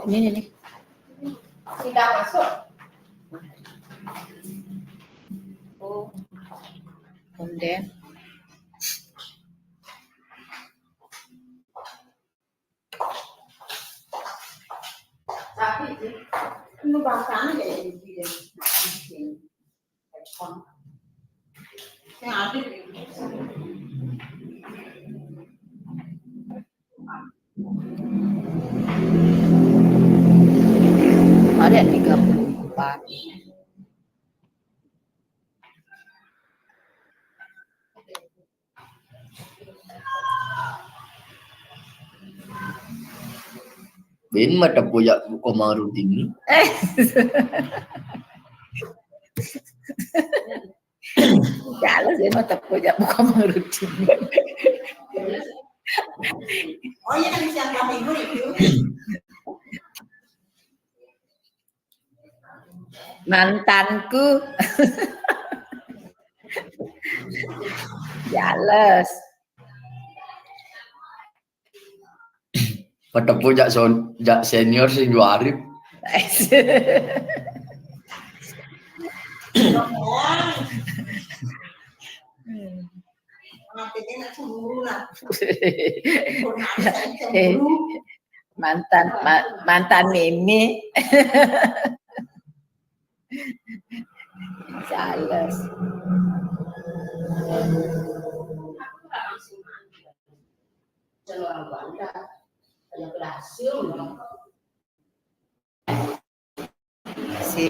Ini. Tidak masuk. Oh. Kemudian Tapi ini bangsanya kayak gini. Yang ada di ada 34. Bin mata punya Komarudin. Jalo sih mata punya Komarudin. Oh iya kan siapa minggu itu? Mantanku. Jales. Mata punya senior sing Arif. Mantan ini. Jales. Orang Banda yang berhasil Si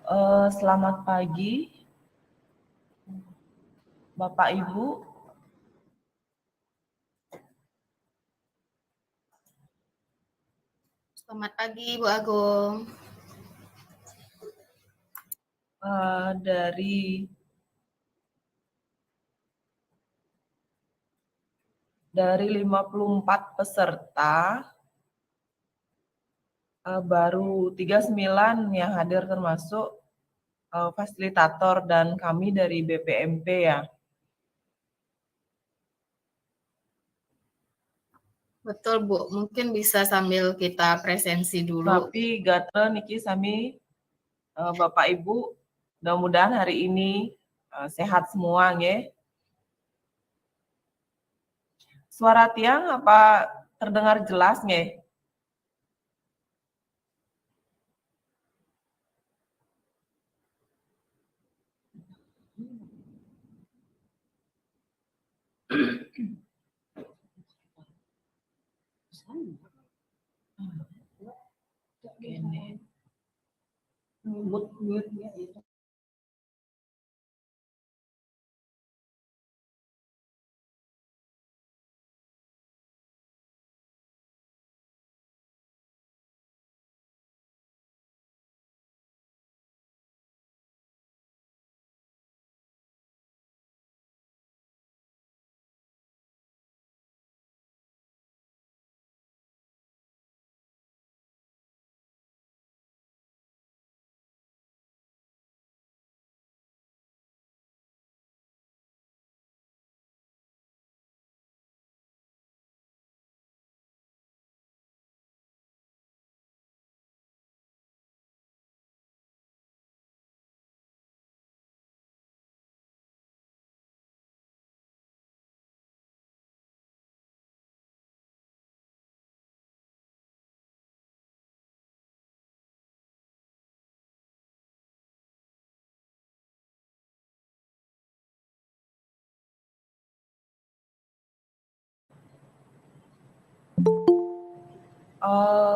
Selamat pagi, Bapak Ibu. Selamat pagi, Bu Agung. Dari 54 peserta, baru 39 yang hadir termasuk fasilitator dan kami dari BPMP ya. Betul, Bu. Mungkin bisa sambil kita presensi dulu. Tapi gatra niki sami Bapak Ibu, mudah-mudahan hari ini sehat semua nggih. Suara tiang apa terdengar jelas nggih? Gini.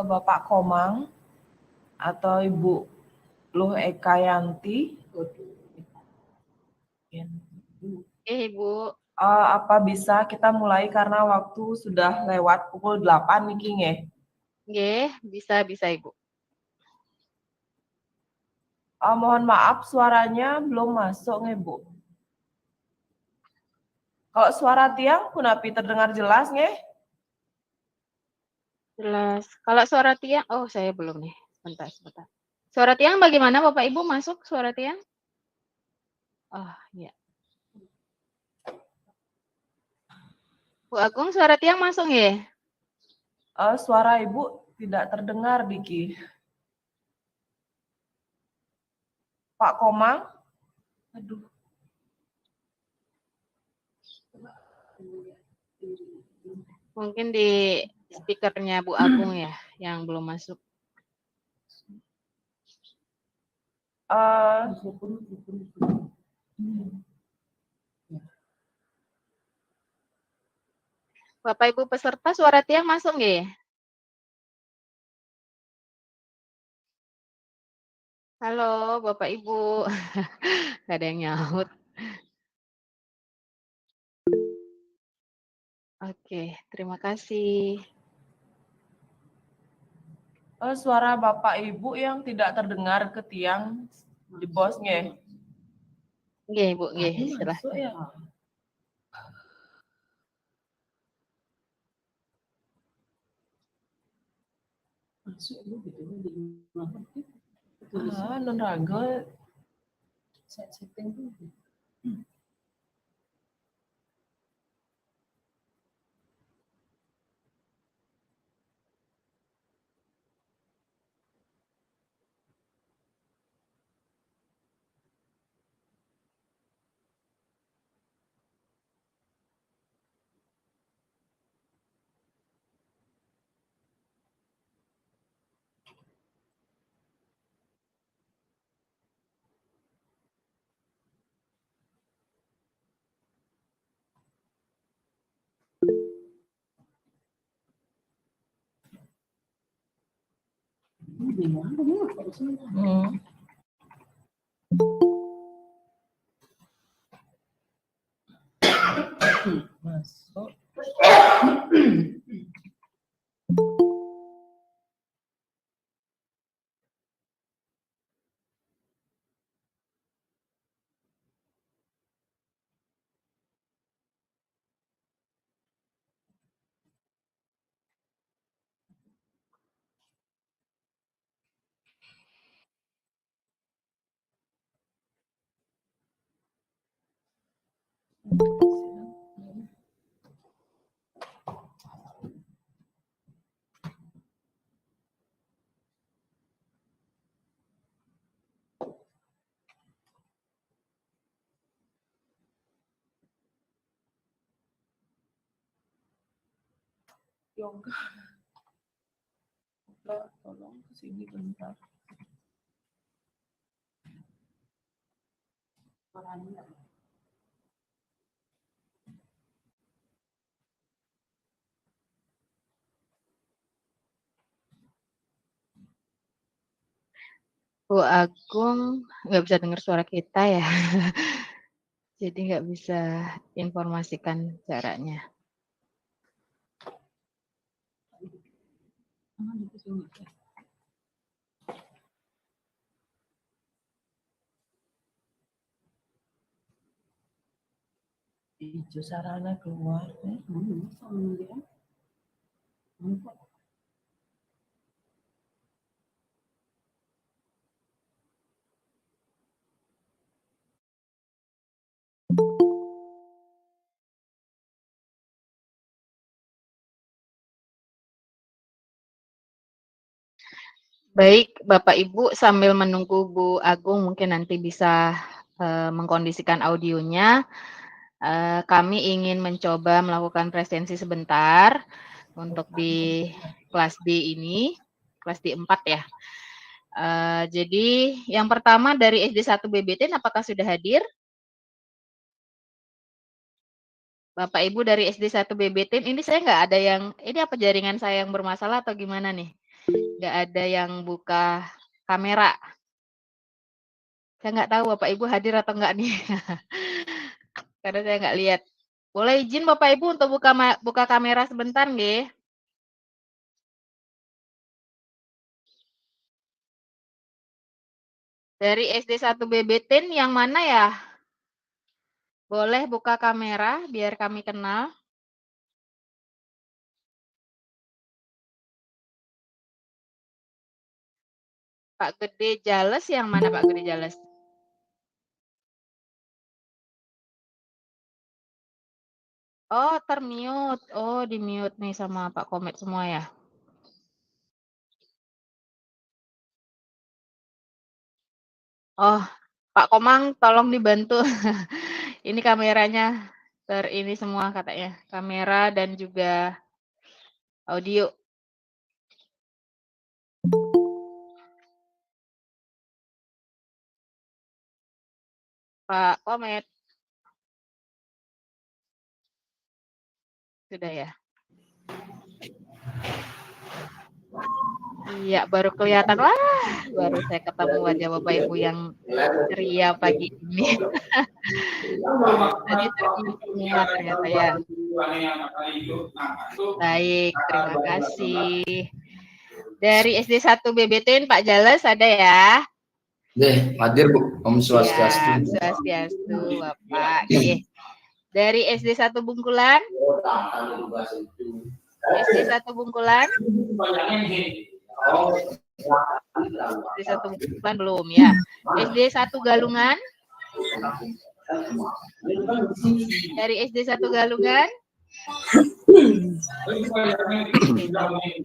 Bapak Komang atau Ibu Luh Ekayanti, Ibu. apa bisa kita mulai karena waktu sudah lewat pukul 8 niki nggih. Nggih, bisa Ibu. Mohon maaf suaranya belum masuk nggih, Bu. Kalau suara tiang kunapi terdengar jelas nggih? Jelas. Kalau suara tiang, oh saya belum nih. Sebentar. Suara tiang bagaimana Bapak Ibu masuk suara tiang? Oh, iya. Bu Agung, suara tiang masuk nggih? Suara Ibu tidak terdengar, Diki. Pak Komang? Aduh. Mungkin di speakernya Bu Agung ya, yang belum masuk. Bapak Ibu peserta suara tiang masuk nggih? Halo Bapak Ibu. Gak ada yang nyaut. Oke, terima kasih. Suara Bapak Ibu yang tidak terdengar ke tiang di bos nggih. Nggih, Bu, nggih, silahkan. Ya. Non raga. Masuk. Yoga. Tolong kesini bentar. Bu Agung nggak bisa dengar suara kita ya. Jadi nggak bisa informasikan caranya. Hijau sarana keluar. Baik, Bapak Ibu sambil menunggu Bu Agung mungkin nanti bisa mengkondisikan audionya. Kami ingin mencoba melakukan presensi sebentar untuk di kelas D ini, kelas D 4 ya. Jadi yang pertama dari SD 1 BBTN apakah sudah hadir? Bapak Ibu dari SD 1 BBTN ini saya nggak ada yang, ini apa jaringan saya yang bermasalah atau gimana nih? Nggak ada yang buka kamera. Saya nggak tahu Bapak Ibu hadir atau enggak nih. Karena saya nggak lihat. Boleh izin Bapak Ibu untuk buka kamera sebentar nggih? Dari SD 1 BBTN yang mana ya? Boleh buka kamera biar kami kenal. Pak Gede Jales yang mana Pak Gede Jales? Oh, termute. Oh, di-mute nih sama Pak Komet semua ya. Oh, Pak Komang tolong dibantu. Ini kameranya ini semua katanya. Kamera dan juga audio. Pak Komet. Sudah ya? Iya, baru kelihatan. Wah, baru saya ketemu wajah Bapak Ibu yang ceria pagi ini. Tadi semua ternyata ya. Baik, terima kasih. Dari SD 1 BBTN Pak Jales ada ya? Deh, hadir Bu. Om Swastiastu. Ya, Swastiastu Bapak. Oke. Dari SD 1 Bungkulan? SD 1 Bungkulan? SD 1 Bungkulan belum ya. SD 1 Galungan? Dari SD 1 Galungan?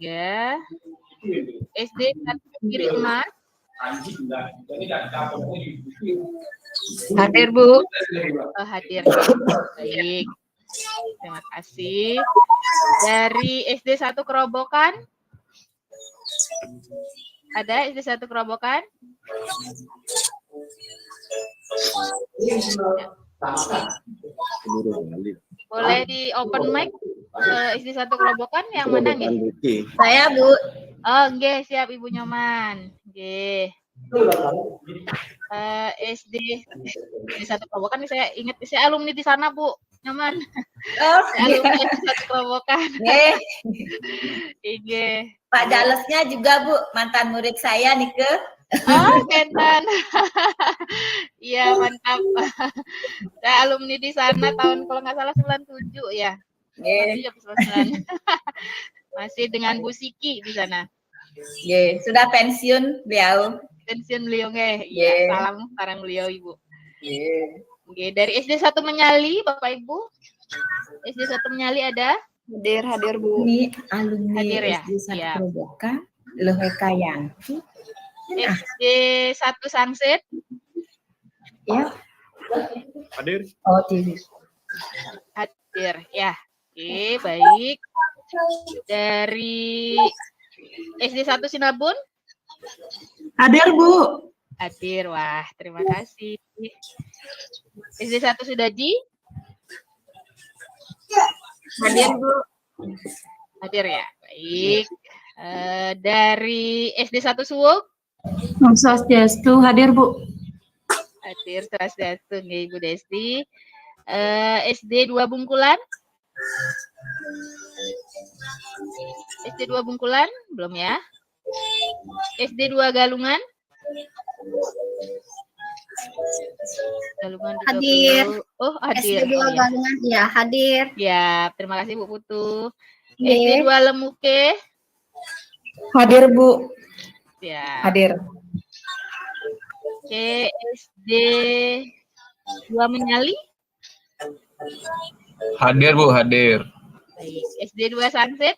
Ya. SD 1 Kiri Emas? Hadir Bu. Oh, hadir. Baik. Terima kasih. Dari SD 1 Kerobokan? Ada SD 1 Kerobokan? Boleh di open mic SD 1 Kerobokan yang mana nih? Saya Bu. Oh, nggih, siap Ibu Nyoman. Nggih. SD 1 Kerobokan saya ingat saya alumni di sana Bu. nyaman. Oh, Alumni SD 1 Kerobokan. nggih. Iya. Pak Jalesnya juga Bu, mantan murid saya nih ke. Oh, Kenan. Iya, mantap. Saya alumni di sana tahun kalau nggak salah 97 ya. Nggih. 97 masih dengan Bu Siki di sana. Nggih, sudah pensiun beliau. Pensiun beliau nggih. Nggih. Iya, salam sareng beliau Ibu. Nggih. Oke, dari SD 1 Menyali Bapak Ibu. SD 1 Menyali ada? Hadir Bu. Ini alumni Hadir ya? SD 1 Iya. Kerobokan, Leheka Yanti. SD 1 Sangsit. Ya. Hadir. Oh, tidak. Hadir ya. Oke, baik. Dari SD 1 Sinabun? Hadir Bu. Hadir. Wah, terima kasih. SD 1 Sudaji? Hadir Bu. Hadir ya. Baik. Dari SD 1 Suwuk? Om Swastiastu hadir Bu. Hadir Swastiastu nggih Ibu Desti. SD 2 Bungkulan? SD 2 Bungkulan belum ya? SD 2 Galungan? Galungan juga Hadir. belum. Oh, hadir. SD 2 Oh, ya. Galungan, ya hadir. Ya, terima kasih Bu Putu. SD Nggih. 2 Lemuke? Hadir Bu. Ya. Hadir. Oke, SD 2 Menyali? Hadir Bu, hadir. Baik. SD 2 Sunset?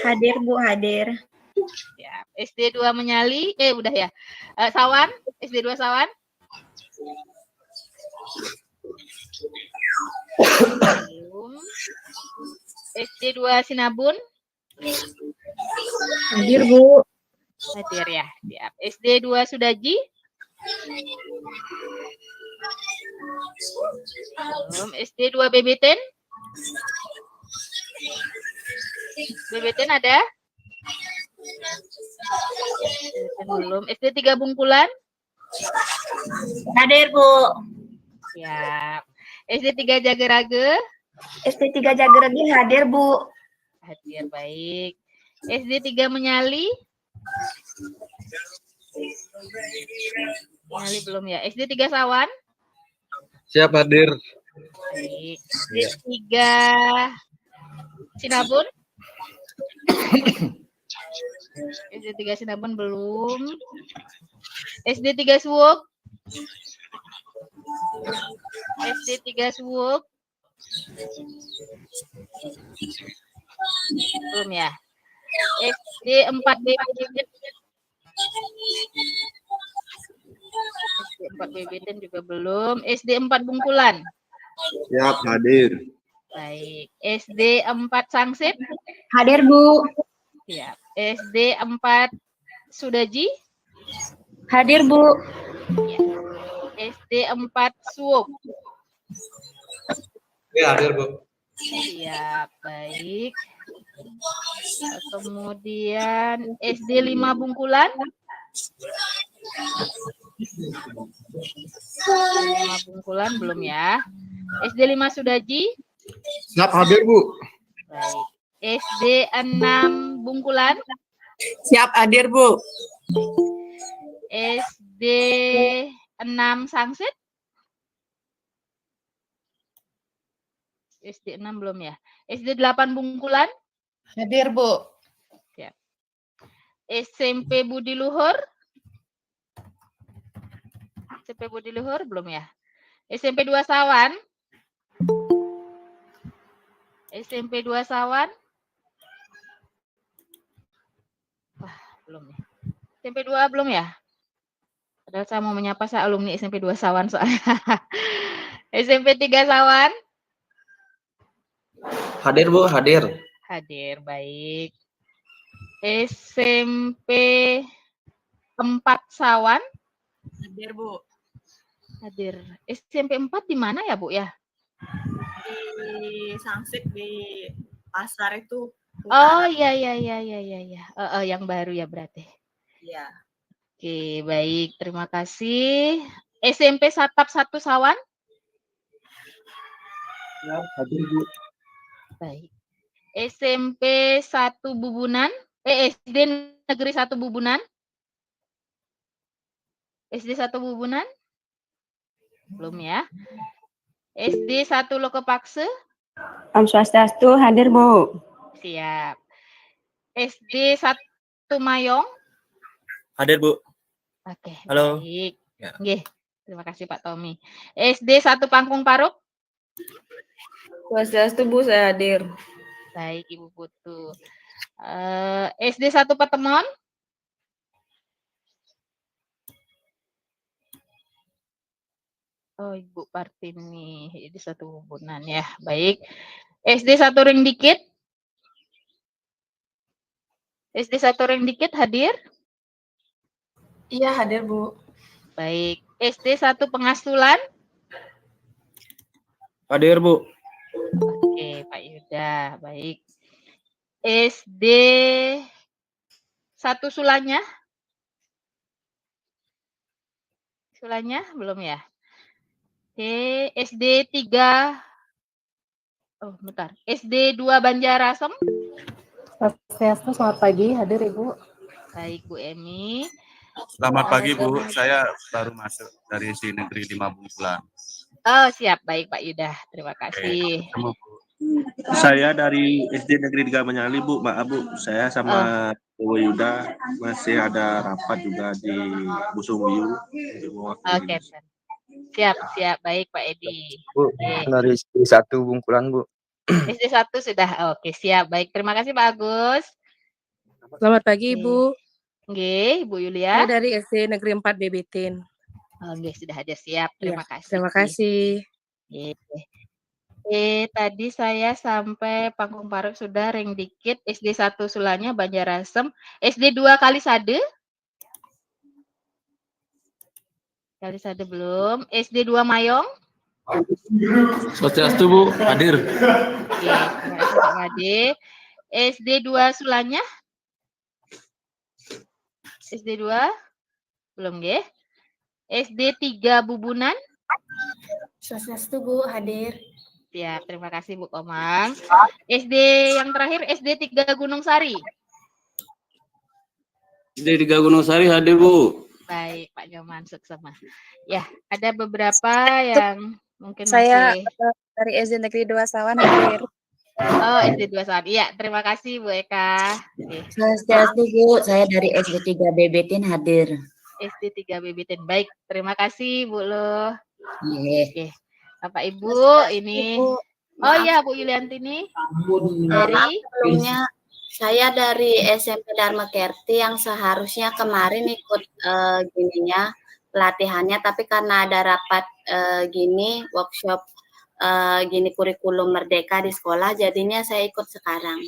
Hadir Bu, hadir. Ya. SD 2 Menyali? Udah ya. Sawan? SD 2 Sawan? Belum. SD 2 Sinabun? Hadir Bu. Hadir ya. Siap. SD 2 Sudaji? Belum. SD 2 Bebeten? Bebeten ada? Bebeten belum. SD 3 Bungkulan? Hadir Bu. Siap. SD 3 Jagerage? SD 3 Jageregi hadir Bu. Hadir, baik. SD 3 Menyali? Menyali belum ya. SD 3 Sawan? Siap hadir. Baik. SD 3 Sinabun? SD 3 Sinabun belum. SD 3 Suwuk? SD 3 Suwuk? Belum ya. SD 4 Bebeten? SD 4 Bebeten juga belum. SD 4 Bungkulan? Siap hadir. Baik. SD 4 Sangsit? Hadir Bu. Siap. SD 4 Sudaji? Hadir Bu. SD 4 Suwuk? Ya, hadir Bu. Siap, baik. Kemudian SD 5 Bungkulan? 5 Bungkulan belum ya. SD 5 Sudaji? Siap hadir Bu. Baik. SD 6 Bungkulan? Siap hadir Bu. SD 6 Sangsit? SD 6 belum ya. SD 8 Bungkulan? Hadir Bu. SMP Budi Luhur? SMP Budi Luhur belum ya. SMP 2 Sawan? SMP 2 Sawan? Wah, belum ya. SMP 2 belum ya? Padahal saya mau menyapa saya alumni SMP 2 Sawan soalnya. SMP 3 Sawan? Hadir Bu, hadir. Hadir, baik. SMP 4 Sawan? Hadir Bu. Hadir. SMP 4 di mana ya Bu ya? Di Sangsit di pasar itu. Oh iya. Yang baru ya berarti. Iya. Oke, baik. Terima kasih. SMP Satap 1 Sawan? Siap, hadir Bu. Baik. SMP 1 Bubunan, SD Negeri 1 Bubunan. SD 1 Bubunan? Belum ya. SD 1 Lokopakse? Om Swastiastu, hadir Bu. Siap. SD 1 Mayong? Hadir Bu. Oke, Halo. baik. Ya. Nggih, terima kasih Pak Tommy. SD 1 Pangkung Paruk? Swastiastu Bu, saya hadir. Baik, Ibu Putu. SD 1 Petemon? Oh, Ibu Partini, ini 1 Bubunan ya. Baik. SD 1 Ring Dikit? SD 1 Ring Dikit hadir? Iya, hadir Bu. Baik. SD 1 Pengasulan? Hadir Bu. Oke, Pak Yuda. Baik. SD 1 Sulanya? Sulanya belum ya? Oke, SD 3 Oh, bentar. SD 2 Banjarasem? Swastiastu, selamat pagi, hadir Ibu. Baik, Bu Emi. Selamat pagi Bu, saya baru masuk dari SD Negeri 5 Bungkulan. Oh, siap. Baik, Pak Yuda. Terima kasih. Saya dari SD Negeri 3 Banyali Bu, maaf Bu, saya sama Bu Yuda masih ada rapat juga di Busungbiu. Oke, siap, siap. Baik, Pak Edi. Bu, Oke. dari SD 1 Bungkulan Bu. SD 1 sudah. Oke, siap. Baik, terima kasih Pak Agus. Selamat pagi Ibu. Nggih, Bu Saya Yulia. dari SD Negeri 4 Bebetin. Nggih, sudah hadir. Siap. Terima kasih. Terima kasih. Nggih. Tadi saya sampai Pangkung Paruk sudah, Ring Dikit, SD 1 Sulanya Banjarasem, SD 2 Kalisade? Kalisade belum. SD 2 Mayong? Swastiastu Bu, hadir. Oke, terima kasih Pak Made. SD 2 Sulanya? SD 2? Belum nggih. SD 3 Bubunan? Swastiastu Bu, hadir. Siap, terima kasih Bu Komang. SD yang terakhir SD 3 Gunung Sari. SD 3 Gunung Sari hadir Bu. Baik, Pak Nyoman Suksema. Ya, ada beberapa yang mungkin Saya masih dari SD Negeri 2 Sawan, hadir. Oh, SD 2 saat. Iya, terima kasih Bu Eka. Oke. Swastiastu Bu, saya dari SD 3 Bebetin hadir. SD 3 Bebetin. Baik, terima kasih Bu Lo. Iya. Oke. Bapak Ibu, ini Oh iya Bu Yuliantini dari Sebelumnya saya dari SMP Dharma Kerti yang seharusnya kemarin ikut pelatihannya, tapi karena ada rapat workshop kurikulum merdeka di sekolah, jadinya saya ikut sekarang.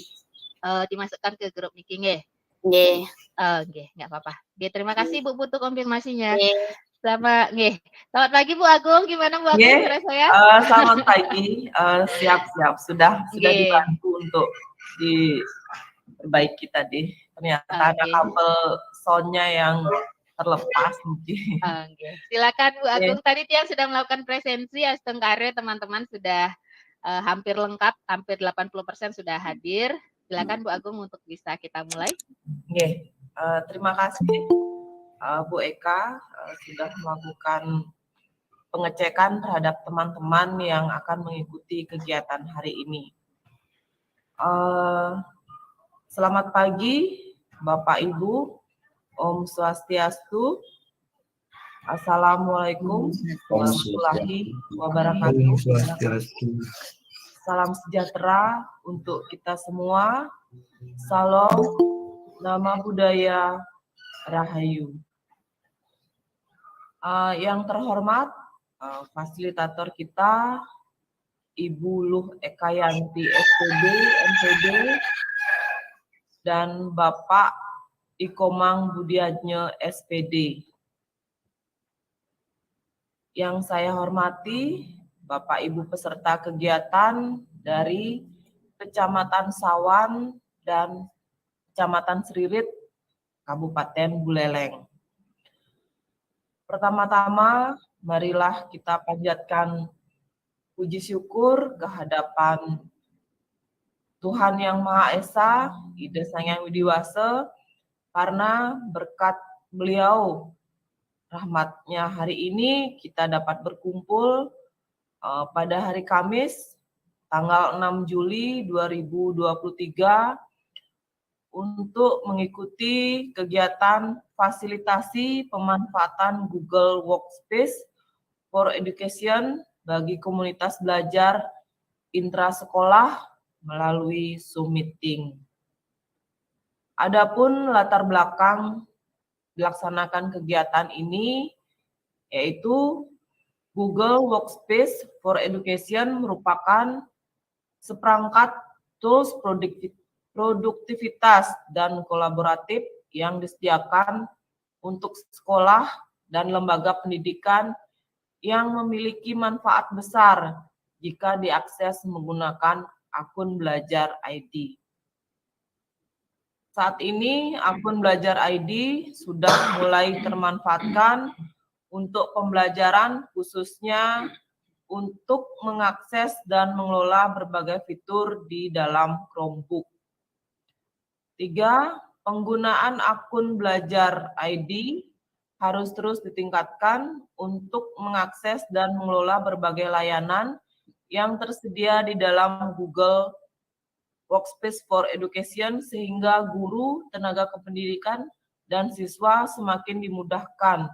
dimasukkan ke grup Niki nggih. Nggih. Nggih, enggak apa-apa. Oke, terima kasih Bu Putu konfirmasinya. Nggih. Selamat pagi Bu Agung, gimana Bu Agung Nggih. suara saya? Selamat pagi. Siap-siap sudah Nggih. dibantu untuk diperbaiki tadi. Ternyata ada Oke. kabel soundnya yang terlepas mungkin. Oke. Silakan Bu Agung. Tadi Tiang sudah melakukan presensi Astengkare, teman-teman sudah hampir lengkap, hampir 80% sudah hadir. Silakan Bu Agung untuk bisa kita mulai. Nggih. Terima kasih Bu Eka sudah melakukan pengecekan terhadap teman-teman yang akan mengikuti kegiatan hari ini. Selamat pagi Bapak Ibu, Om Swastiastu, Assalamualaikum warahmatullahi wabarakatuh. Salam sejahtera untuk kita semua. Salam, nama budaya, Rahayu. Yang terhormat, fasilitator kita, Ibu Luh Ekayanti SPB, MPD, dan Bapak Ikomang Budiatnya SPD. Yang saya hormati, Bapak Ibu peserta kegiatan dari Kecamatan Sawan dan Kecamatan Seririt, Kabupaten Buleleng. Pertama-tama, marilah kita panjatkan Puji syukur kehadapan Tuhan Yang Maha Esa, Ida Sang Hyang Widiwasa, karena berkat beliau, rahmatnya hari ini kita dapat berkumpul pada hari Kamis, tanggal 6 Juli 2023, untuk mengikuti kegiatan fasilitasi pemanfaatan Google Workspace for Education bagi komunitas belajar intrasekolah melalui Zoom Meeting. Adapun latar belakang dilaksanakan kegiatan ini yaitu Google Workspace for Education merupakan seperangkat tools produktivitas dan kolaboratif yang disediakan untuk sekolah dan lembaga pendidikan yang memiliki manfaat besar jika diakses menggunakan akun Belajar ID. Saat ini akun Belajar ID sudah mulai termanfaatkan untuk pembelajaran, khususnya untuk mengakses dan mengelola berbagai fitur di dalam Chromebook. 3. Penggunaan akun Belajar ID harus terus ditingkatkan untuk mengakses dan mengelola berbagai layanan yang tersedia di dalam Google Workspace for Education sehingga guru, tenaga kependidikan, dan siswa semakin dimudahkan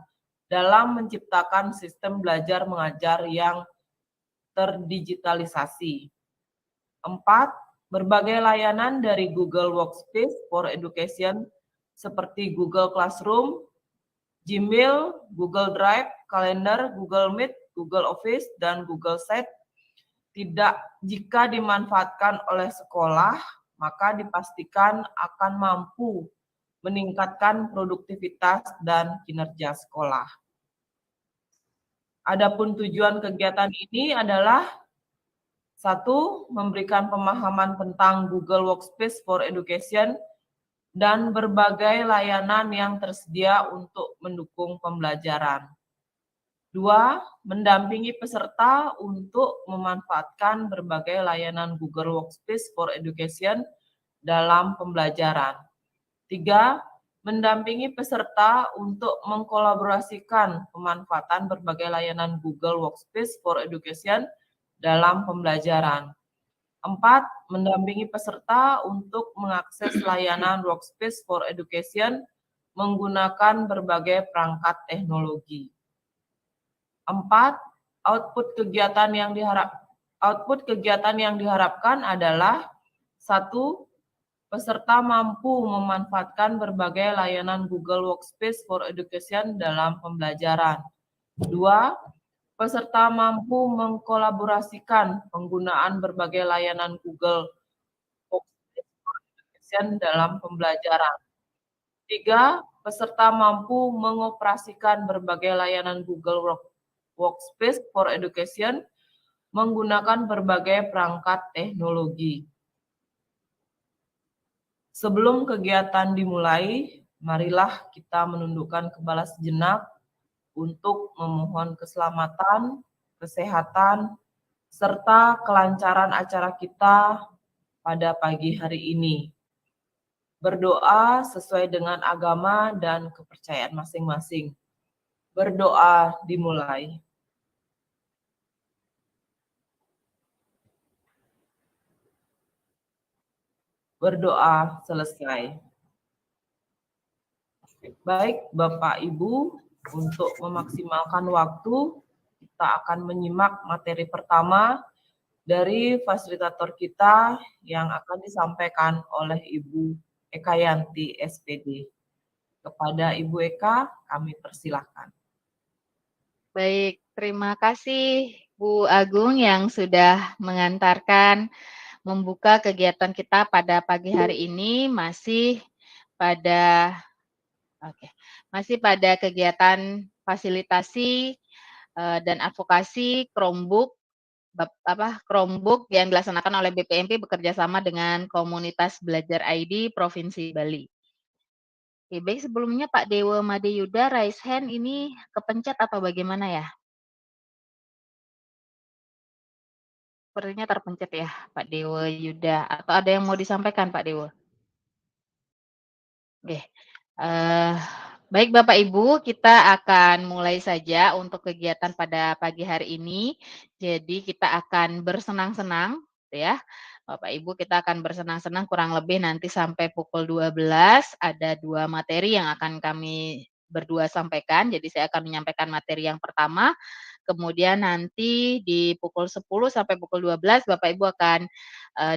dalam menciptakan sistem belajar mengajar yang terdigitalisasi. 4. Berbagai layanan dari Google Workspace for Education seperti Google Classroom, Gmail, Google Drive, Kalender, Google Meet, Google Office, dan Google Sheet jika dimanfaatkan oleh sekolah, maka dipastikan akan mampu meningkatkan produktivitas dan kinerja sekolah. Adapun tujuan kegiatan ini adalah 1. Memberikan pemahaman tentang Google Workspace for Education dan berbagai layanan yang tersedia untuk mendukung pembelajaran. 2. Mendampingi peserta untuk memanfaatkan berbagai layanan Google Workspace for Education dalam pembelajaran. 3. Mendampingi peserta untuk mengkolaborasikan pemanfaatan berbagai layanan Google Workspace for Education dalam pembelajaran. 4. Mendampingi peserta untuk mengakses layanan Workspace for Education menggunakan berbagai perangkat teknologi. 4. Output kegiatan yang diharapkan adalah 1. Peserta mampu memanfaatkan berbagai layanan Google Workspace for Education dalam pembelajaran. 2. Peserta mampu mengkolaborasikan penggunaan berbagai layanan Google Workspace for Education dalam pembelajaran. 3. Peserta mampu mengoperasikan berbagai layanan Google Workspace for Education menggunakan berbagai perangkat teknologi. Sebelum kegiatan dimulai, marilah kita menundukkan kepala sejenak untuk memohon keselamatan, kesehatan, serta kelancaran acara kita pada pagi hari ini. Berdoa sesuai dengan agama dan kepercayaan masing-masing. Berdoa dimulai. Berdoa selesai. Baik, Bapak Ibu, untuk memaksimalkan waktu, kita akan menyimak materi pertama dari fasilitator kita yang akan disampaikan oleh Ibu Eka Yanti, SPD. Kepada Ibu Eka, kami persilahkan. Baik, terima kasih Bu Agung yang sudah mengantarkan membuka kegiatan kita pada pagi hari ini masih pada kegiatan fasilitasi dan advokasi Chromebook yang dilaksanakan oleh BPMP bekerjasama dengan komunitas Belajar ID Provinsi Bali. Oke, baik, sebelumnya Pak Dewa Madeyuda raise hand ini kepencet atau bagaimana ya? Sepertinya terpencet ya, Pak Dewa Yuda. Atau ada yang mau disampaikan, Pak Dewa? Oke. Baik Bapak Ibu, kita akan mulai saja untuk kegiatan pada pagi hari ini. Jadi kita akan bersenang-senang, ya. Bapak Ibu, kita akan bersenang-senang kurang lebih nanti sampai pukul 12. Ada 2 materi yang akan kami berdua sampaikan. Jadi saya akan menyampaikan materi yang pertama. Kemudian nanti di pukul 10 sampai pukul 12 Bapak Ibu akan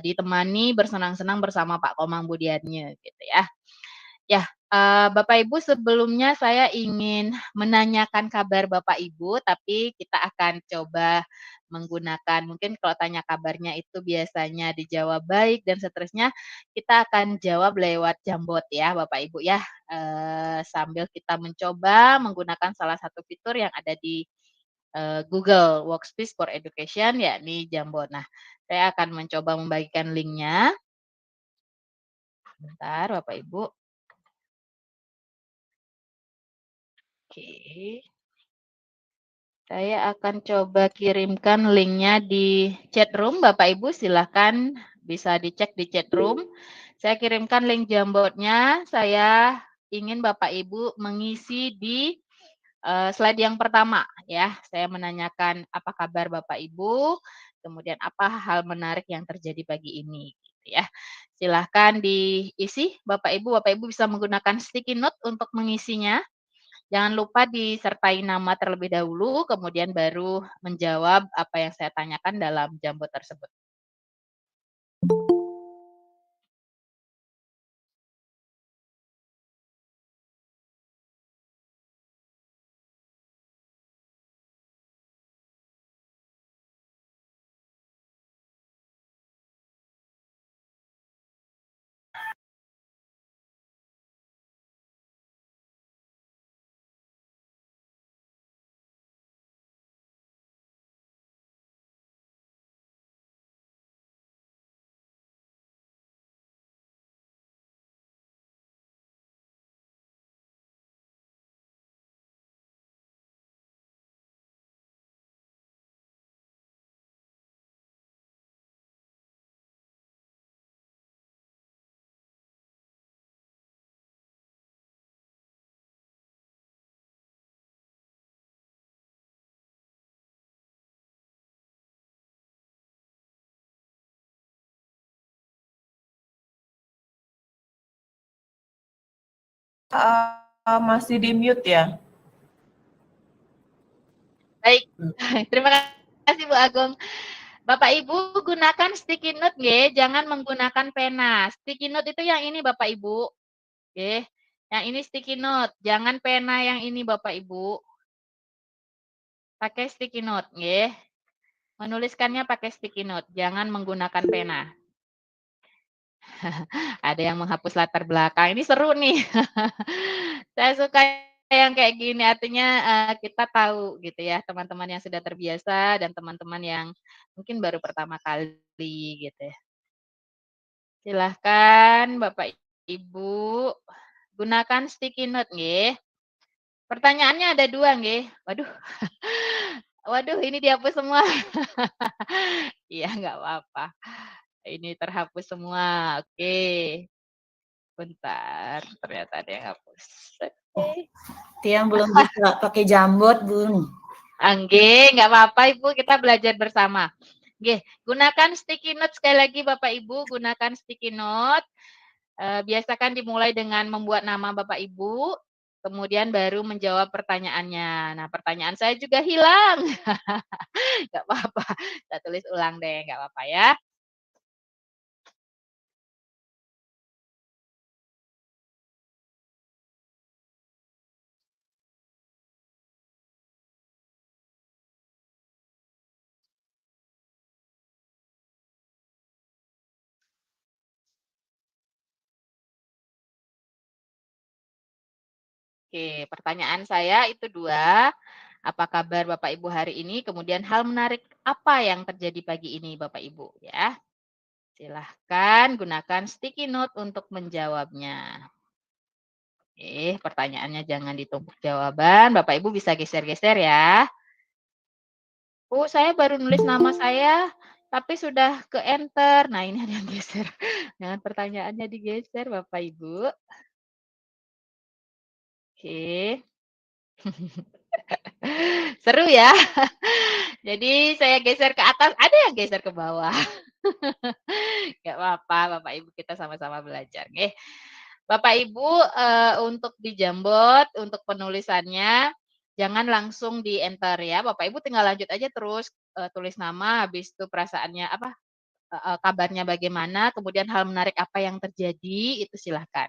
ditemani bersenang-senang bersama Pak Komang Budiarnya, gitu ya. Ya, Bapak Ibu sebelumnya saya ingin menanyakan kabar Bapak Ibu, tapi kita akan coba menggunakan mungkin kalau tanya kabarnya itu biasanya dijawab baik dan seterusnya, kita akan jawab lewat Jambot ya Bapak Ibu ya, sambil kita mencoba menggunakan salah satu fitur yang ada di, Google Workspace for Education yakni Jambot. Nah, saya akan mencoba membagikan linknya. Sebentar Bapak Ibu. Oke. Saya akan coba kirimkan linknya di chat room, Bapak Ibu silahkan bisa dicek di chat room. Saya kirimkan link Jambotnya, saya ingin Bapak Ibu mengisi di slide yang pertama ya. Saya menanyakan apa kabar Bapak Ibu, kemudian apa hal menarik yang terjadi pagi ini gitu ya. Silahkan diisi Bapak Ibu bisa menggunakan sticky note untuk mengisinya. Jangan lupa disertai nama terlebih dahulu, kemudian baru menjawab apa yang saya tanyakan dalam Jambot tersebut. Masih di mute ya? Baik, terima kasih Bu Agung. Bapak Ibu gunakan sticky note nggih, jangan menggunakan pena. Sticky note itu yang ini Bapak Ibu. Nggih, yang ini sticky note, jangan pena yang ini Bapak Ibu. Pakai sticky note nggih. Menuliskannya pakai sticky note, jangan menggunakan pena. Ada yang menghapus latar belakang, ini seru nih. Saya suka yang kayak gini, artinya kita tahu gitu ya, teman-teman yang sudah terbiasa dan teman-teman yang mungkin baru pertama kali gitu ya. Silahkan Bapak Ibu gunakan sticky note nggih. Pertanyaannya ada 2 nggih. Waduh. Waduh ini dihapus semua. Iya nggak apa-apa. Ini terhapus semua, oke. Bentar, ternyata ada yang hapus. Oke. Tiang belum bisa pakai Jambot, Bun. Nggih, nggak apa-apa Ibu, kita belajar bersama. Nggih, gunakan sticky note sekali lagi Bapak Ibu, gunakan sticky note. Biasakan dimulai dengan membuat nama Bapak Ibu, kemudian baru menjawab pertanyaannya. Nah, pertanyaan saya juga hilang. Nggak apa-apa, saya tulis ulang deh, nggak apa-apa ya. Oke, pertanyaan saya itu 2. Apa kabar Bapak Ibu hari ini? Kemudian hal menarik apa yang terjadi pagi ini Bapak Ibu ya? Silahkan gunakan sticky note untuk menjawabnya. Oke, pertanyaannya jangan ditumpuk jawaban. Bapak Ibu bisa geser-geser ya. Bu, saya baru nulis nama saya, tapi sudah ke enter. Nah, ini ada yang geser. Jangan pertanyaannya digeser, Bapak Ibu. Oke. Seru ya. Jadi saya geser ke atas, ada yang geser ke bawah. Nggak apa-apa, Bapak Ibu kita sama-sama belajar. Nggih. Bapak Ibu, untuk di Jambot, untuk penulisannya jangan langsung di-enter ya. Bapak Ibu tinggal lanjut aja terus, tulis nama, habis itu perasaannya apa, kabarnya bagaimana, kemudian hal menarik apa yang terjadi, itu silahkan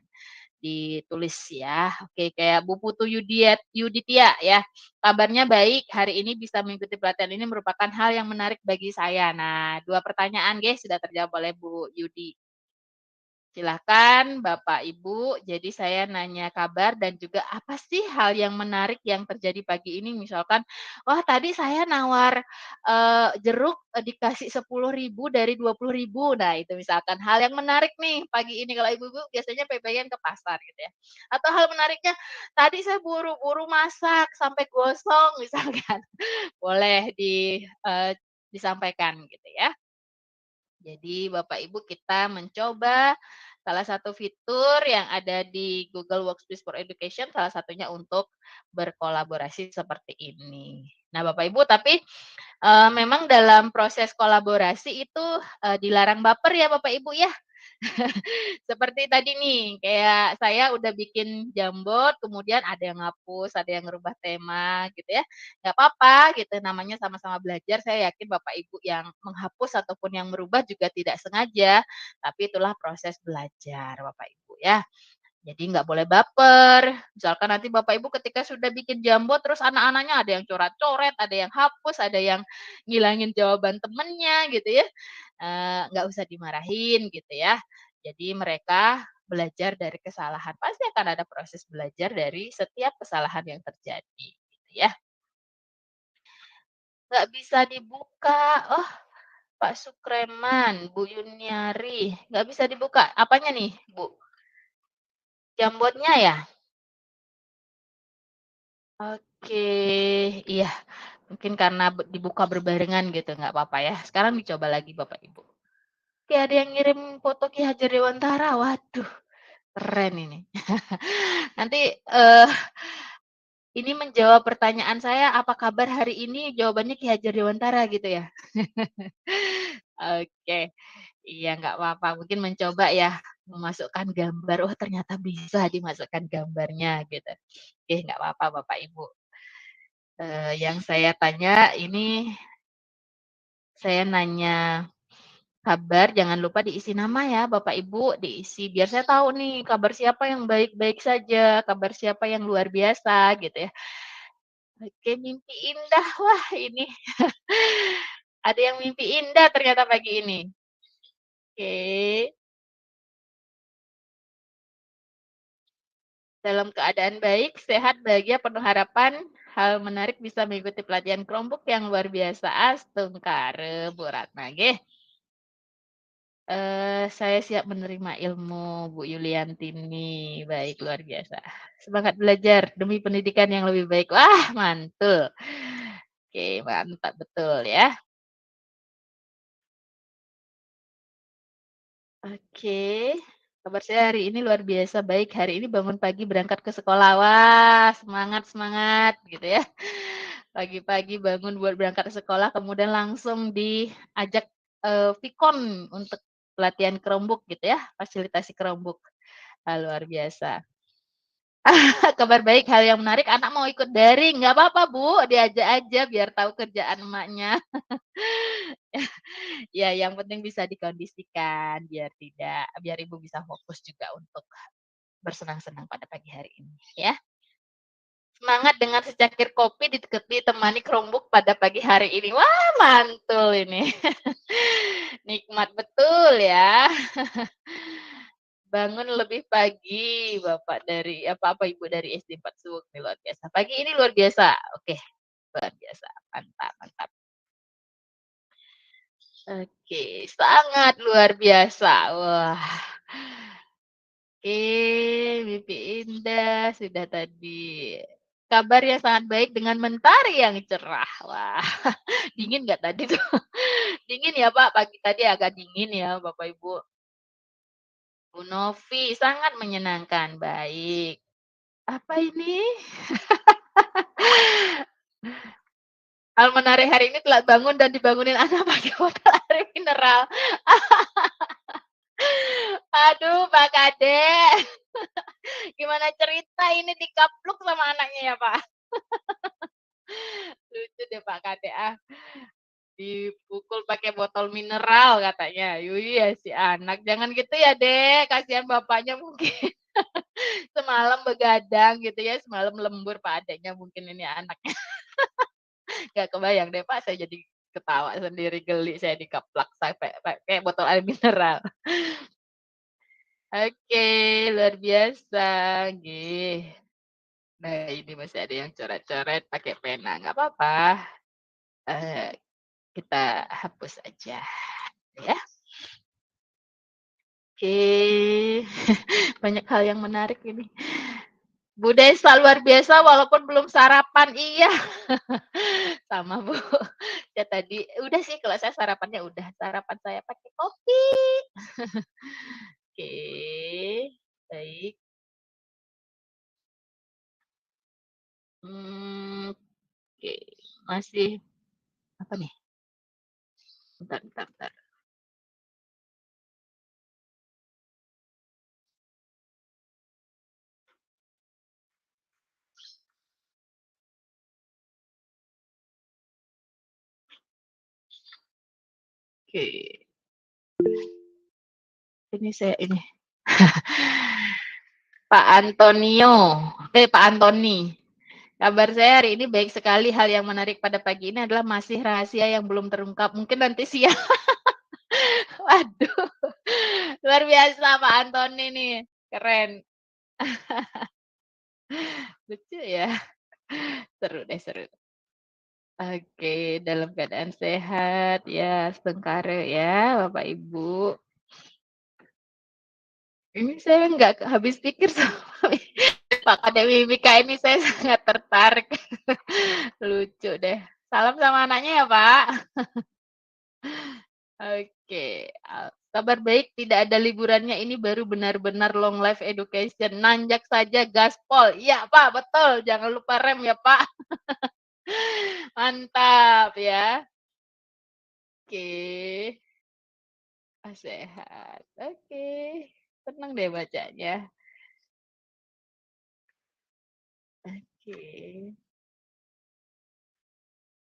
ditulis ya. Oke, kayak Bu Putu Yuditia ya, kabarnya baik, hari ini bisa mengikuti pelatihan ini merupakan hal yang menarik bagi saya. Nah, 2 pertanyaan guys sudah terjawab oleh Bu Yudi. Silahkan Bapak Ibu, jadi saya nanya kabar dan juga apa sih hal yang menarik yang terjadi pagi ini? Misalkan, wah tadi saya nawar jeruk dikasih 10.000 dari 20.000. Nah itu misalkan hal yang menarik nih pagi ini kalau ibu-ibu biasanya pengen ke pasar gitu ya. Atau hal menariknya, tadi saya buru-buru masak sampai gosong misalkan. Boleh disampaikan gitu ya. Jadi Bapak Ibu kita mencoba salah satu fitur yang ada di Google Workspace for Education, salah satunya untuk berkolaborasi seperti ini. Nah Bapak Ibu, tapi memang dalam proses kolaborasi itu dilarang baper ya Bapak Ibu ya. Seperti tadi nih, kayak saya udah bikin Jambot, kemudian ada yang ngapus, ada yang ngerubah tema gitu ya. Nggak apa-apa gitu, namanya sama-sama belajar. Saya yakin Bapak Ibu yang menghapus ataupun yang merubah juga tidak sengaja, tapi itulah proses belajar Bapak Ibu ya. Jadi nggak boleh baper. Misalkan nanti Bapak Ibu ketika sudah bikin Jambot, terus anak-anaknya ada yang coret-coret, ada yang hapus, ada yang ngilangin jawaban temennya gitu ya. Nggak usah dimarahin gitu ya. Jadi mereka belajar dari kesalahan. Pasti akan ada proses belajar dari setiap kesalahan yang terjadi gitu ya. Nggak bisa dibuka. Oh, Pak Sukreman, Bu Yuniari, nggak bisa dibuka. Apanya nih, Bu? Jambotnya ya? Oke, iya, mungkin karena dibuka berbarengan gitu, nggak apa-apa ya. Sekarang dicoba lagi Bapak Ibu. Oke, ada yang ngirim foto Ki Hajar Dewantara, waduh, keren ini. Nanti, ini menjawab pertanyaan saya, apa kabar hari ini? Jawabannya Ki Hajar Dewantara gitu ya. Oke, iya nggak apa-apa, mungkin mencoba ya, memasukkan gambar, oh ternyata bisa dimasukkan gambarnya gitu. Oke, nggak apa-apa Bapak Ibu. Yang saya tanya ini, saya nanya kabar, jangan lupa diisi nama ya Bapak Ibu, diisi biar saya tahu nih kabar siapa yang baik-baik saja, kabar siapa yang luar biasa gitu ya. Oke, mimpi indah, wah ini ada yang mimpi indah ternyata pagi ini. Oke. Dalam keadaan baik, sehat, bahagia, penuh harapan, hal menarik bisa mengikuti pelatihan Chromebook yang luar biasa. Astungkare, Bu Ratna. Nggih. Saya siap menerima ilmu Bu Yuliantini. Baik, luar biasa. Semangat belajar demi pendidikan yang lebih baik. Wah, mantul. Oke, mantap betul ya. Oke. Kabar saya hari ini luar biasa baik. Hari ini bangun pagi berangkat ke sekolah. Wah, semangat semangat gitu ya. Pagi-pagi bangun buat berangkat ke sekolah, kemudian langsung diajak Vkon untuk pelatihan Chromebook gitu ya, fasilitasi Chromebook. Luar biasa. Kabar baik, hal yang menarik, anak mau ikut daring, nggak apa-apa Bu, diajak aja biar tahu kerjaan emaknya. Ya, yang penting bisa dikondisikan biar Ibu bisa fokus juga untuk bersenang-senang pada pagi hari ini ya. Semangat dengan secangkir kopi ditemani Chromebook pada pagi hari ini. Wah, mantul ini. Nikmat betul ya. Bangun lebih pagi Bapak dari apa Ibu dari SD 4 Suwuk nih luar biasa. Pagi ini luar biasa. Oke, luar biasa. Mantap, mantap. Oke, sangat luar biasa. Wah. Oke, mimpi indah sudah tadi. Kabar yang sangat baik dengan mentari yang cerah. Wah, dingin nggak tadi tuh? Dingin ya Pak, pagi tadi agak dingin ya Bapak Ibu. Bu Novi, sangat menyenangkan. Baik. Apa ini? Hal menarik hari ini telah bangun dan dibangunin anak pakai botol air mineral. Aduh, Pak Kade. Gimana cerita ini dikapluk sama anaknya ya, Pak? Lucu deh Pak Kade ah. Dipukul pakai botol mineral katanya. Ya si anak. Jangan gitu ya, Dek. Kasihan bapaknya mungkin. Semalam begadang gitu ya, semalam lembur Pak adeknya mungkin ini anaknya. Gak kebayang deh Pak, saya jadi ketawa sendiri, geli saya dikaplak sampai pakai botol air mineral. Oke, luar biasa, nggih. Nah, ini masih ada yang coret-coret pakai pena, nggak apa-apa. Kita hapus aja, ya. Oke, banyak hal yang menarik ini. Bu Desa luar biasa walaupun belum sarapan, iya. Sama Bu. Ya tadi udah sih kalau saya sarapannya udah, sarapan saya pakai kopi. Oke, baik. Oke, masih apa nih? Bentar. Oke. Ini saya ini. Pak Antoni. Kabar saya hari ini baik sekali. Hal yang menarik pada pagi ini adalah masih rahasia yang belum terungkap. Mungkin nanti siang. Waduh. Luar biasa Pak Antoni nih. Keren. Lucu ya. Seru deh, seru. Oke, dalam keadaan sehat ya, Stengkare ya, Bapak Ibu. Ini saya nggak habis pikir sama Pak Kade Mimika ini, saya sangat tertarik. Lucu deh. Salam sama anaknya ya, Pak. Oke, kabar baik, tidak ada liburannya, ini baru benar-benar long life education. Nanjak saja gaspol. Iya, Pak, betul. Jangan lupa rem ya, Pak. Mantap ya. Oke. Sehat. Oke. Senang deh bacanya. Oke.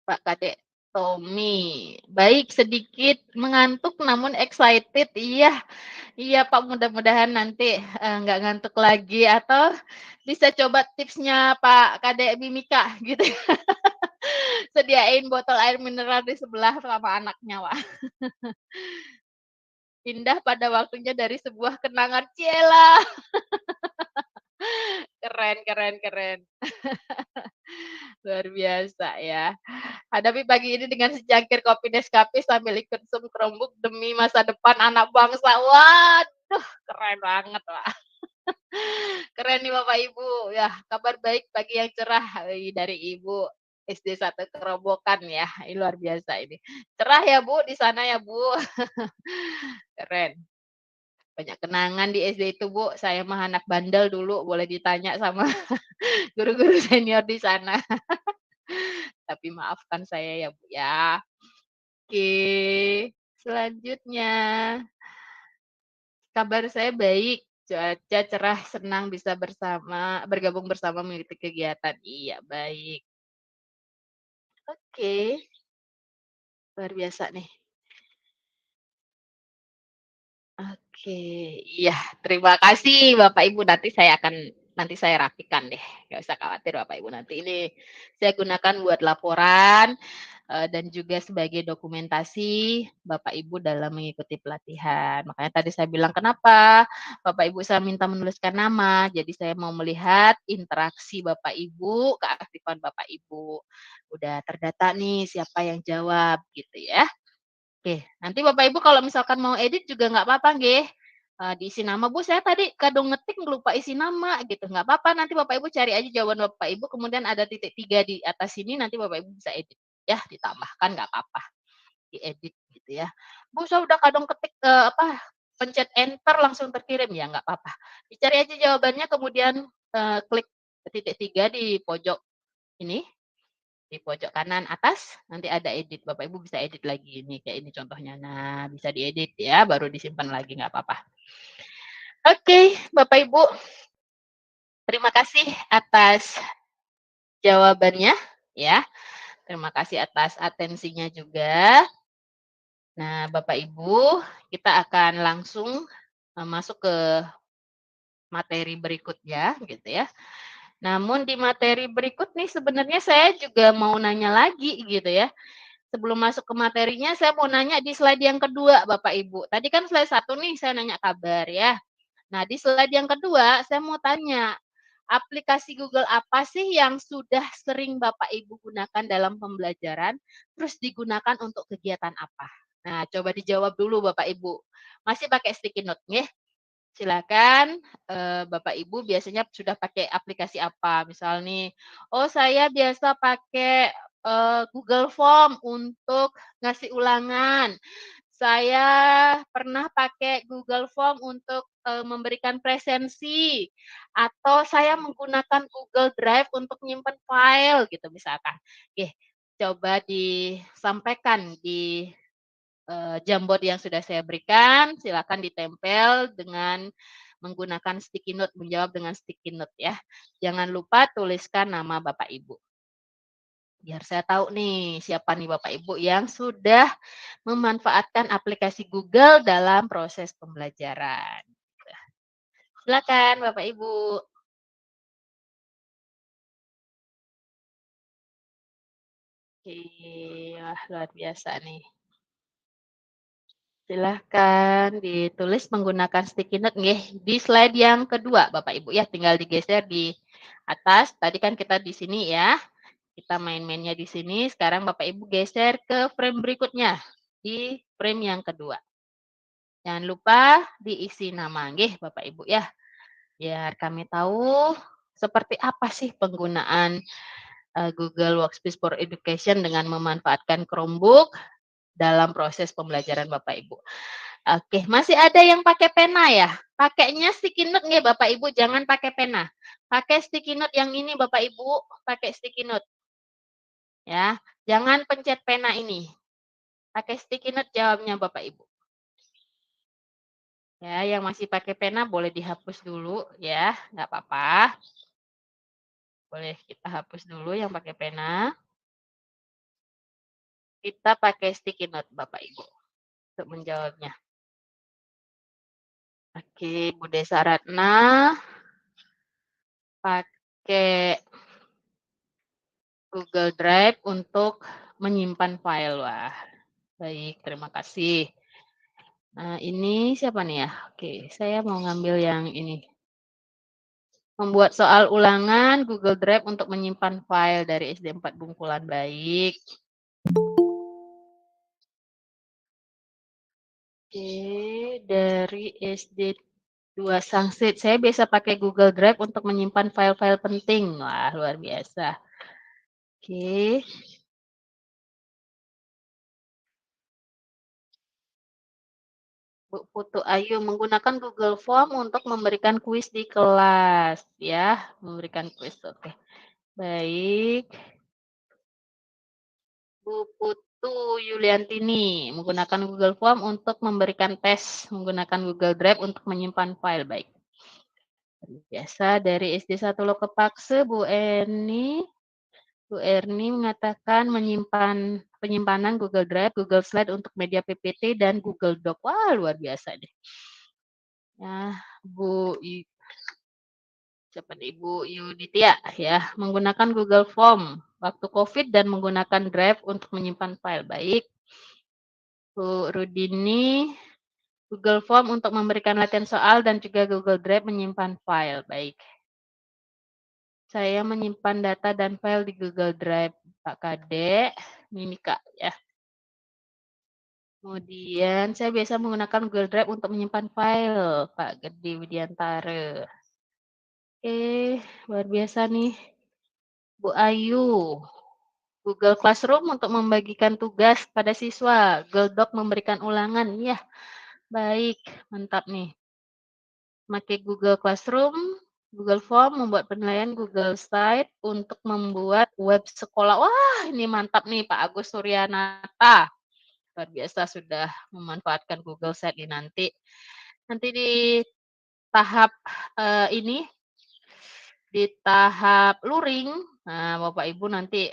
Pak Kadek Tommy. Baik, sedikit mengantuk namun excited. Iya. Iya, Pak, mudah-mudahan nanti nggak ngantuk lagi atau bisa coba tipsnya Pak Kadek Mimika gitu. Sediain botol air mineral di sebelah sama anaknya, Pak. Indah pada waktunya dari sebuah kenangan. Cielah. Keren. Luar biasa ya. Hadapi pagi ini dengan secangkir kopi Nescafe sambil ikut Zoom Chromebook demi masa depan anak bangsa. Waduh, keren banget, Pak. Keren nih Bapak Ibu. Ya, kabar baik pagi yang cerah dari Ibu SD 1 Kerobokan ya. Ini luar biasa ini. Cerah ya Bu di sana ya Bu. Keren. Banyak kenangan di SD itu Bu. Saya mah anak bandel dulu, boleh ditanya sama guru-guru senior di sana. Tapi maafkan saya ya Bu ya. Oke, selanjutnya. Kabar saya baik, cuaca cerah, senang bisa bergabung bersama mengikuti kegiatan. Iya, baik. Oke. Luar biasa nih. Oke, iya, terima kasih Bapak Ibu, nanti saya rapikan deh, nggak usah khawatir Bapak Ibu, nanti ini saya gunakan buat laporan, dan juga sebagai dokumentasi Bapak Ibu dalam mengikuti pelatihan. Makanya tadi saya bilang kenapa Bapak Ibu saya minta menuliskan nama, jadi saya mau melihat interaksi Bapak Ibu, keaktifan Bapak Ibu. Udah terdata nih siapa yang jawab gitu ya. Oke, nanti Bapak Ibu kalau misalkan mau edit juga nggak apa-apa nggih, diisi nama, "Bu, saya tadi kadung ngetik lupa isi nama," gitu, nggak apa-apa, nanti Bapak Ibu cari aja jawaban Bapak Ibu, kemudian ada titik 3 di atas sini, nanti Bapak Ibu bisa edit, ya, ditambahkan nggak apa-apa. diedit gitu ya. Bu, saya udah kadang ketik pencet enter langsung terkirim, ya nggak apa-apa. Dicari aja jawabannya kemudian klik titik 3 di pojok ini, di pojok kanan atas, nanti ada edit. Bapak Ibu bisa edit lagi ini kayak ini contohnya. Nah, bisa diedit ya, baru disimpan lagi nggak apa-apa. Oke, Bapak Ibu. Terima kasih atas jawabannya ya. Terima kasih atas atensinya juga. Nah, Bapak Ibu, kita akan langsung masuk ke materi berikutnya gitu ya. Namun di materi berikut nih sebenarnya saya juga mau nanya lagi gitu ya. Sebelum masuk ke materinya, saya mau nanya di slide yang kedua, Bapak Ibu. Tadi kan slide 1 nih saya nanya kabar ya. Nah, di slide yang kedua saya mau tanya, aplikasi Google apa sih yang sudah sering Bapak Ibu gunakan dalam pembelajaran, terus digunakan untuk kegiatan apa? Nah, coba dijawab dulu Bapak Ibu. Masih pakai sticky note nggih? Silakan, Bapak Ibu biasanya sudah pakai aplikasi apa? Misal nih, oh saya biasa pakai, Google Form untuk ngasih ulangan. Saya pernah pakai Google Form untuk, memberikan presensi, atau saya menggunakan Google Drive untuk nyimpen file gitu misalkan. Oke, coba disampaikan di Jamboard yang sudah saya berikan, silakan ditempel dengan menggunakan sticky note, menjawab dengan sticky note ya. Jangan lupa tuliskan nama Bapak Ibu. Biar saya tahu nih, siapa nih Bapak Ibu yang sudah memanfaatkan aplikasi Google dalam proses pembelajaran. Silakan Bapak Ibu. Oke, wah luar biasa nih. Silahkan ditulis menggunakan sticky note nggih, di slide yang kedua Bapak Ibu ya, tinggal digeser di atas. Tadi kan kita di sini ya, kita main-mainnya di sini. Sekarang Bapak Ibu geser ke frame berikutnya, di frame yang kedua. Jangan lupa diisi nama nggih Bapak Ibu ya, biar kami tahu seperti apa sih penggunaan Google Workspace for Education dengan memanfaatkan Chromebook dalam proses pembelajaran Bapak Ibu. Oke, masih ada yang pakai pena ya? Pakainya sticky note nggih Bapak Ibu, jangan pakai pena. Pakai sticky note yang ini Bapak Ibu, pakai sticky note. Ya, jangan pencet pena ini. Pakai sticky note jawabnya Bapak Ibu. Ya, yang masih pakai pena boleh dihapus dulu ya, nggak apa-apa. Boleh kita hapus dulu yang pakai pena. Kita pakai sticky note Bapak Ibu untuk menjawabnya. Oke, Bu Desa Ratna pakai Google Drive untuk menyimpan file. Wah, baik, terima kasih. Nah, ini siapa nih ya? Oke, saya mau ngambil yang ini. Membuat soal ulangan Google Drive untuk menyimpan file dari SD 4 Bungkulan. Baik. Oke, dari SD 2 Sangsit. Saya biasa pakai Google Drive untuk menyimpan file-file penting. Wah, luar biasa. Oke. Bu Putu Ayu menggunakan Google Form untuk memberikan kuis di kelas ya, memberikan kuis. Oke. Baik. Bu Putu Yuliantini menggunakan Google Form untuk memberikan tes menggunakan Google Drive untuk menyimpan file. Baik. Biasa dari SD 1 Lokepakse Bu Erni. Bu Erni mengatakan penyimpanan Google Drive, Google Slide untuk media PPT dan Google Doc. Wah, luar biasa deh. Ya, siapa nih? Ibu Yuditya ya, menggunakan Google Form waktu COVID dan menggunakan Drive untuk menyimpan file. Baik. Bu Rudini, Google Form untuk memberikan latihan soal dan juga Google Drive menyimpan file. Baik. Saya menyimpan data dan file di Google Drive, Pak Kade, Mimika ya. Kemudian saya biasa menggunakan Google Drive untuk menyimpan file, Pak Gede Widiantara. Oke, luar biasa nih. Bu Ayu Google Classroom untuk membagikan tugas pada siswa, Google Doc memberikan ulangan. Iya, baik, mantap nih. Pakai Google Classroom, Google Form, membuat penilaian Google Slide untuk membuat web sekolah. Wah, ini mantap nih Pak Agus Suryanata. Luar biasa sudah memanfaatkan Google Slide ini nanti. Nanti di tahap ini, di tahap luring, nah Bapak Ibu nanti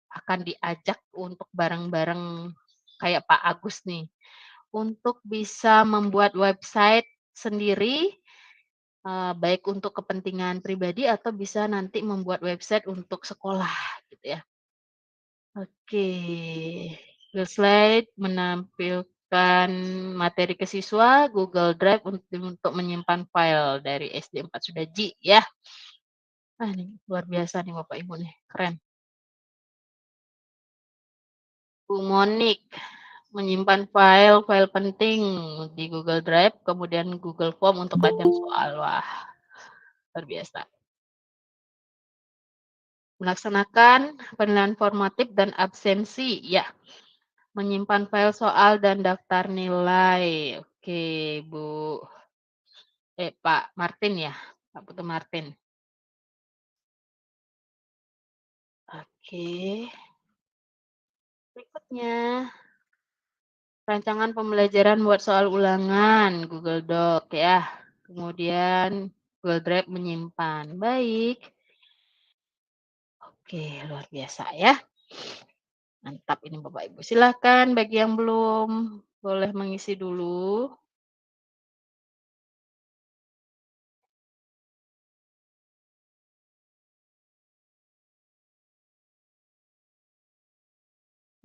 akan diajak untuk bareng-bareng kayak Pak Agus nih, untuk bisa membuat website sendiri, baik untuk kepentingan pribadi atau bisa nanti membuat website untuk sekolah gitu ya. Oke, Google Slide menampilkan materi ke siswa, Google Drive untuk menyimpan file dari SD 4 sudah Ji ya. Ah, ini luar biasa nih Bapak Ibu nih, keren. Bu Monik menyimpan file penting di Google Drive, kemudian Google Form untuk latihan soal. Wah, luar biasa. Melaksanakan penilaian formatif dan absensi, ya. Menyimpan file soal dan daftar nilai. Oke, Bu. Pak Martin ya, Pak Putu Martin. Oke. Berikutnya, rancangan pembelajaran buat soal ulangan, Google Doc ya. Kemudian Google Drive menyimpan. Baik. Oke, luar biasa ya. Mantap ini Bapak Ibu. Silakan bagi yang belum boleh mengisi dulu.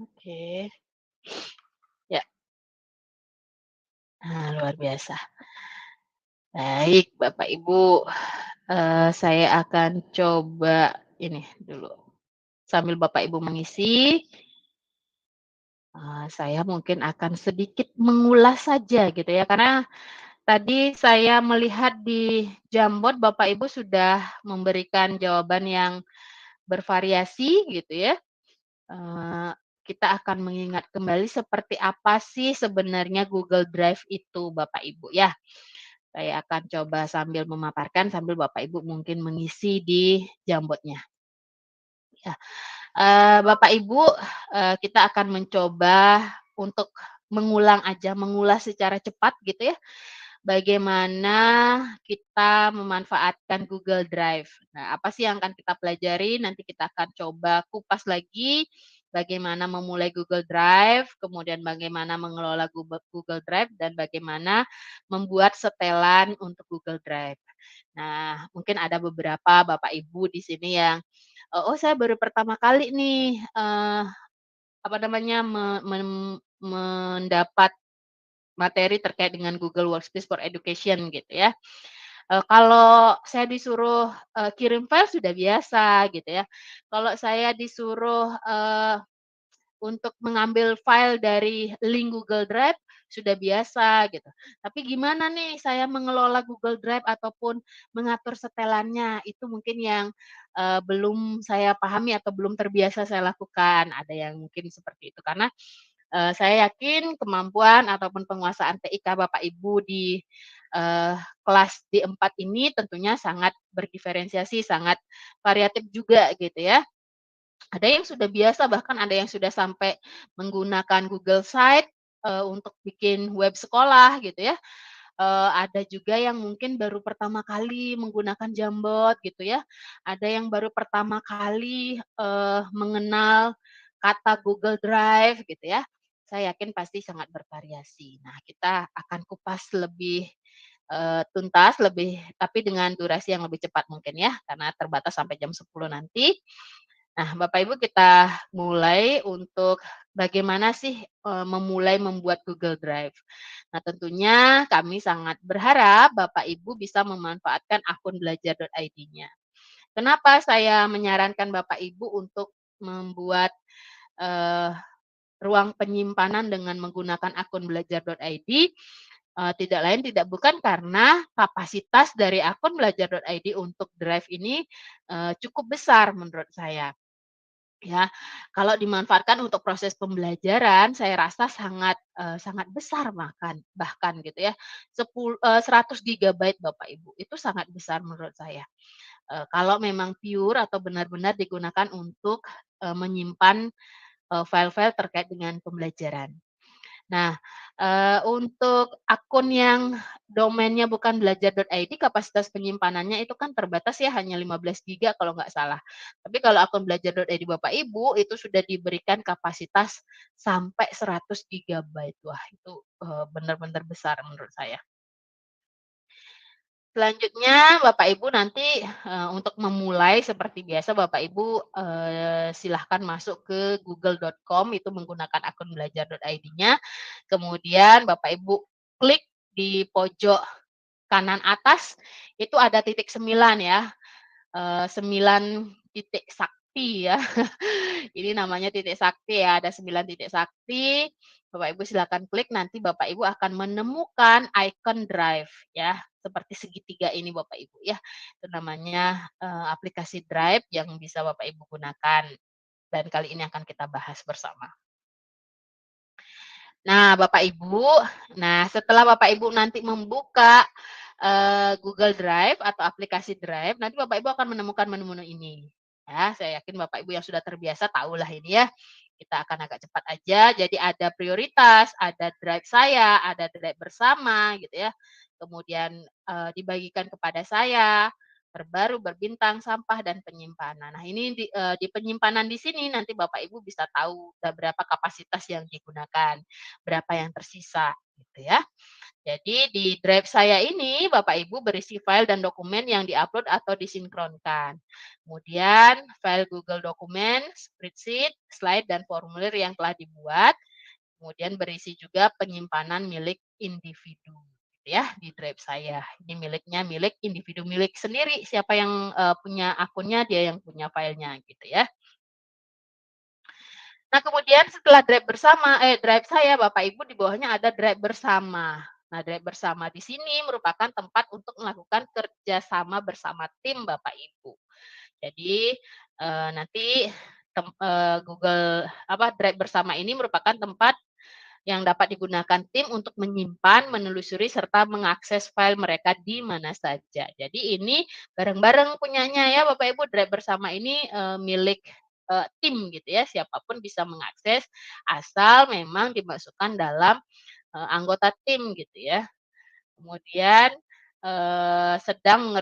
Oke. Ya. Nah, luar biasa. Baik, Bapak Ibu. Saya akan coba ini dulu. Sambil Bapak Ibu mengisi, saya mungkin akan sedikit mengulas saja gitu ya, karena tadi saya melihat di Jamboard Bapak Ibu sudah memberikan jawaban yang bervariasi gitu ya. Kita akan mengingat kembali seperti apa sih sebenarnya Google Drive itu Bapak Ibu ya. Saya akan coba sambil memaparkan, sambil Bapak Ibu mungkin mengisi di Jamboard-nya. Ya, Bapak Ibu, kita akan mencoba untuk mengulas secara cepat gitu ya, bagaimana kita memanfaatkan Google Drive. Nah, apa sih yang akan kita pelajari? Nanti kita akan coba kupas lagi bagaimana memulai Google Drive, kemudian bagaimana mengelola Google Drive, dan bagaimana membuat setelan untuk Google Drive. Nah, mungkin ada beberapa Bapak Ibu di sini yang, oh saya baru pertama kali nih, mendapat materi terkait dengan Google Workspace for Education gitu ya. Kalau saya disuruh, kirim file sudah biasa gitu ya. Kalau saya disuruh, untuk mengambil file dari link Google Drive sudah biasa gitu. Tapi gimana nih saya mengelola Google Drive ataupun mengatur setelannya, itu mungkin yang, belum saya pahami atau belum terbiasa saya lakukan. Ada yang mungkin seperti itu karena saya yakin kemampuan ataupun penguasaan TIK Bapak Ibu di kelas D4 ini tentunya sangat berdiferensiasi, sangat variatif juga gitu ya. Ada yang sudah biasa, bahkan ada yang sudah sampai menggunakan Google Site untuk bikin web sekolah gitu ya. Ada juga yang mungkin baru pertama kali menggunakan Jamboard gitu ya. Ada yang baru pertama kali mengenal kata Google Drive gitu ya. Saya yakin pasti sangat bervariasi. Nah, kita akan kupas lebih tuntas, tapi dengan durasi yang lebih cepat mungkin ya, karena terbatas sampai jam 10 nanti. Nah, Bapak Ibu kita mulai untuk bagaimana sih memulai membuat Google Drive. Nah, tentunya kami sangat berharap Bapak Ibu bisa memanfaatkan akun belajar.id-nya. Kenapa saya menyarankan Bapak Ibu untuk membuat ruang penyimpanan dengan menggunakan akun belajar.id? Tidak lain tidak bukan karena kapasitas dari akun belajar.id untuk Drive ini cukup besar menurut saya. Ya, kalau dimanfaatkan untuk proses pembelajaran, saya rasa sangat, sangat besar bahkan gitu ya, 100 gigabyte Bapak Ibu, itu sangat besar menurut saya. Kalau memang pure atau benar-benar digunakan untuk, menyimpan, file-file terkait dengan pembelajaran. Nah, untuk akun yang domainnya bukan belajar.id, kapasitas penyimpanannya itu kan terbatas ya, hanya 15 giga kalau nggak salah. Tapi kalau akun belajar.id Bapak Ibu, itu sudah diberikan kapasitas sampai 100 gigabyte. Wah, itu, benar-benar besar menurut saya. Selanjutnya Bapak Ibu nanti, untuk memulai seperti biasa Bapak Ibu, silahkan masuk ke google.com itu menggunakan akun belajar.id-nya, kemudian Bapak Ibu klik di pojok kanan atas, itu ada titik 9 ya, 9 titik sakti ya. Ini namanya titik sakti ya, ada 9 titik sakti, Bapak Ibu silakan klik, nanti Bapak Ibu akan menemukan icon Drive ya, seperti segitiga ini Bapak Ibu ya. Itu namanya, aplikasi Drive yang bisa Bapak Ibu gunakan, dan kali ini akan kita bahas bersama. Nah Bapak Ibu, nah setelah Bapak Ibu nanti membuka, Google Drive atau aplikasi Drive, nanti Bapak Ibu akan menemukan menu-menu ini. Ya, saya yakin Bapak Ibu yang sudah terbiasa tahulah ini ya. Kita akan agak cepat aja. Jadi ada prioritas, ada Drive saya, ada Drive bersama gitu ya. Kemudian, dibagikan kepada saya, terbaru, berbintang, sampah, dan penyimpanan. Nah ini di penyimpanan di sini nanti Bapak Ibu bisa tahu berapa kapasitas yang digunakan, berapa yang tersisa gitu ya. Jadi di drive saya ini Bapak Ibu berisi file dan dokumen yang diupload atau disinkronkan. Kemudian file Google Dokumen, spreadsheet, slide, dan formulir yang telah dibuat. Kemudian berisi juga penyimpanan milik individu gitu ya di drive saya. Ini milik individu, milik sendiri. Siapa yang punya akunnya dia yang punya filenya gitu ya. Nah, kemudian setelah drive saya Bapak Ibu di bawahnya ada drive bersama. Nah, drive bersama di sini merupakan tempat untuk melakukan kerjasama bersama tim Bapak Ibu. Jadi, nanti drive bersama ini merupakan tempat yang dapat digunakan tim untuk menyimpan, menelusuri, serta mengakses file mereka di mana saja. Jadi ini bareng-bareng punyanya ya Bapak Ibu, drive bersama ini, milik tim gitu ya, siapapun bisa mengakses asal memang dimasukkan dalam, anggota tim gitu ya. Kemudian, Anda sedang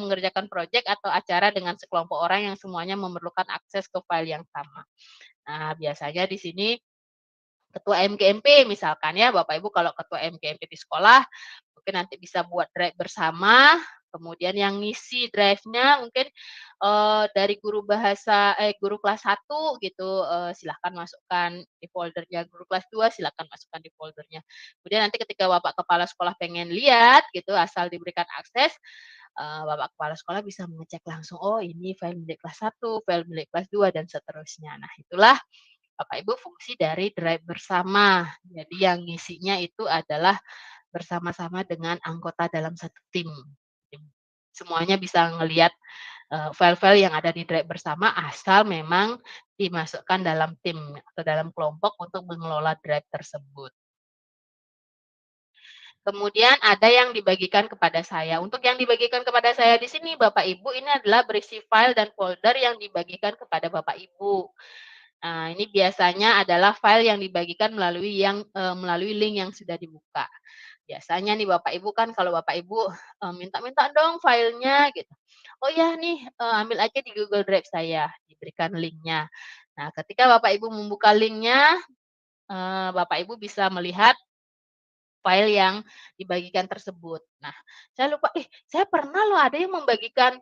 mengerjakan proyek atau acara dengan sekelompok orang yang semuanya memerlukan akses ke file yang sama. Nah, biasanya di sini ketua MGMP misalkan ya, Bapak Ibu kalau ketua MGMP di sekolah, mungkin nanti bisa buat drive bersama, kemudian yang ngisi drive-nya mungkin, dari guru kelas 1 gitu, silahkan masukkan di foldernya, guru kelas 2 silahkan masukkan di foldernya. Kemudian nanti ketika Bapak kepala sekolah pengen lihat gitu, asal diberikan akses, Bapak kepala sekolah bisa mengecek langsung, oh ini file milik kelas 1, file milik kelas 2, dan seterusnya. Nah itulah Bapak Ibu fungsi dari drive bersama. Jadi yang ngisinya itu adalah bersama-sama dengan anggota dalam satu tim. Semuanya bisa ngelihat, file-file yang ada di drive bersama asal memang dimasukkan dalam tim atau dalam kelompok untuk mengelola drive tersebut. Kemudian ada yang dibagikan kepada saya. Untuk yang dibagikan kepada saya di sini Bapak Ibu ini adalah berisi file dan folder yang dibagikan kepada Bapak Ibu. Nah, ini biasanya adalah file yang dibagikan melalui link yang sudah dibuka. Biasanya nih Bapak Ibu kan kalau Bapak Ibu, minta dong filenya gitu. Oh ya nih, ambil aja di Google Drive saya, diberikan linknya. Nah, ketika Bapak Ibu membuka linknya, Bapak Ibu bisa melihat file yang dibagikan tersebut. Nah, saya lupa, saya pernah loh ada yang membagikan,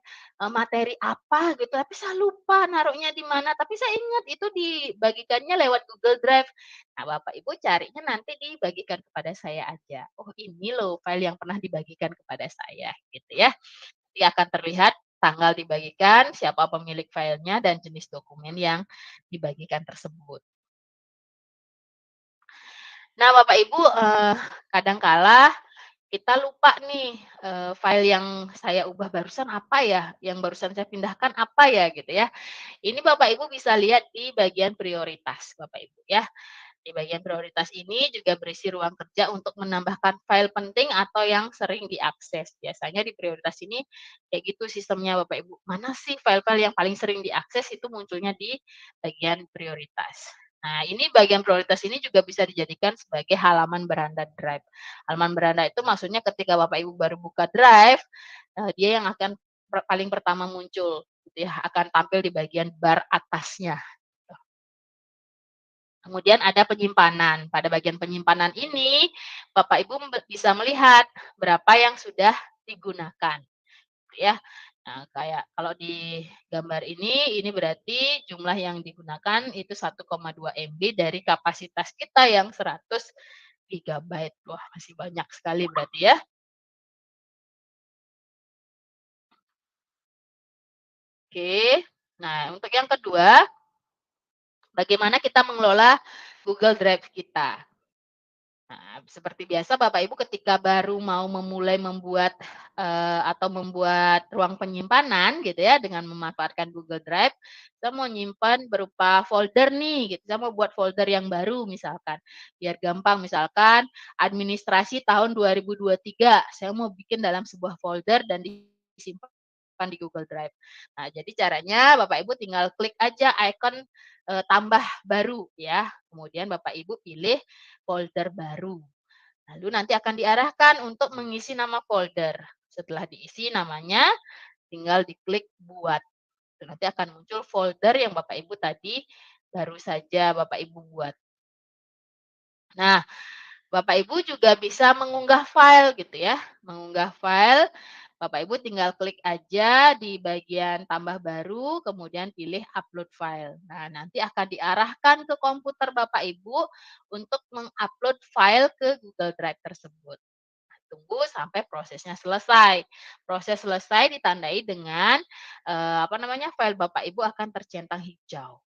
materi apa gitu, tapi saya lupa naruhnya di mana, tapi saya ingat itu dibagikannya lewat Google Drive. Nah, Bapak Ibu carinya nanti dibagikan kepada saya aja. Oh, ini loh file yang pernah dibagikan kepada saya, gitu ya. Nanti akan terlihat tanggal dibagikan, siapa pemilik filenya, dan jenis dokumen yang dibagikan tersebut. Nah, Bapak Ibu, kadangkala kita lupa nih, file yang saya ubah barusan apa ya, yang barusan saya pindahkan apa ya, gitu ya. Ini Bapak Ibu bisa lihat di bagian prioritas Bapak Ibu ya. Di bagian prioritas ini juga berisi ruang kerja untuk menambahkan file penting atau yang sering diakses. Biasanya di prioritas ini kayak gitu sistemnya Bapak Ibu. Mana sih file-file yang paling sering diakses itu munculnya di bagian prioritas. Nah, ini bagian prioritas ini juga bisa dijadikan sebagai halaman beranda Drive. Halaman beranda itu maksudnya ketika Bapak Ibu baru buka Drive, dia yang akan paling pertama muncul, gitu ya, akan tampil di bagian bar atasnya. Kemudian ada penyimpanan. Pada bagian penyimpanan ini, Bapak Ibu bisa melihat berapa yang sudah digunakan, gitu ya. Nah, kayak kalau di gambar ini berarti jumlah yang digunakan itu 1,2 MB dari kapasitas kita yang 100 GB. Wah, masih banyak sekali berarti ya. Oke. Nah, untuk yang kedua, bagaimana kita mengelola Google Drive kita. Nah, seperti biasa Bapak Ibu ketika baru mau memulai membuat atau membuat ruang penyimpanan gitu ya dengan memanfaatkan Google Drive, saya mau nyimpan berupa folder nih gitu. Saya mau buat folder yang baru misalkan. Biar gampang misalkan administrasi tahun 2023. Saya mau bikin dalam sebuah folder dan disimpan di Google Drive. Nah, jadi caranya Bapak Ibu tinggal klik aja icon tambah baru ya. Kemudian Bapak Ibu pilih folder baru. Lalu nanti akan diarahkan untuk mengisi nama folder. Setelah diisi namanya, tinggal diklik buat. Nanti akan muncul folder yang Bapak Ibu tadi baru saja Bapak Ibu buat. Nah, Bapak Ibu juga bisa mengunggah file gitu ya. Mengunggah file, Bapak Ibu tinggal klik aja di bagian tambah baru, kemudian pilih upload file. Nah, nanti akan diarahkan ke komputer Bapak Ibu untuk mengupload file ke Google Drive tersebut. Nah, tunggu sampai prosesnya selesai. Proses selesai ditandai dengan file Bapak Ibu akan tercentang hijau.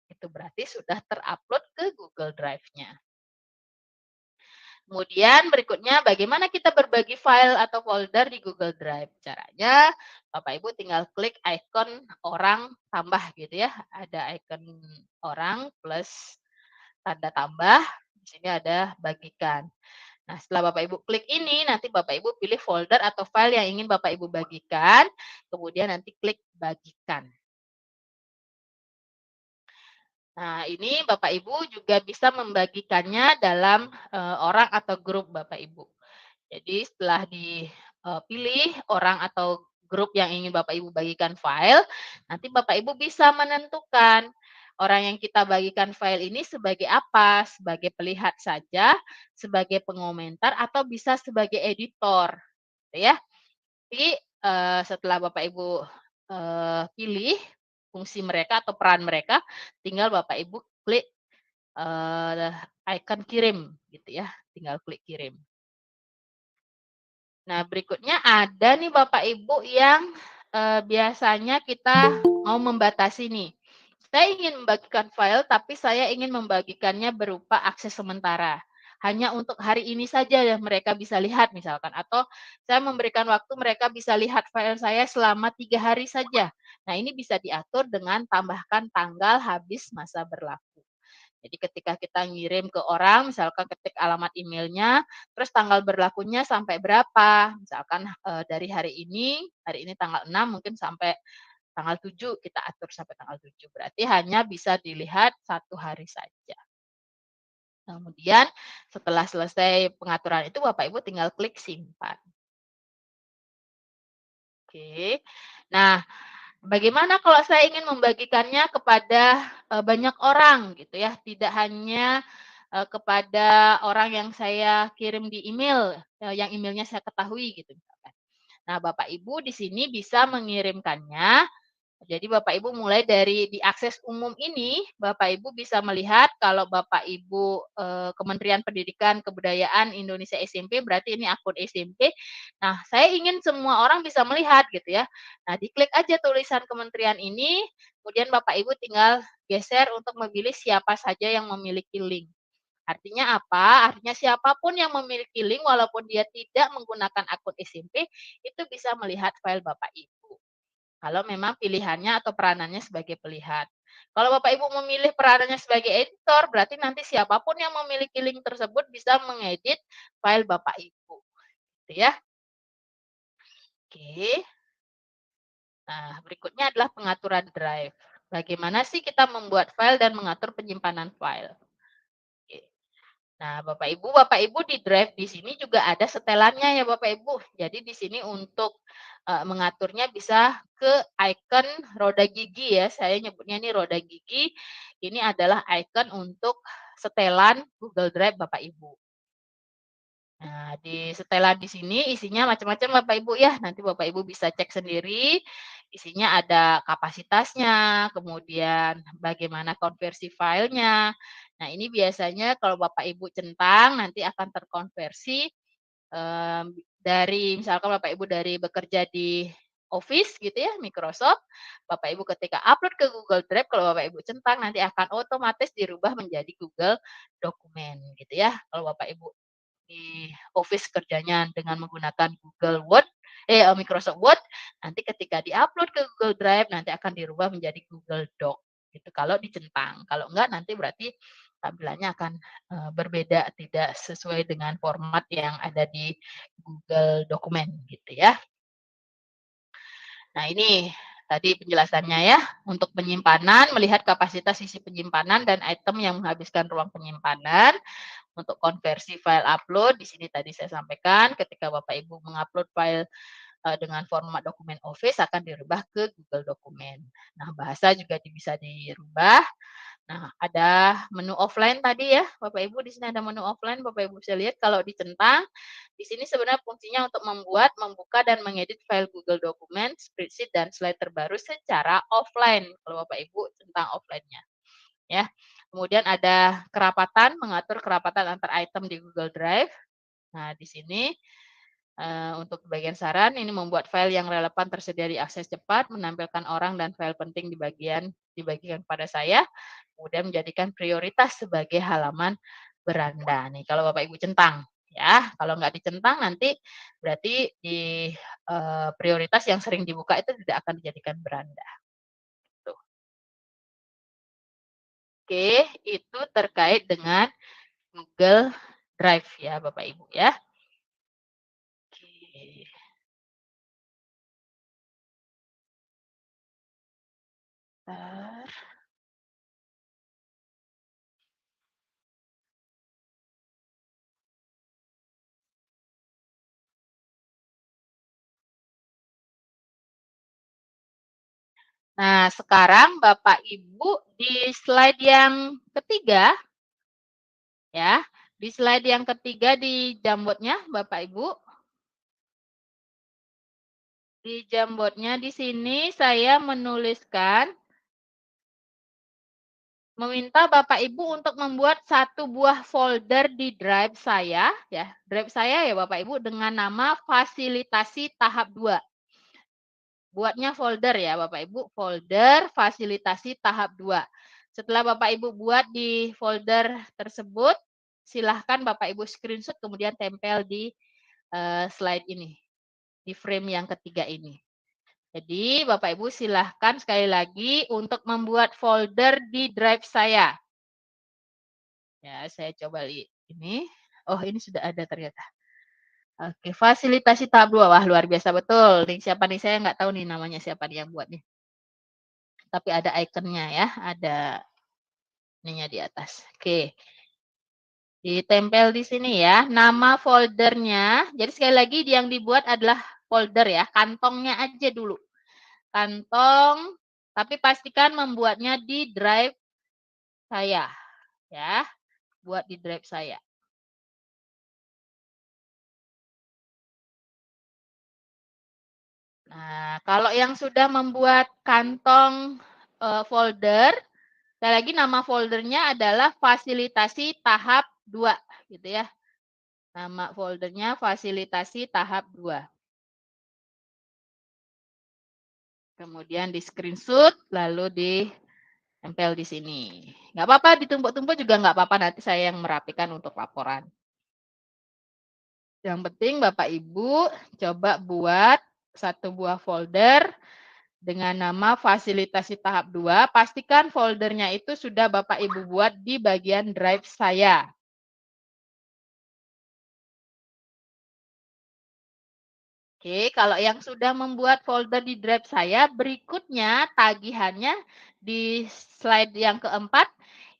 Itu berarti sudah terupload ke Google Drive-nya. Kemudian berikutnya bagaimana kita berbagi file atau folder di Google Drive. Caranya Bapak Ibu tinggal klik icon orang tambah gitu ya. Ada icon orang plus tanda tambah. Di sini ada bagikan. Nah, setelah Bapak Ibu klik ini, nanti Bapak Ibu pilih folder atau file yang ingin Bapak Ibu bagikan. Kemudian nanti klik bagikan. Nah, ini Bapak Ibu juga bisa membagikannya dalam orang atau grup Bapak Ibu. Jadi setelah dipilih orang atau grup yang ingin Bapak Ibu bagikan file, nanti Bapak Ibu bisa menentukan orang yang kita bagikan file ini sebagai apa, sebagai pelihat saja, sebagai pengomentar, atau bisa sebagai editor. Gitu ya. Jadi setelah Bapak Ibu pilih fungsi mereka atau peran mereka, tinggal Bapak Ibu klik icon kirim gitu ya, tinggal klik kirim. Nah, berikutnya ada nih Bapak Ibu yang biasanya kita mau membatasi nih. Saya ingin membagikan file, tapi saya ingin membagikannya berupa akses sementara. Hanya untuk hari ini saja yang mereka bisa lihat misalkan. Atau saya memberikan waktu mereka bisa lihat file saya selama 3 hari saja. Nah, ini bisa diatur dengan tambahkan tanggal habis masa berlaku. Jadi ketika kita ngirim ke orang, misalkan ketik alamat emailnya, terus tanggal berlakunya sampai berapa. Misalkan dari hari ini tanggal 6 mungkin sampai tanggal 7 kita atur sampai tanggal 7. Berarti hanya bisa dilihat 1 hari saja. Kemudian setelah selesai pengaturan itu Bapak Ibu tinggal klik simpan. Oke. Nah, bagaimana kalau saya ingin membagikannya kepada banyak orang gitu ya, tidak hanya kepada orang yang saya kirim di email, yang emailnya saya ketahui gitu misalkan. Nah, Bapak Ibu di sini bisa mengirimkannya. Jadi Bapak Ibu mulai dari di akses umum ini, Bapak Ibu bisa melihat kalau Bapak Ibu Kementerian Pendidikan Kebudayaan Indonesia SMP, berarti ini akun SMP. Nah, saya ingin semua orang bisa melihat gitu ya. Nah, diklik aja tulisan kementerian ini, kemudian Bapak Ibu tinggal geser untuk memilih siapa saja yang memiliki link. Artinya apa? Artinya siapapun yang memiliki link walaupun dia tidak menggunakan akun SMP, itu bisa melihat file Bapak Ibu. Kalau memang pilihannya atau peranannya sebagai pelihat. Kalau Bapak Ibu memilih peranannya sebagai editor, berarti nanti siapapun yang memiliki link tersebut bisa mengedit file Bapak Ibu. Gitu ya. Oke. Nah, berikutnya adalah pengaturan drive. Bagaimana sih kita membuat file dan mengatur penyimpanan file? Oke. Nah, Bapak Ibu di drive di sini juga ada setelannya ya Bapak Ibu. Jadi di sini untuk mengaturnya bisa ke icon roda gigi ya. Saya nyebutnya ini roda gigi. Ini adalah icon untuk setelan Google Drive Bapak Ibu. Nah, di setelan di sini isinya macam-macam Bapak Ibu ya. Nanti Bapak Ibu bisa cek sendiri. Isinya ada kapasitasnya, kemudian bagaimana konversi filenya. Nah, ini biasanya kalau Bapak Ibu centang nanti akan terkonversi dari misalkan Bapak Ibu dari bekerja di Office gitu ya, Microsoft, Bapak Ibu ketika upload ke Google Drive, kalau Bapak Ibu centang nanti akan otomatis dirubah menjadi Google Dokumen gitu ya. Kalau Bapak Ibu di Office kerjanya dengan menggunakan Microsoft Word, nanti ketika diupload ke Google Drive nanti akan dirubah menjadi Google Doc. Gitu kalau dicentang. Kalau enggak nanti berarti tampilannya akan berbeda, tidak sesuai dengan format yang ada di Google Dokumen gitu ya. Nah, ini tadi penjelasannya ya. Untuk penyimpanan, melihat kapasitas sisi penyimpanan dan item yang menghabiskan ruang penyimpanan. Untuk konversi file upload, di sini tadi saya sampaikan ketika Bapak Ibu mengupload file dengan format dokumen Office akan dirubah ke Google Dokumen. Nah, bahasa juga bisa dirubah. Nah, ada menu offline tadi ya, Bapak Ibu di sini ada menu offline, Bapak Ibu bisa lihat kalau dicentang, di sini sebenarnya fungsinya untuk membuat, membuka dan mengedit file Google Dokumen, spreadsheet dan slide terbaru secara offline. Kalau Bapak Ibu centang offline-nya. Ya. Kemudian ada kerapatan, mengatur kerapatan antar item di Google Drive. Nah, di sini untuk bagian saran, ini membuat file yang relevan tersedia di akses cepat, menampilkan orang dan file penting dibagikan kepada saya, kemudian menjadikan prioritas sebagai halaman beranda. Nih, kalau Bapak Ibu centang. Ya, kalau nggak dicentang nanti berarti di prioritas yang sering dibuka itu tidak akan dijadikan beranda. Tuh. Oke, itu terkait dengan Google Drive ya Bapak Ibu ya. Oke. Bentar. Nah, sekarang Bapak Ibu di slide yang ketiga, ya, di slide yang ketiga di Jamboardnya Bapak Ibu. Di Jamboardnya di sini saya menuliskan, meminta Bapak Ibu untuk membuat satu buah folder di drive saya, ya, drive saya ya Bapak Ibu dengan nama fasilitasi tahap 2. Buatnya folder ya Bapak Ibu, folder fasilitasi tahap 2. Setelah Bapak Ibu buat di folder tersebut, silahkan Bapak Ibu screenshot kemudian tempel di slide ini, di frame yang ketiga ini. Jadi Bapak Ibu silahkan sekali lagi untuk membuat folder di drive saya. Ya, saya coba lihat ini. Oh, ini sudah ada ternyata. Oke, fasilitasi tahap 2. Wah, luar biasa betul. Nih, siapa nih? Saya nggak tahu nih namanya siapa nih yang buat nih. Tapi ada ikonnya ya, ada ininya di atas. Oke. Ditempel di sini ya, nama foldernya. Jadi sekali lagi yang dibuat adalah folder ya, kantongnya aja dulu. Kantong, tapi pastikan membuatnya di drive saya. Ya, buat di drive saya. Nah, kalau yang sudah membuat kantong folder, sekali lagi nama foldernya adalah fasilitasi tahap 2, gitu ya. Nama foldernya fasilitasi tahap 2. Kemudian di screenshot, lalu Tempel di sini. Nggak apa-apa ditumpuk-tumpuk juga nggak apa-apa, nanti saya yang merapikan untuk laporan. Yang penting Bapak Ibu coba buat satu buah folder dengan nama fasilitasi tahap 2. Pastikan foldernya itu sudah Bapak Ibu buat di bagian drive saya. Oke, kalau yang sudah membuat folder di drive saya, berikutnya tagihannya di slide yang keempat.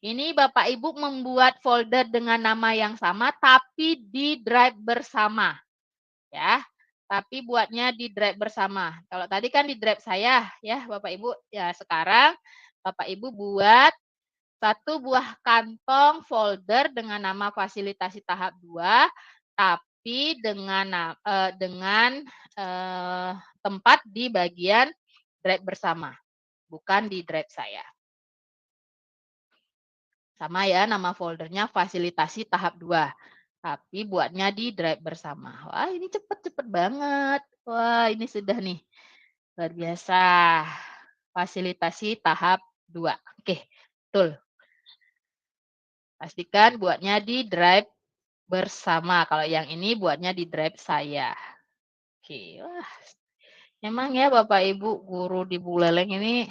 Ini Bapak Ibu membuat folder dengan nama yang sama, tapi di drive bersama. Ya, tapi buatnya di drive bersama. Kalau tadi kan di drive saya, ya Bapak Ibu. Ya, sekarang Bapak Ibu buat satu buah kantong folder dengan nama fasilitasi tahap 2, tapi dengan tempat di bagian drive bersama, bukan di drive saya. Sama ya, nama foldernya fasilitasi tahap 2, tapi buatnya di drive bersama. Wah, ini cepet banget. Wah, ini sudah nih. Luar biasa. Fasilitasi tahap 2. Oke, betul. Pastikan buatnya di drive bersama. Kalau yang ini buatnya di drive saya. Oke, wah. Memang ya Bapak Ibu guru di Buleleng ini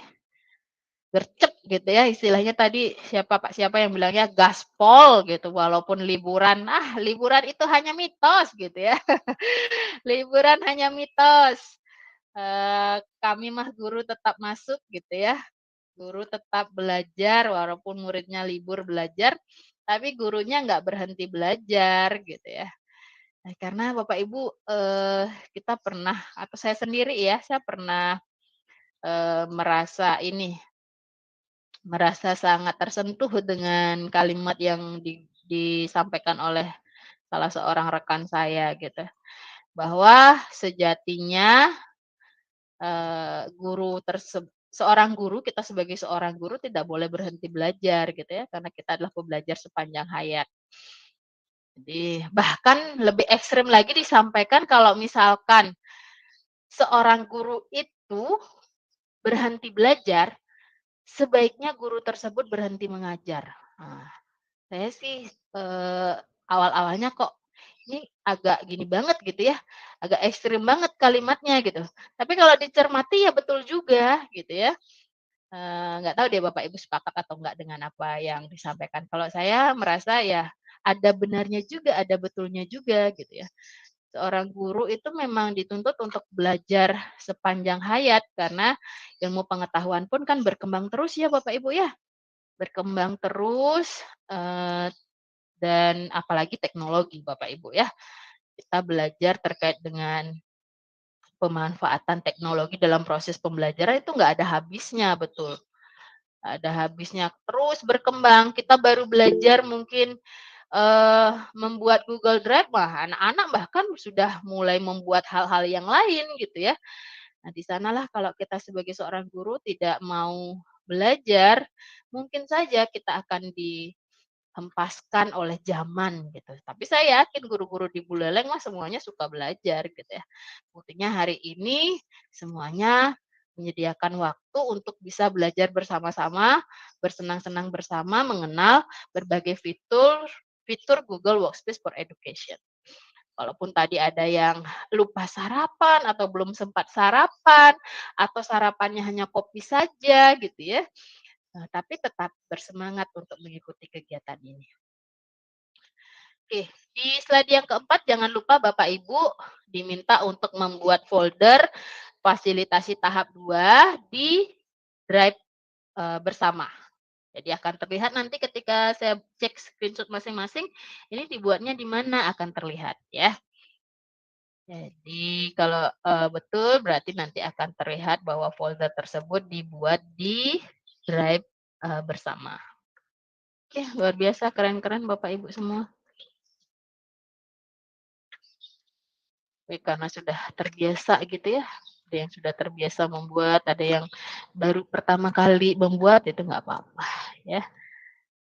gercep gitu ya, istilahnya tadi siapa yang bilangnya gaspol gitu, walaupun liburan, liburan itu hanya mitos gitu ya. Liburan hanya mitos. Kami mah guru tetap masuk gitu ya. Guru tetap belajar walaupun muridnya libur belajar, tapi gurunya nggak berhenti belajar gitu ya. Nah, karena Bapak Ibu kita pernah, atau saya sendiri ya, saya pernah merasa sangat tersentuh dengan kalimat yang disampaikan oleh salah seorang rekan saya gitu. Bahwa sejatinya seorang guru, kita sebagai seorang guru tidak boleh berhenti belajar gitu ya, karena kita adalah pembelajar sepanjang hayat. Jadi bahkan lebih ekstrim lagi disampaikan kalau misalkan seorang guru itu berhenti belajar, sebaiknya guru tersebut berhenti mengajar. Nah, saya sih awal-awalnya kok ini agak gini banget gitu ya, agak ekstrim banget kalimatnya gitu. Tapi kalau dicermati ya betul juga gitu ya. Nggak tahu deh Bapak Ibu sepakat atau enggak dengan apa yang disampaikan. Kalau saya merasa ya ada benarnya juga, ada betulnya juga gitu ya. Seorang guru itu memang dituntut untuk belajar sepanjang hayat karena ilmu pengetahuan pun kan berkembang terus ya Bapak Ibu ya. Berkembang terus dan apalagi teknologi Bapak Ibu ya. Kita belajar terkait dengan pemanfaatan teknologi dalam proses pembelajaran itu nggak ada habisnya, betul. Ada habisnya, terus berkembang. Kita baru belajar mungkin membuat Google Drive, anak-anak bahkan sudah mulai membuat hal-hal yang lain gitu ya. Nah, di sanalah kalau kita sebagai seorang guru tidak mau belajar, mungkin saja kita akan dihempaskan oleh zaman gitu. Tapi saya yakin guru-guru di Buleleng semuanya suka belajar gitu ya. Buktinya hari ini semuanya menyediakan waktu untuk bisa belajar bersama-sama, bersenang-senang bersama, mengenal berbagai fitur Google Workspace for Education. Walaupun tadi ada yang lupa sarapan atau belum sempat sarapan atau sarapannya hanya kopi saja gitu ya. Nah, tapi tetap bersemangat untuk mengikuti kegiatan ini. Oke, di slide yang keempat jangan lupa Bapak Ibu diminta untuk membuat folder fasilitasi tahap 2 di drive bersama. Jadi akan terlihat nanti ketika saya cek screenshot masing-masing, ini dibuatnya di mana akan terlihat ya. Jadi kalau betul berarti nanti akan terlihat bahwa folder tersebut dibuat di drive bersama. Oke, luar biasa, keren-keren Bapak Ibu semua. Karena sudah terbiasa gitu ya. Ada yang sudah terbiasa membuat, ada yang baru pertama kali membuat, itu nggak apa-apa ya.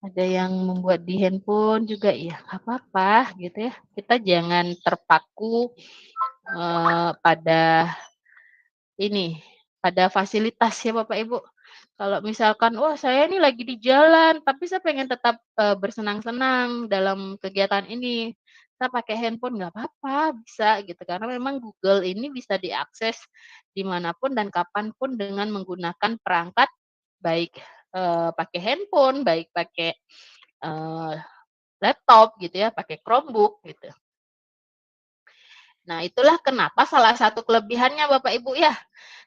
Ada yang membuat di handphone juga, ya nggak apa-apa gitu ya. Kita jangan terpaku pada fasilitas ya Bapak Ibu. Kalau misalkan, wah saya ini lagi di jalan, tapi saya pengen tetap bersenang-senang dalam kegiatan ini. Saya pakai handphone nggak apa-apa, bisa gitu. Karena memang Google ini bisa diakses dimanapun dan kapanpun dengan menggunakan perangkat baik pakai handphone, baik pakai eee, laptop gitu ya, pakai Chromebook gitu. Nah, itulah kenapa salah satu kelebihannya Bapak Ibu ya.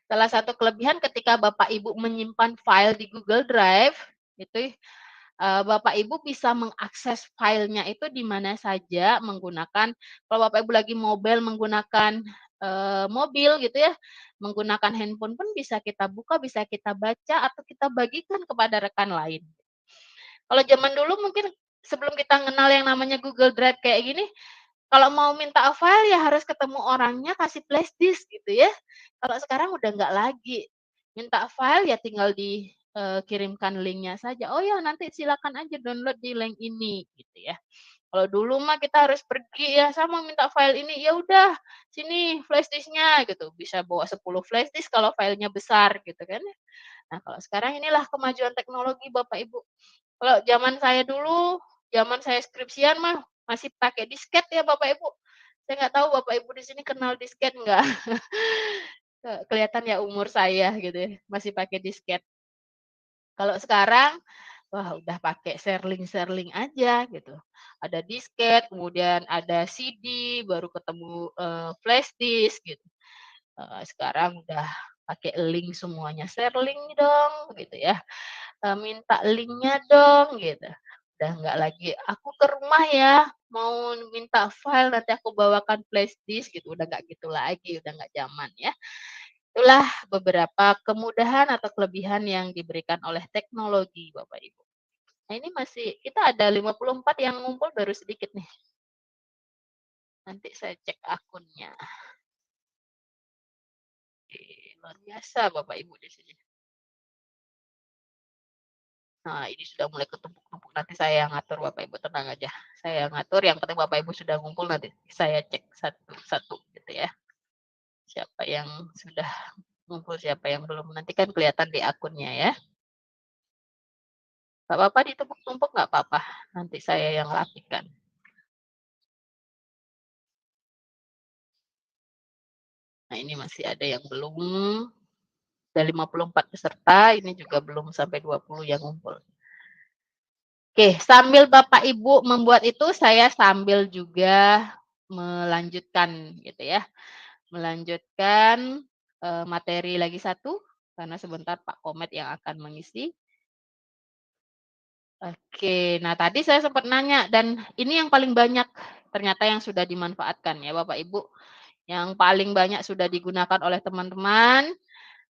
Salah satu kelebihan ketika Bapak Ibu menyimpan file di Google Drive, itu Bapak Ibu bisa mengakses filenya itu di mana saja menggunakan kalau Bapak Ibu lagi menggunakan, mobil gitu ya, menggunakan handphone pun bisa kita buka, bisa kita baca, atau kita bagikan kepada rekan lain. Kalau zaman dulu mungkin sebelum kita kenal yang namanya Google Drive kayak gini, kalau mau minta file ya harus ketemu orangnya, kasih flash disk gitu ya. Kalau sekarang udah nggak lagi. Minta file ya tinggal kirimkan linknya saja. Oh ya nanti silakan aja download di link ini gitu ya. Kalau dulu mah kita harus pergi ya, "Saya mau minta file ini." "Ya udah, sini flash disk-nya," gitu. Bisa bawa 10 flash disk kalau filenya besar gitu kan ya. Nah, kalau sekarang inilah kemajuan teknologi Bapak Ibu. Kalau zaman saya dulu, zaman saya skripsian mah masih pakai disket ya Bapak Ibu. Saya nggak tahu Bapak Ibu di sini kenal disket nggak? Kelihatan ya umur saya gitu ya, masih pakai disket. Kalau sekarang, wah udah pakai Serling-Serling aja gitu. Ada disket, kemudian ada CD, baru ketemu, flash disk gitu. Sekarang udah pakai link semuanya, "Serling dong," gitu ya. Minta linknya dong gitu. Udah nggak lagi, "Aku ke rumah ya, mau minta file nanti aku bawakan flash disk," gitu, udah nggak gitu lagi, udah nggak zaman ya. Itulah beberapa kemudahan atau kelebihan yang diberikan oleh teknologi Bapak Ibu. Nah ini masih kita ada 54 yang ngumpul baru sedikit nih. Nanti saya cek akunnya. Oke, luar biasa Bapak Ibu di sini. Nah, ini sudah mulai ketumpuk-tumpuk, nanti saya yang ngatur Bapak Ibu, tenang aja. Saya yang ngatur, yang penting Bapak Ibu sudah ngumpul, nanti saya cek satu-satu gitu ya. Siapa yang sudah ngumpul, siapa yang belum, nanti kan kelihatan di akunnya ya. Nggak apa-apa ditumpuk-tumpuk, nggak apa-apa, nanti saya yang rapikan. Nah, ini masih ada yang belum, ada 54 peserta, ini juga belum sampai 20 yang ngumpul. Oke, sambil Bapak Ibu membuat itu, saya sambil juga melanjutkan gitu ya. Melanjutkan, materi lagi satu, karena sebentar Pak Komet yang akan mengisi. Oke, nah tadi saya sempat nanya dan ini yang paling banyak ternyata yang sudah dimanfaatkan ya Bapak Ibu. Yang paling banyak sudah digunakan oleh teman-teman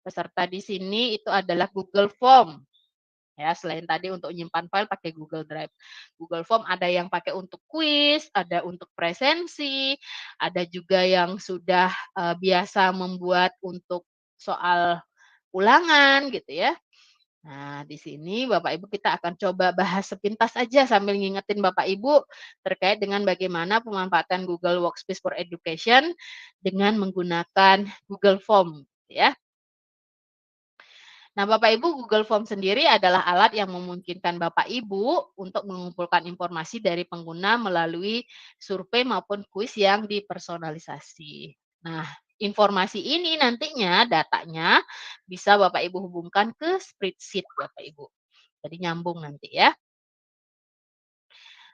peserta di sini itu adalah Google Form. Ya, selain tadi untuk nyimpan file pakai Google Drive. Google Form ada yang pakai untuk kuis, ada untuk presensi, ada juga yang sudah biasa membuat untuk soal ulangan gitu ya. Nah, di sini Bapak Ibu kita akan coba bahas sepintas aja sambil ngingetin Bapak Ibu terkait dengan bagaimana pemanfaatan Google Workspace for Education dengan menggunakan Google Form ya. Nah, Bapak Ibu, Google Form sendiri adalah alat yang memungkinkan Bapak Ibu untuk mengumpulkan informasi dari pengguna melalui survei maupun kuis yang dipersonalisasi. Nah, informasi ini nantinya datanya bisa Bapak Ibu hubungkan ke spreadsheet Bapak Ibu. Jadi nyambung nanti ya.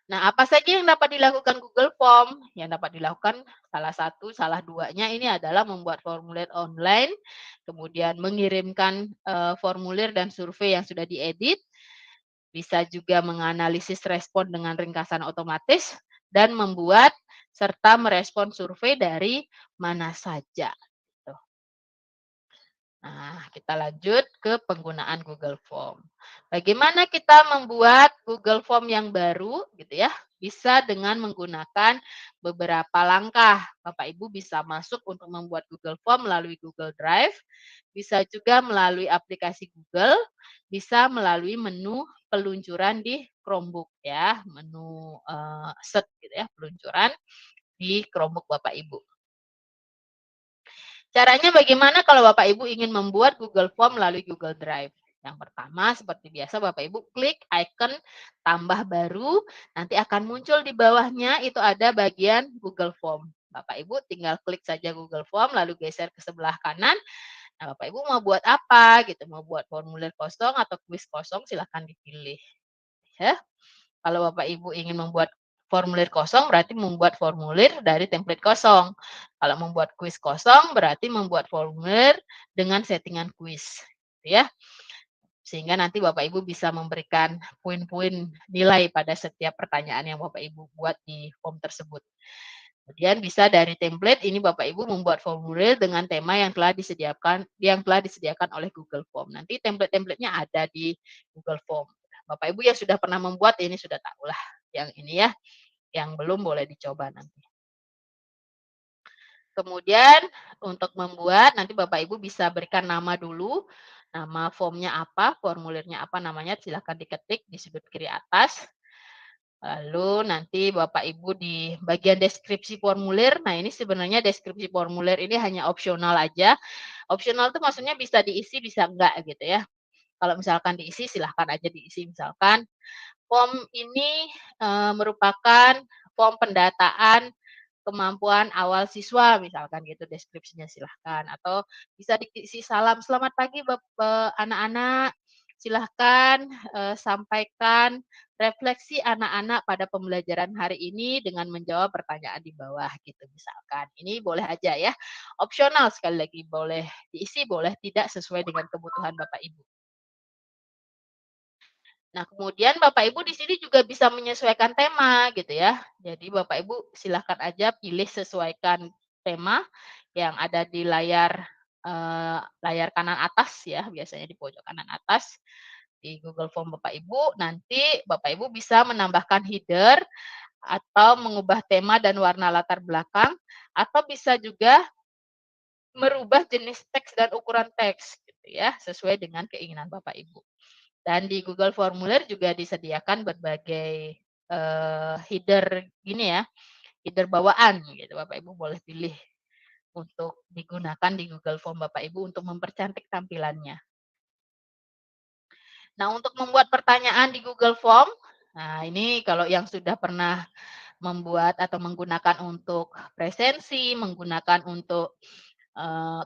Nah, apa saja yang dapat dilakukan Google Form? Yang dapat dilakukan salah duanya ini adalah membuat formulir online, kemudian mengirimkan formulir dan survei yang sudah diedit, bisa juga menganalisis respon dengan ringkasan otomatis, dan membuat serta merespon survei dari mana saja. Gitu. Nah, kita lanjut ke penggunaan Google Form. Bagaimana kita membuat Google Form yang baru gitu ya? Bisa dengan menggunakan beberapa langkah. Bapak Ibu bisa masuk untuk membuat Google Form melalui Google Drive, bisa juga melalui aplikasi Google, bisa melalui menu peluncuran di Chromebook ya, menu search gitu ya, peluncuran di Chromebook Bapak Ibu. Caranya bagaimana kalau Bapak Ibu ingin membuat Google Form melalui Google Drive? Yang pertama, seperti biasa Bapak Ibu klik icon tambah baru, nanti akan muncul di bawahnya itu ada bagian Google Form. Bapak Ibu tinggal klik saja Google Form, lalu geser ke sebelah kanan. Nah, Bapak Ibu mau buat apa gitu, mau buat formulir kosong atau kuis kosong, silahkan dipilih. Ya. Kalau Bapak Ibu ingin membuat formulir kosong, berarti membuat formulir dari template kosong. Kalau membuat kuis kosong, berarti membuat formulir dengan settingan kuis. Ya. Sehingga nanti Bapak Ibu bisa memberikan poin-poin nilai pada setiap pertanyaan yang Bapak Ibu buat di form tersebut. Kemudian bisa dari template ini Bapak Ibu membuat formulir dengan tema yang telah disediakan oleh Google Form. Nanti template-templatenya ada di Google Form. Bapak Ibu yang sudah pernah membuat ini sudah tahulah yang ini ya. Yang belum boleh dicoba nanti. Kemudian untuk membuat nanti Bapak Ibu bisa berikan nama dulu. Nama formnya apa, formulirnya apa namanya, silahkan diketik di sudut kiri atas. Lalu nanti Bapak Ibu di bagian deskripsi formulir, nah ini sebenarnya deskripsi formulir ini hanya opsional aja. Opsional itu maksudnya bisa diisi, bisa enggak gitu ya. Kalau misalkan diisi, silahkan aja diisi. Misalkan form ini merupakan form pendataan kemampuan awal siswa, misalkan gitu deskripsinya silahkan. Atau bisa diisi salam, selamat pagi anak-anak, silahkan sampaikan refleksi anak-anak pada pembelajaran hari ini dengan menjawab pertanyaan di bawah gitu misalkan. Ini boleh aja ya, opsional sekali lagi, boleh diisi, boleh tidak sesuai dengan kebutuhan Bapak Ibu. Nah, kemudian Bapak Ibu di sini juga bisa menyesuaikan tema gitu ya. Jadi Bapak Ibu silahkan aja pilih sesuaikan tema yang ada di layar kanan atas ya, biasanya di pojok kanan atas di Google Form Bapak Ibu. Nanti Bapak Ibu bisa menambahkan header atau mengubah tema dan warna latar belakang, atau bisa juga merubah jenis teks dan ukuran teks gitu ya, sesuai dengan keinginan Bapak Ibu. Dan di Google Formulir juga disediakan berbagai header gini ya, header bawaan gitu. Bapak Ibu boleh pilih untuk digunakan di Google Form Bapak Ibu untuk mempercantik tampilannya. Nah, untuk membuat pertanyaan di Google Form, nah ini kalau yang sudah pernah membuat atau menggunakan untuk presensi, menggunakan untuk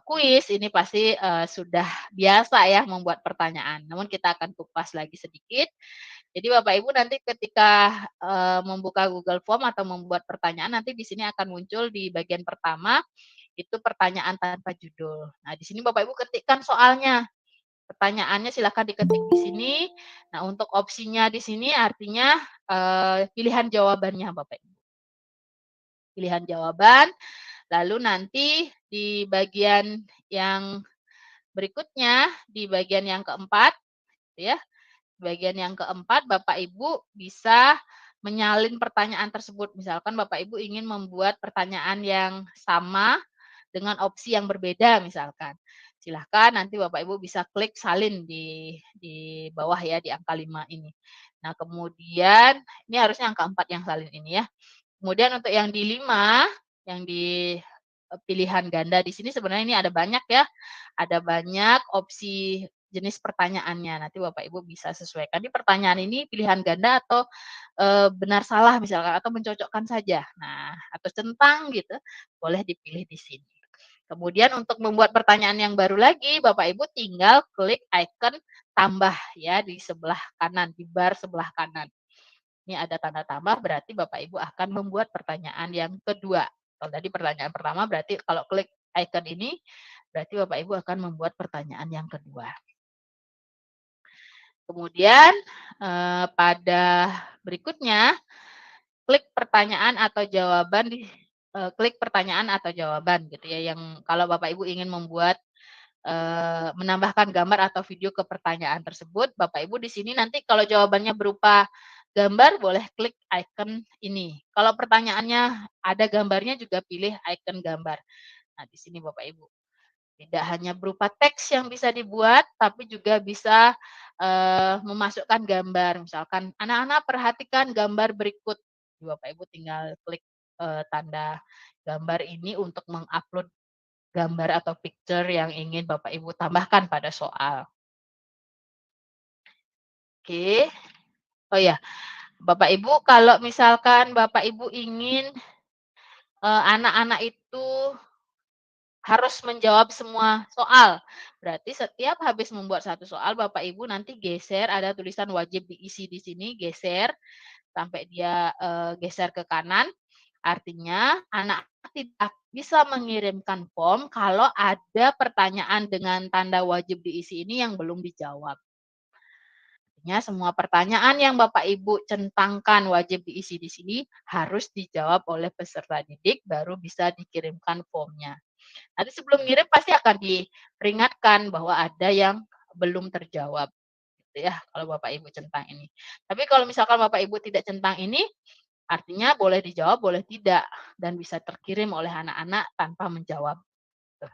kuis, ini pasti sudah biasa ya membuat pertanyaan. Namun kita akan kupas lagi sedikit. Jadi Bapak Ibu nanti ketika membuka Google Form atau membuat pertanyaan, nanti di sini akan muncul di bagian pertama, itu pertanyaan tanpa judul. Nah, di sini Bapak Ibu ketikkan soalnya. Pertanyaannya silakan diketik di sini. Nah, untuk opsinya di sini artinya pilihan jawabannya Bapak Ibu. Pilihan jawaban. Lalu nanti di bagian yang berikutnya, di bagian yang keempat, ya, bagian yang keempat Bapak Ibu bisa menyalin pertanyaan tersebut. Misalkan Bapak Ibu ingin membuat pertanyaan yang sama dengan opsi yang berbeda misalkan. Silahkan nanti Bapak Ibu bisa klik salin di bawah ya, di angka 5 ini. Nah, kemudian ini harusnya angka 4 yang salin ini ya. Kemudian untuk yang di 5, yang di pilihan ganda di sini sebenarnya ini ada banyak ya. Ada banyak opsi jenis pertanyaannya. Nanti Bapak Ibu bisa sesuaikan. Di pertanyaan ini pilihan ganda atau benar salah misalkan, atau mencocokkan saja. Nah, atau centang gitu, boleh dipilih di sini. Kemudian untuk membuat pertanyaan yang baru lagi, Bapak Ibu tinggal klik icon tambah ya di sebelah kanan, di bar sebelah kanan. Ini ada tanda tambah, berarti Bapak Ibu akan membuat pertanyaan yang kedua. Kalau tadi pertanyaan pertama, berarti kalau klik icon ini, berarti Bapak Ibu akan membuat pertanyaan yang kedua. Kemudian pada berikutnya, klik pertanyaan atau jawaban klik pertanyaan atau jawaban gitu ya. Yang kalau Bapak Ibu ingin membuat menambahkan gambar atau video ke pertanyaan tersebut, Bapak Ibu di sini nanti kalau jawabannya berupa gambar boleh klik icon ini. Kalau pertanyaannya ada gambarnya juga pilih icon gambar. Nah, di sini Bapak Ibu. Tidak hanya berupa teks yang bisa dibuat, tapi juga bisa memasukkan gambar. Misalkan, anak-anak perhatikan gambar berikut. Bapak Ibu tinggal klik tanda gambar ini untuk mengupload gambar atau picture yang ingin Bapak Ibu tambahkan pada soal. Oke. Oh ya, Bapak Ibu, kalau misalkan Bapak Ibu ingin anak-anak itu harus menjawab semua soal. Berarti setiap habis membuat satu soal, Bapak Ibu nanti geser, ada tulisan wajib diisi di sini, geser sampai dia geser ke kanan. Artinya anak tidak bisa mengirimkan form kalau ada pertanyaan dengan tanda wajib diisi ini yang belum dijawab. Artinya semua pertanyaan yang Bapak Ibu centangkan wajib diisi di sini harus dijawab oleh peserta didik, baru bisa dikirimkan formnya. Nanti sebelum ngirim pasti akan diperingatkan bahwa ada yang belum terjawab, gitu ya, kalau Bapak Ibu centang ini. Tapi kalau misalkan Bapak Ibu tidak centang ini, artinya boleh dijawab, boleh tidak, dan bisa terkirim oleh anak-anak tanpa menjawab. Tuh.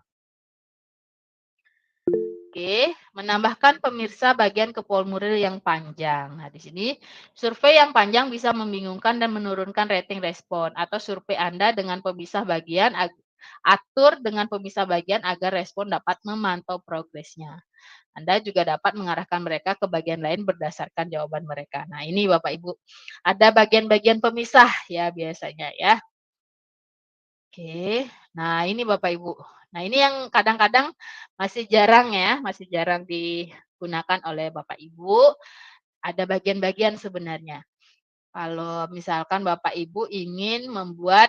Oke, menambahkan pemirsa bagian ke formulir yang panjang. Nah, di sini survei yang panjang bisa membingungkan dan menurunkan rating respon atau survei Anda dengan pemisah bagian atur dengan pemisah bagian agar respon dapat memantau progresnya. Anda juga dapat mengarahkan mereka ke bagian lain berdasarkan jawaban mereka. Nah, ini Bapak Ibu, ada bagian-bagian pemisah ya biasanya ya. Oke, nah ini Bapak Ibu. Nah, ini yang kadang-kadang masih jarang ya, masih jarang digunakan oleh Bapak Ibu. Ada bagian-bagian sebenarnya. Kalau misalkan Bapak Ibu ingin membuat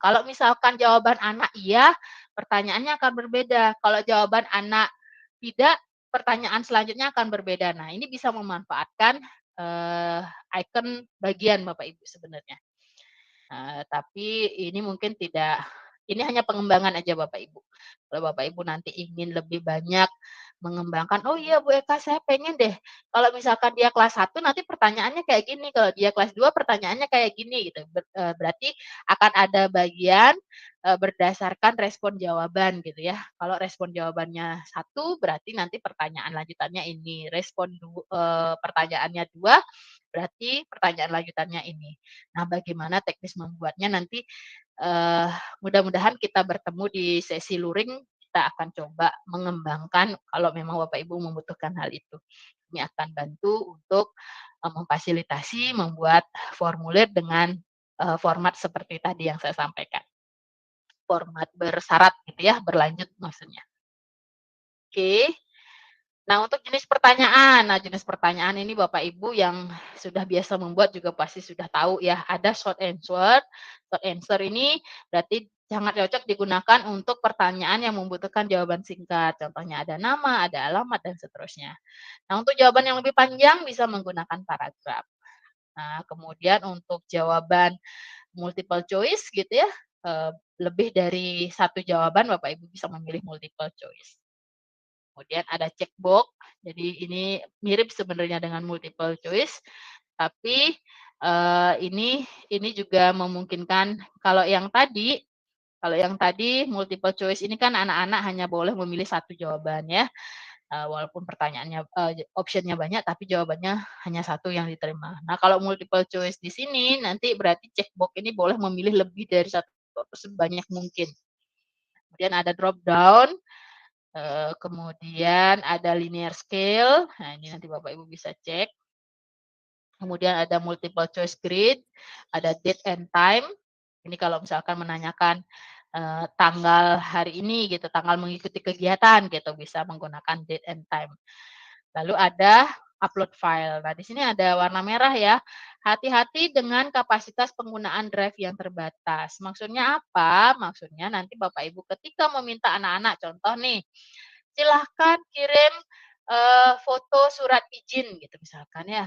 kalau misalkan jawaban anak iya, pertanyaannya akan berbeda. Kalau jawaban anak tidak, pertanyaan selanjutnya akan berbeda. Nah, ini bisa memanfaatkan icon bagian Bapak Ibu sebenarnya. Tapi ini mungkin tidak, ini hanya pengembangan aja Bapak Ibu. Kalau Bapak Ibu nanti ingin lebih banyak mengembangkan, "Oh iya Bu Eka, saya pengen deh kalau misalkan dia kelas 1 nanti pertanyaannya kayak gini, kalau dia kelas 2 pertanyaannya kayak gini," gitu. Berarti akan ada bagian berdasarkan respon jawaban gitu ya. Kalau respon jawabannya 1 berarti nanti pertanyaan lanjutannya ini, pertanyaannya 2 berarti pertanyaan lanjutannya ini. Nah, bagaimana teknis membuatnya nanti mudah-mudahan kita bertemu di sesi luring, kita akan coba mengembangkan kalau memang Bapak Ibu membutuhkan hal itu. Ini akan bantu untuk memfasilitasi membuat formulir dengan format seperti tadi yang saya sampaikan. Format bersyarat gitu ya, berlanjut maksudnya. Oke. Nah, untuk jenis pertanyaan. Nah, jenis pertanyaan ini Bapak Ibu yang sudah biasa membuat juga pasti sudah tahu ya, ada short answer. Short answer ini berarti sangat cocok digunakan untuk pertanyaan yang membutuhkan jawaban singkat. Contohnya ada nama, ada alamat, dan seterusnya. Nah, untuk jawaban yang lebih panjang bisa menggunakan paragraf. Nah, kemudian untuk jawaban multiple choice gitu ya, lebih dari satu jawaban Bapak Ibu bisa memilih multiple choice. Kemudian ada checkbox, jadi ini mirip sebenarnya dengan multiple choice, tapi ini juga memungkinkan kalau yang tadi multiple choice ini kan anak-anak hanya boleh memilih satu jawaban ya, walaupun pertanyaannya option-nya banyak tapi jawabannya hanya satu yang diterima. Nah, kalau multiple choice di sini nanti berarti checkbox ini boleh memilih lebih dari satu sebanyak mungkin. Kemudian ada drop down. Kemudian ada linear scale, nah ini nanti Bapak Ibu bisa cek. Kemudian ada multiple choice grid, ada date and time. Ini kalau misalkan menanyakan tanggal hari ini gitu, tanggal mengikuti kegiatan gitu, bisa menggunakan date and time. Lalu ada upload file. Nah, di sini ada warna merah ya. Hati-hati dengan kapasitas penggunaan drive yang terbatas. Maksudnya apa? Maksudnya nanti Bapak Ibu ketika meminta anak-anak, contoh nih, silahkan kirim foto surat izin gitu misalkan ya.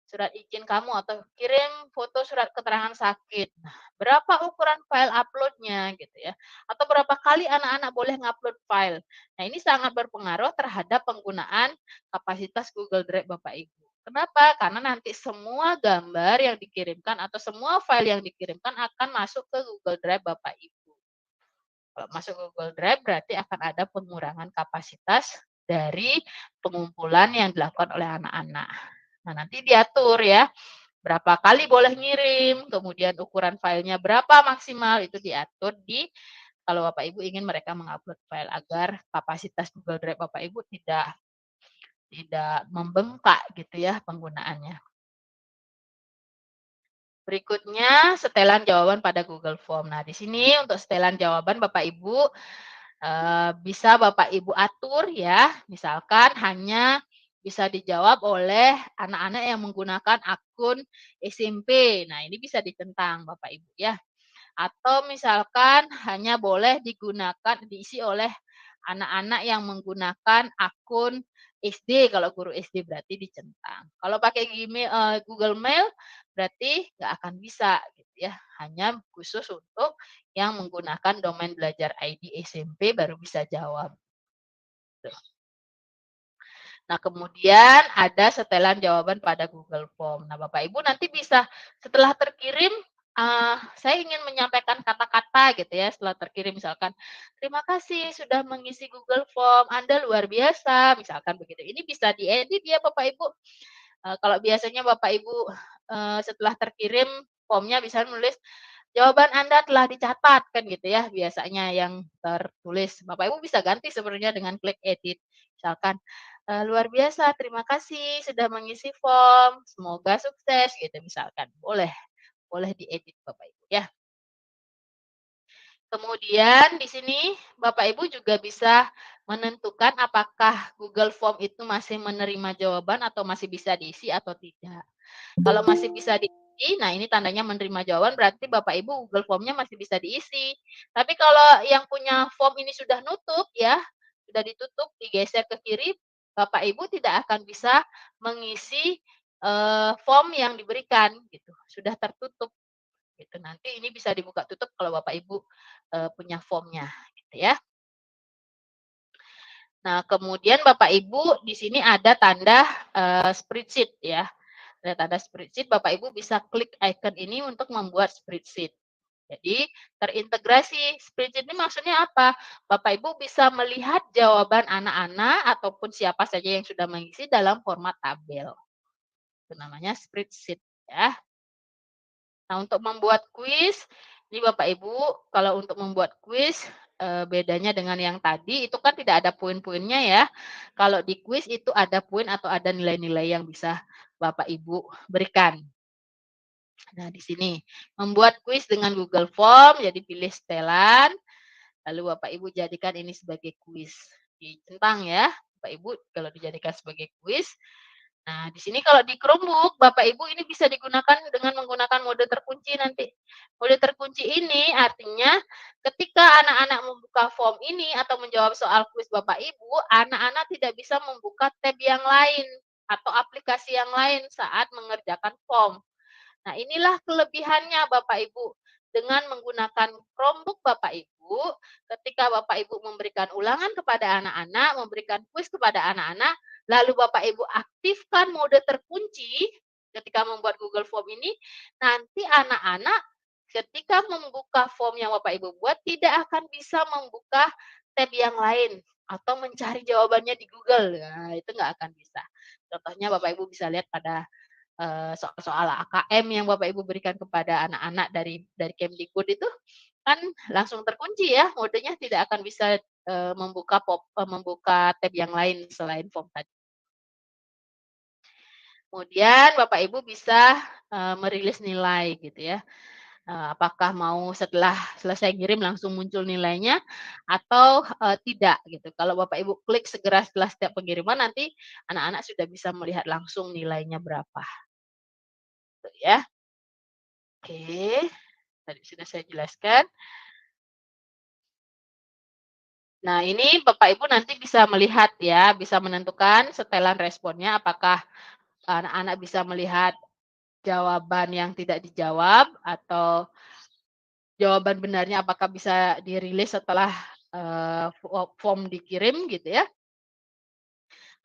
Surat izin kamu atau kirim foto surat keterangan sakit. Nah, berapa ukuran file upload-nya gitu ya. Atau berapa kali anak-anak boleh ngupload file. Nah, ini sangat berpengaruh terhadap penggunaan kapasitas Google Drive Bapak Ibu. Kenapa? Karena nanti semua gambar yang dikirimkan atau semua file yang dikirimkan akan masuk ke Google Drive Bapak Ibu. Kalau masuk Google Drive berarti akan ada pengurangan kapasitas dari pengumpulan yang dilakukan oleh anak-anak. Nah, nanti diatur ya, berapa kali boleh ngirim, kemudian ukuran filenya berapa maksimal, itu diatur kalau Bapak Ibu ingin mereka mengupload file agar kapasitas Google Drive Bapak Ibu tidak tidak membengkak gitu ya penggunaannya. Berikutnya setelan jawaban pada Google Form. Nah, di sini untuk setelan jawaban Bapak Ibu bisa Bapak Ibu atur ya. Misalkan hanya bisa dijawab oleh anak-anak yang menggunakan akun SMP. Nah, ini bisa ditentang Bapak Ibu ya. Atau misalkan hanya boleh diisi oleh anak-anak yang menggunakan akun SD, kalau guru SD berarti dicentang. Kalau pakai Google Mail berarti nggak akan bisa gitu ya. Hanya khusus untuk yang menggunakan domain belajar ID SMP baru bisa jawab. Tuh. Nah, kemudian ada setelan jawaban pada Google Form. Nah, Bapak Ibu nanti bisa setelah terkirim saya ingin menyampaikan kata-kata gitu ya setelah terkirim misalkan, terima kasih sudah mengisi Google Form, Anda luar biasa, misalkan begitu. Ini bisa diedit ya Bapak Ibu. Kalau biasanya Bapak Ibu setelah terkirim formnya bisa menulis, jawaban Anda telah dicatat kan gitu ya biasanya yang tertulis. Bapak Ibu bisa ganti sebenarnya dengan klik edit. Misalkan, luar biasa, terima kasih sudah mengisi form, semoga sukses gitu misalkan. Boleh diedit Bapak Ibu ya. Kemudian di sini Bapak Ibu juga bisa menentukan apakah Google Form itu masih menerima jawaban atau masih bisa diisi atau tidak. Kalau masih bisa diisi, nah ini tandanya menerima jawaban berarti Bapak Ibu Google Form-nya masih bisa diisi. Tapi kalau yang punya form ini sudah nutup ya, sudah ditutup, digeser ke kiri, Bapak Ibu tidak akan bisa mengisi form yang diberikan gitu. Sudah tertutup. Gitu. Nanti ini bisa dibuka tutup kalau Bapak Ibu punya formnya, gitu ya. Nah, kemudian Bapak Ibu di sini ada tanda spreadsheet ya. Ada tanda spreadsheet, Bapak Ibu bisa klik icon ini untuk membuat spreadsheet. Jadi terintegrasi spreadsheet ini maksudnya apa? Bapak Ibu bisa melihat jawaban anak-anak ataupun siapa saja yang sudah mengisi dalam format tabel. Itu namanya spreadsheet ya. Nah, untuk membuat kuis, ini Bapak Ibu, kalau untuk membuat kuis, bedanya dengan yang tadi, itu kan tidak ada poin-poinnya ya. Kalau di kuis itu ada poin atau ada nilai-nilai yang bisa Bapak Ibu berikan. Nah, di sini, membuat kuis dengan Google Form, jadi pilih setelan, lalu Bapak Ibu jadikan ini sebagai kuis. Dicentang ya, Bapak Ibu kalau dijadikan sebagai kuis. Nah, di sini kalau di Chromebook, Bapak Ibu ini bisa digunakan dengan menggunakan mode terkunci nanti. Mode terkunci ini artinya ketika anak-anak membuka form ini atau menjawab soal kuis Bapak Ibu, anak-anak tidak bisa membuka tab yang lain atau aplikasi yang lain saat mengerjakan form. Nah, inilah kelebihannya Bapak Ibu. Dengan menggunakan Chromebook Bapak Ibu, ketika Bapak Ibu memberikan ulangan kepada anak-anak, memberikan kuis kepada anak-anak, lalu Bapak Ibu aktifkan mode terkunci ketika membuat Google Form ini, nanti anak-anak ketika membuka form yang Bapak Ibu buat tidak akan bisa membuka tab yang lain atau mencari jawabannya di Google. Nah, itu nggak akan bisa. Contohnya Bapak Ibu bisa lihat pada soal AKM yang Bapak Ibu berikan kepada anak-anak dari Kemdikbud itu kan langsung terkunci ya, modenya tidak akan bisa membuka tab yang lain selain form tadi. Kemudian Bapak Ibu bisa merilis nilai gitu ya. Apakah mau setelah selesai ngirim langsung muncul nilainya atau tidak gitu. Kalau Bapak Ibu klik segera setelah setiap pengiriman nanti anak-anak sudah bisa melihat langsung nilainya berapa. Gitu ya. Oke, tadi sudah saya jelaskan. Nah, ini Bapak Ibu nanti bisa melihat ya, bisa menentukan setelan responnya apakah anak-anak bisa melihat jawaban yang tidak dijawab atau jawaban benarnya apakah bisa dirilis setelah form dikirim gitu ya.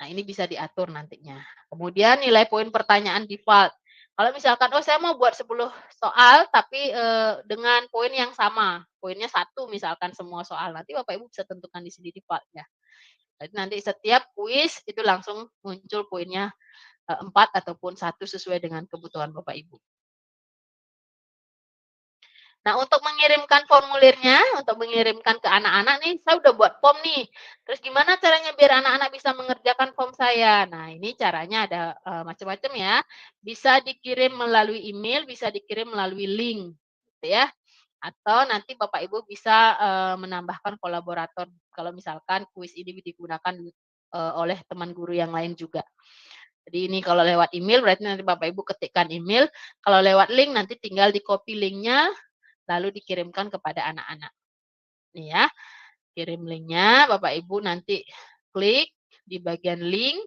Nah, ini bisa diatur nantinya. Kemudian nilai poin pertanyaan default. Kalau misalkan, oh saya mau buat 10 soal tapi dengan poin yang sama, poinnya 1 misalkan semua soal, nanti Bapak Ibu bisa tentukan di sini default-nya. Jadi nanti setiap kuis itu langsung muncul poinnya 4 ataupun 1 sesuai dengan kebutuhan Bapak Ibu. Nah, untuk mengirimkan formulirnya, untuk mengirimkan ke anak-anak nih, saya udah buat form nih. Terus gimana caranya biar anak-anak bisa mengerjakan form saya? Nah, ini caranya ada macam-macam ya. Bisa dikirim melalui email, bisa dikirim melalui link, gitu ya. Atau nanti Bapak Ibu bisa menambahkan kolaborator kalau misalkan kuis ini digunakan oleh teman guru yang lain juga. Jadi ini kalau lewat email berarti nanti Bapak Ibu ketikkan email, kalau lewat link nanti tinggal di-copy linknya lalu dikirimkan kepada anak-anak. Nih ya, kirim linknya, Bapak Ibu nanti klik di bagian link,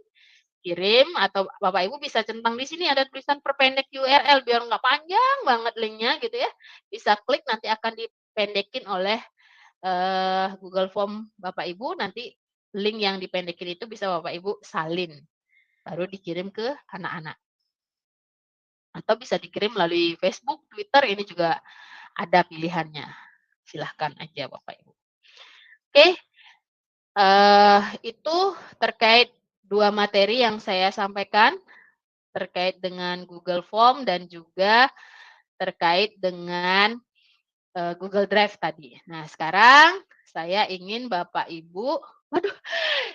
kirim, atau Bapak Ibu bisa centang di sini ada tulisan perpendek URL biar nggak panjang banget linknya gitu ya. Bisa klik nanti akan dipendekin oleh Google Form Bapak Ibu, nanti link yang dipendekin itu bisa Bapak Ibu salin, baru dikirim ke anak-anak. Atau bisa dikirim melalui Facebook, Twitter, ini juga ada pilihannya. Silahkan aja Bapak Ibu. Oke, itu terkait 2 materi yang saya sampaikan, terkait dengan Google Form dan juga terkait dengan Google Drive tadi. Nah, sekarang saya ingin Bapak Ibu, waduh,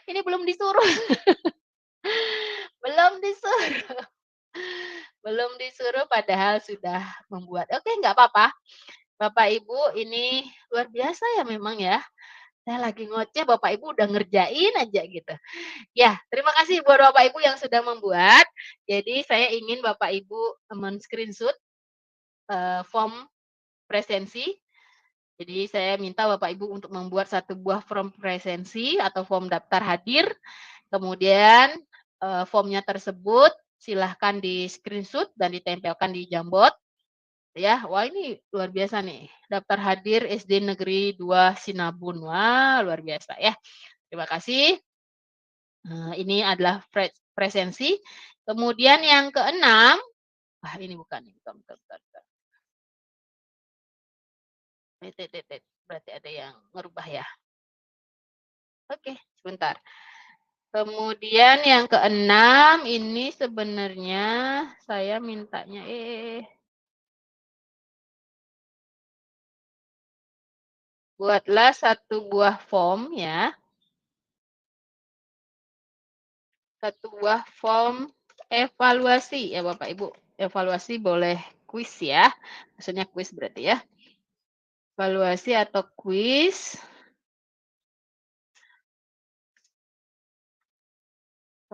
ini belum disuruh. Belum disuruh. Belum disuruh padahal sudah membuat. Oke, nggak apa-apa. Bapak Ibu ini luar biasa ya memang ya. Saya lagi ngoceh, Bapak Ibu udah ngerjain aja gitu. Ya, terima kasih buat Bapak Ibu yang sudah membuat. Jadi saya ingin Bapak Ibu men-screenshot form presensi. Jadi saya minta Bapak Ibu untuk membuat 1 buah form presensi atau form daftar hadir. Kemudian formnya tersebut silahkan di-screenshot dan ditempelkan di Jamboard. Ya, wah ini luar biasa nih. Daftar hadir SD Negeri 2 Sinabun. Wah, luar biasa ya. Terima kasih. Ini adalah presensi. Kemudian yang keenam, wah ini bukan. Berarti ada yang ngerubah ya. Oke, sebentar. Kemudian yang keenam ini sebenarnya saya mintanya buatlah 1 buah form ya. 1 buah form evaluasi ya Bapak Ibu. Evaluasi boleh kuis ya. Maksudnya kuis berarti ya. Evaluasi atau kuis.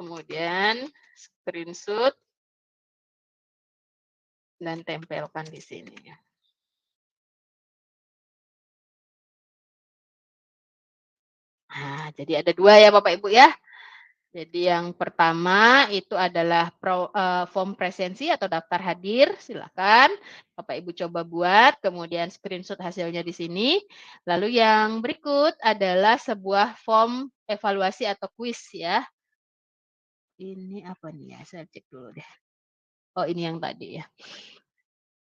Kemudian screenshot dan tempelkan di sini ya. Nah, jadi ada 2 ya Bapak Ibu ya. Jadi yang pertama itu adalah form presensi atau daftar hadir, silakan Bapak Ibu coba buat, kemudian screenshot hasilnya di sini. Lalu yang berikut adalah sebuah form evaluasi atau kuis ya. Ini apa nih ya, saya cek dulu deh. Oh ini yang tadi ya.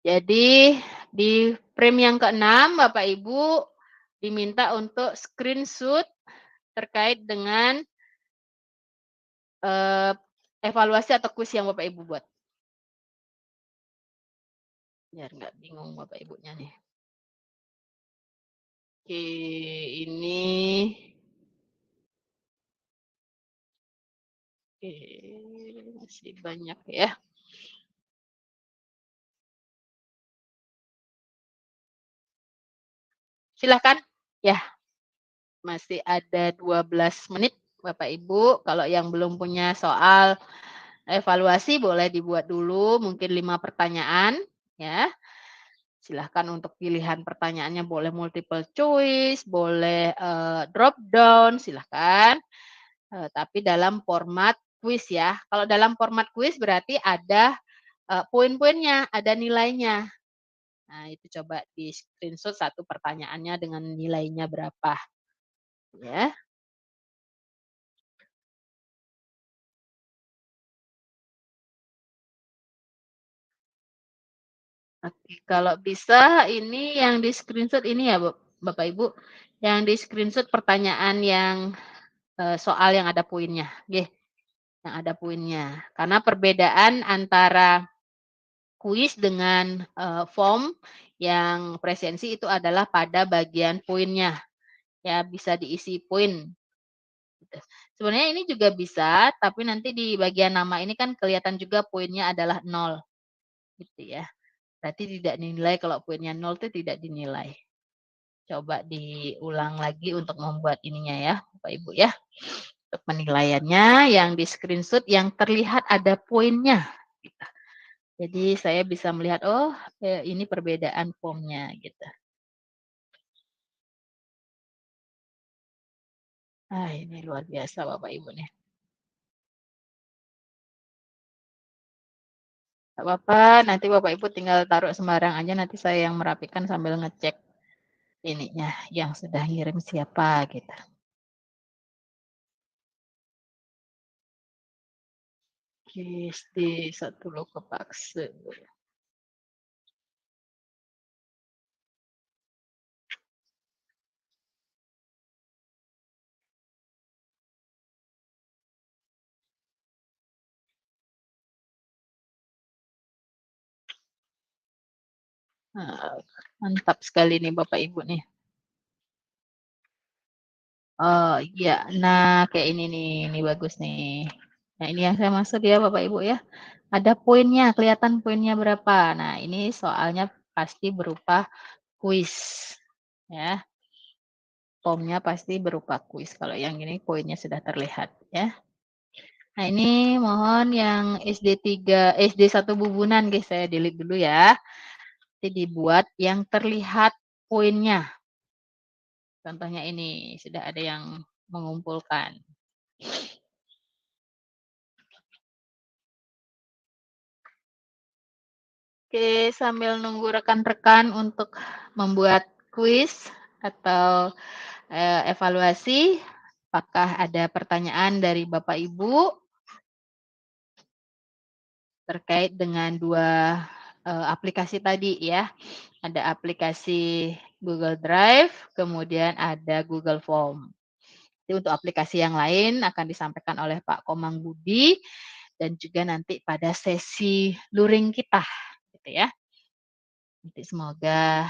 Jadi di frame yang ke-6 Bapak Ibu diminta untuk screenshot terkait dengan evaluasi atau kuis yang Bapak Ibu buat. Biar nggak bingung Bapak Ibunya nih. Oke, ini. Oke, masih banyak ya. Silakan. Ya, masih ada 12 menit Bapak Ibu. Kalau yang belum punya soal evaluasi boleh dibuat dulu, mungkin 5 pertanyaan ya. Silahkan untuk pilihan pertanyaannya boleh multiple choice, boleh drop down, silahkan. Tapi dalam format kuis ya. Kalau dalam format kuis berarti ada poin-poinnya, ada nilainya. Nah, itu coba di screenshot 1 pertanyaannya dengan nilainya berapa. Ya. Oke, kalau bisa ini yang di screenshot ini ya Bapak Ibu, yang di screenshot pertanyaan yang soal yang ada poinnya, nggih. Yang ada poinnya. Karena perbedaan antara kuis dengan form Yang presensi itu adalah pada bagian poinnya, ya bisa diisi poin. Gitu. Sebenarnya ini juga bisa, tapi nanti di bagian nama ini kan kelihatan juga poinnya adalah 0, gitu ya. Berarti tidak dinilai kalau poinnya 0 itu tidak dinilai. Coba diulang lagi untuk membuat ininya ya, Bapak Ibu ya. Untuk penilaiannya yang di screenshot yang terlihat ada poinnya. Gitu. Jadi saya bisa melihat, oh ini perbedaan formnya gitu. Ah ini luar biasa Bapak Ibu nih. Gak apa-apa, nanti Bapak Ibu tinggal taruh sembarang aja, nanti saya yang merapikan sambil ngecek ininya, yang sudah ngirim siapa gitu. SD 1 Lokapaksa. Nah, mantap sekali nih Bapak Ibu nih. Oh iya, nah kayak ini bagus nih. Nah ini yang saya maksud ya Bapak Ibu ya. Ada poinnya, kelihatan poinnya berapa. Nah ini soalnya pasti berupa kuis. Ya, formnya pasti berupa kuis. Kalau yang ini poinnya sudah terlihat ya. Nah ini mohon yang SD 1 Bubunan guys, saya delete dulu ya. Nanti dibuat yang terlihat poinnya. Contohnya ini, sudah ada yang mengumpulkan. Oke, sambil nunggu rekan-rekan untuk membuat kuis atau evaluasi, apakah ada pertanyaan dari Bapak Ibu terkait dengan dua aplikasi tadi ya. Ada aplikasi Google Drive, kemudian ada Google Form. Jadi untuk aplikasi yang lain akan disampaikan oleh Pak Komang Budi dan juga nanti pada sesi luring kita, gitu ya. Nanti semoga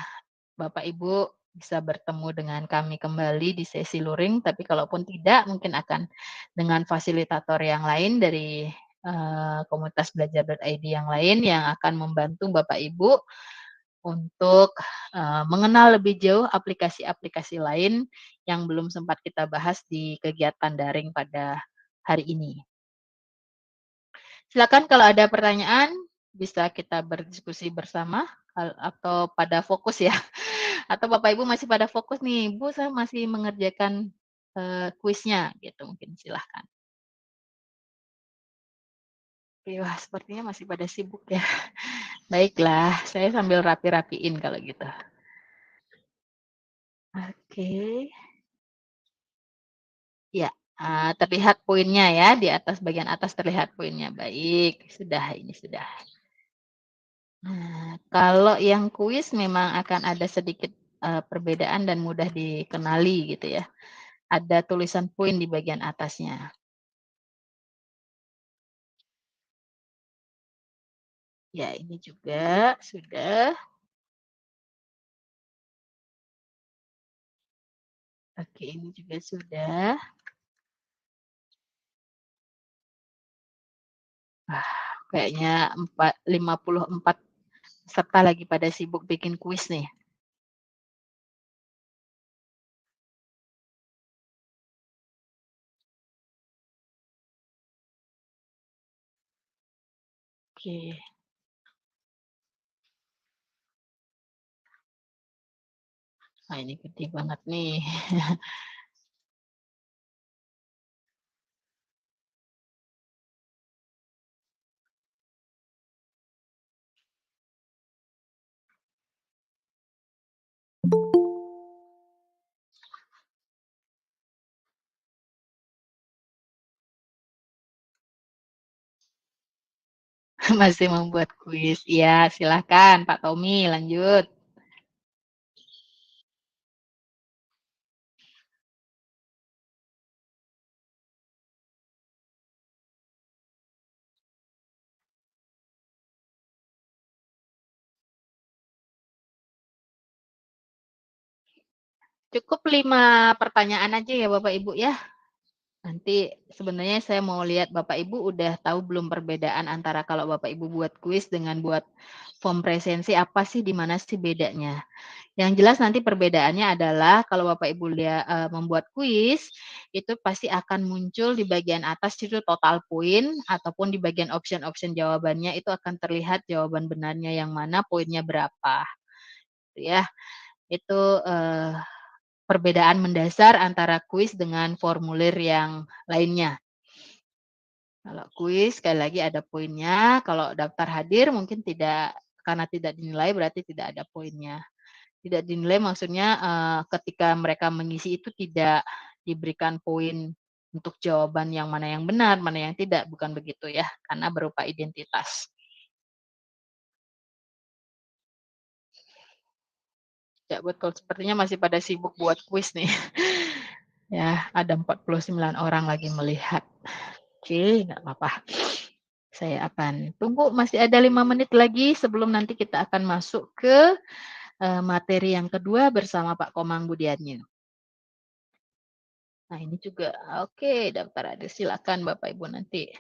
Bapak Ibu bisa bertemu dengan kami kembali di sesi luring, tapi kalaupun tidak mungkin akan dengan fasilitator yang lain dari komunitas belajar.id yang lain yang akan membantu Bapak Ibu untuk mengenal lebih jauh aplikasi-aplikasi lain yang belum sempat kita bahas di kegiatan daring pada hari ini. Silakan kalau ada pertanyaan bisa kita berdiskusi bersama atau pada fokus ya. Atau Bapak Ibu masih pada fokus nih, Bu saya masih mengerjakan kuisnya gitu mungkin silahkan. Oke, wah sepertinya masih pada sibuk ya. Baiklah, saya sambil rapi-rapiin kalau gitu. Oke. Ya, terlihat poinnya ya, di atas bagian atas terlihat poinnya. Baik, sudah ini sudah. Nah, kalau yang kuis memang akan ada sedikit perbedaan dan mudah dikenali gitu ya. Ada tulisan poin di bagian atasnya. Ya, ini juga sudah. Oke, ini juga sudah. Kayaknya 54 peserta lagi pada sibuk bikin kuis nih. Oke. Nah, ini gede banget nih. Masih membuat kuis. Ya, silahkan Pak Tommy lanjut. Cukup 5 pertanyaan aja ya Bapak Ibu ya. Nanti sebenarnya saya mau lihat Bapak Ibu udah tahu belum perbedaan antara kalau Bapak Ibu buat kuis dengan buat form presensi, apa sih, di mana sih bedanya. Yang jelas nanti perbedaannya adalah kalau Bapak Ibu membuat kuis, itu pasti akan muncul di bagian atas itu total poin, ataupun di bagian option-option jawabannya itu akan terlihat jawaban benarnya yang mana, poinnya berapa. Gitu ya. Itu perbedaan mendasar antara kuis dengan formulir yang lainnya. Kalau kuis sekali lagi ada poinnya, kalau daftar hadir mungkin tidak, karena tidak dinilai berarti tidak ada poinnya. Tidak dinilai maksudnya ketika mereka mengisi itu tidak diberikan poin untuk jawaban yang mana yang benar, mana yang tidak, bukan begitu ya, karena berupa identitas. Ya betul, sepertinya masih pada sibuk buat kuis nih. Ya, ada 49 orang lagi melihat. Oke, nggak apa-apa. Saya akan tunggu, masih ada 5 menit lagi sebelum nanti kita akan masuk ke materi yang kedua bersama Pak Komang Budianyo. Nah ini juga, oke, daftar hadir, silakan Bapak Ibu, nanti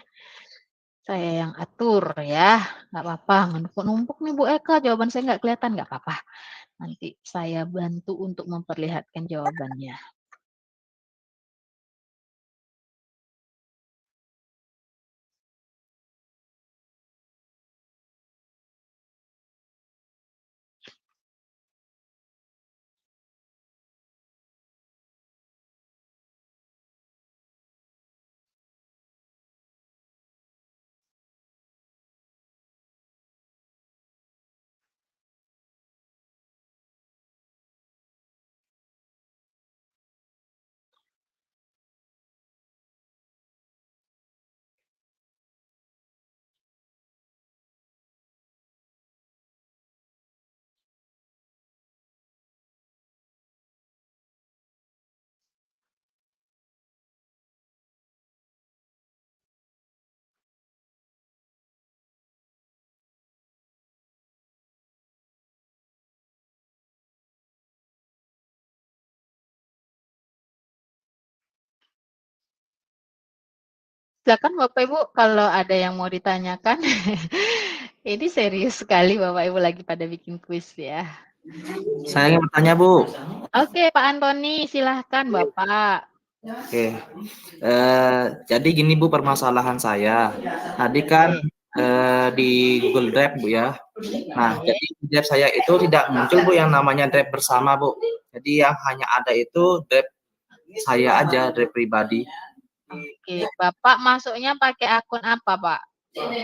saya yang atur ya, nggak apa-apa, numpuk-numpuk nih Bu Eka, jawaban saya nggak kelihatan, nggak apa-apa. Nanti saya bantu untuk memperlihatkan jawabannya. Silakan Bapak Ibu kalau ada yang mau ditanyakan. Ini serius sekali Bapak Ibu lagi pada bikin kuis ya. Saya ingin bertanya, Bu. Oke, Pak Antoni, silahkan Bapak. Oke. Jadi gini, Bu, permasalahan saya. Tadi kan di Google Drive, Bu ya. Nah, jadi di Drive saya itu tidak muncul, Bu, yang namanya Drive bersama, Bu. Jadi yang hanya ada itu Drive saya aja, Drive pribadi. Oke, Bapak masuknya pakai akun apa, Pak?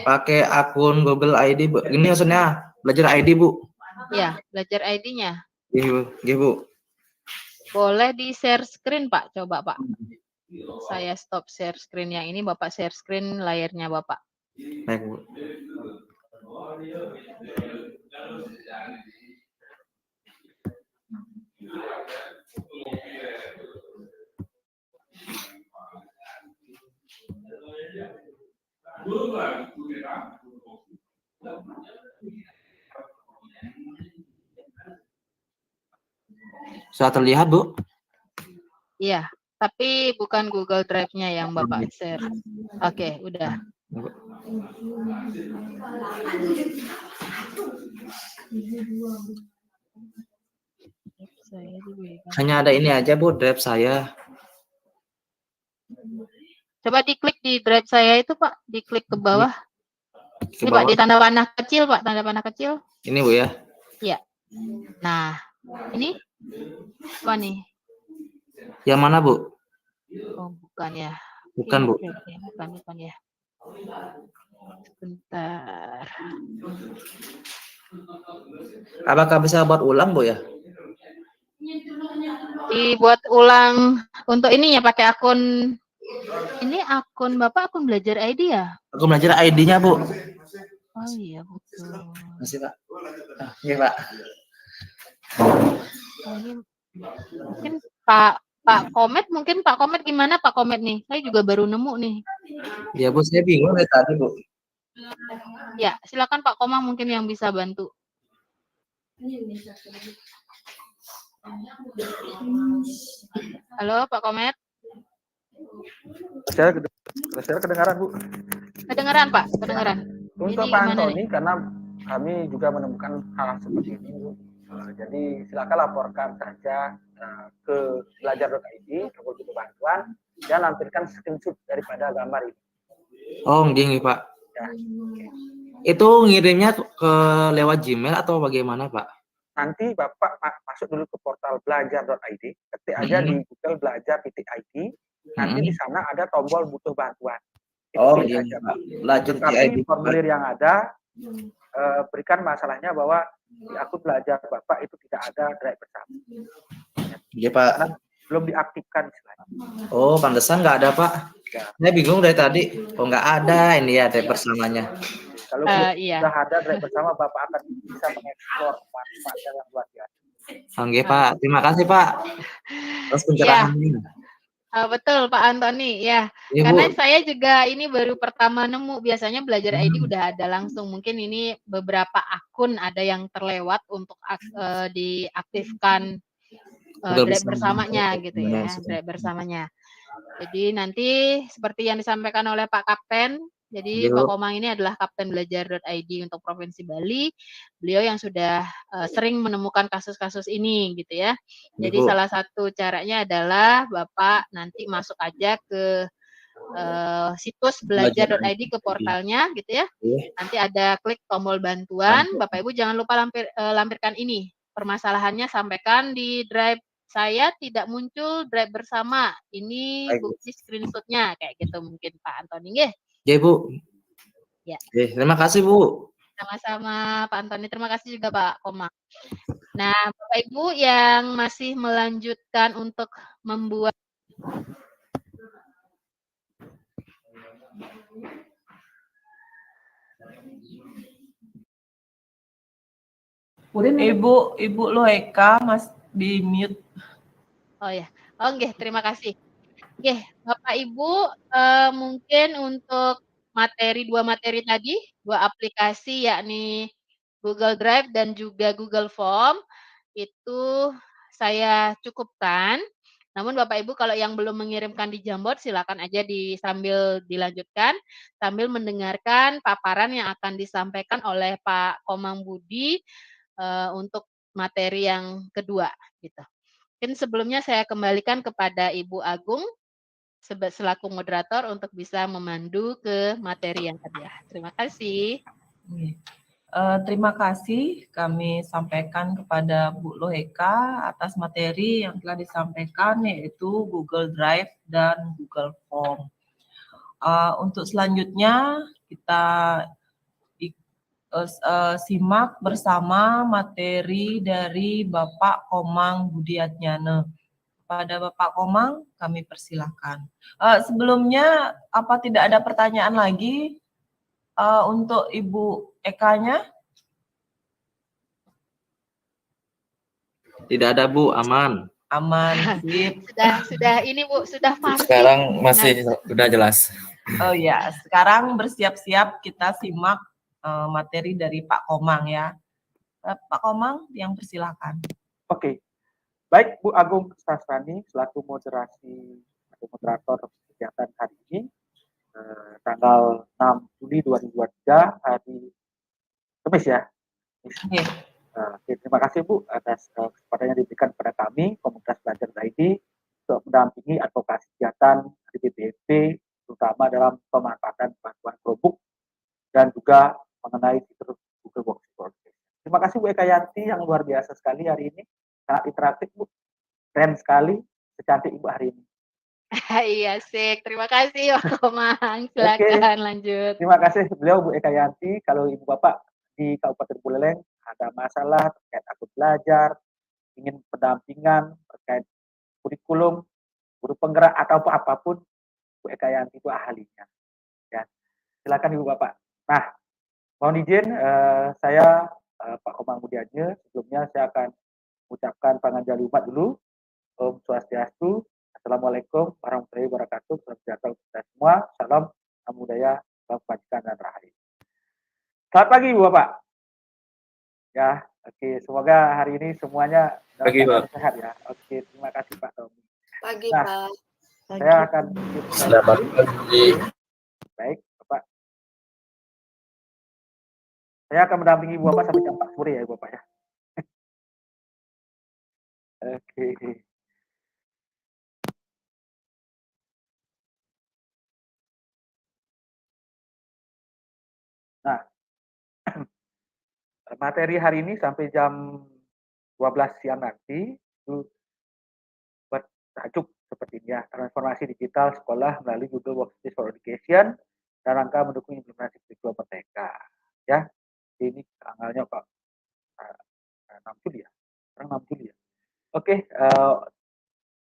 Pakai akun Google ID, Bu. Ini maksudnya belajar ID, Bu. Ya, belajar ID-nya. Iya, Bu. Boleh di-share screen, Pak. Coba, Pak. Saya stop share screen yang ini, Bapak share screen layarnya Bapak. Baik, Bu. Sudah terlihat, Bu? Iya, tapi bukan Google Drive-nya yang Bapak share. Oke, udah. Hanya ada ini aja, Bu, Drive saya. Coba diklik di Drive saya itu, Pak. Diklik ke bawah. Ke Ini, bawah. Pak, di tanda panah kecil, Pak. Tanda panah kecil. Ini, Bu, ya? Iya. Nah, ini apa nih? Yang mana, Bu? Oh, bukan ya. Bukan, Bu. Oke, bukan ya. Sebentar. Apakah bisa buat ulang, Bu, ya? Dibuat ulang untuk ininya pakai akun. Ini akun Bapak, akun belajar ID ya? Aku belajar ID-nya, Bu. Oh iya, betul. Masih, Pak. Iya, Pak. Oh, ini mungkin Pak Komet, mungkin Pak Komet gimana Pak Komet nih? Saya juga baru nemu nih. Ya, Bu, saya bingung dari tadi, Bu. Ya, silakan Pak Komang mungkin yang bisa bantu. Halo Pak Komet, Saya kedengaran, Bu. kedengeran Pak, kedengeran. Untuk Ini Pak gimana Antoni, nih? karena kami juga menemukan hal seperti ini, Bu. Jadi silakan laporkan saja ke belajar.id, ke butuh bantuan, dan lampirkan screenshot daripada gambar ini. Oh, gini Pak. Ya. Itu ngirimnya ke lewat Gmail atau bagaimana Pak? Nanti Bapak masuk dulu ke portal belajar.id, ketik aja di Google belajar.id, nanti di sana ada tombol butuh bantuan. Itu Oh pilih iya aja, Pak. Pak. Belajar.id. Tapi formulir yang ada, berikan masalahnya bahwa di akun belajar Bapak itu tidak ada drive bersama. Iya Pak. Karena belum diaktifkan istilahnya. Oh, pantesan nggak ada Pak. Ya. Saya bingung dari tadi. Oh nggak ada ini ya drive bersamanya. Kalau Iya. sudah ada drive bersama, Bapak akan bisa mengeksplor manfaatnya yang luar biasa. Oke Pak, terima kasih Pak. Terus pencerahannya. Betul Pak Antoni, ya. Iya, Karena Bu. saya juga ini baru pertama nemu, biasanya belajar ID udah ada langsung. Mungkin ini beberapa akun ada yang terlewat untuk diaktifkan drive bersamanya gitu ya, drive bersamanya. Jadi nanti seperti yang disampaikan oleh Pak Kapten, jadi Pak Komang ini adalah Kapten Belajar.id untuk Provinsi Bali. Beliau yang sudah sering menemukan kasus-kasus ini gitu ya. Jadi salah satu caranya adalah Bapak nanti masuk aja ke situs belajar.id ke portalnya gitu ya. Nanti ada klik tombol bantuan. Bapak Ibu jangan lupa lampirkan ini. Permasalahannya sampaikan di drive saya tidak muncul drive bersama. Ini bukti screenshotnya kayak gitu mungkin Pak Antoni nggih. Ya Bu. Ya. Terima kasih Bu. Sama-sama Pak Antoni, terima kasih juga Pak Komang. Nah, Bapak Ibu yang masih melanjutkan untuk membuat Ibu Loeka Mas di mute. Oh ya, oke, terima kasih. Oke, Bapak Ibu, mungkin untuk dua materi tadi, dua aplikasi yakni Google Drive dan juga Google Form, itu saya cukupkan. Namun Bapak Ibu kalau yang belum mengirimkan di Jamboard silakan aja sambil dilanjutkan, sambil mendengarkan paparan yang akan disampaikan oleh Pak Komang Budi untuk materi yang kedua gitu. Mungkin sebelumnya saya kembalikan kepada Ibu Agung selaku moderator untuk bisa memandu ke materi yang kedua. Terima kasih. Terima kasih kami sampaikan kepada Bu Loheka atas materi yang telah disampaikan yaitu Google Drive dan Google Form. Untuk selanjutnya kita simak bersama materi dari Bapak Komang Budiatnyana. Pada Bapak Komang kami persilahkan. Sebelumnya apa tidak ada pertanyaan lagi untuk Ibu Eka-nya? Tidak ada Bu, aman. Aman, sip. Sudah ini Bu, sudah pasti. Sekarang masih sudah jelas. Oh ya, sekarang bersiap-siap kita simak materi dari Pak Komang ya. Pak Komang yang persilakan. Oke. Baik, Bu Agung Sasrani selaku moderasi atau moderator kegiatan hari ini, tanggal 6 Juli 2023, hari Kamis ya. Oke. Terima kasih Bu atas kesempatan yang diberikan kepada kami, komunitas belajar ID, untuk mendampingi advokasi kegiatan di BPMP, terutama dalam pemanfaatan bantuan Chromebook dan juga mengenai fitur Google Workspace. Terima kasih Bu Eka Yanti yang luar biasa sekali hari ini. Sangat interaktif Bu, keren sekali, secantik Ibu hari ini. Iya sih, terima kasih Pak Komang. Silakan lanjut. Terima kasih beliau Bu Eka Yanti. Kalau Ibu Bapak di Kabupaten Buleleng ada masalah terkait akun belajar, ingin pendampingan terkait kurikulum, guru penggerak atau apapun, Bu Eka Yanti itu ahlinya. Ya, silakan Ibu Bapak. Nah, mohon izin saya Pak Komang Budiatnya, sebelumnya saya akan mengucapkan panganjali umat dulu. Om Swastiastu, Assalamualaikum warahmatullahi wabarakatuh. Salam sejahtera untuk kita semua. Salam, salam budaya, salam kebajikan dan rahayu. Selamat pagi Ibu Bapak. Ya, Oke, semoga hari ini semuanya dalam Pagi, keadaan Pak. sehat ya. Oke, terima kasih Pak Tommy. Pagi, Nah, Pak. saya akan lanjutkan Selamat lagi. pagi. Baik, Bapak. Saya akan mendampingi Ibu Bapak sampai jam 4 sore ya, Ibu Bapak ya. Oke. Nah, materi hari ini sampai jam 12 siang nanti itu bertajuk seperti ini ya, transformasi digital sekolah melalui Google Workspace for Education dan rangka mendukung implementasi kurikulum merdeka. Ya, ini tanggalnya Pak 6 Juli ya. Sekarang 6 Juli ya. Oke,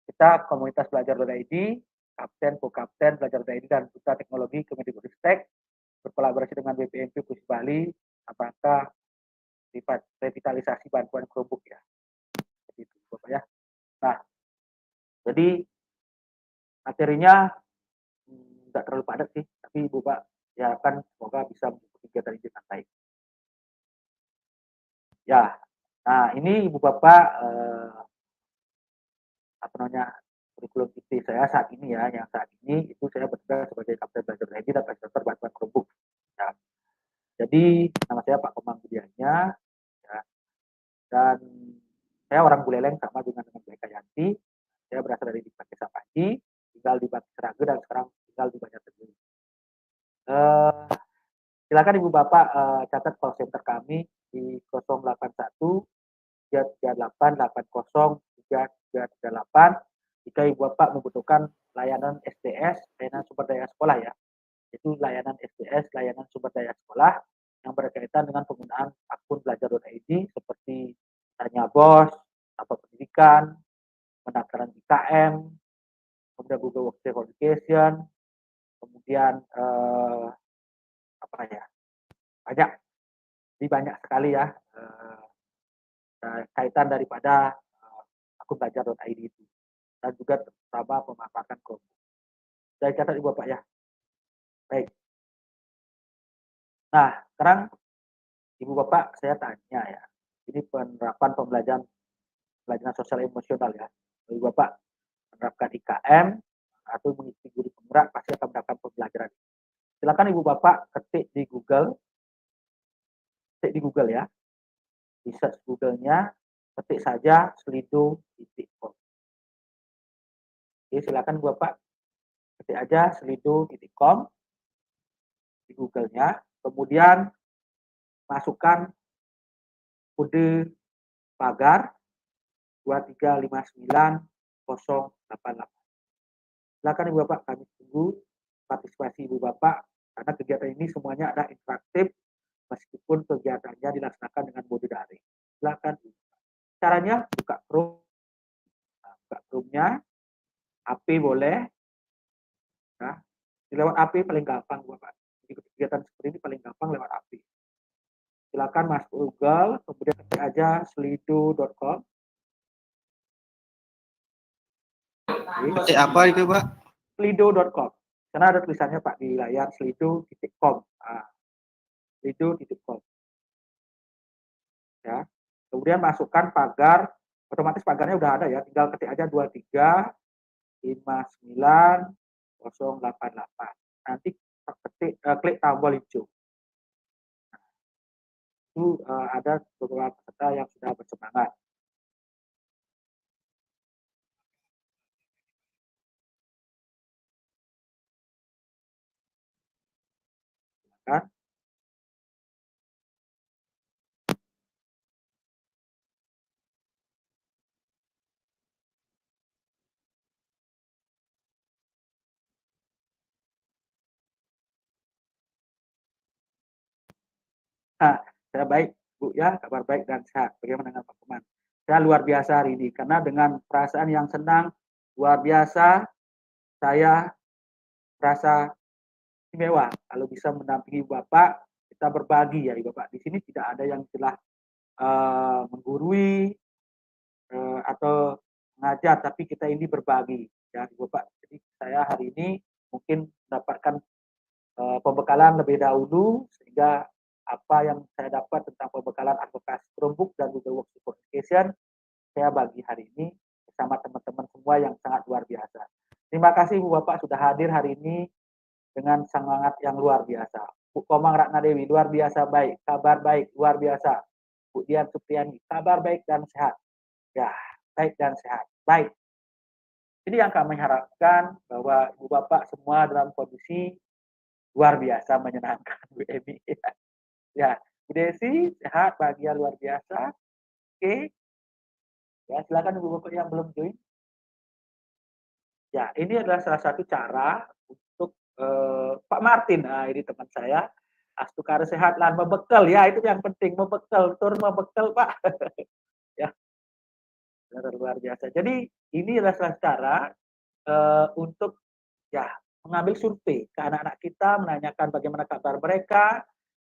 kita komunitas belajar.id, kapten, co-kapten belajar.id dan duta teknologi Kemendikbudristek berkolaborasi dengan BPMP Provinsi Bali apakah revitalisasi bantuan Chromebook ya. Seperti itu, Bapak ya. Nah, jadi materinya tidak terlalu padat sih, tapi Ibu Pak ya kan semoga bisa mengikuti kegiatan ini dengan baik. Ya, nah ini Ibu Bapak apa namanya kurikulum IT saya saat ini ya, yang saat ini itu saya bertugas sebagai kapten belajar ID dan fasilitator bantuan Chromebook. Ya. Jadi nama saya Pak Komang Budianya, ya. Dan saya orang Buleleng sama dengan Mbak Yanti. Saya berasal dari Desa Pati, tinggal di Batu Seraga dan sekarang tinggal di Banjarnegara. Silakan Ibu Bapak catat call center kami di 081 338 80 338 jika Ibu Bapak membutuhkan layanan SDS, layanan sumber daya sekolah ya. Itu layanan SDS, layanan sumber daya sekolah yang berkaitan dengan penggunaan akun belajar.id seperti tanya bos, apa pendidikan, pendaftaran IKM, kemudian Google Workspace for Education, kemudian apa ya, banyak, jadi banyak sekali ya kaitan daripada akun belajar.id itu dan juga terutama pemanfaatan Chromebook. Saya catat Ibu Bapak ya. Baik. Nah, sekarang Ibu Bapak saya tanya ya. Ini penerapan pembelajaran sosial emosional ya. Ibu Bapak menerapkan IKM atau mengisi guru penggerak pasti akan mendapatkan pembelajaran. Silakan Ibu Bapak ketik di Google ya. Di search Google-nya ketik saja slido.com. Oke, silakan Ibu Bapak ketik aja slido.com di Google-nya, kemudian masukkan kode pagar 2359088. Silakan Ibu Bapak, kami tunggu partisipasi Ibu Bapak karena kegiatan ini semuanya ada interaktif meskipun kegiatannya dilaksanakan dengan mode daring. Silakan. Caranya buka Chrome, buka Chrome-nya, HP boleh. Nah, lewat HP paling gampang Bapak. Kegiatan seperti ini paling gampang lewat HP. Silakan masuk Google, kemudian ketik aja slido.com. Ketik apa itu Pak? Slido.com. Karena ada tulisannya Pak di layar slido.com. Slido.com. Ya. Kemudian masukkan pagar, otomatis pagarnya udah ada ya, tinggal ketik aja 2359088. Nanti klik tombol hijau. Itu ada beberapa peserta yang sudah bersemangat. Kan? Nah, saya baik Bu ya, kabar baik dan sehat. Bagaimana dengan Pak Kuman? Saya luar biasa hari ini karena dengan perasaan yang senang luar biasa saya merasa istimewa kalau bisa mendampingi Bapak, kita berbagi ya Bapak. Di sini tidak ada yang istilah menggurui atau mengajar, tapi kita ini berbagi ya Bapak. Jadi saya hari ini mungkin mendapatkan pembekalan lebih dahulu sehingga apa yang saya dapat tentang pembekalan advokasi Chromebook dan Google Workspace for Education, saya bagi hari ini bersama teman-teman semua yang sangat luar biasa. Terima kasih Bu Bapak sudah hadir hari ini dengan semangat yang luar biasa. Bu Komang Ratna Dewi, luar biasa baik, kabar baik, luar biasa. Bu Dian Supriyani, kabar baik dan sehat. Ya, baik dan sehat. Baik. Ini yang kami harapkan bahwa Ibu Bapak semua dalam kondisi luar biasa menyenangkan Bu Emi. Ya, Bu Desi sehat, bahagia luar biasa. Oke. Ya, silakan Ibu Bapak yang belum join. Ya, ini adalah salah satu cara untuk Pak Martin. Nah, ini teman saya. Astukara sehat lan membekal ya, itu yang penting, membekal, tur membekal Pak. Ya, luar biasa. Jadi ini adalah salah cara untuk ya mengambil survei ke anak-anak kita, menanyakan bagaimana kabar mereka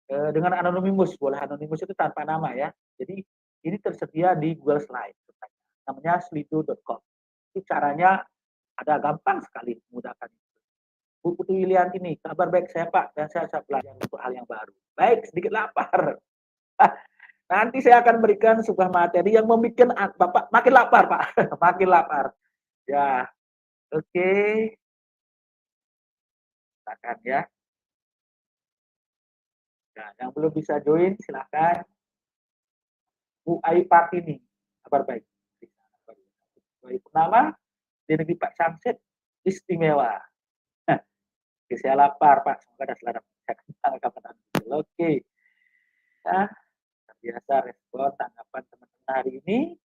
dengan anonimus, boleh anonimus itu tanpa nama ya. Jadi ini tersedia di Google Slide, namanya slido.com. Itu caranya ada gampang sekali, memudahkan. Bu Putri Wilianti ini, kabar baik saya Pak, dan saya belajar untuk hal yang baru. Baik, sedikit lapar. Nanti saya akan berikan sebuah materi yang membuat Bapak makin lapar Pak, makin lapar. Ya, oke. Silakan ya. Nah, yang belum bisa join silakan. Bu Ai Partini, kabar baik. Bu Ai Purnama, di negeri Pak Syamsid, istimewa. Oke, saya lapar Pak, semoga ada selera kapan. Oke. Nah, biasa respon tanggapan teman-teman hari ini.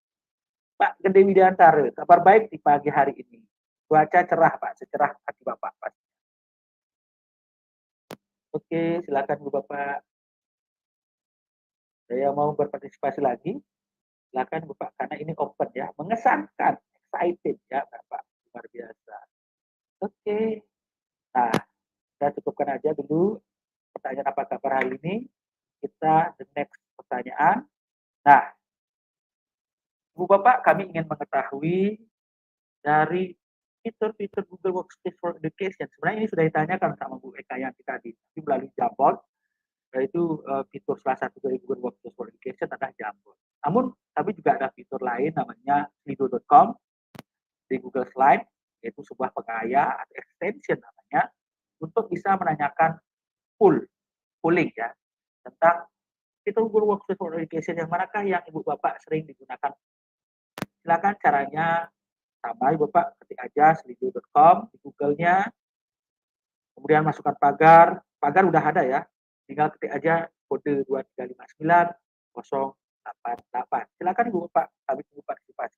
Pak Gede Widiantara, kabar baik di pagi hari ini. Cuaca cerah Pak, secerah hati Bapak Pak. Oke, silakan Bu Bapak. Saya mau berpartisipasi lagi. Silakan Bapak, karena ini open ya, mengesankan, excited ya Bapak, luar biasa. Oke. Nah, saya cukupkan aja dulu pertanyaan apa kabar hari ini. Kita the next pertanyaan. Nah, Ibu Bapak, kami ingin mengetahui dari fitur-fitur Google Workspace for Education. Sebenarnya ini sudah ditanyakan sama Bu Eka Yanti tadi, tapi melalui Jamboard, yaitu fitur salah satu dari Google Workspace for Education adalah Jamboard. Namun, kami juga ada fitur lain namanya slido.com di Google Slide, yaitu sebuah pengaya atau extension namanya, untuk bisa menanyakan polling ya, tentang fitur Google Workspace for Education yang manakah yang Ibu Bapak sering digunakan. Silakan caranya sama, Ibu Bapak ketik aja slido.com di Google-nya, kemudian masukkan pagar udah ada ya, tinggal ketik aja kode 2359088. Silakan Ibu Bapak, kami tunggu partisipasi.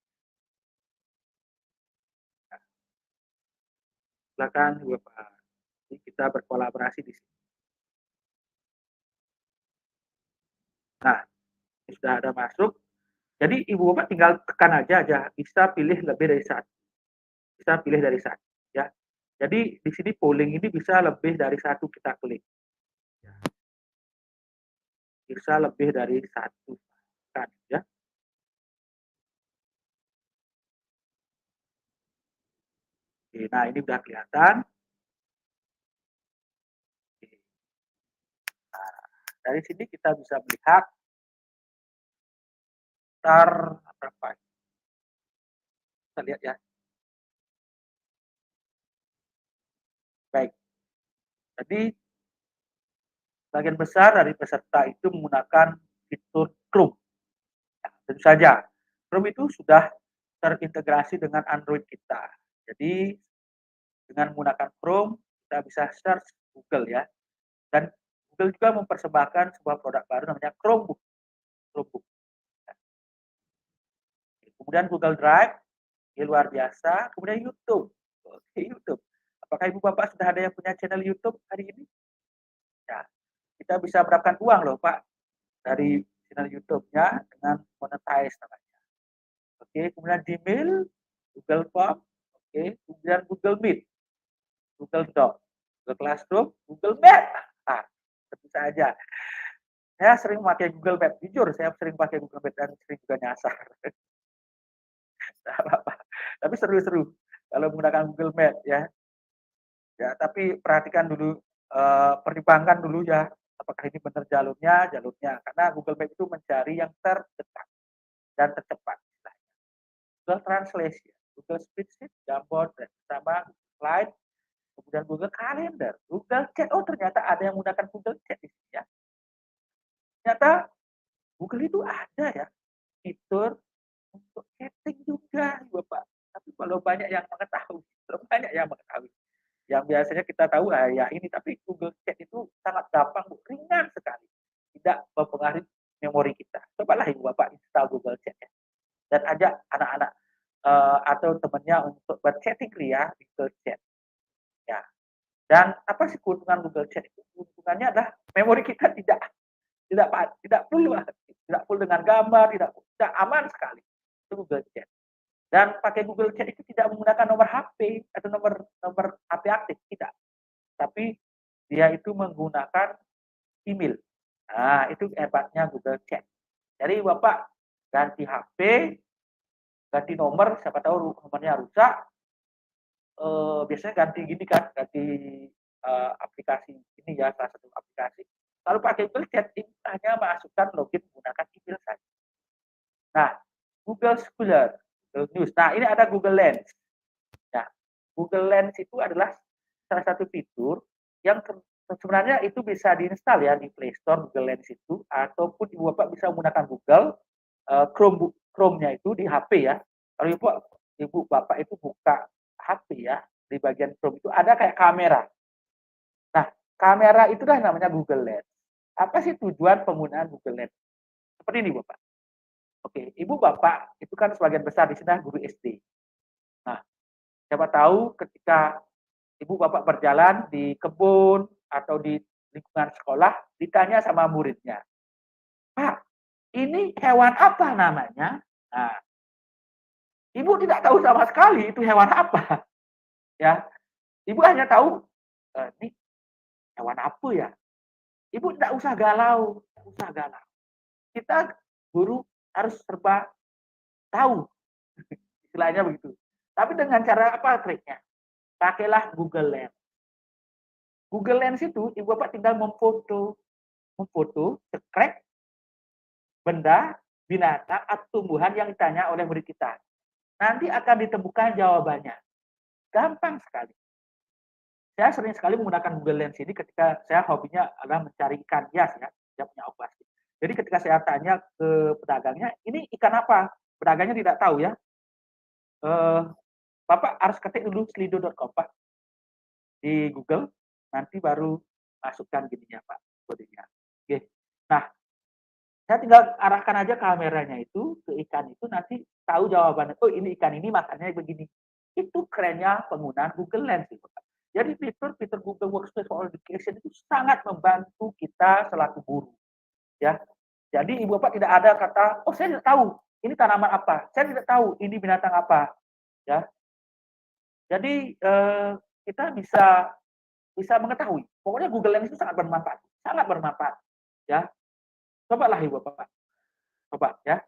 Nah, silakan Ibu Bapak, jadi kita berkolaborasi di sini. Nah, ini sudah ada masuk. Jadi Ibu Bapak tinggal tekan aja, bisa pilih lebih dari satu. Bisa pilih dari satu ya. Jadi di sini polling ini bisa lebih dari satu kita klik. Bisa lebih dari satu kan ya. Oke, nah ini sudah kelihatan. Nah, dari sini kita bisa melihat berapa. Kita lihat ya. Baik. Jadi bagian besar dari peserta itu menggunakan fitur Chrome. Ya, tentu saja Chrome itu sudah terintegrasi dengan Android kita. Jadi dengan menggunakan Chrome kita bisa search Google ya. Dan Google juga mempersembahkan sebuah produk baru namanya Chromebook. Kemudian Google Drive, ini luar biasa. Kemudian YouTube. Oke, YouTube. Apakah Ibu Bapak sudah ada yang punya channel YouTube hari ini? Ya, kita bisa mendapatkan uang loh Pak dari channel YouTube-nya dengan monetize namanya. Oke, kemudian Gmail, Google Form, oke, kemudian Google Meet, Google Doc, Google Classroom, Google Map. Ah, tentu saja. Saya sering pakai Google Map, jujur saya sering pakai Google Map dan sering juga nyasar. Tapi seru-seru kalau menggunakan Google Map ya. Ya, tapi perhatikan dulu, pertimbangkan dulu ya apakah ini benar jalurnya. Karena Google Map itu mencari yang terdekat dan tercepat. Google Translation, Google Spreadsheet, Jamboard, sama Slide, kemudian Google Calendar, Google Chat. Oh, ternyata ada yang menggunakan Google Chat di sini ya. Ternyata Google itu ada ya fitur untuk chatting juga, Bapak. Tapi kalau banyak yang mengetahui, Yang biasanya kita tahu ya ini, tapi Google Chat itu sangat gampang, Bu, ringan sekali. Tidak mempengaruhi memori kita. Cobalah Ibu Bapak install Google Chat ya. Dan ajak anak-anak atau temannya untuk berchatting ria di Google Chat. Ya. Dan apa sih keuntungan Google Chat itu? Keuntungannya adalah memori kita tidak full dengan gambar, tidak aman sekali. Itu Google Chat. Dan pakai Google Chat itu tidak menggunakan nomor HP atau nomor HP aktif, tidak. Tapi dia itu menggunakan email. Nah, itu hebatnya Google Chat. Jadi Bapak ganti HP, ganti nomor, siapa tahu nomornya rusak, biasanya ganti gini kan, ganti aplikasi ini ya, salah satu aplikasi. Lalu pakai Google Chat, hanya masukkan login menggunakan email saja. Nah, Google Scholar, Google News. Nah, ini ada Google Lens. Nah, Google Lens itu adalah salah satu fitur yang sebenarnya itu bisa diinstal ya di Play Store, Google Lens itu, ataupun Ibu Bapak bisa menggunakan Google Chrome-nya itu di HP ya. Kalau Ibu Bapak itu buka HP ya, di bagian Chrome itu ada kayak kamera. Nah, kamera itulah namanya Google Lens. Apa sih tujuan penggunaan Google Lens? Seperti ini, Bapak. Oke, Ibu Bapak itu kan sebagian besar di sini guru SD. Nah, siapa tahu ketika Ibu Bapak berjalan di kebun atau di lingkungan sekolah, ditanya sama muridnya, Pak, ini hewan apa namanya? Nah, Ibu tidak tahu sama sekali itu hewan apa. Ya, Ibu hanya tahu, ini hewan apa ya? Ibu tidak usah galau, Kita guru harus serba tahu, istilahnya begitu. Tapi dengan cara apa triknya? Pakailah Google Lens. Google Lens itu Ibu Bapak tinggal memfoto, cekrek benda, binatang, atau tumbuhan yang ditanya oleh murid kita. Nanti akan ditemukan jawabannya. Gampang sekali. Saya sering sekali menggunakan Google Lens ini ketika saya hobinya adalah mencari ikan hias ya, dia punya obat. Jadi ketika saya tanya ke pedagangnya, ini ikan apa? Pedagangnya tidak tahu ya. Bapak harus ketik dulu slido.com Pak di Google, nanti baru masukkan gininya Pak, kodenya. Oke. Nah, saya tinggal arahkan aja kameranya itu ke ikan itu, nanti tahu jawabannya. Oh, ini ikan ini makannya begini. Itu kerennya penggunaan Google Lens Pak. Jadi fitur Google Workspace for Education itu sangat membantu kita selaku guru. Ya. Jadi Ibu Bapak tidak ada kata, oh saya tidak tahu ini tanaman apa, saya tidak tahu ini binatang apa. Ya. Jadi kita bisa mengetahui. Pokoknya Google Lens itu sangat bermanfaat. Ya. Cobalah Ibu Bapak. Coba ya.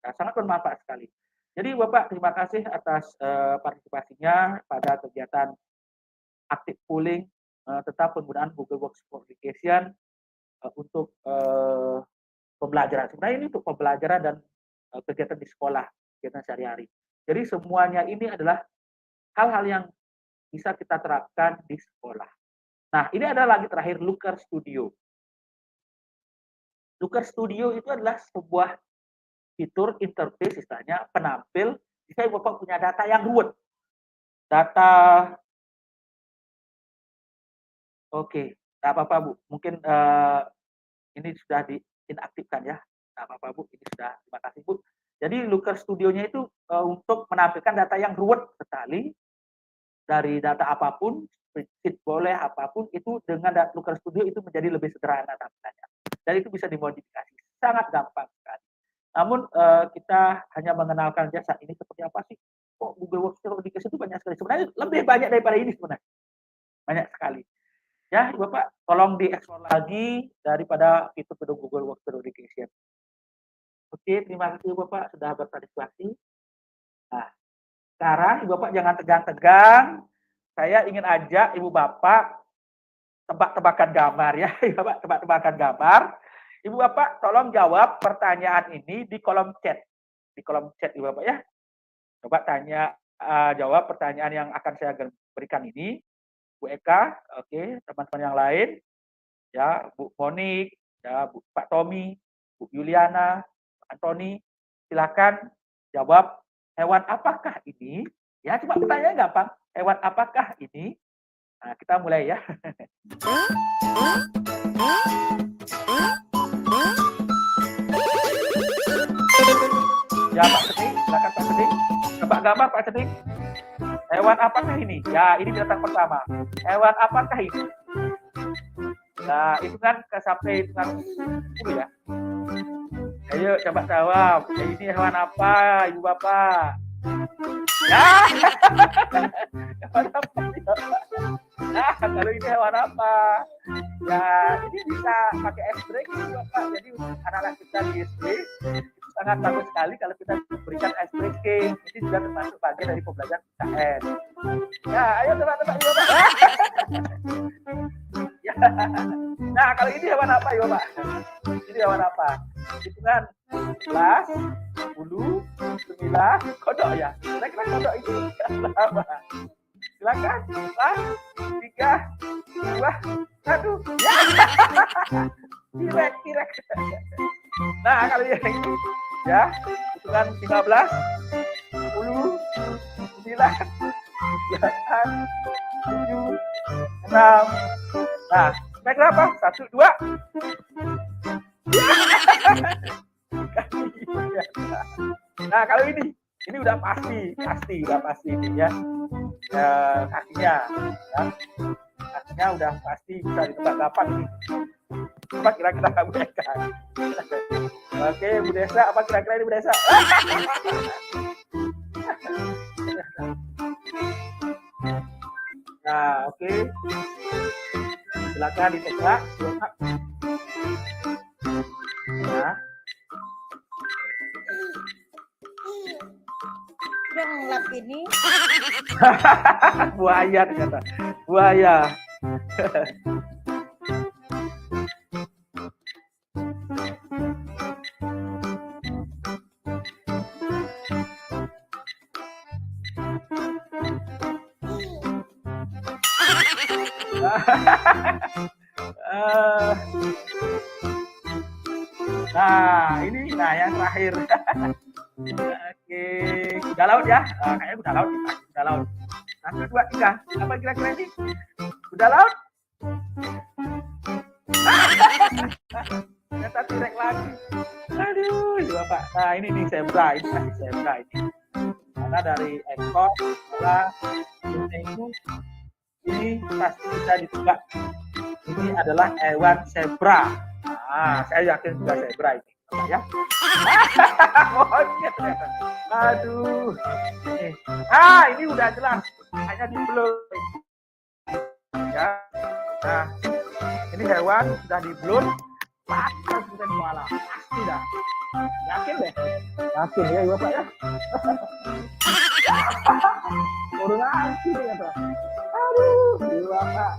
Nah, sangat bermanfaat sekali. Jadi Bapak terima kasih atas partisipasinya pada kegiatan aktif polling tentang penggunaan Google Workspace for Education untuk pembelajaran. Sebenarnya ini untuk pembelajaran dan kegiatan di sekolah, kegiatan sehari-hari. Jadi semuanya ini adalah hal-hal yang bisa kita terapkan di sekolah. Nah, ini adalah lagi terakhir Looker Studio. Looker Studio itu adalah sebuah fitur interface, istilahnya penampil. Jika Bapak punya data yang ruwet, data oke, tidak apa-apa Bu. Mungkin ini sudah diinaktifkan ya. Tidak apa-apa Bu, ini sudah. Terima kasih Bu. Jadi Looker Studio-nya itu untuk menampilkan data yang ruwet sekali dari data apapun, spreadsheet boleh apapun itu dengan Looker Studio itu menjadi lebih sederhana tampilannya. Dan itu bisa dimodifikasi, sangat gampang sekali. Namun kita hanya mengenalkan jasa ini seperti apa sih? Kok Google Workspace Education itu banyak sekali. Sebenarnya lebih banyak daripada ini sebenarnya. Banyak sekali. Ya, Bapak, tolong dieksplor lagi daripada fitur Google Workspace Education. Oke, terima kasih Bapak sudah berpartisipasi. Nah, sekarang Bapak jangan tegang-tegang. Saya ingin ajak Ibu Bapak tebak-tebakan gambar ya, Bapak, tebak-tebakan gambar. Ibu Bapak tolong jawab pertanyaan ini di kolom chat. Di kolom chat Ibu Bapak ya. Coba jawab pertanyaan yang akan saya berikan ini. Bu Eka, oke, teman-teman yang lain, ya, Bu Monik, ya, Pak Tommy, Bu Yuliana, Pak Antoni, silakan jawab hewan apakah ini? Ya, cuma pertanyaan gampang. Hewan apakah ini? Nah, kita mulai ya. Ya, Pak Seding, silakan Pak Seding. Tebak gambar Pak Seding. Hewan apakah ini? Ya, ini binatang pertama. Hewan apakah ini? Nah, itu kan sampai hitungan 10 ya. Ayo coba jawab. Ini hewan apa, Ibu Bapak? Ya. Hewan apa, Ibu Bapak? Nah, kalau ini hewan apa? Ya, ini bisa pakai ice break, Ibu Bapak. Jadi anak-anak kita di SD itu sangat bagus sekali kalau kita berikan ice breaking. Ini juga termasuk bagian dari pembelajaran KN. Ya, ayo tebak-tebak Ibu Bapak. Ya. Nah, kalau ini hewan apa, Ibu Bapak? Ini hewan apa? Hitungan 11, 10, 9, kodok ya. Kira-kira kodok itu apa? Silakan. 4, 3, 2, 1. Ya. Kirek. Nah, kalau yang ini ya, hitungan 15, 10, 9, 8, 7, 6. Nah, kira-kira apa? 1, 2. Nah, kalau ini udah pasti udah pasti ini ya. Kakinya, ya. Kakinya udah pasti bisa ditebak dapat ini. Apa kira-kira Bu Eka? Oke, Bu Desa, apa kira-kira ini Bu Desa? Nah, oke. Silakan ditebak. Nah. Udah ngelap ini. Buaya ternyata. Buaya. Nah, ini yang terakhir. Oke, kuda laut ya. Kayaknya kuda laut. Kuda laut. 1, 2, 3. Apa kira-kira ini? Kuda laut? Ternyata tirek lagi. Aduh, itu Bapak. Nah, ini nih zebra. Ini masih zebra ini. Karena dari ekor, kepala, ini pasti bisa ditebak. Ini adalah hewan zebra. Nah, saya yakin sudah zebra ini. Ya. Monyet ternyata. Aduh. Ini udah jelas. Hanya di blur. Ya. Nah, ini hewan sudah di blur. Patah sudah malam. Pasti dah. Yakin deh. Yakin ya Bapak ya. Baru nanti ternyata. Aduh, Bapak.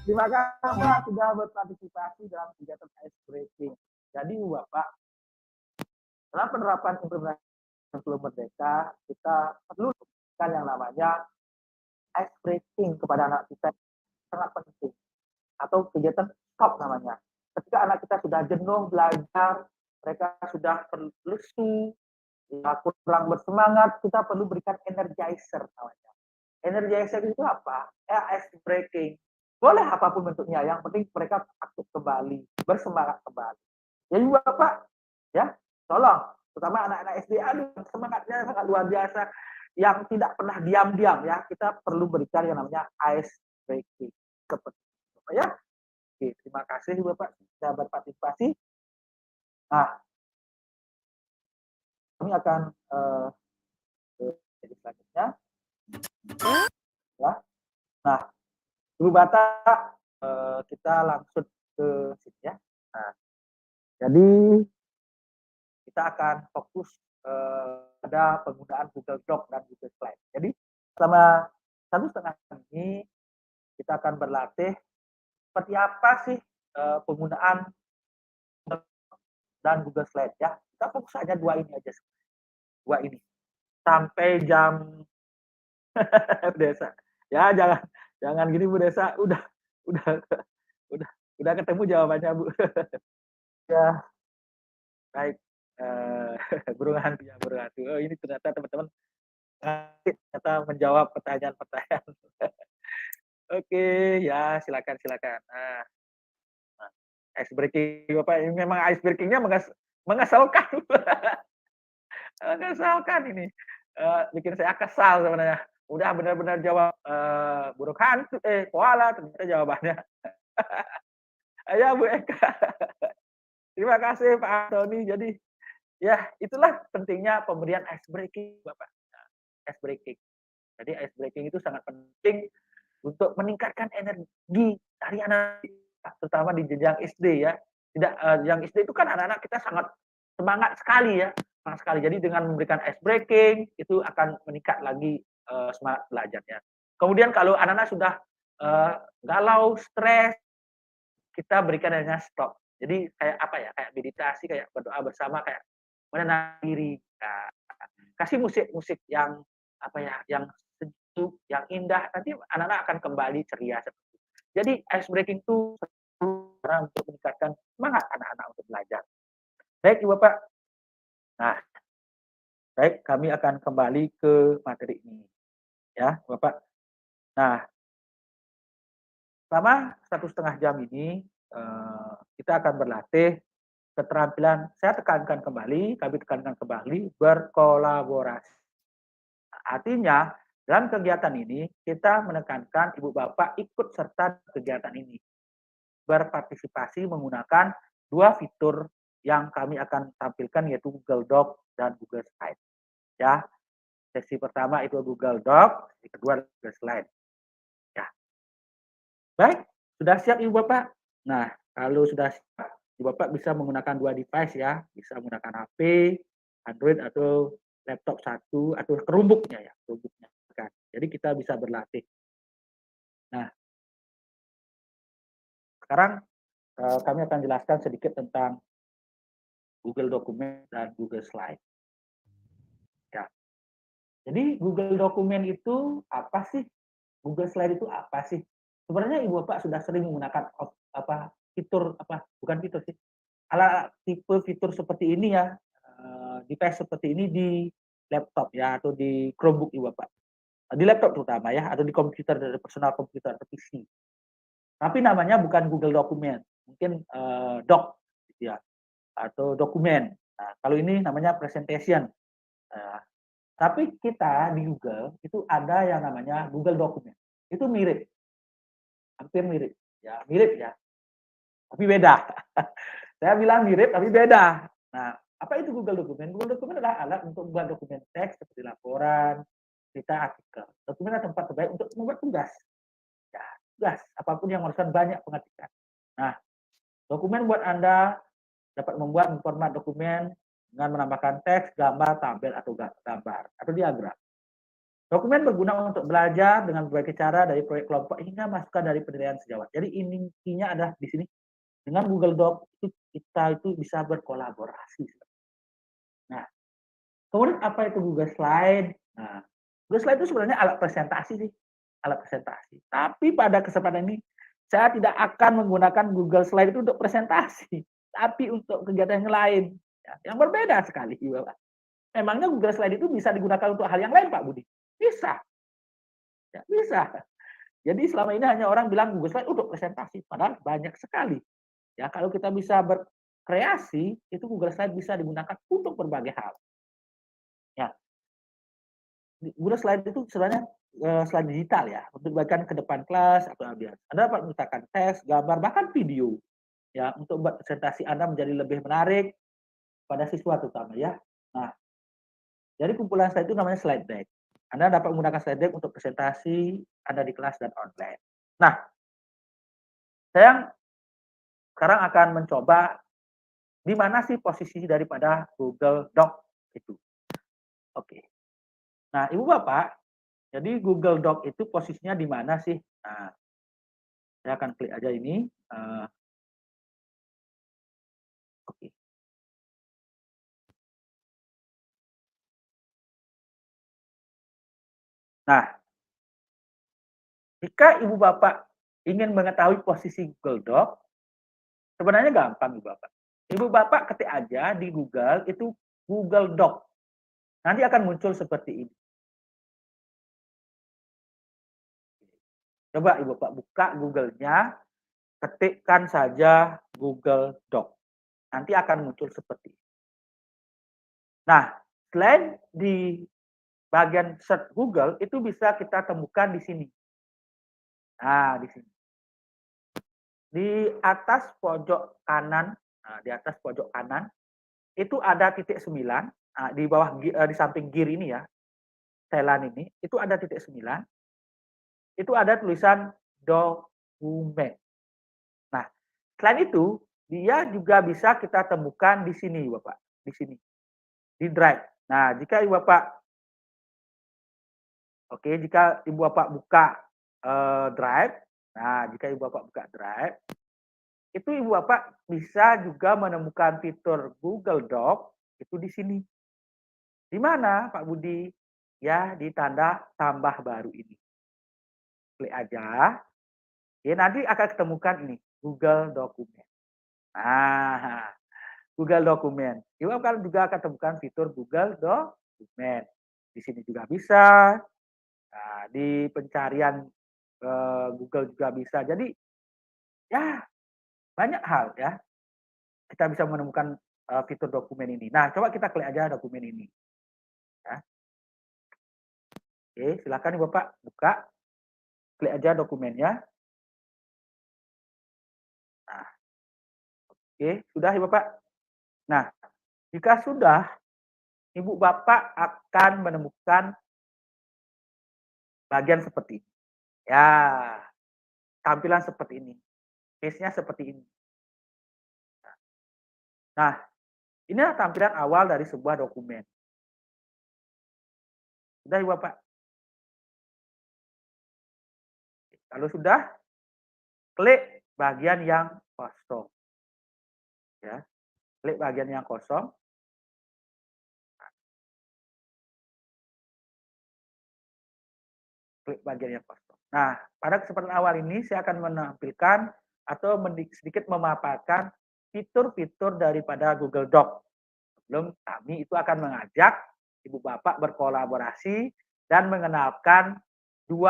Terima kasih Pak sudah berpartisipasi dalam kegiatan ice breaking. Jadi Bapak, dalam penerapan implementasi kurikulum merdeka, kita perlu melakukan yang namanya ice breaking kepada anak kita sangat penting. Atau kegiatan stop namanya. Ketika anak kita sudah jenuh belajar, mereka sudah lesu, ya, kurang bersemangat, kita perlu berikan energizer namanya. Energizer itu apa? Ice breaking. Boleh apapun bentuknya, yang penting mereka aktif kembali, bersemangat kembali. Jadi Bapak, ya, tolong, terutama anak-anak SD, aduh semangatnya sangat luar biasa, yang tidak pernah diam-diam ya, kita perlu berikan yang namanya ice breaking. Seperti itu, Bapak ya. Oke, terima kasih Bapak sudah berpartisipasi. Nah, kami akan jadi selanjutnya. Ya. Nah, Ibu Batak, kita langsung ke sini ya. Nah, jadi kita akan fokus pada penggunaan Google Doc dan Google Slide. Jadi selama 1,5 jam ini kita akan berlatih seperti apa sih penggunaan dan Google Slide ya. Kita fokus aja dua ini aja. Dua ini. Sampai jam Bu Desa. Ya jangan gini Bu Desa, udah udah ketemu jawabannya Bu. Ya, baik. Burung hantu ya, burung hantu. Oh, ini ternyata teman-teman ternyata menjawab pertanyaan-pertanyaan. Oke, ya silakan. Nah, ice breaking Bapak, ini memang ice breakingnya mengesalkan. Mengesalkan ini. Bikin saya kesal sebenarnya. Udah benar-benar jawab burung hantu, koala, ternyata jawabannya. Ayo Bu Eka. Terima kasih Pak Antoni. Jadi ya itulah pentingnya pemberian ice breaking Bapak. Nah, ice breaking. Jadi ice breaking itu sangat penting untuk meningkatkan energi dari anak, terutama di jenjang SD ya. Tidak yang SD itu kan anak-anak kita sangat semangat sekali ya, semangat sekali. Jadi dengan memberikan ice breaking itu akan meningkat lagi semangat belajarnya. Kemudian kalau anak-anak sudah galau, stres, kita berikan adanya stop. Jadi kayak apa ya? Kayak meditasi, kayak berdoa bersama, kayak menenangkan diri. Nah, kasih musik-musik yang apa ya? Yang sejuk, yang indah. Nanti anak-anak akan kembali ceria seperti itu. Jadi ice breaking itu cara untuk meningkatkan semangat anak-anak untuk belajar. Baik, Ibu Bapak. Nah, baik, kami akan kembali ke materi ini. Ya, Bapak. Nah, selama 1,5 jam ini kita akan berlatih keterampilan, saya tekankan kembali, kami tekankan kembali, berkolaborasi. Artinya, dalam kegiatan ini, kita menekankan Ibu Bapak ikut serta kegiatan ini. Berpartisipasi menggunakan dua fitur yang kami akan tampilkan, yaitu Google Doc dan Google Slide. Ya, sesi pertama itu Google Doc, sesi kedua Google Slide. Ya. Baik, sudah siap Ibu Bapak? Nah, kalau sudah siap, Ibu Bapak bisa menggunakan dua device ya, bisa menggunakan HP, Android atau laptop satu atau Chromebook-nya ya, Chromebook-nya. Jadi kita bisa berlatih. Nah, sekarang kami akan jelaskan sedikit tentang Google Dokumen dan Google Slide. Ya. Jadi Google Dokumen itu apa sih? Google Slide itu apa sih? Sebenarnya Ibu Bapak sudah sering menggunakan fitur bukan fitur sih, ala tipe fitur seperti ini ya, device seperti ini di laptop ya atau di Chromebook Ibu Bapak, di laptop terutama ya, atau di komputer, dari personal komputer atau PC. Tapi namanya bukan Google Dokumen, mungkin Doc gitu ya, atau dokumen. Nah, kalau ini namanya presentation. Tapi kita di Google itu ada yang namanya Google Dokumen. Itu mirip, hampir mirip ya, tapi beda. Saya bilang mirip tapi beda. Nah, apa itu Google Dokumen? Google Dokumen adalah alat untuk membuat dokumen teks seperti laporan, cerita, artikel. Dokumen adalah tempat terbaik untuk membuat tugas. Ya, tugas apapun yang mengharuskan banyak pengetikan. Nah, dokumen buat Anda dapat membuat format dokumen dengan menambahkan teks, gambar, tabel atau gambar atau diagram. Dokumen berguna untuk belajar dengan berbagai cara, dari proyek kelompok hingga masukan dari penilaian sejawat. Jadi intinya adalah di sini dengan Google Doc kita itu bisa berkolaborasi. Nah, kemudian apa itu Google Slide? Nah, Google Slide itu sebenarnya alat presentasi sih, alat presentasi. Tapi pada kesempatan ini saya tidak akan menggunakan Google Slide itu untuk presentasi, tapi untuk kegiatan yang lain, ya, yang berbeda sekali. Memangnya Google Slide itu bisa digunakan untuk hal yang lain, Pak Budi? Bisa. Ya, bisa. Jadi selama ini hanya orang bilang Google Slide untuk presentasi, padahal banyak sekali. Ya, kalau kita bisa berkreasi, itu Google Slide bisa digunakan untuk berbagai hal. Ya. Google Slide itu sebenarnya slide digital ya, untuk dibagikan ke depan kelas atau audiens. Anda dapat menceritakan teks, gambar, bahkan video. Ya, untuk membuat presentasi Anda menjadi lebih menarik pada siswa terutama ya. Nah, jadi kumpulan slide itu namanya slide deck. Anda dapat menggunakan slide deck untuk presentasi Anda di kelas dan online. Nah, saya sekarang akan mencoba di mana sih posisi daripada Google Doc itu. Oke. Nah, Ibu Bapak, jadi Google Doc itu posisinya di mana sih? Nah, Saya akan klik aja ini. Oke. Nah, jika Ibu Bapak ingin mengetahui posisi Google Doc, sebenarnya gampang Ibu Bapak. Ibu Bapak ketik aja di Google itu Google Doc. Nanti akan muncul seperti ini. Coba Ibu Bapak buka Google-nya, ketikkan saja Google Doc. Nanti akan muncul seperti ini. Nah, selain di bagian search Google, itu bisa kita temukan di sini. Nah, di sini. Di atas pojok kanan, di atas pojok kanan, itu ada titik 9. Nah, di bawah, di samping gear ini ya, setelan ini, itu ada titik 9. Itu ada tulisan dokumen. Nah, selain itu, dia juga bisa kita temukan di sini, Bapak. Di sini. Di Drive. Nah, jika Ibu Bapak, jika Ibu Bapak buka Drive, nah, jika Ibu Bapak buka Drive, itu Ibu Bapak bisa juga menemukan fitur Google Doc, itu di sini. Di mana, Pak Budi? Ya, di tanda tambah baru ini. Klik aja. Ya, nanti akan ketemukan ini, Google Dokumen. Nah, Google Dokumen. Ibu Bapak juga akan temukan fitur Google Dokumen. Di sini juga bisa. Nah, di pencarian Google juga bisa. Jadi, ya banyak hal ya. Kita bisa menemukan fitur dokumen ini. Nah, coba kita klik aja dokumen ini. Ya. Oke, silakan Ibu Bapak buka. Klik aja dokumennya. Nah, oke, sudah Ibu Bapak. Nah, jika sudah, Ibu Bapak akan menemukan bagian seperti ini. Ya, tampilan seperti ini. Page-nya seperti ini. Nah, inilah tampilan awal dari sebuah dokumen. Sudah Ibu Bapak? Kalau sudah, klik bagian yang kosong. Ya, klik bagian yang kosong. Klik bagian yang kosong. Nah, pada kesempatan awal ini saya akan menampilkan atau sedikit memaparkan fitur-fitur daripada Google Doc. Sebelum kami itu akan mengajak Ibu Bapak berkolaborasi dan mengenalkan 2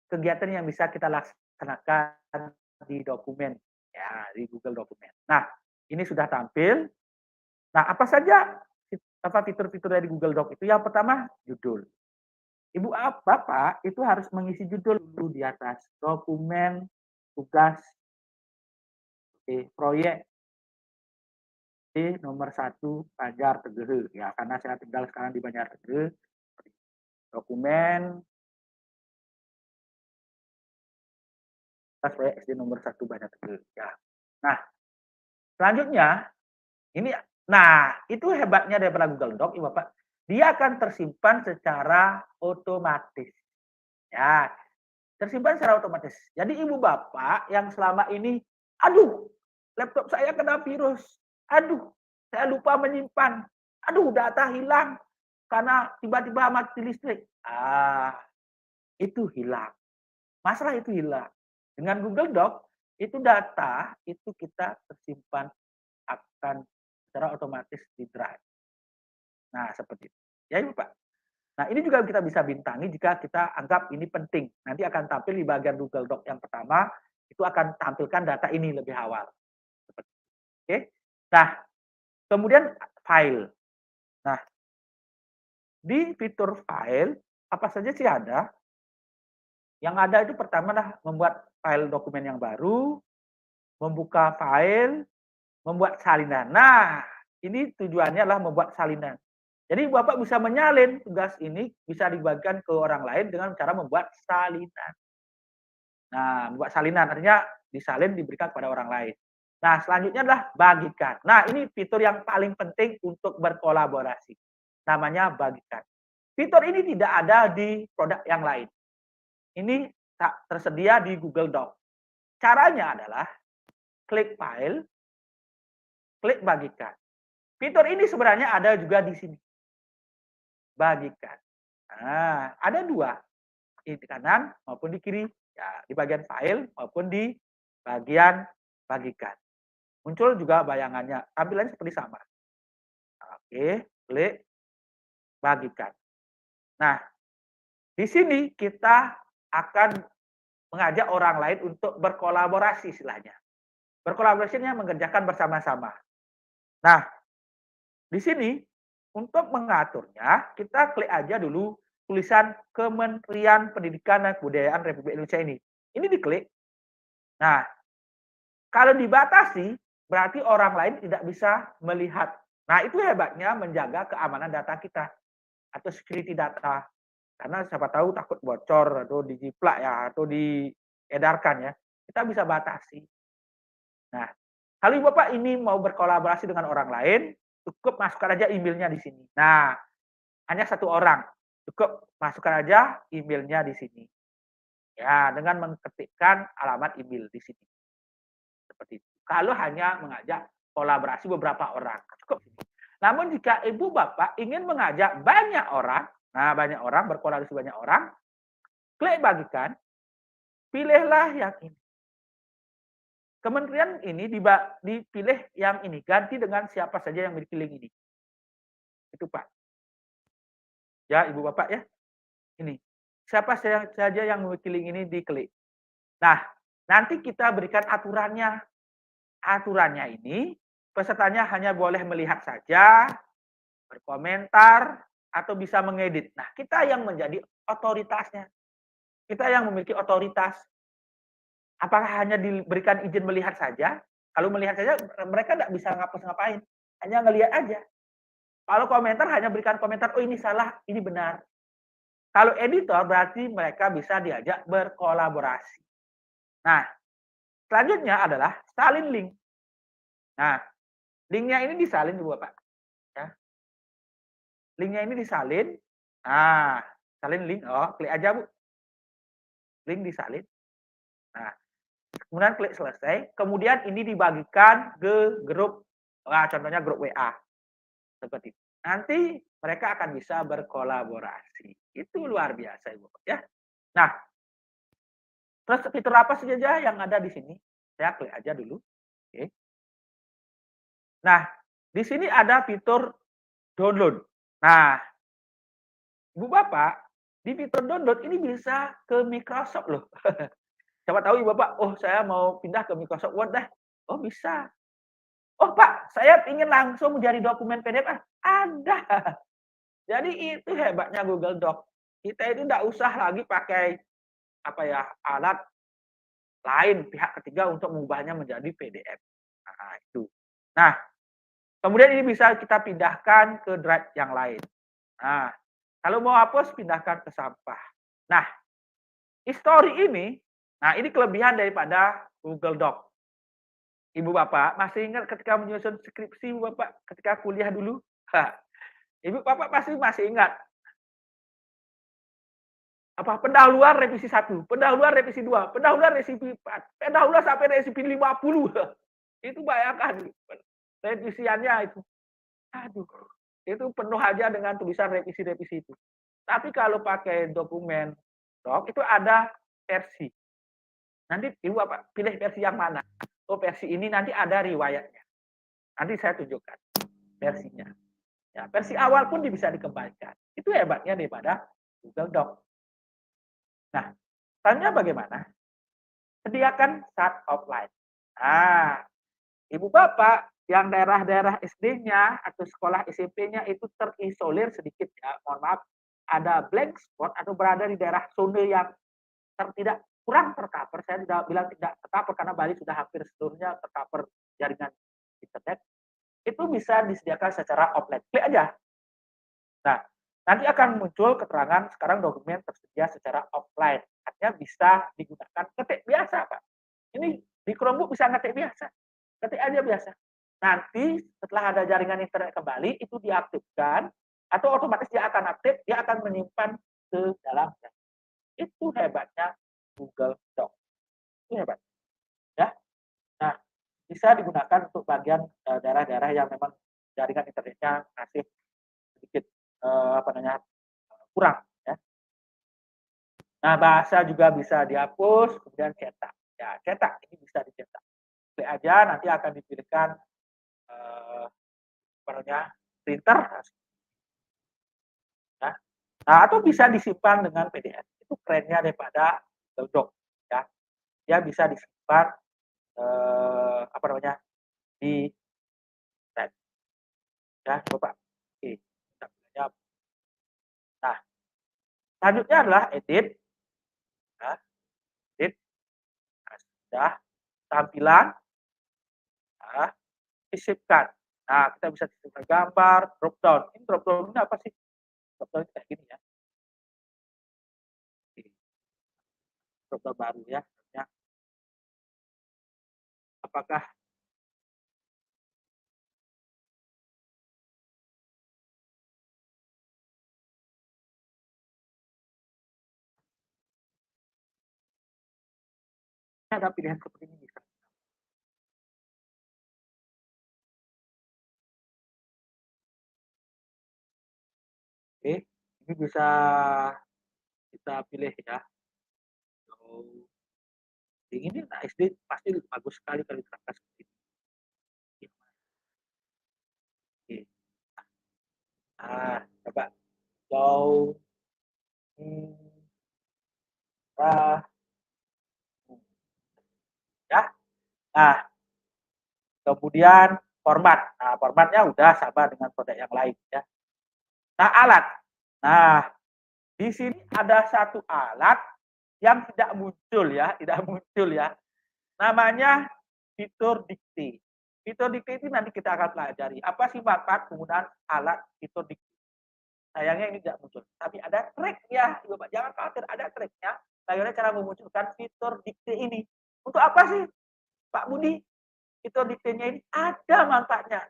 kegiatan yang bisa kita laksanakan di dokumen, ya, di Google Dokumen. Nah, ini sudah tampil. Nah, apa saja fitur-fitur dari Google Doc itu? Yang pertama, judul. Ibu Bapak itu harus mengisi judul dulu di atas. Dokumen, tugas, proyek, nomor 1 Banjar Tegehe. Ya, karena saya tinggal sekarang di Banjar Tegehe. Dokumen, proyek SD nomor 1 Banjar Tegehe. Ya. Nah, selanjutnya, itu hebatnya daripada Google Doc, Ibu Bapak. Dia akan tersimpan secara otomatis. Ya, tersimpan secara otomatis. Jadi Ibu Bapak yang selama ini, aduh, laptop saya kena virus. Aduh, saya lupa menyimpan. Aduh, data hilang karena tiba-tiba mati listrik. Itu hilang. Masalah itu hilang. Dengan Google Doc, itu data itu kita tersimpan akan secara otomatis di Drive. Nah, seperti itu. Ya, Ibu Pak. Nah, ini juga kita bisa bintangi jika kita anggap ini penting. Nanti akan tampil di bagian Google Doc yang pertama, itu akan tampilkan data ini lebih awal. Oke. Nah, kemudian file. Nah, di fitur file, apa saja sih ada? Yang ada itu pertama adalah membuat file dokumen yang baru, membuka file, membuat salinan. Nah, ini tujuannya adalah membuat salinan. Jadi Bapak bisa menyalin tugas ini, bisa dibagikan ke orang lain dengan cara membuat salinan. Nah, membuat salinan artinya disalin diberikan kepada orang lain. Nah, selanjutnya adalah bagikan. Nah, ini fitur yang paling penting untuk berkolaborasi. Namanya bagikan. Fitur ini tidak ada di produk yang lain. Ini tersedia di Google Doc. Caranya adalah klik file, klik bagikan. Fitur ini sebenarnya ada juga di sini. Bagikan. Nah, ada dua. Di kanan maupun di kiri. Ya, di bagian file maupun di bagian bagikan. Muncul juga bayangannya. Tampilannya seperti sama. Oke, klik bagikan. Nah, di sini kita akan mengajak orang lain untuk berkolaborasi istilahnya. Berkolaborasinya mengerjakan bersama-sama. Nah, di sini untuk mengaturnya, kita klik aja dulu tulisan Kementerian Pendidikan dan Kebudayaan Republik Indonesia ini. Ini diklik. Nah, kalau dibatasi, berarti orang lain tidak bisa melihat. Nah, itu hebatnya menjaga keamanan data kita atau security data. Karena siapa tahu takut bocor atau dijiplak ya, atau diedarkan ya. Kita bisa batasi. Nah, kalau Ibu Bapak ini mau berkolaborasi dengan orang lain, cukup masukkan aja emailnya di sini. Nah, hanya satu orang. Cukup masukkan aja emailnya di sini. Ya, dengan mengetikkan alamat email di sini. Seperti itu. Kalau hanya mengajak kolaborasi beberapa orang, cukup. Namun jika Ibu Bapak ingin mengajak banyak orang, nah banyak orang, berkolaborasi banyak orang, klik bagikan, pilihlah yang ini. Kementerian ini dipilih yang ini, ganti dengan siapa saja yang memiliki link ini. Itu Pak. Ya Ibu Bapak ya. Ini. Siapa saja yang memiliki link ini diklik. Nah, nanti kita berikan aturannya. Aturannya ini, pesertanya hanya boleh melihat saja, berkomentar, atau bisa mengedit. Nah, kita yang menjadi otoritasnya. Kita yang memiliki otoritas. Apakah hanya diberikan izin melihat saja? Kalau melihat saja, mereka tidak bisa ngapus-ngapain. Hanya ngelihat aja. Kalau komentar, hanya berikan komentar, oh ini salah, ini benar. Kalau editor, berarti mereka bisa diajak berkolaborasi. Nah, selanjutnya adalah salin link. Nah, linknya ini disalin Ibu Bapak. Ya. Linknya ini disalin. Nah, salin link. Oh, klik aja Bu. Link disalin. Nah, kemudian klik selesai. Kemudian ini dibagikan ke grup, contohnya grup WA. Seperti itu. Nanti mereka akan bisa berkolaborasi. Itu luar biasa Ibu Bapak ya. Nah, terus fitur apa saja yang ada di sini? Saya klik aja dulu. Oke. Nah, di sini ada fitur download. Nah, Ibu Bapak, di fitur download ini bisa ke Microsoft loh. Siapa tahu Ibu Bapak, oh saya mau pindah ke Microsoft Word deh. Oh bisa. Oh Pak, saya ingin langsung menjadi dokumen PDF. Ada. Jadi itu hebatnya Google Doc. Kita itu tidak usah lagi pakai alat lain pihak ketiga untuk mengubahnya menjadi PDF. Nah, itu. Nah, kemudian ini bisa kita pindahkan ke drive yang lain. Nah, kalau mau hapus, pindahkan ke sampah. Nah, history ini, nah ini kelebihan daripada Google Doc. Ibu Bapak masih ingat ketika menyusun skripsi Ibu Bapak ketika kuliah dulu? Ibu Bapak pasti masih ingat. Pendahuluan revisi 1, pendahuluan revisi 2, pendahuluan revisi 4, pendahuluan sampai revisi 50. Itu bayangkan revisiannya itu. Aduh, itu penuh aja dengan tulisan revisi-revisi itu. Tapi kalau pakai dokumen doc itu ada versi. Nanti Ibu Bapak pilih versi yang mana? Oh, versi ini nanti ada riwayatnya. Nanti saya tunjukkan versinya. Ya, versi awal pun bisa dikembalikan. Itu hebatnya daripada Google Doc. Nah, tanya bagaimana? Sediakan start offline. Nah, Ibu Bapak yang daerah-daerah SD-nya atau sekolah SMP-nya itu terisolir sedikit ya, mohon maaf, ada blank spot atau berada di daerah zona yang tidak kurang tercover. Saya tidak bilang tidak tercover karena Bali sudah hampir seluruhnya tercover jaringan internet. Itu bisa disediakan secara offline. Klik aja. Nah, nanti akan muncul keterangan sekarang dokumen tersedia secara offline. Artinya bisa digunakan ketik biasa, Pak. Ini di Chromebook bisa ngetik biasa. Ketik aja biasa. Nanti setelah ada jaringan internet kembali, itu diaktifkan, atau otomatis dia akan aktif, dia akan menyimpan ke dalam. Itu hebatnya Google Doc. Itu hebat. Ya. Nah, bisa digunakan untuk bagian daerah-daerah yang memang jaringan internetnya masih sedikit kurang ya. Nah, bahasa juga bisa dihapus, kemudian cetak. Ya, cetak ini bisa dicetak. Klik aja, nanti akan dipilihkan printer. Ya. Nah, atau bisa disimpan dengan PDF. Itu kerennya daripada Google Doc. Ya, dia bisa disimpan di tab. Ya, coba. Oke. Nah, selanjutnya adalah edit. Ya, edit. Nah, sudah tampilan. Nah, disisipkan. Nah, kita bisa sisipkan gambar, drop down. Ini drop down ini apa sih? Drop down kayak gini ya. Drop down baru ya. Apakah ada pilihan seperti ini bisa? Oke, ini bisa kita pilih ya. Ini nah SD pasti bagus sekali kalau diterapkan seperti ini. Oke. Nah, coba jauh ya. Nah, kemudian format. Nah, formatnya udah sama dengan produk yang lain ya. Nah, alat. Nah, di sini ada satu alat yang tidak muncul ya, Namanya fitur dikte. Fitur dikte itu nanti kita akan pelajari. Apa sih manfaat penggunaan alat fitur dikte? Sayangnya ini tidak muncul. Tapi ada triknya, Bapak. Jangan khawatir, ada triknya. Bagaimana cara memunculkan fitur dikte ini? Untuk apa sih, Pak Budi? Fitur diktenya ini ada manfaatnya.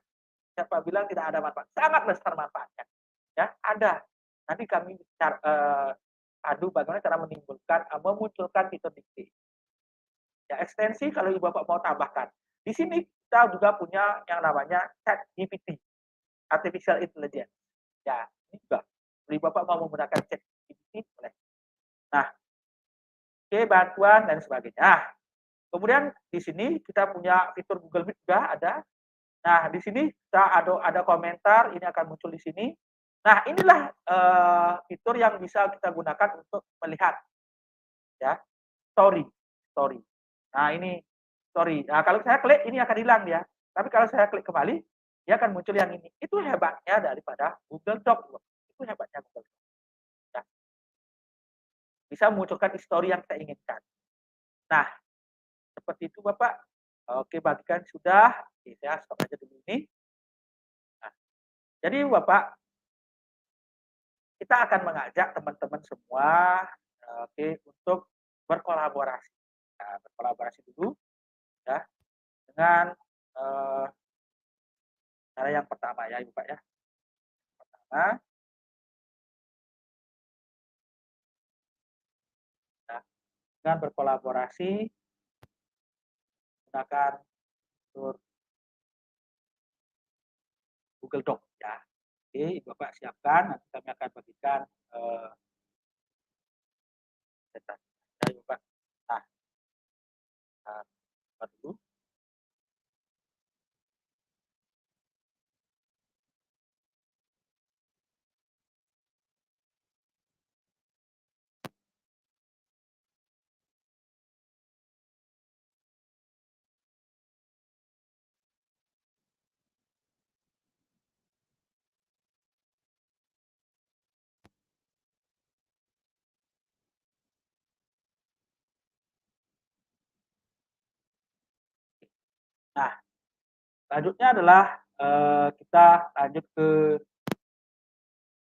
Siapa bilang tidak ada manfaat? Sangat besar manfaatnya. Ya, ada. Nanti kami adu bagaimana cara memunculkan fitur dikte. Ya, ekstensi kalau Ibu Bapak mau tambahkan. Di sini kita juga punya yang namanya ChatGPT, Artificial Intelligence. Ya, ini juga. Kalau Ibu Bapak mau menggunakan ChatGPT, boleh. Nah, oke, bantuan dan sebagainya. Kemudian di sini kita punya fitur Google Meet juga ada. Nah, di sini kita ada komentar, ini akan muncul di sini. Nah, inilah fitur yang bisa kita gunakan untuk melihat ya story. Nah, ini story. Nah, kalau saya klik ini akan hilang ya. Tapi kalau saya klik kembali, dia akan muncul yang ini. Itu hebatnya daripada Google Doc. Itu hebatnya Google Doc. Ya. Bisa memunculkan story yang kita inginkan. Nah, seperti itu Bapak. Oke, bagikan sudah. Oke, saya stop aja dulu ini. Nah, jadi Bapak, kita akan mengajak teman-teman semua untuk berkolaborasi. Nah, berkolaborasi dulu ya dengan cara yang pertama ya Ibu Pak ya. Pertama ya, dengan berkolaborasi menggunakan fitur Google Doc ya. Oke, Ibu Bapak siapkan, nanti kami akan bagikan data. Ya, Ibu Bapak. Nah, dulu. Nah, selanjutnya adalah kita lanjut ke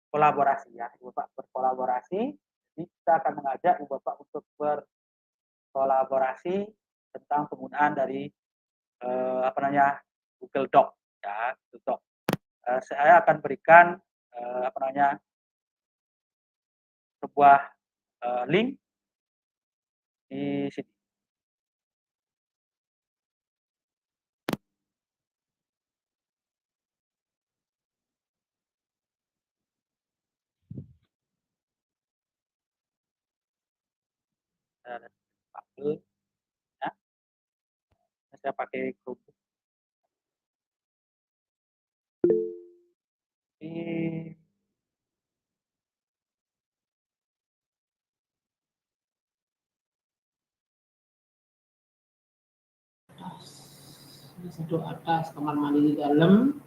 kolaborasi ya, Ibu Bapak berkolaborasi. Jadi kita akan mengajak Ibu Bapak untuk berkolaborasi tentang penggunaan dari Google Doc ya, Google Doc. Saya akan berikan sebuah link di sini. Saya panggil, ya. Saya pakai Chromebook. Ini satu atas, kamar mandi di dalam.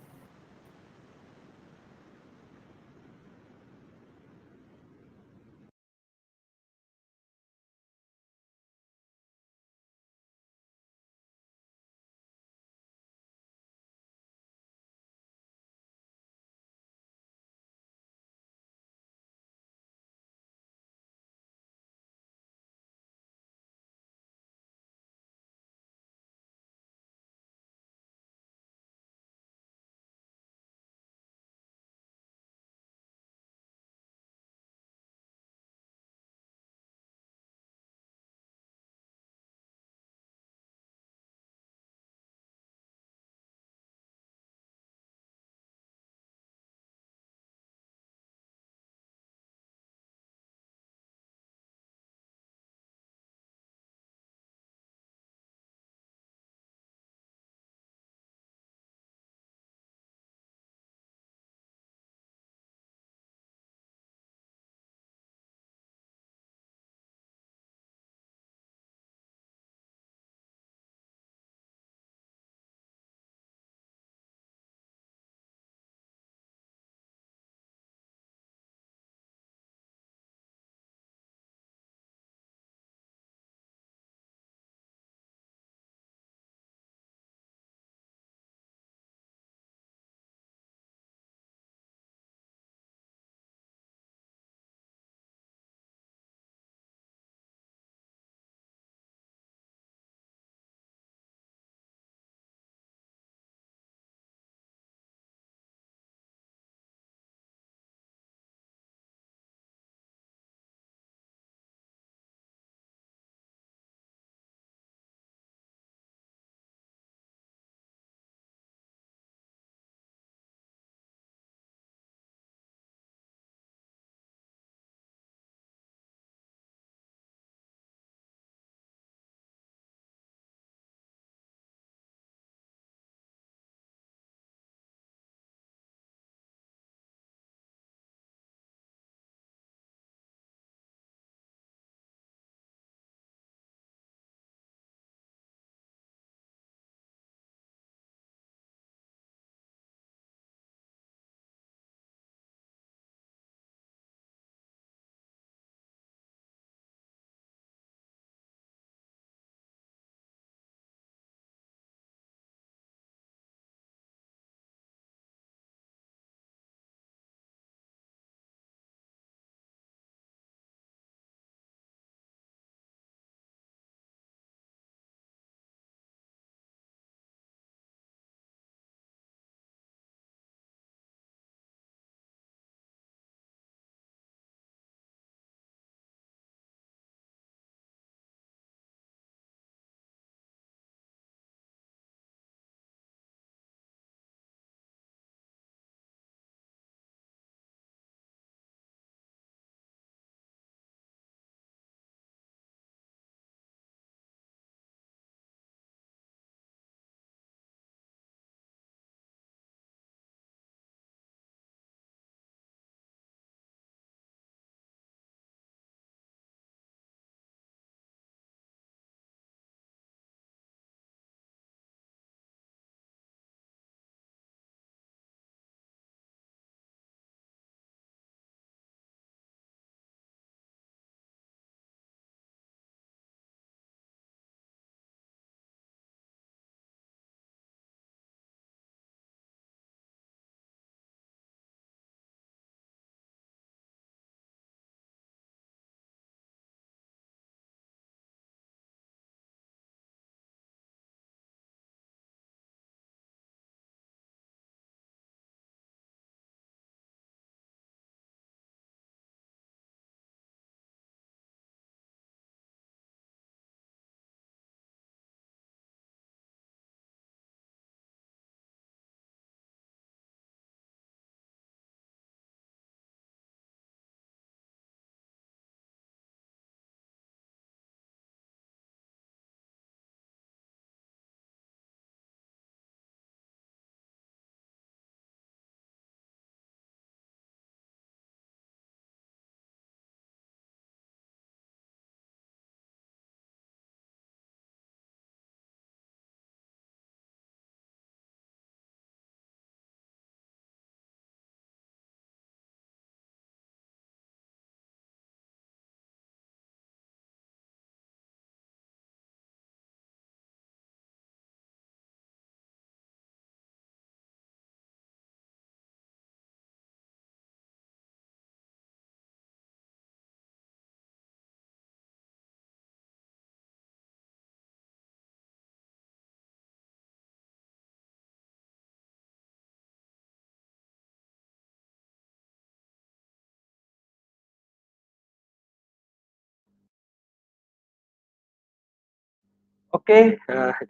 Oke,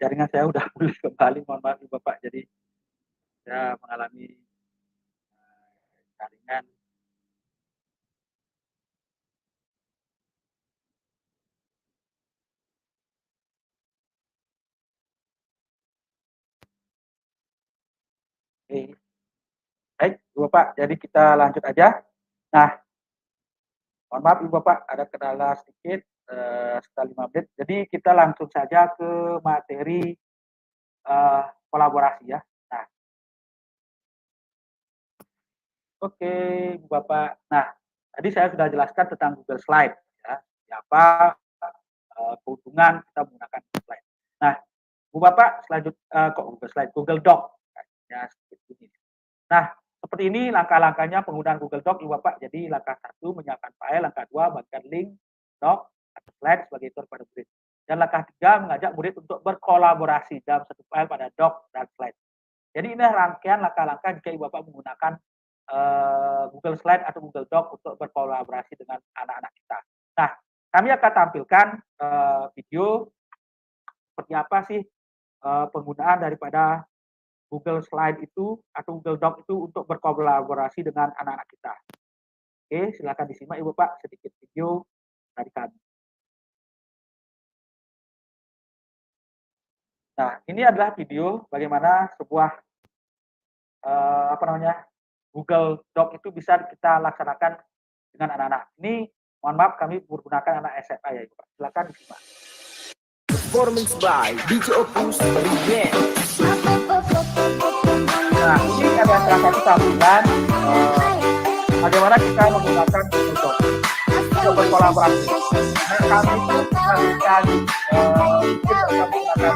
jaringan saya udah pulih kembali, mohon maaf Ibu Bapak. Jadi saya mengalami jaringan. Oke. Baik, Ibu Bapak, jadi kita lanjut aja. Nah, mohon maaf Ibu Bapak, ada kendala sedikit sekitar 5 menit. Jadi kita langsung saja ke materi kolaborasi ya. Nah, oke Ibu Bapak. Nah, tadi saya sudah jelaskan tentang Google Slide ya. Apa keuntungan kita menggunakan Google Slide. Nah, Ibu Bapak selanjutnya kok Google Slide, Google Doc. Ya, seperti ini. Nah, seperti ini langkah-langkahnya penggunaan Google Doc Ibu Bapak. Jadi langkah 1 menyiapkan file, langkah 2 bagikan link doc atau slide sebagai tutor pada murid. Dan langkah 3 mengajak murid untuk berkolaborasi dalam satu file pada doc dan slide. Jadi ini rangkaian langkah-langkah jika Ibu Bapak menggunakan Google Slide atau Google Doc untuk berkolaborasi dengan anak-anak kita. Nah, kami akan tampilkan video seperti apa sih penggunaan daripada Google Slide itu atau Google Doc itu untuk berkolaborasi dengan anak-anak kita. Oke, silakan disimak Ibu Pak sedikit video dari kami. Nah, ini adalah video bagaimana sebuah Google Doc itu bisa kita laksanakan dengan anak-anak. Ini mohon maaf kami menggunakan anak SMA ya Ibu Pak. Silakan disimak. Performance by DJ Opus Remix. Nah, ini adalah salah satu tampilan bagaimana kita menggunakan Google Doc untuk berkolaborasi. Nah, kami itu menggunakan menggunakan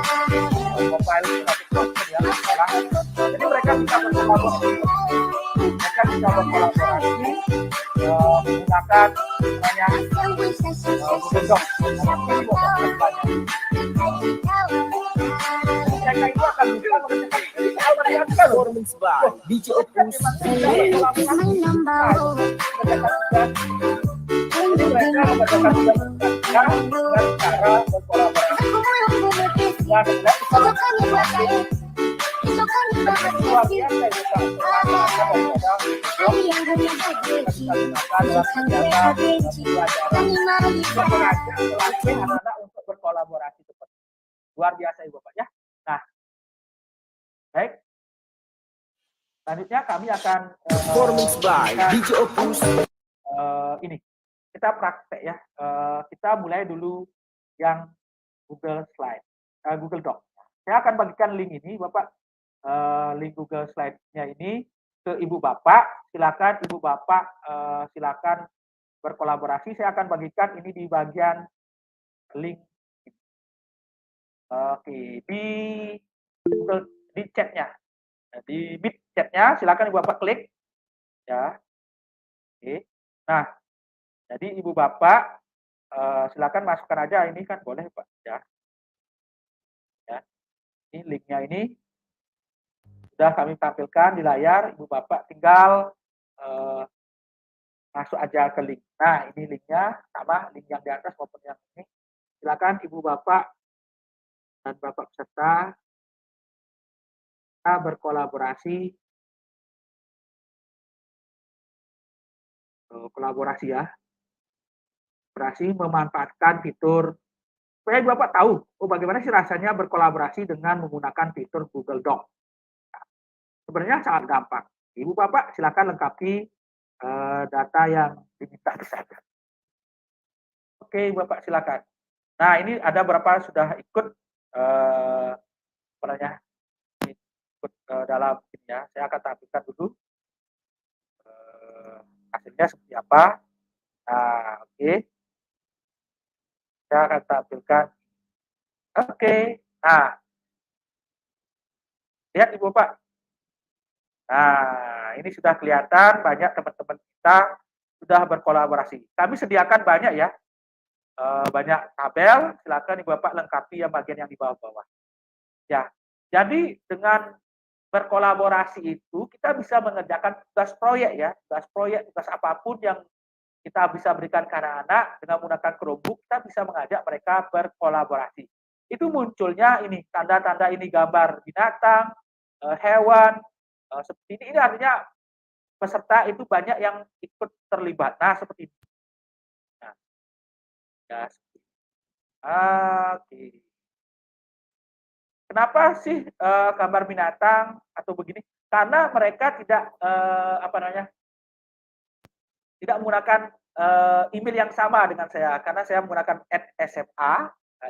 mobile ya, jadi mereka bisa berkolaborasi. Mereka bisa berkolaborasi menggunakan namanya Google Doc. Mereka itu akan bisa mengerjakan Performance by DJ Opus Remix. mereka mengerjakan dan cara berkolaborasi. Dan luar biasa anak-anak untuk berkolaborasi seperti luar biasa Ibu Bapak ya. Nah, baik. Selanjutnya kami akan Performance by DJ Opus. Ini kita praktek ya. Kita mulai dulu yang Google Slide, Google Doc. Saya akan bagikan link ini, Bapak. Link Google Slide-nya ini ke Ibu Bapak. Silakan Ibu Bapak silakan berkolaborasi. Saya akan bagikan ini di bagian link. Oke, di Google di chat-nya. Di Meet chat-nya silakan Ibu Bapak klik ya. Oke. Nah, jadi Ibu Bapak silakan masukkan aja ini kan boleh Pak ya. Ya. Ini linknya ini sudah kami tampilkan di layar. Ibu Bapak tinggal masuk aja ke link. Nah, ini linknya sama link yang di atas maupun yang ini. Silakan Ibu Bapak dan Bapak peserta kita berkolaborasi. Kolaborasi ya. Kolaborasi memanfaatkan fitur supaya Ibu Bapak tahu bagaimana sih rasanya berkolaborasi dengan menggunakan fitur Google Doc. Nah, sebenarnya sangat gampang. Ibu Bapak silakan lengkapi data yang diminta saja. Oke, Ibu Bapak silakan. Nah, ini ada berapa sudah ikut ikut dalam ini ya. Saya akan tampilkan dulu hasilnya seperti apa. Nah, oke. Saya akan tampilkan. Oke. Nah, lihat Ibu Bapak. Nah, ini sudah kelihatan banyak teman-teman kita sudah berkolaborasi. Kami sediakan banyak ya, banyak tabel. Silakan Ibu Bapak lengkapi yang bagian yang di bawah-bawah. Ya, jadi dengan berkolaborasi itu kita bisa mengerjakan tugas proyek ya, tugas apapun yang kita bisa berikan ke anak-anak dengan menggunakan Chromebook, kita bisa mengajak mereka berkolaborasi. itu munculnya ini tanda-tanda ini gambar binatang, hewan, seperti ini. Ini artinya peserta itu banyak yang ikut terlibat. Nah, seperti ini. Nah, ya, oke. Kenapa sih gambar binatang atau begini? Karena mereka tidak tidak menggunakan email yang sama dengan saya, karena saya menggunakan @SMA,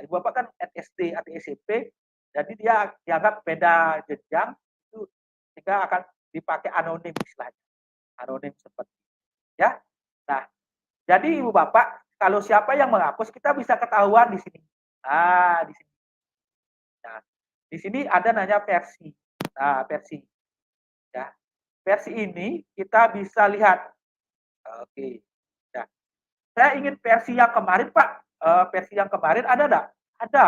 Ibu Bapak kan @SD atau SMP, jadi dia dianggap beda jenjang, itu sehingga akan dipakai anonim istilahnya, anonim seperti ya. Nah, jadi Ibu Bapak kalau siapa yang menghapus kita bisa ketahuan di sini. Nah, di sini. Nah, di sini ada namanya versi. Nah, versi. Ya. Versi ini kita bisa lihat. Oke. Ya. Saya ingin versi yang kemarin, Pak. Versi yang kemarin ada enggak? Ada.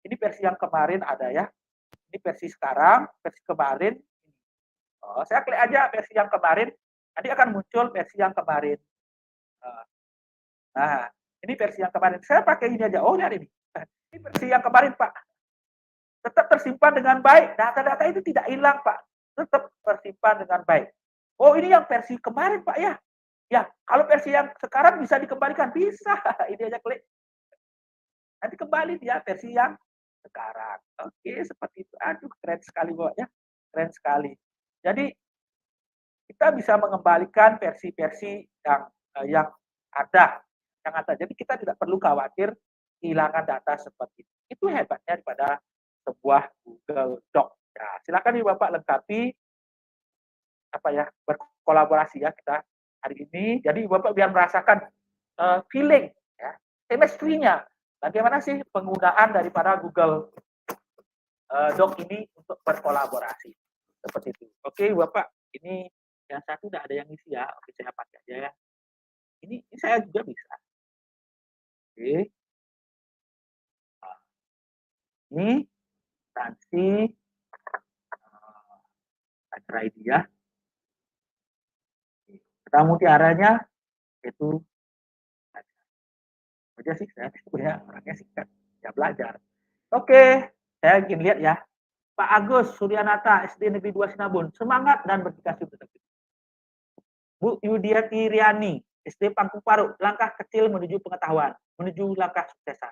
Ini versi yang kemarin ada ya. Ini versi sekarang, versi kemarin. Saya klik aja versi yang kemarin. Nanti akan muncul versi yang kemarin. Nah, ini versi yang kemarin. Saya pakai ini aja. Oh, lihat ini. Ini versi yang kemarin, Pak. Tetap tersimpan dengan baik. Data-data itu tidak hilang, Pak. Tetap tersimpan dengan baik. Oh, ini yang versi kemarin, Pak ya. Ya, kalau versi yang sekarang bisa dikembalikan, bisa. Ini aja klik. Nanti kembali dia versi yang sekarang. Oke, seperti itu. Aduh, keren sekali, Pak ya. Keren sekali. Jadi kita bisa mengembalikan versi-versi yang ada. Jadi kita tidak perlu khawatir kehilangan data seperti itu. Itu hebatnya daripada sebuah Google Doc. Ya, silakan Ibu Bapak lengkapi berkolaborasi ya kita hari ini. Jadi Ibu Bapak biar merasakan feeling ya, chemistry-nya. Bagaimana sih penggunaan daripada Google Doc ini untuk berkolaborasi. Seperti itu. Oke, Bapak, ini yang satu tidak ada yang isi ya. Oke, saya pakai aja ya. Ini saya juga bisa. Oke. Nah, ini instansi acara ID ya. Kata mutiaranya itu aja sih, saya sebenarnya orangnya singkat, ya belajar. Oke, saya ingin lihat ya. Pak Agus Suryanata, SD Negeri 2 Sinabun, semangat dan berdikasih untuk itu. Bu Yudiati Riani, SD Pangkung Paruk, langkah kecil menuju pengetahuan, menuju langkah suksesan.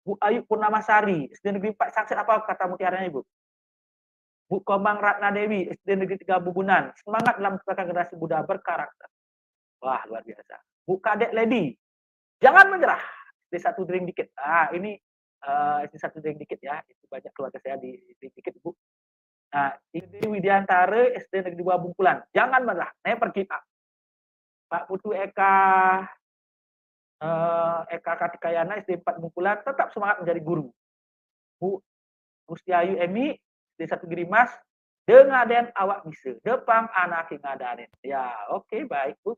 Bu Ayu Purnamasari, SD Negeri 4 Sangsit, apa kata mutiaranya Ibu? Bu Komang Ratna Dewi, SD Negeri 3 Bubunan, semangat dalam menciptakan generasi muda berkarakter. Wah, luar biasa. Bu Kadek Lady, jangan menyerah. SD 1 Dering Dikit. Ini SD 1 Dering Dikit ya. Itu banyak keluarga saya di Dering Dikit, Bu. Nah, ini Widiantara, SD Negeri 2 Bungkulan. Jangan menyerah. Never give up. Pak Putu Eka Kartikayana, SD 4 Bungkulan, tetap semangat menjadi guru. Bu Gustiayu Emi, SD 1 Gerimas, dengaden awak bisa. Depang anak yang ngadanin. Ya, oke, baik, Bu.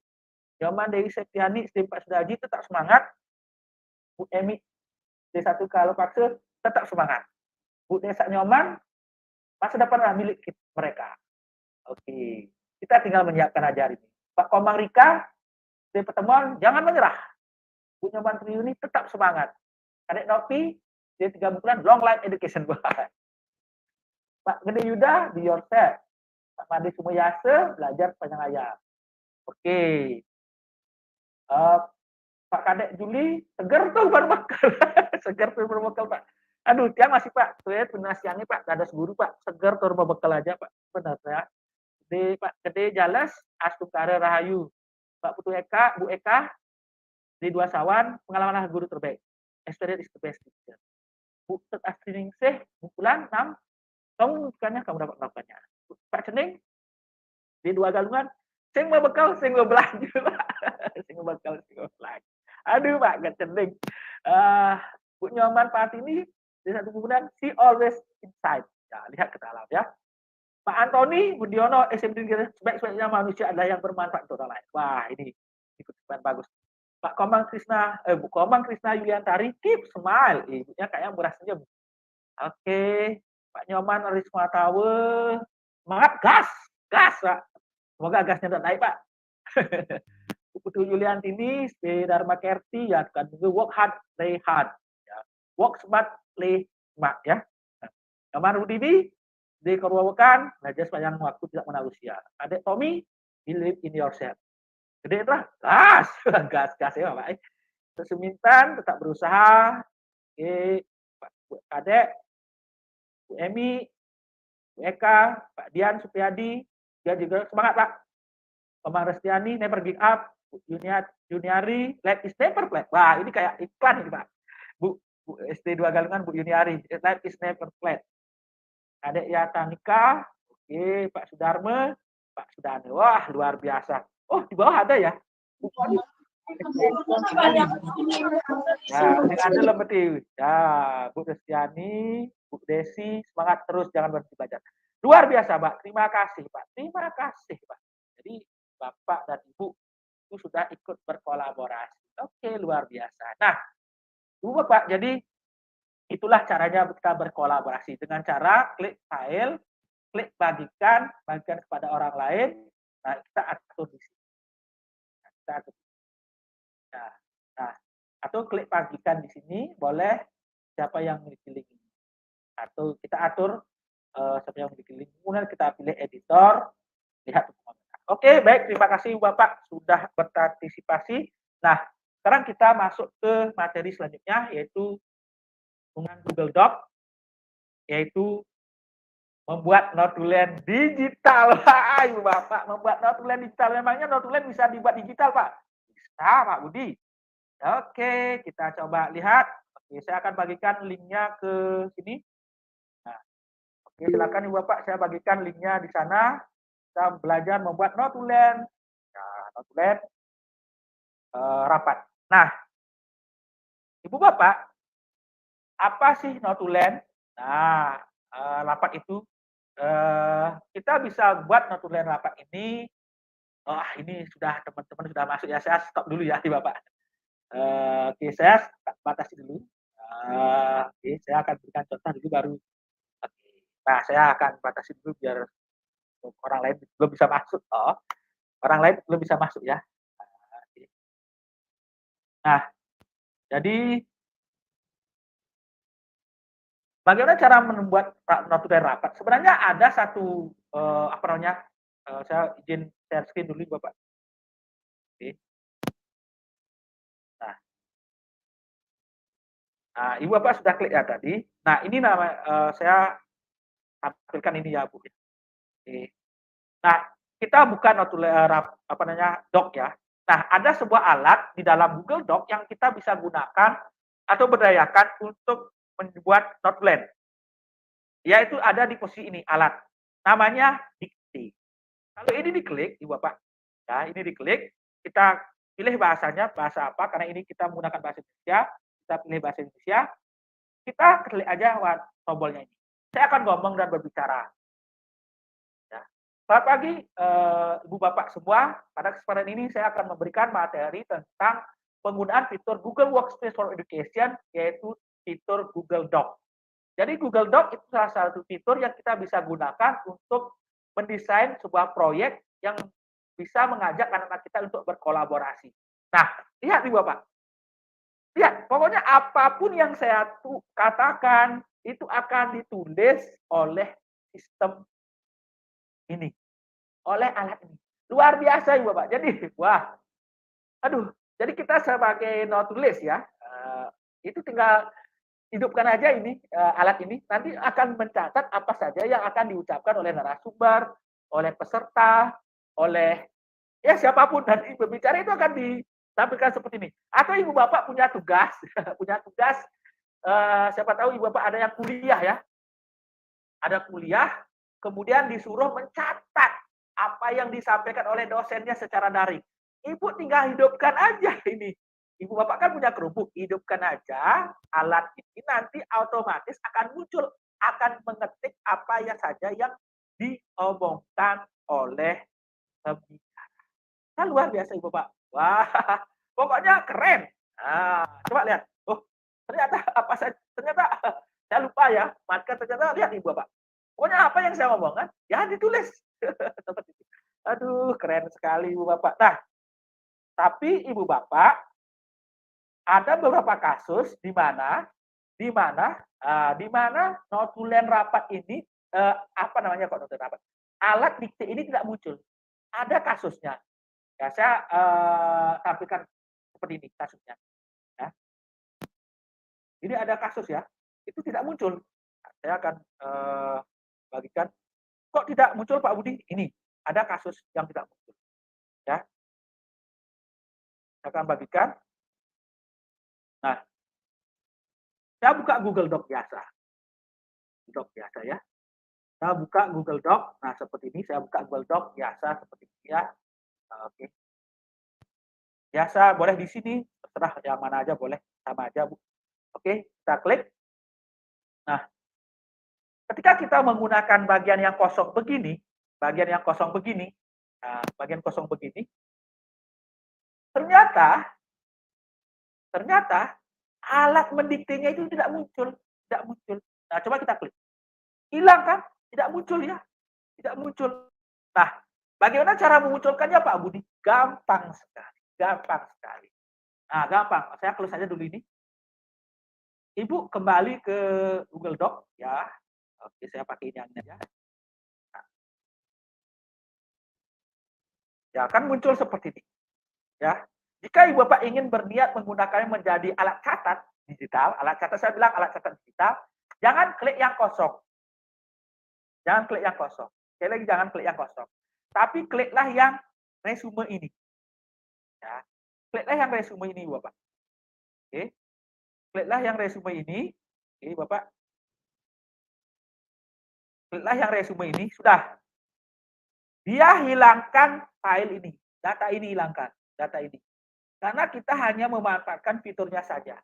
Zaman Dewi Septiani, SD 4 Sudaji, tetap semangat. Bu Emi, SD 1 Kalau Pakse, tetap semangat. Bu Desa Nyoman, masa depan milik mereka. Oke, kita tinggal menyiapkan aja ini. Pak Komang Rika, SD Pertemuan, jangan menyerah. Bu Nyoman Triuni, tetap semangat. Kadek Nopi, SD 3 Bungkulan, long life education. Pak Gede Yuda, be yourself. Pak Mandi Sumuyase, belajar panjang ayam. Oke. Pak Kadek Juli, seger tuh baru bekal. Seger tuh baru bekal, Pak. Aduh, dia masih Pak. Tuh penasiannya Pak, ada guru Pak. Seger tuh baru bekal aja Pak. Benar ya. Di Pak Gede Jalas, Astukara Rahayu. Pak Putu Eka, Bu Eka, di 2 Sawan, pengalaman guru terbaik. Experience is the best teacher. Bu Astriningsih, Bungkulan 6. Kamu bukannya kamu dapat melakukannya. Pak Cening, di 2 Galungan, sing mau bekal, sing mau belanja. Sing mau bekal, sing mau belanja. Aduh Pak, gak cening. Bu Nyoman Pak ini, di 1 Bungkulan, she always inside. Ya, lihat ke dalam ya. Pak Antoni Budiono, SMP sebaik-baiknya manusia adalah yang bermanfaat untuk orang lain. Wah, ini kutipan bagus. Pak Komang Krisna, Bu Komang Krisna Yuliantari, keep smile. Ibunya kayaknya murah senyum. Oke, Pak Nyoman Risma Tawe, semangat, gas, Pak. Semoga gasnya tidak naik, Pak. Bu Putu Yuliantini, Dharma Kerti, ya kan, work hard, play hard. Ya. work smart, play smart ya. Nah, Kamar Udibi dikeruakan, belajar sepanjang waktu tidak mengenal usia. Adik Tommy, believe in yourself. Gede lah, gas, gas ya Pak. Terus Mintan tetap berusaha. Oke, Pak Kadek, Bu Emi, Bu Eka, Pak Dian Supriyadi, dia juga semangat Pak. Mama Restiani, never give up. Bu Juniari, life is never flat. Wah, ini kayak iklan ini Pak. Bu SD 2 Galungan, Bu Juniari, life is never flat. Adek Yatanika, oke, Pak Sudarme, Pak Sudane, wah luar biasa. Oh di bawah ada ya? Nah, yang ada lemeti. Ya, Bu Destiani, Bu Desi, semangat terus, jangan berhenti belajar. Luar biasa, Pak. Terima kasih, Pak. Terima kasih, Pak. Jadi Bapak dan Ibu itu sudah ikut berkolaborasi. Oke, luar biasa. Nah, Ibu Bapak, jadi itulah caranya kita berkolaborasi dengan cara klik file, klik bagikan kepada orang lain. Nah, kita atur di sini. Nah, kita atur. Nah, atau klik bagikan di sini boleh siapa yang memiliki link ini. Atau kita atur siapa yang memiliki link. Kemudian kita pilih editor, lihat komentar. Oke, baik, terima kasih Bapak sudah berpartisipasi. Nah, sekarang kita masuk ke materi selanjutnya yaitu dengan Google Doc, yaitu membuat notulen digital. Ibu Bapak, membuat notulen digital. Memangnya notulen bisa dibuat digital, Pak? Bisa, Pak Budi. Oke, kita coba lihat. Oke, saya akan bagikan linknya ke sini. Nah, oke, silakan Ibu Bapak, saya bagikan linknya di sana. Kita belajar membuat notulen. Nah, notulen rapat. Nah, Ibu Bapak, apa sih notulen? Nah, rapat itu kita bisa buat notulen rapat ini. Ini sudah teman-teman sudah masuk ya. Saya stop dulu ya, Bapak. Oke, saya batasi dulu. Oke, saya akan berikan contoh dulu baru. Oke. Nah, saya akan batasi dulu biar orang lain belum bisa masuk. Orang lain belum bisa masuk ya. Nah, jadi bagaimana cara membuat notulen rapat? Sebenarnya ada satu saya izin share screen dulu Bapak. Oke. Nah, Ibu Bapak sudah klik ya tadi. Nah, ini nama saya tampilkan ini ya Bu. Oke. Nah, kita buka notulen doc ya. Nah, ada sebuah alat di dalam Google Doc yang kita bisa gunakan atau berdayakan untuk membuat notulen. Yaitu ada di posisi ini alat. Namanya dikti. Kalau ini diklik, Ibu Bapak, ya ini diklik, kita pilih bahasanya, bahasa apa, karena ini kita menggunakan bahasa Indonesia, kita pilih bahasa Indonesia, kita klik aja tombolnya ini. Saya akan ngomong dan berbicara. Ya. Selamat pagi, Ibu Bapak semua. Pada kesempatan ini saya akan memberikan materi tentang penggunaan fitur Google Workspace for Education, yaitu fitur Google Doc. Jadi Google Doc itu salah satu fitur yang kita bisa gunakan untuk mendesain sebuah proyek yang bisa mengajak anak-anak kita untuk berkolaborasi. Nah, lihat nih Bapak. Lihat, pokoknya apapun yang saya katakan itu akan ditulis oleh sistem ini. Oleh alat ini. Luar biasa Ibu Bapak. Jadi, wah. Jadi kita sebagai notulis ya, itu tinggal hidupkan aja ini alat ini, nanti akan mencatat apa saja yang akan diucapkan oleh narasumber, oleh peserta, oleh ya siapapun, dan berbicara itu akan ditampilkan seperti ini. Atau Ibu Bapak punya tugas, siapa tahu Ibu Bapak ada yang kuliah ya, ada kuliah, kemudian disuruh mencatat apa yang disampaikan oleh dosennya secara daring. Ibu tinggal hidupkan aja ini. Ibu Bapak kan punya kerupuk, hidupkan aja alat ini, nanti otomatis akan muncul, akan mengetik apa yang saja yang diomongkan oleh pembicara. Nah, luar biasa Ibu Bapak. Wah, pokoknya keren. Nah, coba lihat. Ternyata apa saja, ternyata saya lupa ya, maka ternyata lihat Ibu Bapak. Pokoknya apa yang saya omongkan, ya ditulis. Aduh, keren sekali Ibu Bapak. Nah, tapi Ibu Bapak, ada beberapa kasus di mana di mana notulen rapat ini apa namanya kok notulen rapat? Alat dikte ini tidak muncul. Ada kasusnya. Ya, saya tampilkan seperti ini kasusnya. Ya. Ini ada kasus ya, itu tidak muncul. Nah, saya akan bagikan. Kok tidak muncul Pak Budi? Ini ada kasus yang tidak muncul. Ya, saya akan bagikan. Nah, saya buka Google Doc biasa. Ya. Saya buka Google Doc. Nah, seperti ini saya buka Google Doc biasa seperti ini ya. Nah, oke. Biasa boleh di sini, terserah yang mana aja boleh, sama aja Bu. Oke, kita klik. Nah, ketika kita menggunakan bagian yang kosong begini, ternyata alat mendiktenya itu tidak muncul. Nah, coba kita klik. Hilang kan? Tidak muncul ya. Tidak muncul. Nah, bagaimana cara memunculkannya Pak Budi? Gampang sekali. Nah, gampang. Saya close saja dulu ini. Ibu kembali ke Google Doc ya. Oke, saya pakai ini aja. Nah. Ya, kan muncul seperti ini. Ya. Jika Ibu Bapak ingin berniat menggunakannya menjadi alat catat digital, saya bilang alat catat digital, jangan klik yang kosong. Sekali lagi jangan klik yang kosong. Tapi kliklah yang resume ini. Ya. Kliklah yang resume ini, Bapak. Oke. Kliklah yang resume ini. Oke, Bapak. Kliklah yang resume ini. Sudah. Dia hilangkan file ini. Data ini hilangkan. Karena kita hanya memanfaatkan fiturnya saja.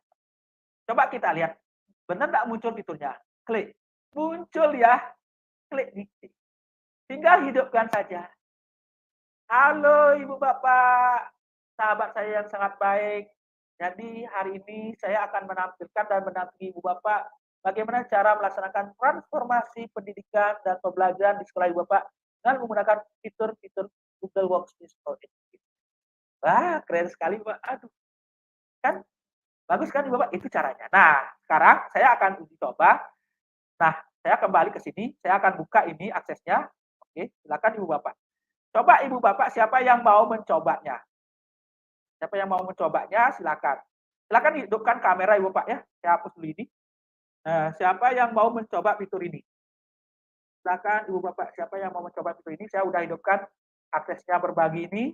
Coba kita lihat. Benar nggak muncul fiturnya? Klik. Muncul ya. Klik dikti. Tinggal hidupkan saja. Halo Ibu Bapak, sahabat saya yang sangat baik. Jadi hari ini saya akan menampilkan dan mendampingi Ibu Bapak bagaimana cara melaksanakan transformasi pendidikan dan pembelajaran di sekolah Ibu Bapak dengan menggunakan fitur-fitur Google Workspace Project. Wah, keren sekali Pak. Aduh. Kan bagus kan Ibu Bapak? Itu caranya. Nah, sekarang saya akan uji coba. Nah, saya kembali ke sini, saya akan buka ini aksesnya. Oke, silakan Ibu Bapak. Coba Ibu Bapak siapa yang mau mencobanya? Silakan. Silakan hidupkan kamera Ibu Bapak ya. Saya hapus dulu ini. Nah, siapa yang mau mencoba fitur ini? Silakan Ibu Bapak, siapa yang mau mencoba fitur ini? Saya udah hidupkan aksesnya berbagi ini.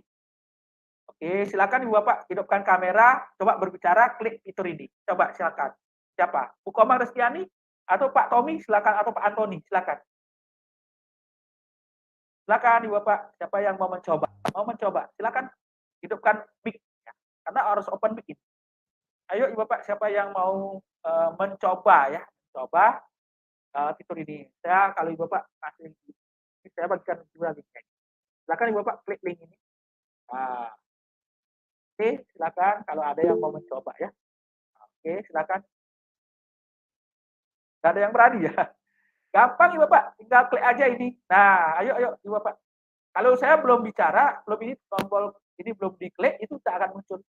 Oke, silakan Ibu Bapak hidupkan kamera, coba berbicara, klik fitur ini. Coba silakan. Siapa? Bu Komang Restiani atau Pak Tommy silakan, atau Pak Antoni silakan. Silakan Ibu Bapak, siapa yang mau mencoba? Silakan hidupkan mic ya. Karena harus open mic ini. Ayo Ibu Bapak, siapa yang mau mencoba ya? Coba fitur ini. Kalau Ibu Bapak kasih, saya bagikan juga linknya. Silakan Ibu Bapak klik link ini. Nah, oke, silakan kalau ada yang mau mencoba ya. Oke, silakan. Gak ada yang berani ya. Gampang Ibu Bapak, tinggal klik aja ini. Nah, ayo Ibu Bapak. Kalau saya belum bicara, belum ini tombol ini belum diklik, itu tak akan muncul.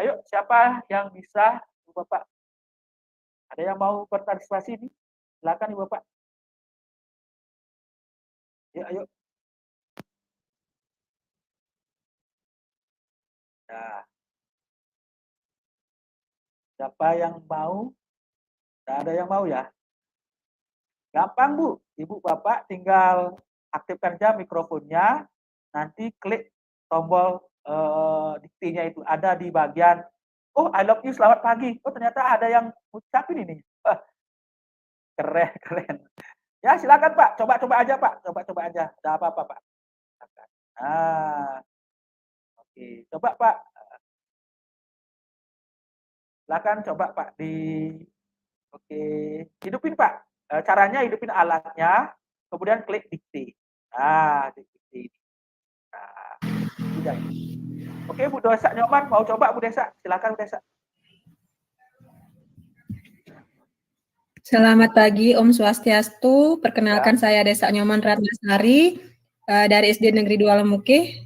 Ayo, siapa yang bisa Ibu Bapak? Ada yang mau berpartisipasi ini? Silakan Ibu Bapak. Ayo. Nah. Siapa yang mau? Tidak ada yang mau ya? Gampang Bu, Ibu Bapak tinggal aktifkan aja mikrofonnya, nanti klik tombol diktinya itu ada di bagian, oh I love you selamat pagi, oh ternyata ada yang ucapin ini, keren. Ya silakan Pak, coba aja Pak, coba aja, tidak apa-apa Pak. Nah, oke, coba Pak, silakan coba Pak oke, hidupin Pak. Caranya hidupin alatnya, kemudian klik dikti. Nah, dikti ini. Nah, sudah. Oke, Bu Desa Nyoman mau coba Bu Desa? Silakan Bu Desa. Selamat pagi, Om Swastiastu. Perkenalkan saya Desa Nyoman Ratnasari dari SD Negeri 2 Lemuke.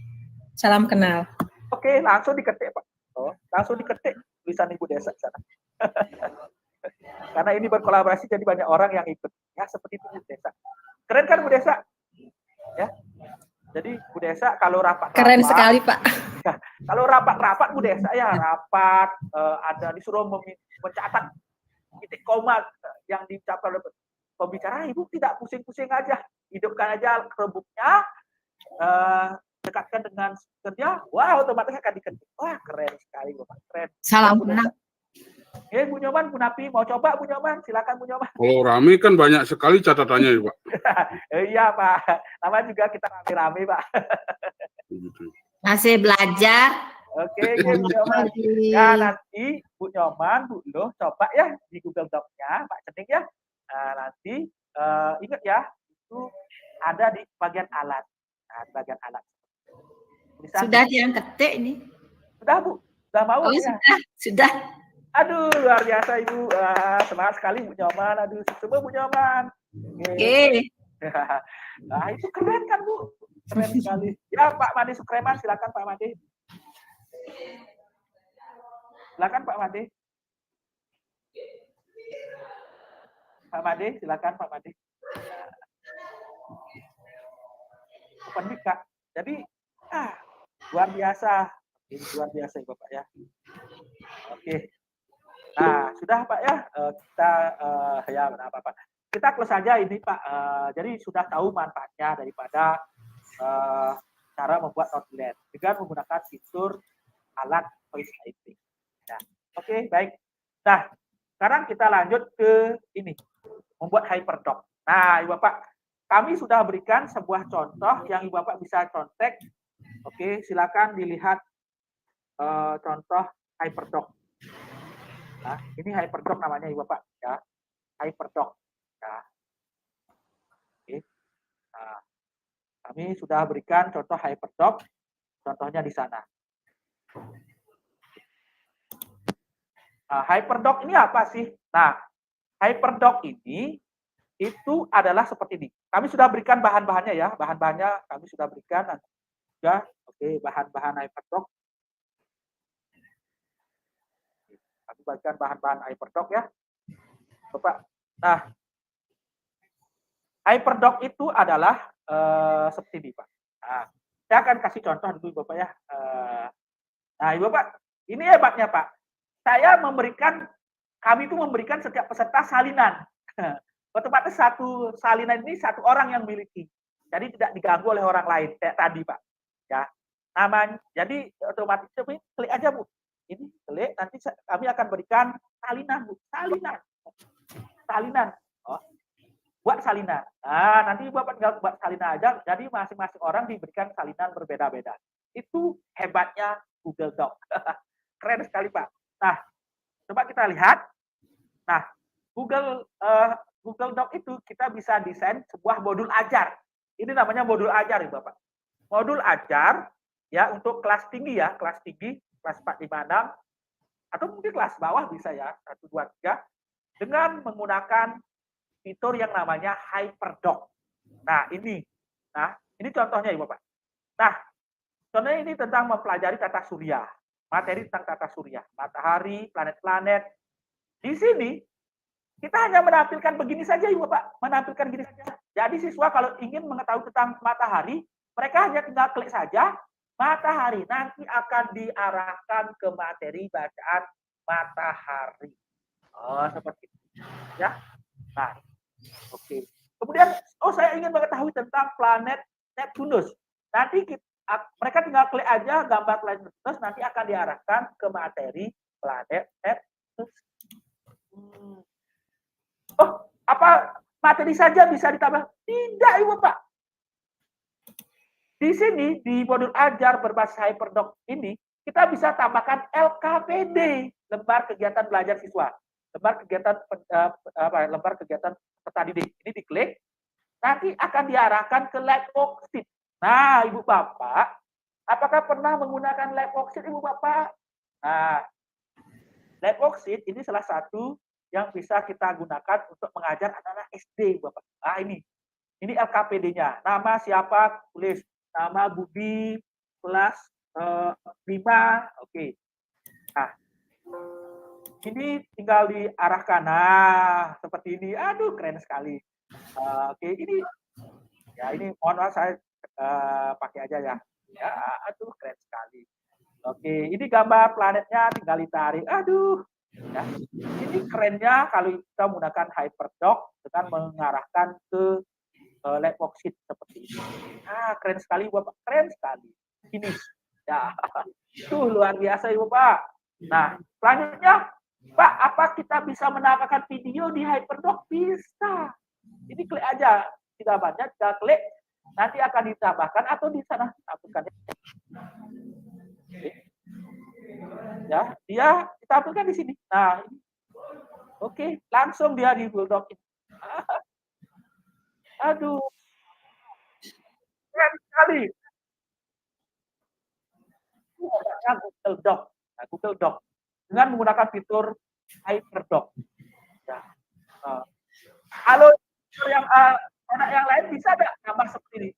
Salam kenal. Oke, langsung diketik Pak. Langsung diketik tulisan Ibu Desa sana. Karena Karena ini berkolaborasi jadi banyak orang yang ikut. Ya seperti itu Bu Desa. Keren kan Bu Desa? Ya. Jadi Bu Desa kalau rapat-rapat. Keren sekali Pak. Ya, kalau rapat-rapat Bu Desa ya rapat ada disuruh mencatat titik koma yang diucapkan oleh pembicara, Ibu tidak pusing-pusing aja, hidupkan aja rebuknya, dekatkan dengan kerja, wah otomatis akan diketik. Wah keren sekali Bapak, keren. Salam Bu kenal. Bu Nyoman, Bu Napi, mau coba Bu Nyoman? Silakan Bu Nyoman. Kalau rame kan banyak sekali catatannya ya Pak. Iya Pak, nama juga kita rame-rame Pak. Masih belajar. Oke, Bu Nyoman. Ya nanti Bu Nyoman, Bu Loh, coba ya di Google Doc-nya, Pak Cening ya. Nanti ingat ya, itu ada di bagian alat. Nah, di bagian alat. Sudah yang ketik ini. Sudah Bu, sudah mau ya? Sudah. Aduh, luar biasa Ibu. Semangat sekali Bu Nyoman. Aduh, semua Bu Nyoman. Oke. Nah, itu keren kan Bu? Keren sekali. Ya Pak Made Sukreman, silakan Pak Made. Silakan Pak Made. Pak Made, silakan Pak Made. Open mic Kak. Jadi, luar biasa. Ini luar biasa ya Bapak ya. Oke. Nah, sudah Pak ya. Kita ya apa-apa. Kita close saja ini Pak. Jadi sudah tahu manfaatnya daripada cara membuat notulen dengan menggunakan fitur alat voice typing. Nah, oke, baik. Nah, sekarang kita lanjut ke ini, membuat hyperdoc. Nah, Ibu Bapak, kami sudah berikan sebuah contoh yang Ibu Bapak bisa contek. Oke, silakan dilihat contoh hyperdoc. Nah, ini hyperdoc namanya Ibu Bapak ya. Hyperdoc. Ya. Oke. Nah, kami sudah berikan contoh hyperdoc. Contohnya di sana. Nah, hyperdoc ini apa sih? Nah, hyperdoc ini itu adalah seperti ini. Kami sudah berikan bahan-bahannya ya. Bahan-bahannya kami sudah berikan juga. Oke, bahan-bahan hyperdoc. Kami bagikan bahan-bahan hyperdoc ya. Bapak. Nah, hyperdoc itu adalah seperti ini, Pak. Nah, saya akan kasih contoh dulu, Bapak ya. Nah, Ibu Bapak, ini hebatnya, Pak. Kami itu memberikan setiap peserta salinan. Otomatis satu salinan ini satu orang yang miliki. Jadi tidak diganggu oleh orang lain, kayak tadi, Pak. Ya. Namanya, jadi otomatis klik aja, Bu. Ini klik, nanti kami akan berikan salinan, Bu. Salinan. Oh, buat salinan. Nah, nanti Bapak tinggal buat salinan aja. Jadi masing-masing orang diberikan salinan berbeda-beda. Itu hebatnya Google Doc. Keren sekali, Pak. Nah, coba kita lihat. Nah, Google Doc itu kita bisa desain sebuah modul ajar. Ini namanya modul ajar, ya, Bapak. Modul ajar ya untuk kelas tinggi ya, kelas tinggi, kelas 4, 5, 6, atau mungkin kelas bawah bisa ya, 1, 2, 3, dengan menggunakan fitur yang namanya hyperdoc. Nah, ini contohnya ya, Bapak. Nah, contohnya ini tentang mempelajari tata surya. Materi tentang tata surya, matahari, planet-planet. Di sini kita hanya menampilkan begini saja, Ibu Bapak, menampilkan gini saja. Jadi siswa kalau ingin mengetahui tentang matahari, mereka hanya tinggal klik saja matahari. Nanti akan diarahkan ke materi bacaan matahari. Oh, seperti itu. Ya. Nah, oke. Kemudian, saya ingin mengetahui tentang planet Neptunus. Nanti mereka tinggal klik aja gambar planet Neptunus, nanti akan diarahkan ke materi planet Neptunus. Oh, apa materi saja bisa ditambah? Tidak, Ibu Pak. Di sini, di modul ajar berbasis hyperdoc ini, kita bisa tambahkan LKPD, lembar kegiatan belajar siswa. Lembar kegiatan peserta didik. Ini diklik, nanti akan diarahkan ke lab worksheet. Nah, Ibu Bapak, apakah pernah menggunakan lab worksheet, Ibu Bapak? Nah, lab worksheet ini salah satu yang bisa kita gunakan untuk mengajar anak-anak SD, Bapak. Nah, ini LKPD-nya. Nama siapa? Tulis. Nama Budi, kelas 5. Oke. Nah, Ini tinggal diarahkan. Nah, seperti ini. Aduh, keren sekali. Oke, ini ya ini mohon maaf saya pakai aja ya. Ya, aduh keren sekali. Oke, ini gambar planetnya tinggal ditarik. Aduh, ya. Ini kerennya kalau kita menggunakan hyperdock dengan mengarahkan ke LED worksheet seperti ini. Keren sekali Bapak, keren sekali. Ini ya, itu luar biasa Ibu Pak. Nah, selanjutnya Pak, apa kita bisa menambahkan video di hyperdock? Bisa. Ini klik aja, tidak banyak, kita klik, nanti akan ditambahkan atau di sana tampilkan. Ya, dia ditampilkan di sini. Nah, oke, langsung dia di Google Doc. Aduh, keren sekali. Google Doc, nah, Google Doc dengan menggunakan fitur hyperdock. Ya. Kalau yang anak yang lain bisa nggak gambar seperti ini?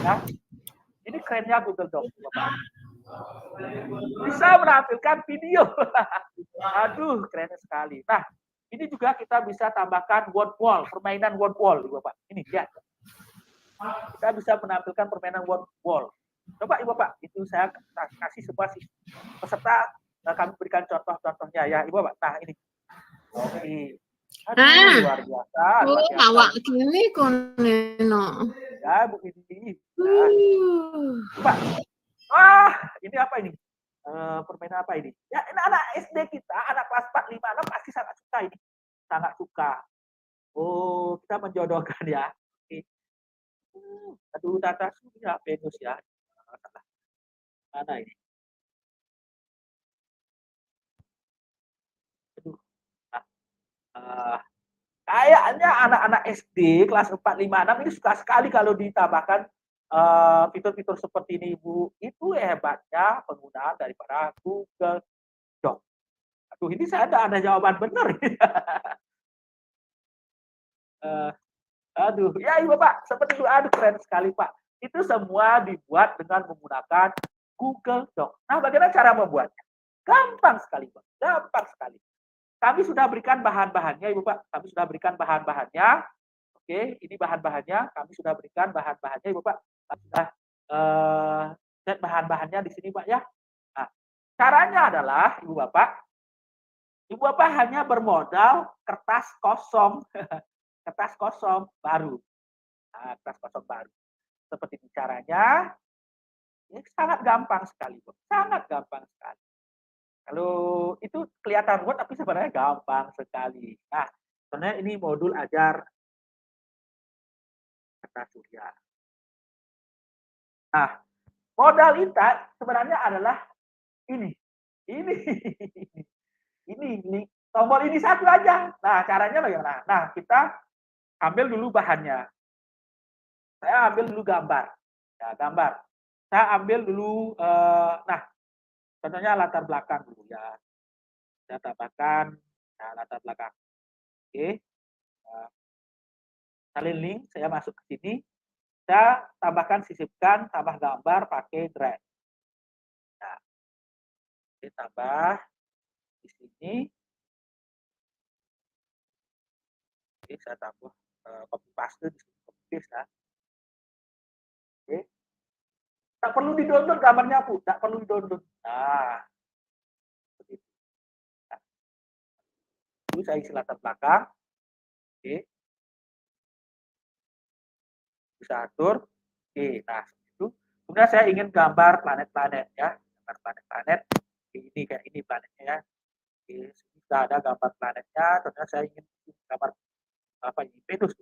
Ya. Ini kerennya Google Doc. Bisa menampilkan video. Aduh, keren sekali. Nah, ini juga kita bisa tambahkan word wall, permainan word wall, Bapak. Ini lihat. Kita bisa menampilkan permainan word wall. Coba Ibu Bapak, itu saya kasih sebuah peserta, kami berikan contoh-contohnya ya, Ibu Bapak. Nah, ini. Oke. Aduh, luar biasa. Awak kini koneno. Ya, Bu ini. Coba. Ini apa ini? Permainan apa ini? Ya, ini anak SD kita, anak kelas 4, 5, 6 pasti sangat suka ini. Sangat suka. Oh, kita menjodohkan ya. Oke. Aduh, Tata Surya Venus ya. Mana ini? Aduh. Nah, kayaknya anak-anak SD kelas 4, 5, 6 ini suka sekali kalau ditambahkan fitur-fitur seperti ini, Bu. Itu hebatnya penggunaan daripada Google Doc. Aduh, ini saya ada jawaban benar. Aduh, ya Ibu Pak, seperti itu. Aduh, keren sekali Pak. Itu semua dibuat dengan menggunakan Google Doc. Nah, bagaimana cara membuatnya? Gampang sekali, Pak. Gampang sekali. Kami sudah berikan bahan-bahannya, Ibu Pak. Kami sudah berikan bahan-bahannya. Oke, ini bahan-bahannya. Kami sudah berikan bahan-bahannya, Ibu Pak. Kami sudah set bahan-bahannya di sini, Pak ya. Nah, caranya adalah, Ibu Bapak, Ibu Bapak hanya bermodal kertas kosong. Kertas kosong baru. Nah, kertas kosong baru. Seperti ini caranya. Ini sangat gampang sekali, Bu. Sangat gampang sekali. Kalau itu kelihatan ruwet, tapi sebenarnya gampang sekali. Nah, sebenarnya ini modul ajar Tata Surya. Nah, modal kita sebenarnya adalah ini. Ini tombol ini satu aja. Nah, caranya bagaimana? Nah, kita ambil dulu bahannya. Saya ambil dulu gambar. Ya, gambar. Saya ambil dulu, nah, contohnya latar belakang dulu ya. Saya tambahkan latar belakang. Oke. Salin link, saya masuk ke sini. Saya tambahkan, sisipkan, tambah gambar pakai drag. Nah, oke, tambah di sini. Oke, saya tambah copy paste di sini, copy paste ya. Oke. Tak perlu di-download gambarnya, Bu. Tak perlu di-download. Nah, begitu. Nah, dulu saya isi latar belakang. Oke. Bisa atur. Oke, nah itu. Kemudian saya ingin gambar planet-planet ya. Gambar planet-planet. Ini kayak ini planetnya ya. Oke, sudah ada gambar planetnya. Kemudian saya ingin gambar apa ini? Venus.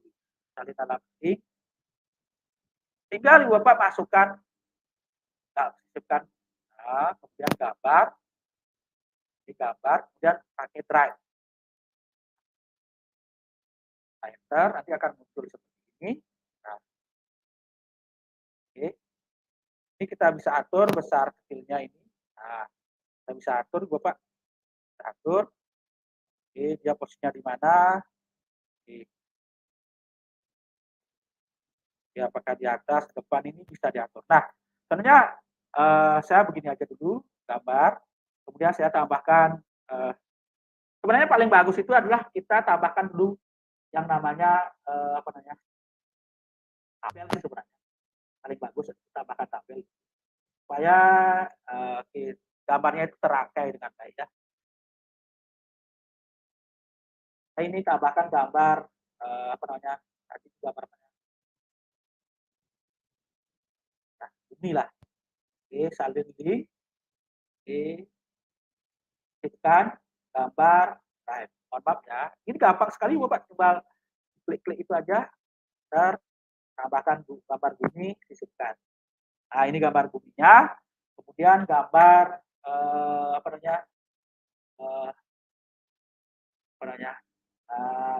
Salin dalam link. Tinggal Bapak masukkan, sisipkan, nah, kemudian gambar, digambar, kemudian pakai drive. Enter, nanti akan muncul seperti ini. Nah, oke. Ini kita bisa atur besar kecilnya ini. Nah, kita bisa atur, Bapak. Kita atur. Oke, dia posisinya di mana? Oke. Ya, apakah di atas, depan ini bisa diatur. Nah, sebenarnya saya begini aja dulu. gambar. Kemudian saya tambahkan, sebenarnya paling bagus itu adalah kita tambahkan dulu yang namanya tabel sih sebenarnya. Paling bagus tambahkan tabel supaya gambarnya itu terangkai dengan baik ya. Nah, ini tambahkan gambar tadi gambar nah, inilah. Oke, salin link. Oke. Tekan gambar time. Mohon maaf ya. Ini gampang sekali Bapak, tinggal klik-klik itu aja. Tambahkan gambar bumi, sisipkan. Nah, ini gambar buminya. Kemudian gambar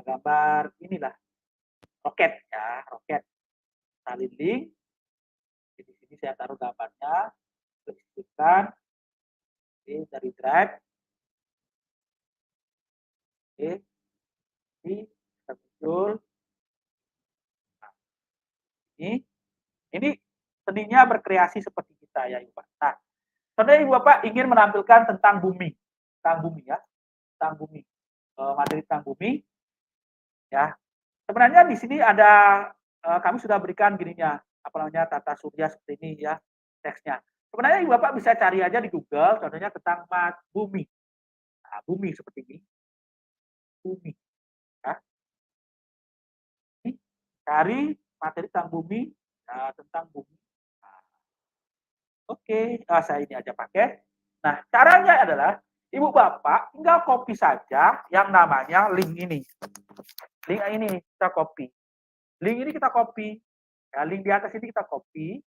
gambar inilah roket ya, roket. Salin link. Di sini saya taruh gambarnya, klik-klikkan. Oke, dari drive. Oke, ini muncul. Nah, ini seninya berkreasi seperti kita ya, Ibu Pak. Nah, sebenarnya Ibu Bapak ingin menampilkan tentang bumi ya, tentang bumi, materi tentang bumi, ya. Sebenarnya di sini ada kami sudah berikan gininya, tata surya seperti ini ya, teksnya. Sebenarnya Ibu Bapak bisa cari aja di Google, contohnya tentang bumi. Nah, bumi seperti ini. Bumi. Ya. Cari materi tentang bumi, tentang bumi. Nah, oke, saya ini aja pakai. Nah, caranya adalah Ibu Bapak tinggal copy saja yang namanya link ini. Link ini kita copy. Link ini kita copy. Ya, link di atas ini kita copy.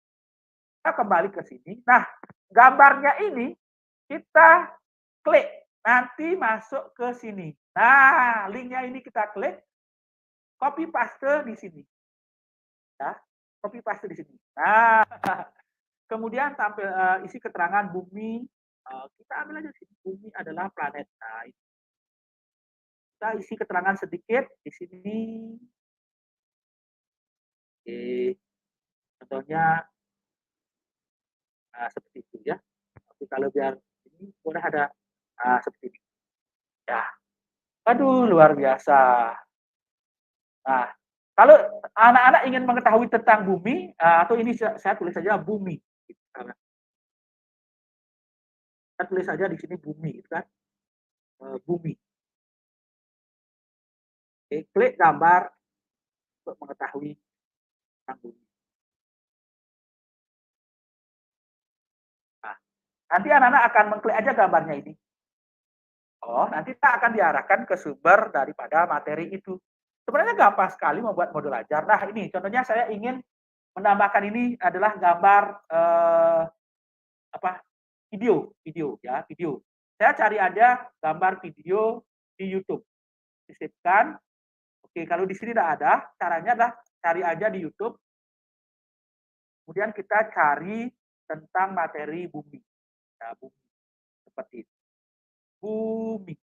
Kita kembali ke sini. Nah, gambarnya ini kita klik. Nanti masuk ke sini. Nah, linknya ini kita klik. Copy paste di sini. Ya, copy paste di sini. Nah, kemudian tampil isi keterangan bumi. Kita ambil aja sini. Bumi adalah planet. Nah, kita isi keterangan sedikit di sini. Oke. Contohnya seperti itu ya. Tapi kalau biar ini boleh ada seperti ini. Ya. Aduh, luar biasa. Nah, kalau anak-anak ingin mengetahui tentang bumi, atau ini saya tulis saja bumi. Saya tulis saja di sini bumi, kan? Bumi. Oke, klik gambar untuk mengetahui tentang bumi. Nah, nanti anak-anak akan mengklik aja gambarnya ini. Oh, nanti kita akan diarahkan ke sumber daripada materi itu. Sebenarnya gampang sekali membuat modul ajar. Nah, ini contohnya saya ingin menambahkan ini adalah gambar video ya, video. Saya cari aja gambar video di YouTube. Sisipkan. Oke, kalau di sini tidak ada, caranya adalah cari aja di YouTube. Kemudian kita cari tentang materi bumi. Nah, bumi seperti itu. Bumi.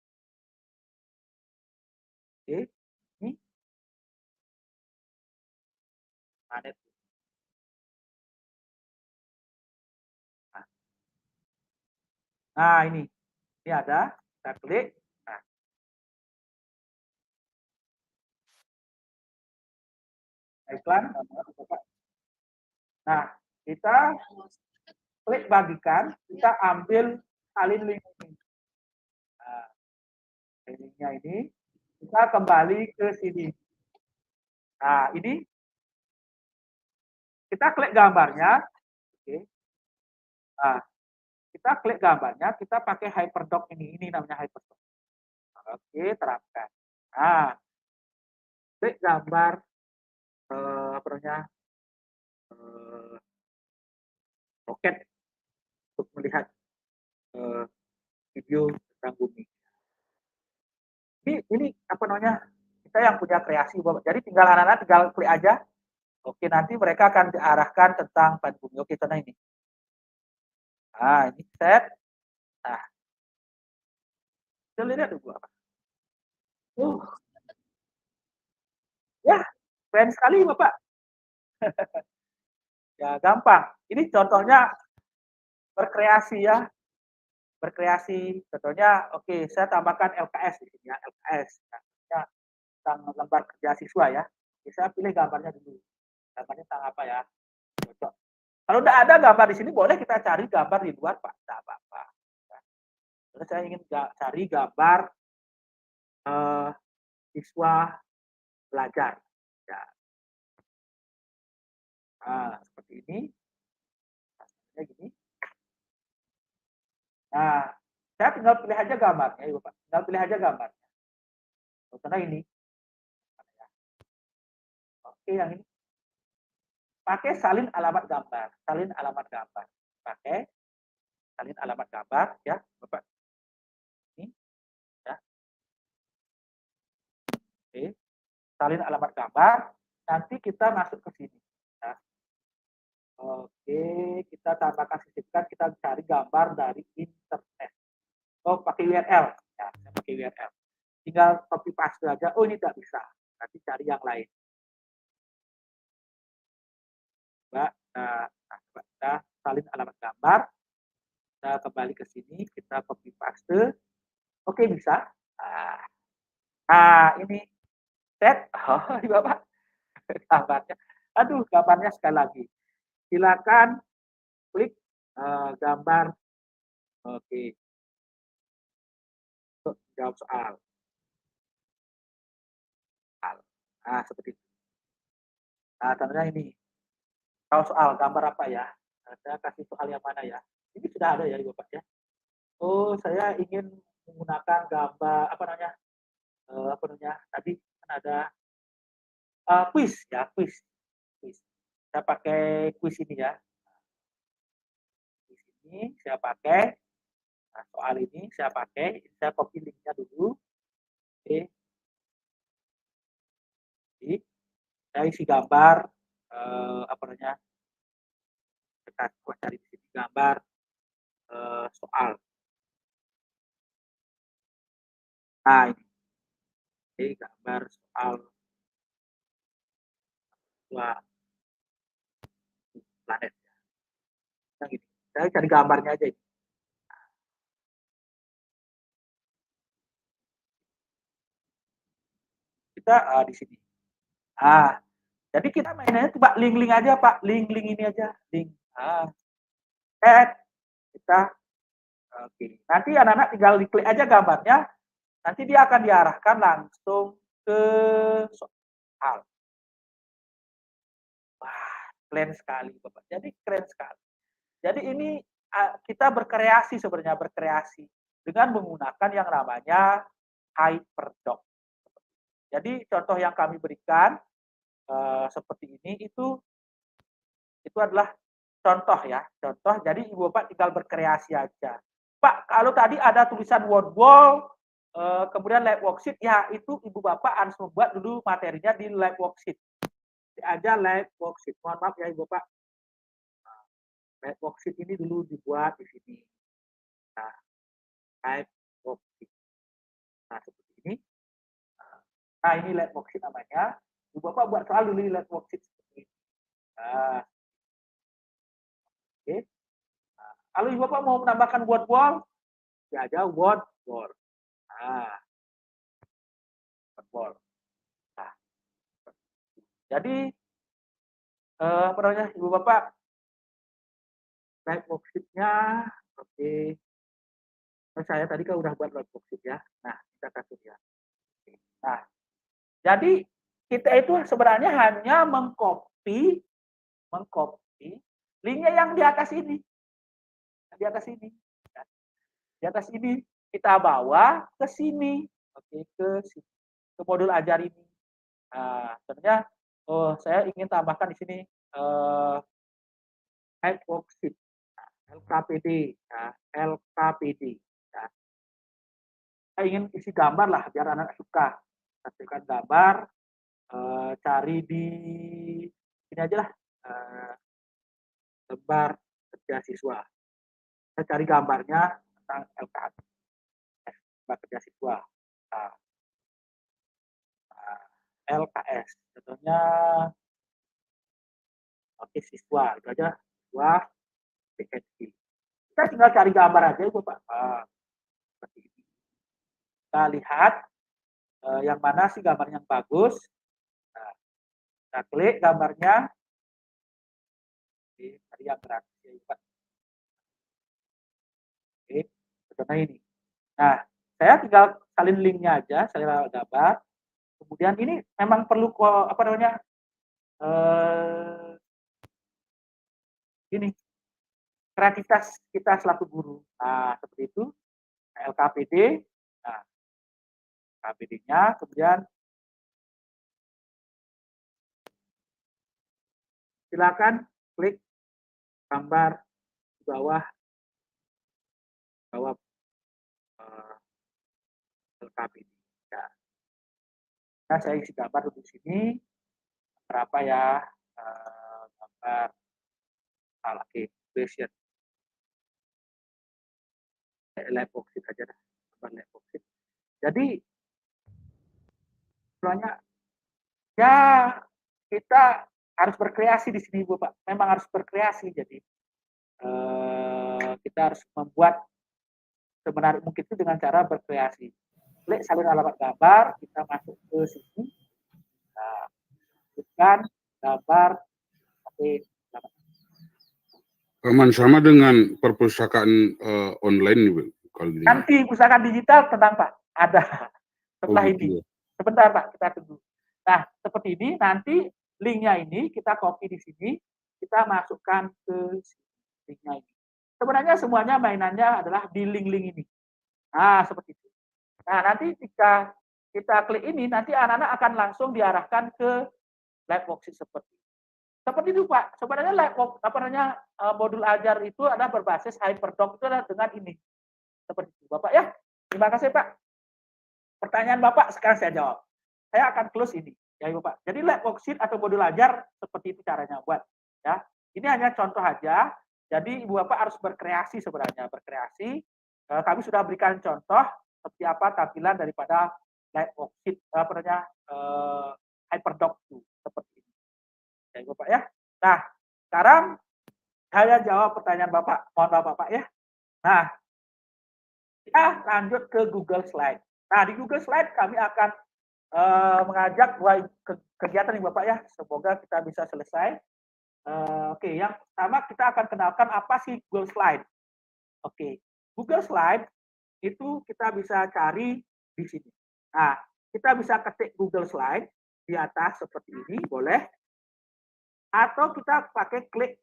Oke, ini planet. Nah, ini ada, kita klik. Nah, iklan. Nah, kita klik bagikan, kita ambil salin link ini. Nah, linknya ini, kita kembali ke sini. Nah, ini kita klik gambarnya. Oke. Nah, kita klik gambarnya, kita pakai hyperdoc ini namanya hyperdoc. Oke, terapkan. Nah, klik gambar roket untuk melihat video tentang bumi. Ini kita yang punya kreasi, Bapak. Jadi tinggal anak-anak tinggal klik aja. Oke, nanti mereka akan diarahkan tentang planet bumi. Oke, contoh ini. Nah, ini set. Nah, kita lihat dulu apa. Ya, keren sekali, Bapak. Ya, gampang. Ini contohnya berkreasi ya. berkreasi. Contohnya, oke, saya tambahkan LKS di sini ya, LKS. Nah, tentang lembar kerja siswa ya. Oke, saya pilih gambarnya dulu. Gambarnya tentang apa ya? Cocok. Kalau tidak ada gambar di sini, boleh kita cari gambar di luar, Pak. Tidak apa-apa. Terus saya ingin cari gambar siswa belajar. Ya. Nah, seperti ini. Hasilnya gini. Nah, saya tinggal pilih aja gambarnya, ya, Bapak. Tinggal pilih aja gambarnya. Contohnya ini. Oke, yang ini. Pakai salin alamat gambar. Salin alamat gambar. Pakai salin alamat gambar, ya, Bapak. Ini, ya. Oke. Salin alamat gambar. Nanti kita masuk ke sini. Ya. Oke, kita tambahkan sisipkan, kita cari gambar dari internet. Oh, pakai URL. Ya, saya pakai URL. Tinggal copy paste aja. Oh, ini tidak bisa. Nanti cari yang lain. Kita salin alamat gambar. Kita kembali ke sini, kita copy paste. Oke, bisa. Nah, ini set. Oh, ini Bapak. Gambarnya. Aduh, gambarnya sekali lagi. Silakan klik gambar. Oke. Untuk jawab soal. Nah, seperti itu. Nah, contohnya ini. Kalau soal gambar apa ya? Nah, saya kasih soal yang mana ya? Ini sudah ada ya, Bapak ya. Oh, saya ingin menggunakan gambar apa namanya? Tadi kan ada quiz ya, quiz. Saya pakai quiz ini ya. Quiz ini saya pakai. Nah, soal ini saya pakai. Saya copy linknya dulu. Oke. Jadi, saya isi gambar apa namanya? Kita cari di sini gambar soal. Nah, ini gambar soal planet. Nah, gitu. Saya cari gambarnya aja. Kita di sini. Jadi kita mainnya coba link-link aja, Pak. Link-link ini aja. Link. Kita oke. Nanti anak-anak tinggal diklik aja gambarnya. Nanti dia akan diarahkan langsung ke soal. Wah, keren sekali, Bapak. Jadi keren sekali. Jadi ini kita berkreasi sebenarnya, berkreasi dengan menggunakan yang namanya HyperDoc. Jadi contoh yang kami berikan seperti ini itu adalah contoh ya, contoh. Jadi Ibu Bapak tinggal berkreasi aja. Pak, kalau tadi ada tulisan word wall, kemudian lab worksheet, ya itu Ibu Bapak harus membuat dulu materinya di lab worksheet. Aja lab worksheet. Mohon maaf ya Ibu Bapak. Lab worksheet ini dulu dibuat di sini. Nah, lab worksheet. Nah, seperti ini. Nah, ini lab worksheet namanya. Ibu Bapak buat soal dulu lab worksheet seperti ini. Nah, oke. Nah, kalau Ibu Bapak mau menambahkan word wall, ya aja word wall. Nah, word wall. Nah, jadi apa namanya Ibu Bapak lab worksheet-nya, oke. Saya tadi kan udah buat lab worksheet ya. Nah, kita kasih ya. Nah, jadi kita itu sebenarnya hanya mengcopy linknya yang di atas ini. Di atas ini. Ya. Di atas ini kita bawa ke sini. Oke, ke sini. Ke modul ajar ini. Nah, sebenarnya saya ingin tambahkan di sini worksheet. LKPD. Nah, LKPD. Nah, saya ingin isi gambar lah biar anak suka. Kasihkan gambar, cari di ini aja lah, lembar kerja siswa. Saya cari gambarnya tentang LKS, lembar kerja siswa. Nah, LKS, contohnya oke siswa, itu aja siswa PNP. Kita tinggal cari gambar aja Ibu Pak. Seperti ini. Kita lihat yang mana sih gambar yang bagus. Nah, kita klik gambarnya. Oke, tadi yang gratis ya Ibu Pak. Oke, contohnya ini. Nah, saya tinggal salin linknya aja, saya gambar. Kemudian ini memang perlu apa namanya? Ini kreativitas kita selaku guru. Nah, seperti itu. LKPD. Nah, KPD-nya kemudian silakan klik gambar di bawah LKPD. Ya. Nah, saya isi gambar di sini berapa ya gambar oke version lab oxide aja dah gambar lab oxide. Jadi sebenarnya ya kita harus berkreasi di sini Bu Pak. Memang harus berkreasi. Jadi kita harus membuat sebenarnya mungkin itu dengan cara berkreasi. Klik salin alamat gambar, kita masuk ke sini. Nah, masukkan gambar Sama dengan perpustakaan online nih, Bu. Kalau gini. Nanti pustakaan digital tenang Pak, ada setelah Oh, ini. gitu. Sebentar Pak, kita tunggu. Nah, seperti ini nanti linknya ini kita copy di sini, kita masukkan ke linknya ini. Sebenarnya semuanya mainannya adalah di link-link ini. Nah, seperti itu. Nah, nanti jika kita klik ini, nanti anak-anak akan langsung diarahkan ke live worksheet seperti itu. Seperti itu Pak. Sebenarnya modul ajar itu adalah berbasis HyperDoc itu adalah dengan ini. Seperti itu Bapak ya. Terima kasih Pak. Pertanyaan Bapak sekarang saya jawab. Saya akan close ini ya Bapak. Jadi live worksheet atau modul ajar seperti itu caranya buat ya. Ini hanya contoh aja. Jadi Ibu Bapak harus berkreasi sebenarnya, berkreasi. Kami sudah berikan contoh seperti apa tampilan daripada live worksheet HyperDoc itu seperti ini. Ya Bapak ya. Nah, sekarang saya jawab pertanyaan Bapak. Mohon maaf Bapak ya. Nah, kita lanjut ke Google Slide. Nah, di Google Slide kami akan mengajak dua kegiatan nih Bapak ya. Semoga kita bisa selesai. Oke, yang pertama kita akan kenalkan apa sih Google Slide. Oke, Google Slide itu kita bisa cari di sini. Nah, kita bisa ketik Google Slide di atas seperti ini, boleh. Atau kita pakai klik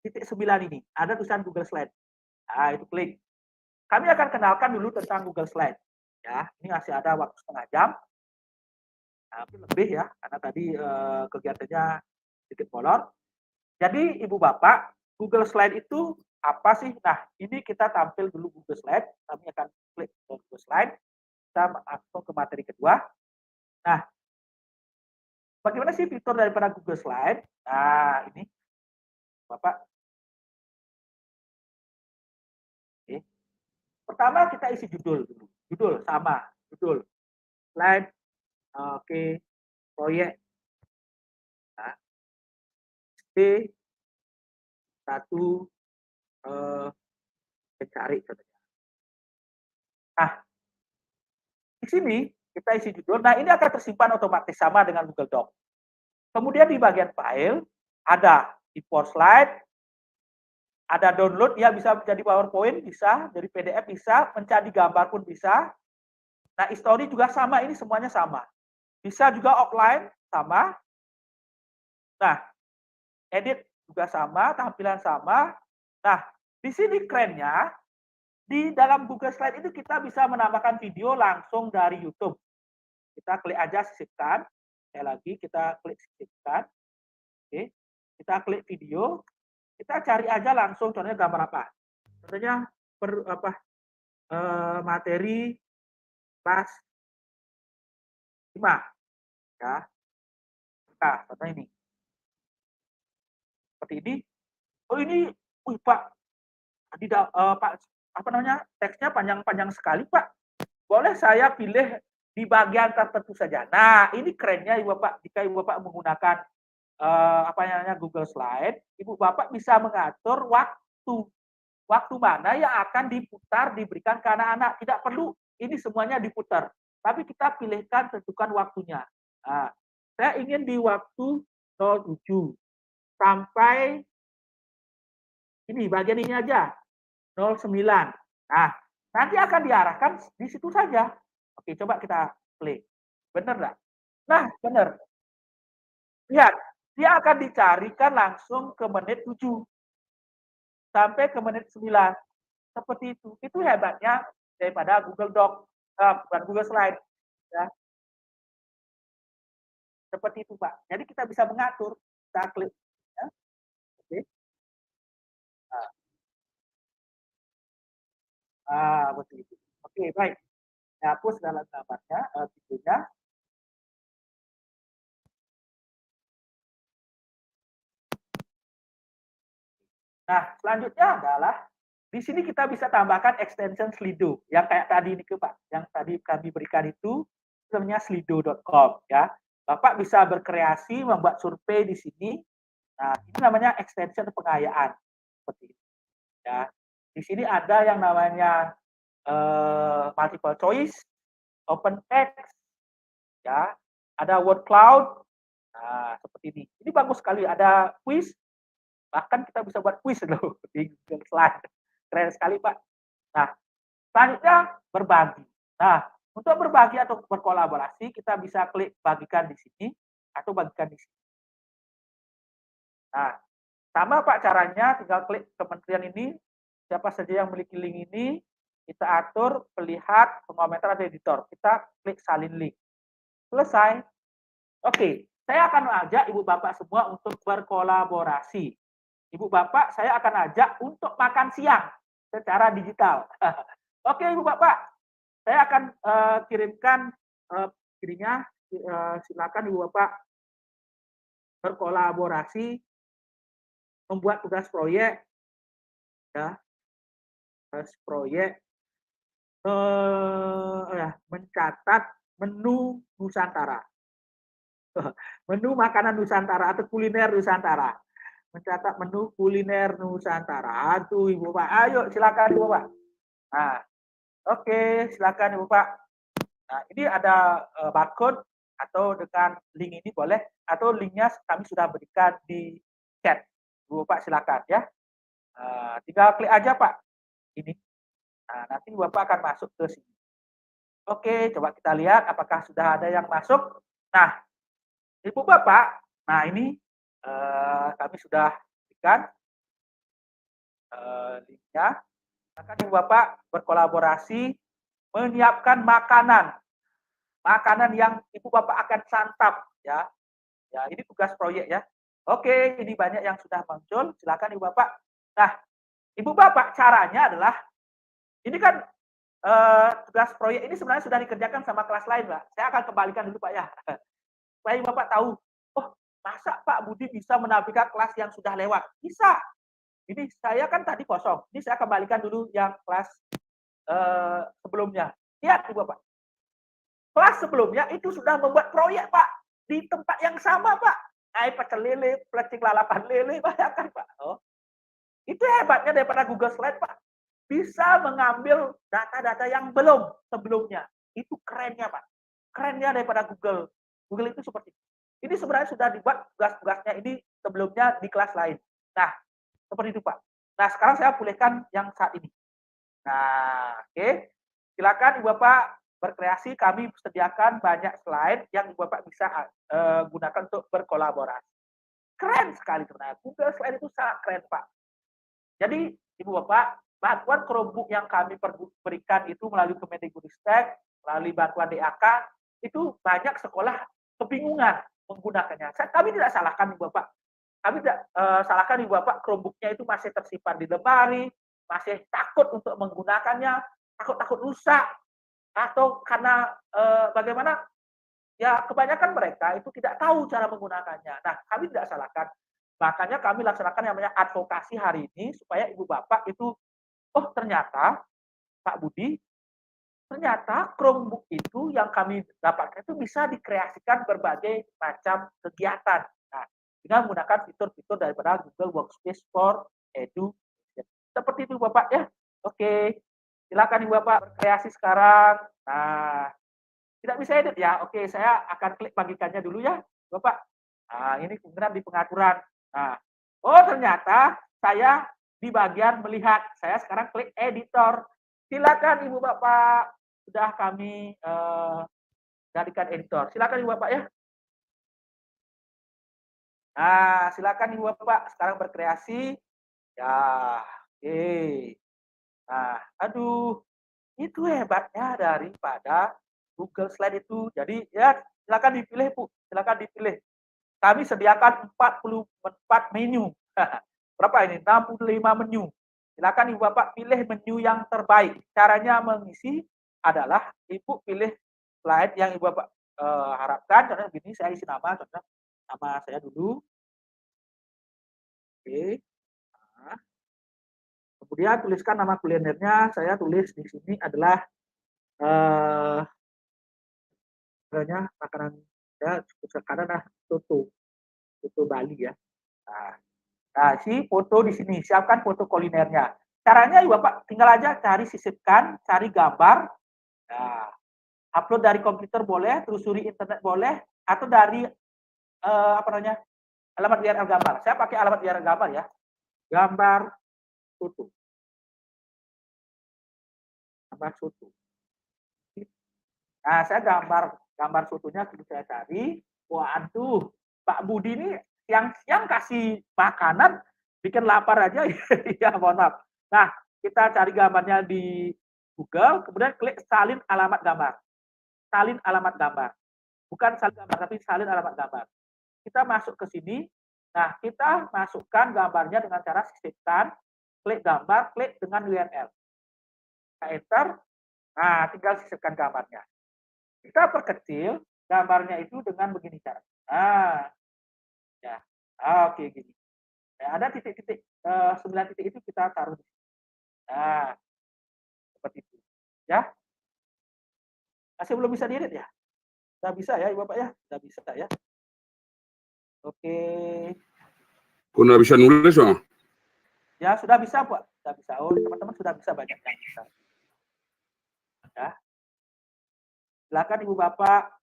titik 9 ini, ada tulisan Google Slide. Nah, itu klik. Kami akan kenalkan dulu tentang Google Slide. Ya, ini masih ada waktu setengah jam. Nah, lebih ya, karena tadi kegiatannya sedikit molor. Jadi Ibu Bapak, Google Slide itu apa sih? Nah, ini kita tampil dulu Google Slide. Kami akan klik Google Slide. Kita langsung ke materi kedua. Nah, bagaimana sih fitur daripada Google Slide? Nah, ini Bapak. Oke. Pertama kita isi judul dulu. Judul sama, judul. Slide. Oke. Proyek. Nah. Satu mencari contohnya. Nah, di sini kita isi judul. Nah, ini akan tersimpan otomatis sama dengan Google Doc. Kemudian di bagian file ada import slide, ada download, ya bisa menjadi PowerPoint, bisa dari PDF, bisa menjadi gambar pun bisa. Nah, history juga sama, ini semuanya sama. Bisa juga offline, sama. Nah, edit juga sama, tampilan sama. Nah, di sini kerennya, di dalam Google Slide itu kita bisa menambahkan video langsung dari YouTube. Kita klik aja sisipkan. Sekali lagi kita klik sisipkan. Oke. Kita klik video. Kita cari aja langsung contohnya gambar apa. Contohnya materi kelas 5. Ya. Nah, contoh ini. Seperti ini. Oh ini, Pak. Pak, apa namanya? Teksnya panjang-panjang sekali, Pak. Boleh saya pilih di bagian tertentu saja. Nah, ini kerennya Ibu Bapak. Jika Ibu Bapak menggunakan apa namanya Google Slide, Ibu Bapak bisa mengatur waktu mana yang akan diputar, diberikan ke anak-anak. Tidak perlu ini semuanya diputar. Tapi kita pilihkan, tentukan waktunya. Nah, saya ingin di waktu 07 sampai ini, bagian ini aja. 09. Nah, nanti akan diarahkan di situ saja. Oke, coba kita play. Benar nggak? Nah, benar. Lihat, dia akan dicarikan langsung ke menit 7 sampai ke menit 9. Seperti itu. Itu hebatnya daripada Google Doc, bukan Google Slide. Ya. Seperti itu, Pak. Jadi kita bisa mengatur. Kita klik. Ya. Oke. Betul itu. Oke, baik. Hapus dalam gambarnya, videonya. Nah, selanjutnya adalah di sini kita bisa tambahkan extension Slido yang kayak tadi ini Pak, yang tadi kami berikan itu namanya slido.com ya. Bapak bisa berkreasi membuat survei di sini. Nah, ini namanya extension pengayaan seperti itu. Ya. Di sini ada yang namanya multiple choice, open text, ya, ada word cloud. Nah, seperti ini. Ini bagus sekali. Ada quiz. Bahkan kita bisa buat quiz loh di Google Slide. Keren sekali, Pak. Nah, selanjutnya berbagi. Nah, untuk berbagi atau berkolaborasi, kita bisa klik bagikan di sini atau bagikan di sini. Nah, sama Pak caranya, tinggal klik kementerian ini. Siapa saja yang memiliki link ini, kita atur, pelihat, pengomentar atau editor. Kita klik salin link. Selesai. Oke, saya akan mengajak Ibu Bapak semua untuk berkolaborasi. Ibu Bapak, saya akan ajak untuk makan siang secara digital. Oke, Ibu Bapak, saya akan kirimkan dirinya. Silakan Ibu Bapak berkolaborasi, membuat tugas proyek, ya, tugas proyek, mencatat menu Nusantara, menu makanan Nusantara atau kuliner Nusantara. Mencatat menu kuliner Nusantara. Aduh, Ibu Pak. Ayo, silakan Ibu Pak. Nah, oke, silakan Ibu Pak. Nah, ini ada barcode atau dengan link ini boleh, atau linknya kami sudah berikan di chat. Ibu Pak silakan ya. Tinggal klik aja Pak. Ini. Nah, nanti Bapak akan masuk ke sini. Oke, coba kita lihat apakah sudah ada yang masuk. Nah, Ibu Bapak, nah ini kami sudah berikan linknya. Akan Ibu Bapak berkolaborasi menyiapkan makanan yang Ibu Bapak akan santap ya. Ya, ini tugas proyek ya. Oke, ini banyak yang sudah muncul. Silakan Ibu Bapak. Nah, Ibu Bapak caranya adalah ini kan tugas proyek ini sebenarnya sudah dikerjakan sama kelas lain, Pak. Saya akan kembalikan dulu Pak ya. Supaya Ibu Bapak tahu, oh masa Pak Budi bisa menampilkan kelas yang sudah lewat? Bisa. Ini saya kan tadi kosong. Ini saya kembalikan dulu yang kelas sebelumnya. Lihat Ibu Bapak. Kelas sebelumnya itu sudah membuat proyek Pak. Di tempat yang sama Pak. Kayak pecel lele, pelecing lalapan lele, bayangkan Pak. Oh. Itu hebatnya daripada Google Slide Pak. Bisa mengambil data-data yang belum sebelumnya. Itu kerennya Pak. Kerennya daripada Google. Google itu seperti itu. Ini sebenarnya sudah dibuat tugas-tugasnya ini sebelumnya di kelas lain. Nah, seperti itu Pak. Nah, sekarang saya pulihkan yang saat ini. Nah, oke. Silakan Ibu Bapak berkreasi. Kami sediakan banyak slide yang Ibu Bapak bisa gunakan untuk berkolaborasi. Keren sekali sebenarnya. Google Slide itu sangat keren Pak. Jadi, Ibu Bapak, bantuan Chromebook yang kami berikan itu melalui Kemendikbudristek, melalui bantuan DAK, itu banyak sekolah kebingungan menggunakannya. Kami tidak salahkan Ibu Bapak. Kami tidak salahkan Ibu Bapak, Chromebooknya itu masih tersimpan di lemari, masih takut untuk menggunakannya, takut rusak, atau karena bagaimana, ya kebanyakan mereka itu tidak tahu cara menggunakannya. Nah, kami tidak salahkan. Makanya kami laksanakan yang namanya advokasi hari ini, supaya Ibu Bapak itu, oh ternyata Pak Budi, ternyata Chromebook itu yang kami dapatkan itu bisa dikreasikan berbagai macam kegiatan. Nah, dengan menggunakan fitur-fitur daripada Google Workspace for Education. Seperti itu Bapak ya. Oke. Silakan Ibu Bapak berkreasi sekarang. Nah, tidak bisa edit ya. Oke, saya akan klik bagikannya dulu ya, Bapak. Nah, ini kemudian di pengaturan. Nah, oh ternyata saya di bagian melihat. Saya sekarang klik editor. Silakan Ibu Bapak. Sudah kami jadikan editor. Silakan Ibu Bapak ya. Nah, silakan Ibu Bapak sekarang berkreasi. Ya, oke. Nah, aduh, itu hebatnya daripada Google Slide itu. Jadi ya silakan dipilih Bu, silakan dipilih. Kami sediakan 44 menu. Berapa ini? 65 menu. Silakan Ibu Bapak pilih menu yang terbaik. Caranya mengisi adalah Ibu pilih slide yang Ibu Bapak harapkan. Contohnya begini, saya isi nama, contohnya nama saya dulu. Oke. Nah. Kemudian tuliskan nama kulinernya. Saya tulis di sini adalah makanan ya sekarang soto Bali ya. Nah, si foto di sini siapkan foto kulinernya. Caranya Ibu Bapak tinggal aja cari sisipkan, cari gambar. Nah, upload dari komputer boleh, telusuri internet boleh, atau dari alamat URL gambar. Saya pakai alamat URL gambar ya. Gambar foto. Gambar foto. Nah, saya gambar fotonya saya cari. Wah, aduh, Pak Budi ini siang-siang kasih makanan bikin lapar aja. Ya, mohon maaf. Nah, kita cari gambarnya di Google, kemudian klik salin alamat gambar. Salin alamat gambar. Bukan salin gambar, tapi salin alamat gambar. Kita masuk ke sini. Nah, kita masukkan gambarnya dengan cara sisipkan, klik gambar, klik dengan URL. Kita enter. Nah, tinggal sisipkan gambarnya. Kita perkecil gambarnya itu dengan begini cara. Nah, ya, oke gini. Ya, ada titik-titik 9 titik itu kita taruh di sini. Nah, seperti itu. Ya, masih belum bisa diedit ya? Sudah bisa ya, Ibu Bapak ya? Sudah bisa ya? Oke. Udah bisa nulis dong? Ya, sudah bisa, Pak. Sudah bisa. Oh, teman-teman sudah bisa banyak yang bisa. Ya. Silakan Ibu Bapak.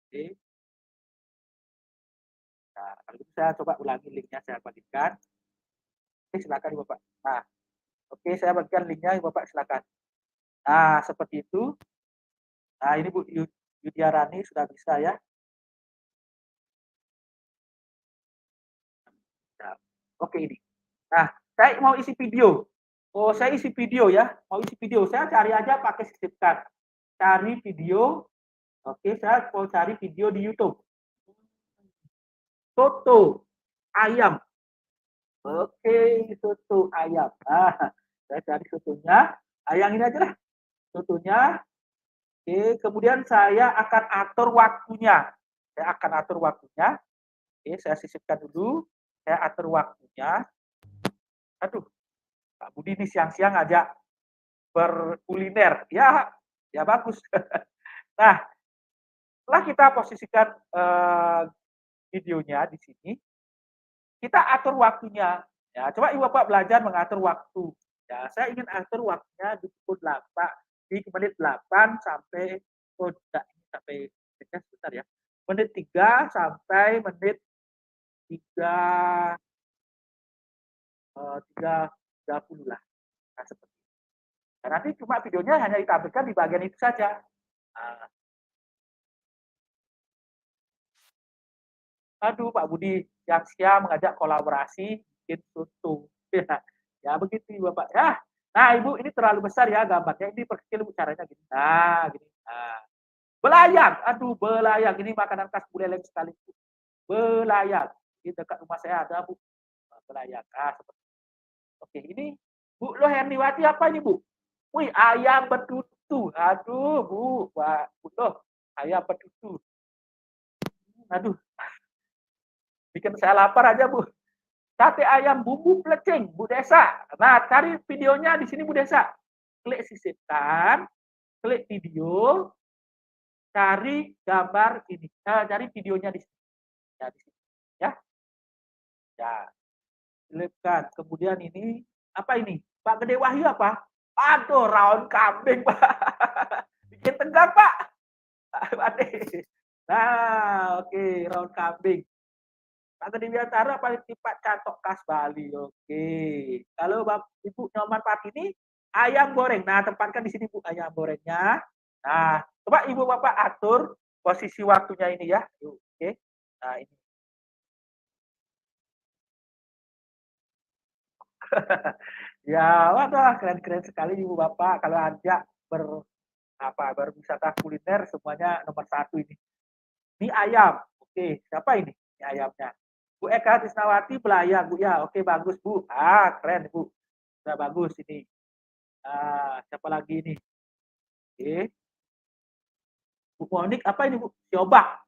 Oke. Nah, kalau gitu saya coba ulangi linknya, saya bagikan. Oke, silakan Ibu Bapak. Nah, oke, saya bagikan linknya, Ibu Bapak silakan. Nah, seperti itu. Nah, ini Bu Yudiarani sudah bisa ya. Nah, oke ini. Nah, saya mau isi video. Oh, saya isi video ya. Mau isi video. Saya cari aja pakai sisipkan. Cari video. Oke, saya mau cari video di YouTube. Soto ayam. Oke, soto ayam. Nah, saya cari sotonya. Yang ini aja lah. Sotonya. Oke, kemudian saya akan atur waktunya. Saya akan atur waktunya. Oke, saya sisipkan dulu. Saya atur waktunya. Aduh, Pak Budi ini siang-siang aja berkuliner. Ya, ya bagus. Nah, setelah kita posisikan videonya di sini, kita atur waktunya. Ya, coba Ibu Bapak belajar mengatur waktu. Ya, saya ingin atur waktunya di pukul 8, di menit 8 sampai sampai sebentar ya. Menit 3 sampai menit 30 lah. Nah, seperti itu. Nah, nanti cuma videonya hanya ditampilkan di bagian itu saja. Nah. Aduh, Pak Budi siang-siang mengajak kolaborasi bikin soto. Ya, begitu Bapak. Ya. Nah, Ibu ini terlalu besar ya gambarnya. Ini perkecil Bu caranya gini. Nah, gini. Nah. Belayang. Aduh, belayang. Ini makanan khas Buleleng sekali. Belayang. Di dekat rumah saya ada Bu. Belayang. Nah, seperti itu. Oke, ini Bu Loherniwati apa ini Bu? Wih, ayam betutu. Aduh, Bu. Bu Loh, ayam betutu. Aduh. Bikin saya lapar aja, Bu. Sate ayam bumbu plecing, Bu Desa. Nah, cari videonya di sini, Bu Desa. Klik sisipkan, klik video, cari gambar ini. Cari videonya di sini. Ya, di sini. Ya. Ya. Selipkan. Kemudian ini Apa ini? Pak Gede Wahyu apa? Aduh, raun kambing, Pak. Bikin tegang, Pak. Pak Ade. Nah, oke, raun kambing. Pak Gede Wiantara paling tipat catok khas Bali. Oke. Kalau Ibu Nyoman Partini, ayam goreng. Nah, tempatkan di sini Bu ayam gorengnya. Nah, coba Ibu Bapak atur posisi waktunya ini ya. Oke. Nah, ini. Ya, waduh, keren-keren sekali Ibu Bapak. Kalau ajak berwisata kuliner semuanya nomor 1 ini. Ini ayam. Oke, siapa ini? Ini ayamnya. Bu Eka Tisnawati Belaya, Bu ya. Oke, bagus Bu. Keren Bu. Sudah bagus ini. Siapa lagi ini? Oke. Bu Monik apa ini Bu? Siobak.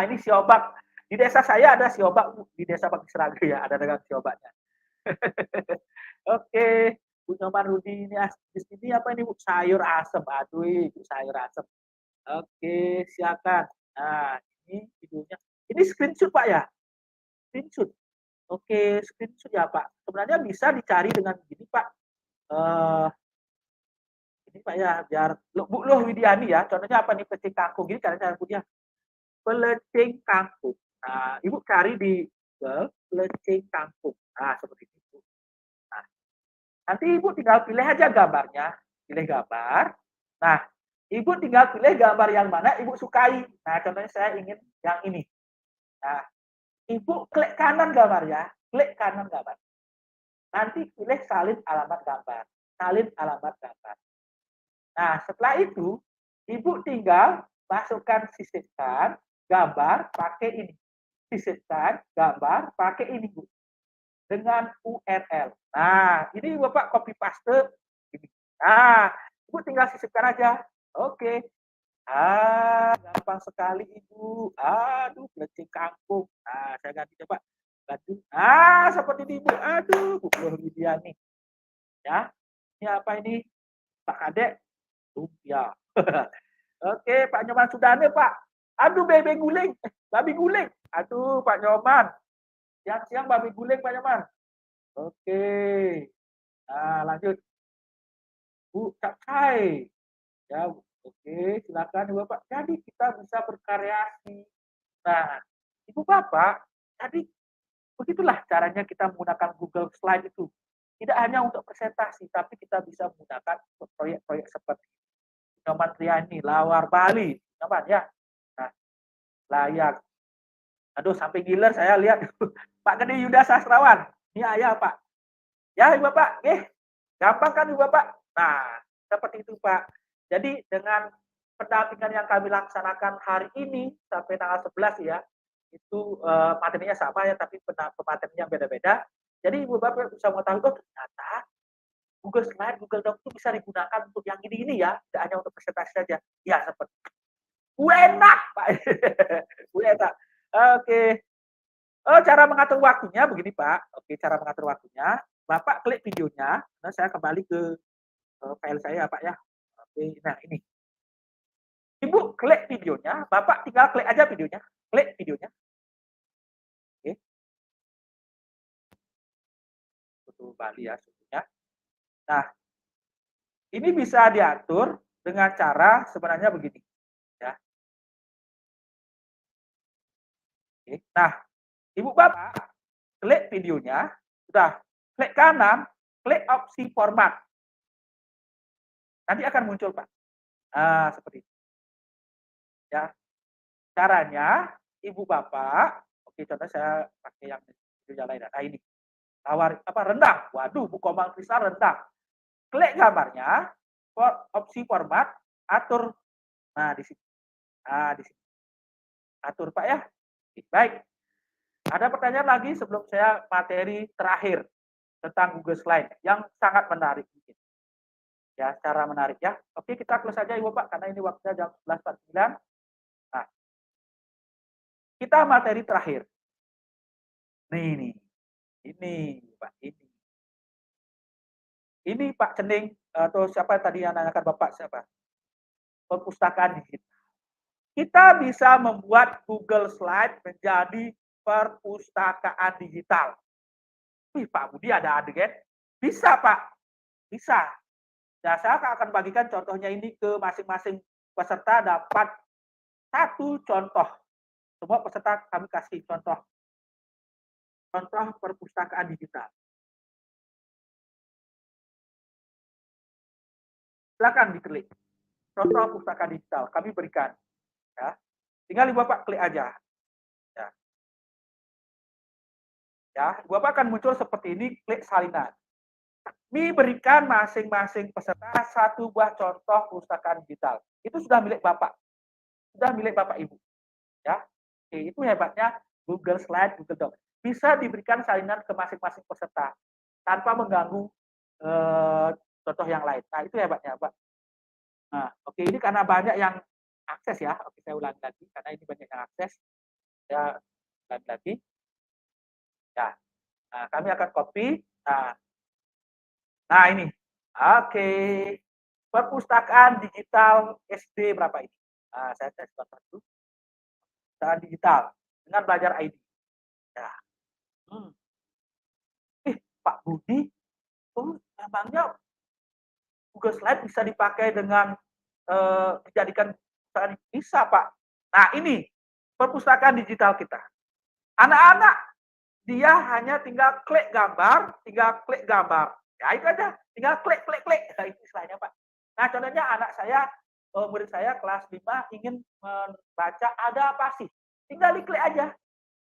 Ini siobak. Di desa saya ada siobak Bu. Di desa Bagi Seraga ya, ada dagang siobaknya. Oke. Bu Nyoman Rudi ini di sini apa ini Bu? Sayur asem. Aduh, Bu sayur asem. Oke, silakan. Nah, ini videonya. Ini screenshot Pak ya? Screenshot. Oke, screenshot ya Pak. Sebenarnya bisa dicari dengan gini Pak. Ini Pak ya, biar Bu Loh Widiani ya. Contohnya apa nih? Pelecing kangkung. Gini cara punya. Pelecing kangkung. Nah, Ibu cari di Google pelecing kangkung. Nah, seperti itu. Nah, nanti Ibu tinggal pilih aja gambarnya. Pilih gambar. Nah, Ibu tinggal pilih gambar yang mana Ibu sukai. Nah, contohnya saya ingin yang ini. Nah, Ibu klik kanan gambarnya, klik kanan gambar. Nanti pilih salin alamat gambar. Salin alamat gambar. Nah, setelah itu, Ibu tinggal masukkan sisipkan gambar pakai ini. Sisipkan gambar pakai ini, Bu. Dengan URL. Nah, ini Bapak copy paste. Nah, Ibu tinggal sisipkan aja. Oke. Gampang sekali Ibu. Aduh, pelecing kangkung. Nah, saya ganti coba. Ganti. Seperti ini Ibu. Aduh, Bu Loh Widiani. Ya. Ini apa ini? Pak Kadek. Lumpia. Oke, Pak Nyoman Sudane, Pak. Aduh, bebek guling. Babi guling. Aduh, Pak Nyoman. Siang-siang babi guling, Pak Nyoman. Oke. Nah, lanjut. Bu capcay. Ya, oke, silakan Ibu Bapak. Jadi kita bisa berkreasi. Nah, Ibu Bapak, jadi begitulah caranya kita menggunakan Google Slide itu. Tidak hanya untuk presentasi, tapi kita bisa menggunakan proyek-proyek seperti Nyoman Triani, Lawar Bali, Nyoman ya. Nah, layak. Aduh, sampai giler saya lihat Pak Gede Yuda Sastrawan. Ini ayah Pak. Ya Ibu Bapak, gampang kan Ibu Bapak? Nah, seperti itu Pak. Jadi dengan pendampingan yang kami laksanakan hari ini sampai tanggal 11 ya, itu materinya sama ya, tapi pematerinya beda-beda. Jadi Ibu Bapak bisa mengetahui, ternyata Google Slide, Google Docs itu bisa digunakan untuk yang ini ya, tidak hanya untuk presentasi saja. Ya, seperti enak Pak. Enak. Oke. Cara mengatur waktunya begini Pak. Oke, cara mengatur waktunya. Bapak klik videonya. Nah, saya kembali ke file saya Pak ya. Oke, nah ini. Ibu klik videonya, Bapak tinggal klik aja videonya. Klik videonya. Oke. Betul Bali ya sebetulnya. Nah, ini bisa diatur dengan cara sebenarnya begini. Ya. Oke. Nah, Ibu Bapak klik videonya, sudah klik kanan, klik opsi format. Nanti akan muncul Pak. Seperti itu. Ya. Caranya Ibu Bapak, oke contoh saya pakai yang video lain. Nah ini. Rendang. Waduh, Bu Komang Krisna rendang. Klik gambarnya, opsi format, atur. Nah, di sini. Di sini. Atur Pak ya. Baik. Ada pertanyaan lagi sebelum saya materi terakhir tentang Google Slide yang sangat menarik. Ya, secara menarik ya. Oke, kita close saja Ibu Bapak karena ini waktunya jam 11.49. Nah, kita materi terakhir. Nih. Ini Pak, ini. Ini Pak Cening atau siapa tadi yang nanyakan Bapak siapa? Perpustakaan digital. Kita bisa membuat Google Slide menjadi perpustakaan digital. Wih, Pak Budi ada adegan. Bisa, Pak. Bisa. Nah, saya akan bagikan contohnya ini ke masing-masing peserta dapat satu contoh. Semua peserta kami kasih contoh perpustakaan digital. Silakan diklik. Contoh perpustakaan digital kami berikan. Ya. Tinggal Ibu Bapak klik aja. Ya. Ya, Ibu Bapak akan muncul seperti ini, klik salinan. Kami berikan masing-masing peserta satu buah contoh perpustakaan digital. Itu sudah milik Bapak. Sudah milik Bapak Ibu. Ya. Oke, itu hebatnya Google Slide, Google Doc. Bisa diberikan salinan ke masing-masing peserta tanpa mengganggu contoh yang lain. Nah, itu hebatnya, Pak. Nah, oke, ini karena banyak yang akses ya. Oke, saya ulangi lagi karena ini banyak yang akses. Ya, ulangi lagi. Ya. Nah, kami akan copy. Nah, ini. Oke. Perpustakaan digital SD berapa ini? Nah, saya tes contoh dulu. Perpustakaan digital dengan belajar ID. Ya. Pak Budi, memangnya Google Slide bisa dipakai dengan dijadikan perpustakaan? Bisa, Pak. Nah, ini perpustakaan digital kita. Anak-anak dia hanya tinggal klik gambar. Ya, itu aja. Tinggal klik. Nah, itu istilahnya, Pak. Nah, contohnya anak saya, murid saya kelas 5 ingin membaca ada apa sih? Tinggal diklik aja.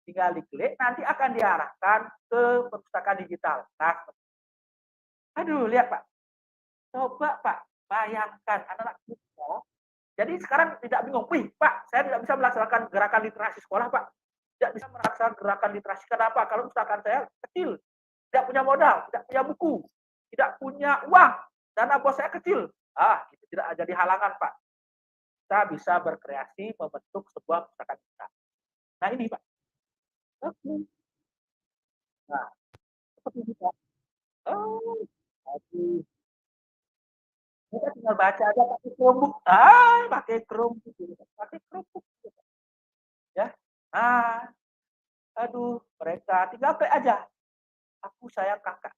Tinggal diklik, nanti akan diarahkan ke perpustakaan digital. Nah, aduh, lihat, Pak. Coba, Pak, bayangkan anak-anak kita. Jadi sekarang tidak bingung. Wih, Pak, saya tidak bisa melaksanakan gerakan literasi sekolah, Pak. Tidak bisa melaksanakan gerakan literasi. Kenapa? Kalau perpustakaan saya kecil. Tidak punya modal, tidak punya buku, tidak punya uang. Dana bos saya kecil. Itu tidak jadi halangan, Pak. Kita bisa berkreasi membentuk sebuah perpustakaan kita. Nah, ini, Pak. Oke. Nah, seperti ini, Pak. Aduh. Kita tinggal baca aja pakai Chromebook. Pakai Chromebook. Ya. Aduh, mereka tinggal klik aja. Aku sayang kakak.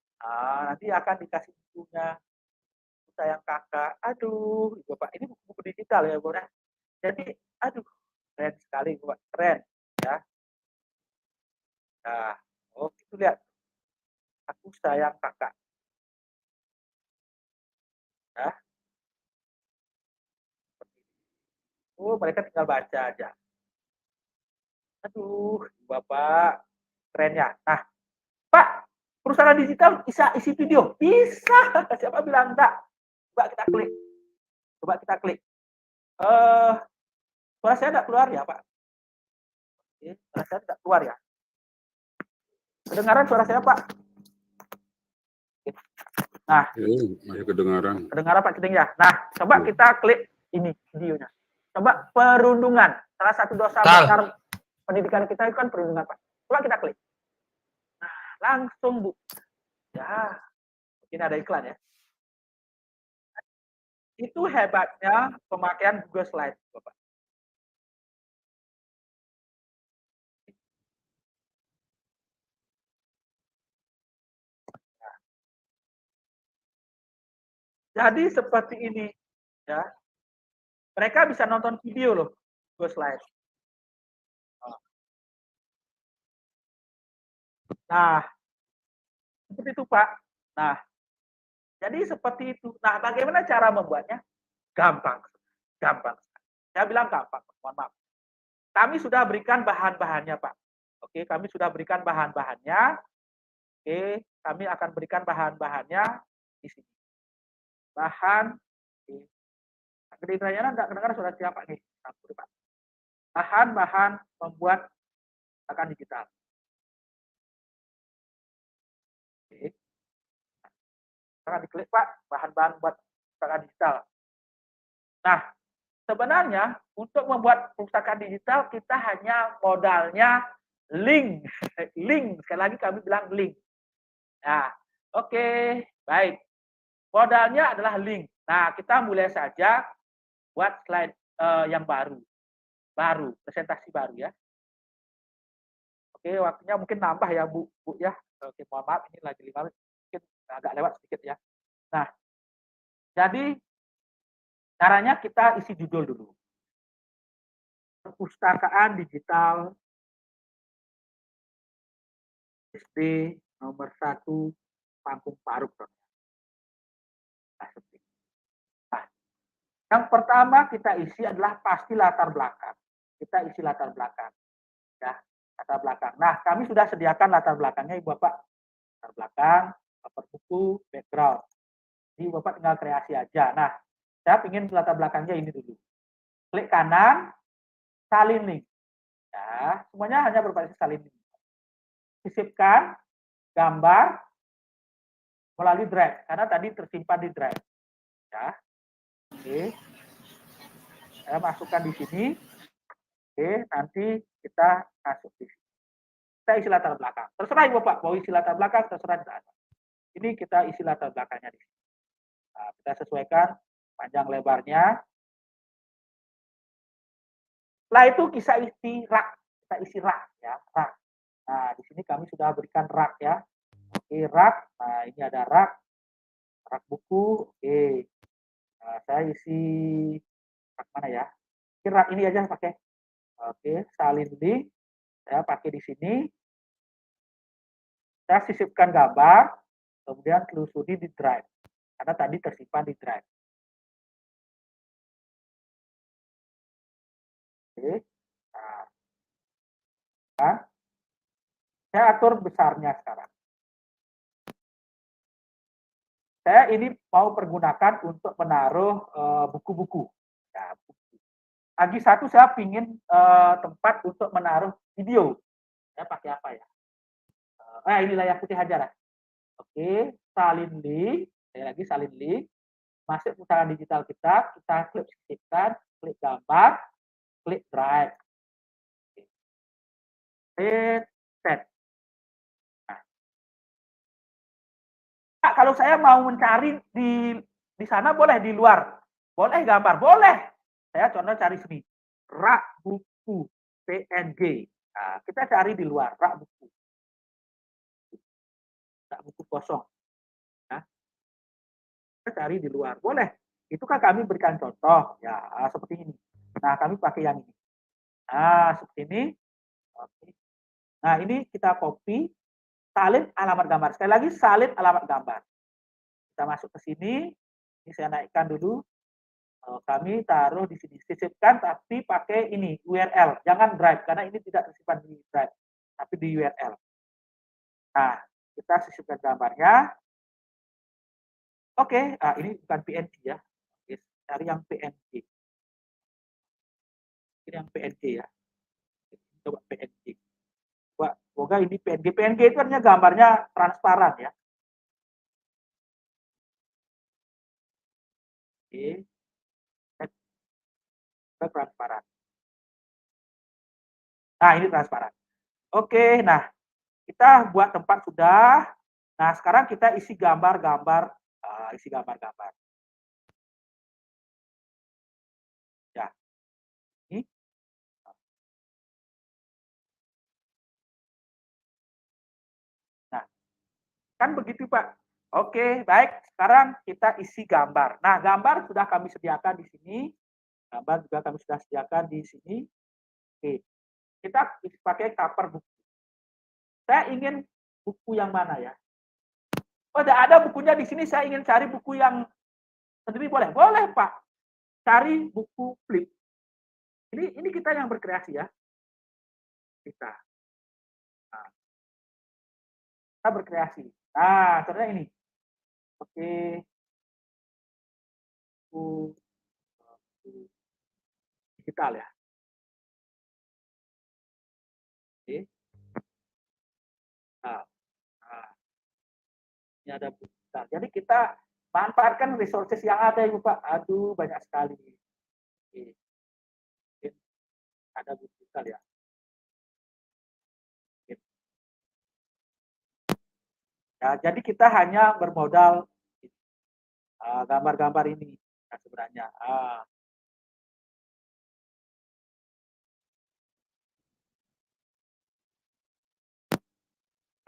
Nanti akan dikasih bukunya. Aku sayang kakak. Aduh, Bapak, ini buku digital ya, Bu. Jadi, aduh, keren sekali, Bapak. Keren, ya. Nah, itu lihat. Aku sayang kakak. Ya. Mereka tinggal baca aja. Aduh, Bapak, keren ya. Nah, Pak, perusahaan digital bisa isi video? Bisa. Siapa bilang enggak? Coba kita klik. Suara saya enggak keluar ya, Pak? Suara saya tidak keluar ya? Kedengaran suara saya, Pak? Nah, masih kedengaran. Kedengaran, Pak Ceding ya? Nah, coba kita klik ini videonya. Coba perundungan. Salah satu dosa besar pendidikan kita itu kan perundungan, Pak. Coba kita klik. Nah, langsung, Bu. Ya, ini ada iklan ya. Itu hebatnya pemakaian Google Slide, Bapak. Jadi seperti ini, ya. Mereka bisa nonton video loh, Google Slide. Nah, seperti itu, Pak. Nah, jadi seperti itu. Nah, bagaimana cara membuatnya? Gampang. Saya bilang gampang, mohon maaf. Kami sudah berikan bahan-bahannya, Pak. Oke, kami sudah berikan bahan-bahannya. Oke, kami akan berikan bahan-bahannya di sini. Gede saya enggak kedengaran suara siapa nih? Pak. Bahan-bahan membuat perpustakaan digital. Oke. Jangan diklik, Pak, bahan-bahan buat perpustakaan digital. Nah, sebenarnya untuk membuat perpustakaan digital kita hanya modalnya link. Sekali lagi kami bilang link. Nah, oke, baik. Modalnya adalah link. Nah, kita mulai saja buat slide yang baru, presentasi baru ya. Oke, waktunya mungkin nambah ya, Bu ya. Oke, mohon maaf, ini lagi 5 menit. Mungkin agak lewat sedikit ya. Nah, jadi caranya kita isi judul dulu. Perpustakaan digital SD nomor 1 Pangkung Paruk. Nah, yang pertama kita isi adalah pasti latar belakang. Kita isi latar belakang. Ya, latar belakang. Nah, kami sudah sediakan latar belakangnya Ibu Bapak. Latar belakang, cover buku, background. Jadi Bapak tinggal kreasi aja. Nah, saya ingin latar belakangnya ini dulu. Klik kanan, salin link. Ya, semuanya hanya berbasis salin link. Sisipkan gambar melalui drive, karena tadi tersimpan di drive. Ya, oke. Saya masukkan di sini. Oke, nanti kita masuk di sini. Kita isi latar belakang. Terserah Ibu Bapak, mau isi latar belakang, terserah tidak ada. Ini kita isi latar belakangnya di sini. Nah, kita sesuaikan panjang lebarnya. Setelah itu kita isi rak. Kita isi rak ya, rak. Nah, di sini kami sudah berikan rak ya. Oke, rak. Nah, ini ada rak. Rak buku. Oke. Nah, saya isi rak mana ya? Ini rak ini aja pakai. Oke, salin link. Saya pakai di sini. Saya sisipkan gambar, kemudian telusuri di drive. Karena tadi tersimpan di drive. Oke. Nah, saya atur besarnya sekarang. Saya ini mau pergunakan untuk menaruh buku-buku. Ya, lagi satu saya ingin tempat untuk menaruh video. Saya pakai apa ya? Ini layar putih aja lah. Oke, salin link. Saya lagi salin link. Masuk putaran digital kita klik sisipkan, klik gambar, klik drive. Set. Nah, kalau saya mau mencari di sana boleh, di luar. Boleh gambar, boleh. Saya contoh cari sini. Rak buku PNG. Nah, kita cari di luar, rak buku. Rak buku kosong. Nah, kita cari di luar. Boleh. Itu kan kami berikan contoh. Ya, seperti ini. Nah, kami pakai yang ini. Nah, seperti ini. Oke. Nah, ini kita copy. Salin alamat gambar. Sekali lagi, salin alamat gambar. Kita masuk ke sini. Ini saya naikkan dulu. Kami taruh di sini. Sisipkan tapi pakai ini, URL. Jangan drive, karena ini tidak tersimpan di drive. Tapi di URL. Nah, kita sisipkan gambarnya. Oke, ini bukan PNG ya. Oke, cari yang PNG. Ini yang PNG ya. Coba PNG. Semoga ini PNG. PNG itu artinya gambarnya transparan ya. Oke. Transparan. Nah, ini transparan. Oke, nah kita buat tempat sudah. Nah, sekarang kita isi gambar-gambar. Isi gambar-gambar. Ya. Ini. Nah, kan begitu Pak. Oke, baik. Sekarang kita isi gambar. Nah, gambar sudah kami sediakan di sini. Gambar juga kami sudah sediakan di sini. Oke. Kita pakai cover buku. Saya ingin buku yang mana ya? Oh, tidak ada bukunya di sini. Saya ingin cari buku yang sendiri boleh? Boleh, Pak. Cari buku flip. Ini kita yang berkreasi ya. Kita berkreasi. Nah, contohnya ini. Oke. Buku digital ya. Oke. Nah, ini ada buku digital. Jadi kita manfaatkan resources yang ada Ibu Pak. Aduh, banyak sekali. Oke. Ada buku digital ya. Oke. Ya, jadi kita hanya bermodal gambar-gambar ini sebenarnya.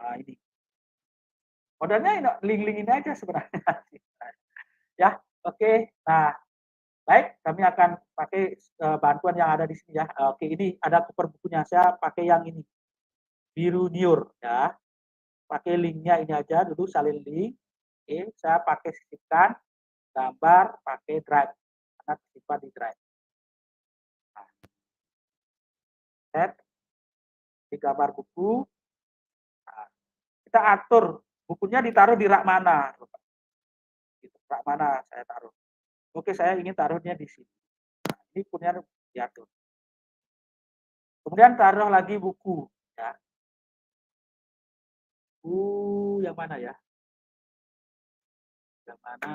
Ini. Modelnya link-link ini aja sebenarnya. Ya, oke. Nah, baik, kami akan pakai bantuan yang ada di sini ya. Oke, ini ada cover bukunya. Saya pakai yang ini, biru niur ya. Pakai linknya ini aja dulu, salin link. Oke, saya pakai sisipkan gambar pakai drive, karena disimpan di drive. Nah, set di gambar buku. Nah, kita atur bukunya ditaruh di rak mana. Gitu, rak mana saya taruh. Oke, saya ingin taruhnya di sini. Nah, ini punya diatur. Kemudian taruh lagi buku. Ya. Buku yang mana ya? Yang mana?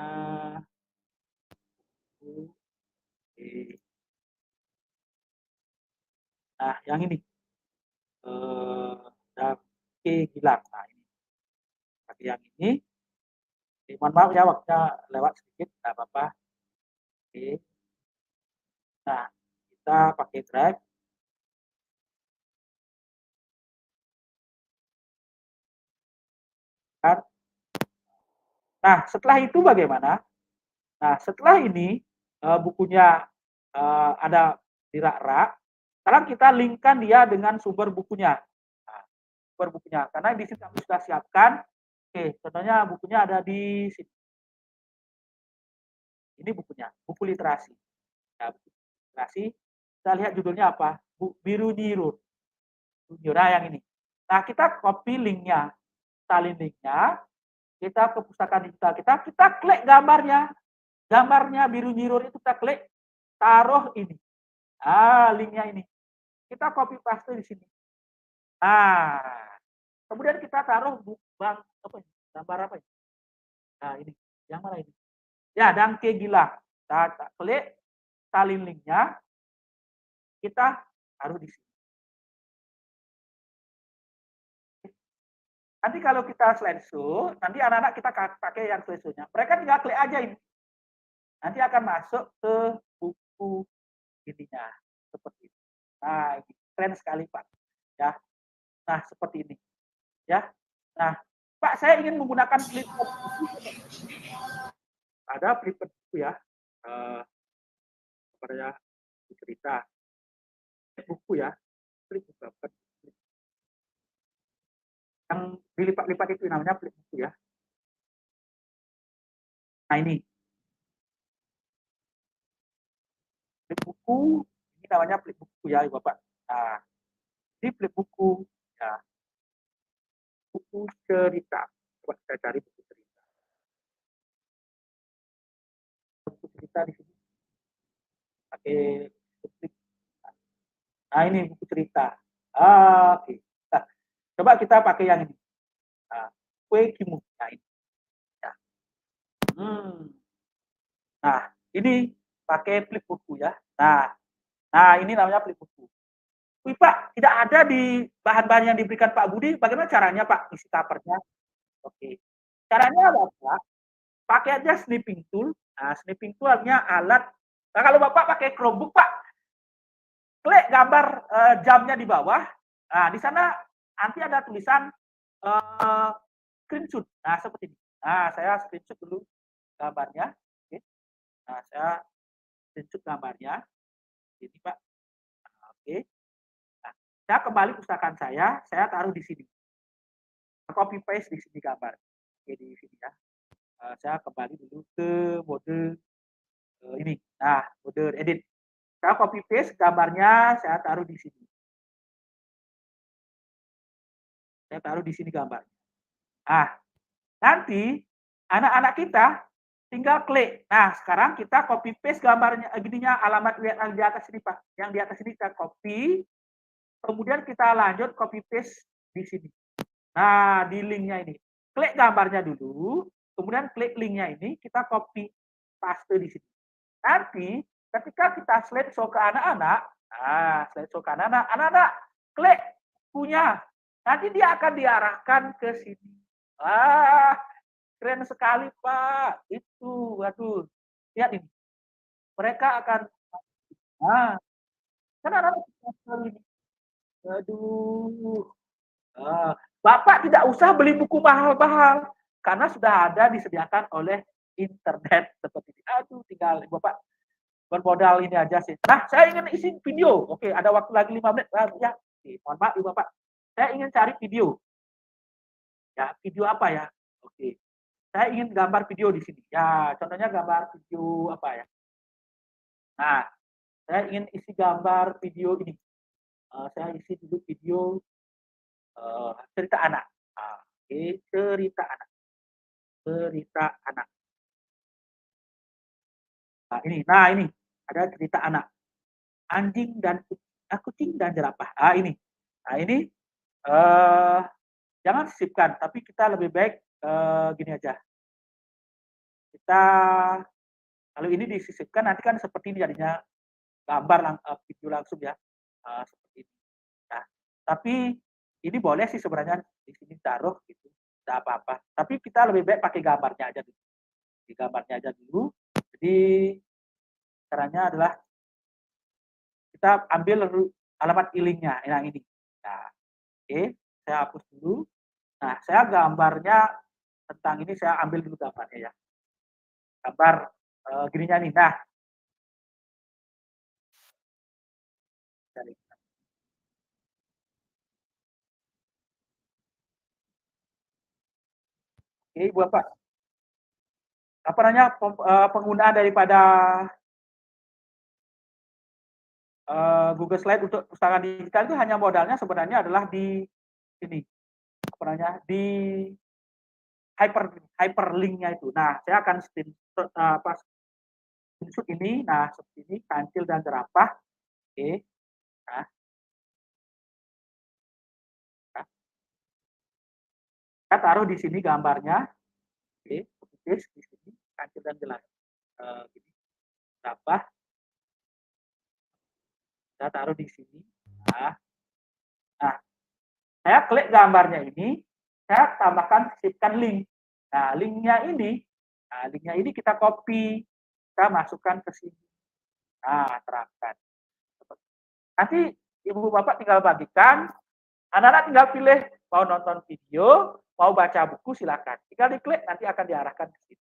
Buku. Oke. Nah, yang ini. Oke, Gilang. Nah, ini. Pakai yang ini. Oke, mohon maaf ya, waktunya lewat sedikit. Tidak apa-apa. Oke. Nah, kita pakai drive. Nah, setelah itu bagaimana? Nah, setelah ini bukunya ada di rak-rak, sekarang kita linkkan dia dengan sumber bukunya. Nah, sumber bukunya, karena di sini kami sudah siapkan. Oke, contohnya bukunya ada di sini. Ini bukunya, buku literasi. Nah, buku literasi, kita lihat judulnya apa? Biru Niru. Nah, yang ini. Nah, kita copy linknya, salin linknya, kita ke pustakaan digital kita klik gambarnya biru nyirur itu kita klik, taruh ini. Linknya ini. Kita copy paste di sini. Kemudian kita taruh gambar apa ini? Nah, ini. Yang mana ini? Ya, Dangke Gilang. Kita klik, salin linknya, kita taruh di sini. Nanti kalau kita slideshow, nanti anak-anak kita pakai yang slideshow-nya. Mereka tinggal klik aja ini. Nanti akan masuk ke buku ininya. Seperti ini. Nah, ini keren sekali, Pak. Ya. Nah, seperti ini. Ya. Nah, Pak, saya ingin menggunakan flipboard. Ada flipboard buku ya. Kepada cerita. Buku ya. Flipboard. Yang dilipat-lipat itu namanya flip buku ya. Nah, ini. Flip buku, ini namanya flip buku ya, Bapak. Nah, ini flip buku ya. Buku cerita. Coba kita cari buku cerita. Buku cerita di sini. Pakai flip. Nah, ini buku cerita. Oke. Nah, coba kita pakai yang ini. Nah, kue kimu. Nah, ini. Ya. Nah, ini pakai flip buku ya. Nah, ini namanya flip buku. Wih, Pak, tidak ada di bahan-bahan yang diberikan Pak Budi. Bagaimana caranya, Pak, isi covernya? Oke. Caranya apa, Pak? Pakai aja snipping tool. Nah, snipping tool artinya alat. Nah, kalau Bapak pakai Chromebook, Pak, klik gambar jamnya di bawah. Nah, di sana nanti ada tulisan screenshot. Nah, seperti ini. Nah, saya screenshot dulu gambarnya. Oke. Nah, saya screenshot gambarnya. Ini, Pak. Oke. Nah, saya kembali pustakaan saya taruh di sini. Copy paste di sini gambar. Oke, di sini ya. Saya kembali dulu ke mode ini. Nah, mode edit. Saya copy paste gambarnya, saya taruh di sini. Saya taruh di sini gambar. Nah, nanti anak-anak kita tinggal klik. Nah, sekarang kita copy paste gambarnya, gininya alamat yang di atas ini, Pak. Yang di atas ini kita copy, kemudian kita lanjut copy paste di sini. Nah, di linknya ini. Klik gambarnya dulu, kemudian klik linknya ini, kita copy paste di sini. Nanti ketika kita slideshow ke anak-anak, slideshow ke anak-anak klik bukunya. Nanti dia akan diarahkan ke sini. Keren sekali, Pak. Itu, waduh. Lihat ini. Mereka akan, kan anak-anak ini. Aduh. Bapak tidak usah beli buku mahal-mahal. karena sudah ada disediakan oleh internet seperti ini. Aduh, tinggal Bapak bermodal ini aja sih. Nah, saya ingin isi video. Oke, ada waktu lagi 5 menit. Ya, oke, mohon maaf Ibu Bapak. Saya ingin cari video. Ya, video apa ya? Oke. Saya ingin gambar video di sini. Ya, contohnya gambar video apa ya? Nah, saya ingin isi gambar video ini. Saya isi dulu video cerita anak. Oke, cerita anak. Cerita anak. Nah ini ada cerita anak. Anjing dan kucing dan jerapah. Ini. Nah ini jangan sisipkan, tapi kita lebih baik gini aja. Kita kalau ini disisipkan nanti kan seperti ini jadinya gambar video langsung ya. Seperti ini. Nah, tapi ini boleh sih sebenarnya di sini taruh gitu, tidak apa-apa. Tapi kita lebih baik pakai gambarnya aja dulu. Di gambarnya aja dulu. Jadi caranya adalah kita ambil alamat e-linknya. Nah ini. Nah, oke, saya hapus dulu. Nah, saya gambarnya tentang ini saya ambil dulu gambarnya ya. Gambar gininya nih. Nah, oke, Ibu Bapak. Apa namanya penggunaan daripada Google Slide untuk pustakaan digital itu hanya modalnya sebenarnya adalah di ini. Apa namanya? Di hyperlink-nya itu. Nah, saya akan screenshot ini. Nah, seperti ini, kancil dan jerapah. Oke. Nah. Saya taruh di sini gambarnya. Oke, di sini kancil dan jelas. Gini. Jerapah. Saya taruh di sini. Nah, saya klik gambarnya ini, saya tambahkan sisipkan link. Nah, linknya ini kita copy, kita masukkan ke sini. Nah, terapkan. Nanti Ibu Bapak tinggal bagikan, anak-anak tinggal pilih mau nonton video, mau baca buku silakan. Tinggal diklik nanti akan diarahkan ke sini.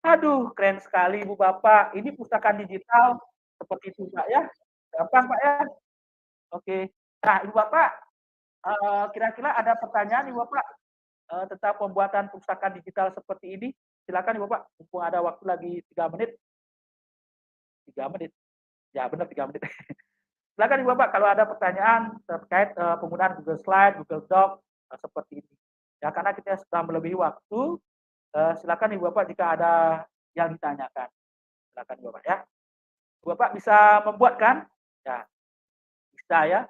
Aduh, keren sekali Ibu Bapak. Ini pustakaan digital seperti itu Pak ya. Gampang Pak ya. Oke. Nah, Ibu Bapak, kira-kira ada pertanyaan Ibu Bapak tentang pembuatan pustakaan digital seperti ini? Silakan Ibu Bapak. Mumpung ada waktu lagi 3 menit. 3 menit. Ya, benar 3 menit. Silakan Ibu Bapak kalau ada pertanyaan terkait penggunaan Google Slide, Google Doc seperti ini. Ya, karena kita sudah melebihi waktu, silakan Ibu Bapak jika ada yang ditanyakan. Silakan Ibu Bapak ya. Ibu Bapak bisa membuat kan? Ya, bisa ya.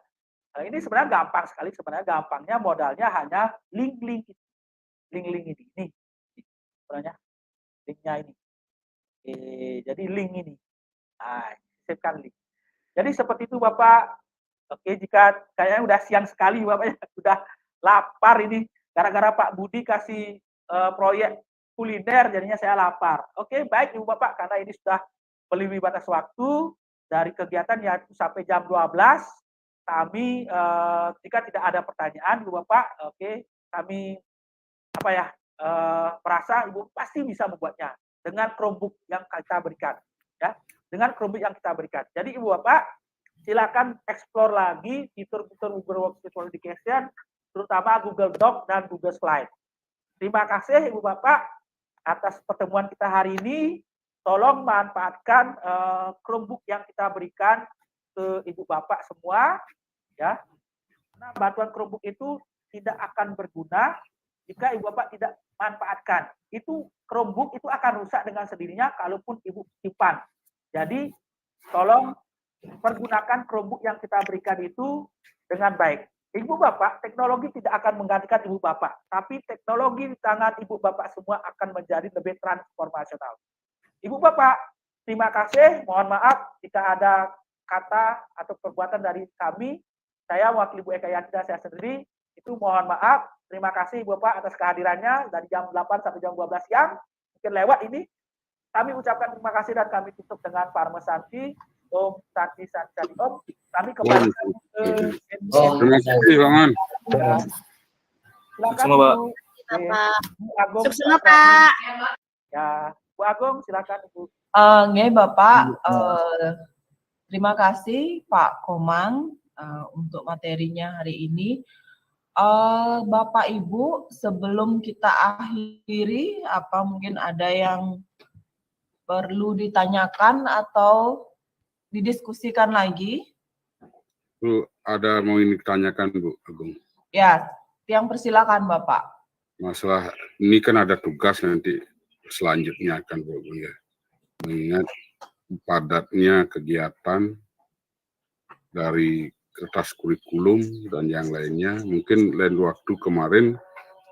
Ini sebenarnya gampang sekali. Sebenarnya gampangnya modalnya hanya link-link ini. Nih, sebenarnya linknya ini. Oke, jadi link ini. Nah, sisipkan link. Jadi seperti itu Bapak. Oke, jika kayaknya udah siang sekali Bapak ya, udah lapar ini. Gara-gara Pak Budi kasih proyek kuliner, jadinya saya lapar. Oke, baik Ibu Bapak, karena ini sudah melebihi batas waktu dari kegiatan yaitu sampai jam 12. Kami jika tidak ada pertanyaan Ibu Bapak, oke, kami merasa Ibu pasti bisa membuatnya dengan Chromebook yang kita berikan, ya. Dengan Chromebook yang kita berikan. Jadi Ibu Bapak silakan explore lagi fitur-fitur Google Workspace Education, terutama Google Doc dan Google Slide. Terima kasih Ibu Bapak atas pertemuan kita hari ini. Tolong manfaatkan Chromebook yang kita berikan ke Ibu Bapak semua, ya. Karena bantuan Chromebook itu tidak akan berguna jika Ibu Bapak tidak manfaatkan. Itu Chromebook itu akan rusak dengan sendirinya kalaupun Ibu simpan. Jadi tolong pergunakan Chromebook yang kita berikan itu dengan baik. Ibu Bapak, teknologi tidak akan menggantikan Ibu Bapak, tapi teknologi di tangan Ibu Bapak semua akan menjadi lebih transformasional. Ibu Bapak, terima kasih. Mohon maaf jika ada kata atau perbuatan dari kami. Saya wakil Ibu Eka Yanti dan saya sendiri, itu mohon maaf. Terima kasih Ibu Bapak atas kehadirannya dari jam 8 sampai jam 12 siang. Mungkin lewat ini. Kami ucapkan terima kasih dan kami tutup dengan Parmesanti. Om Santi Santi Om. Kami kembali ke terima kasih Bang. silakan Ibu. Bapak. Bu Agung, Sukses Pak. ya, Bu Agung silakan Ibu. Nggih Bapak, terima kasih Pak Komang untuk materinya hari ini. Bapak Ibu, sebelum kita akhiri, apa mungkin ada yang perlu ditanyakan atau didiskusikan lagi? Bu, ada mau ini ditanyakan Bu Agung. Ya, yang persilakan Bapak. Masalah ini kan ada tugas nanti selanjutnya kan Bu ya. Mengingat padatnya kegiatan dari kertas kurikulum dan yang lainnya, mungkin lain waktu kemarin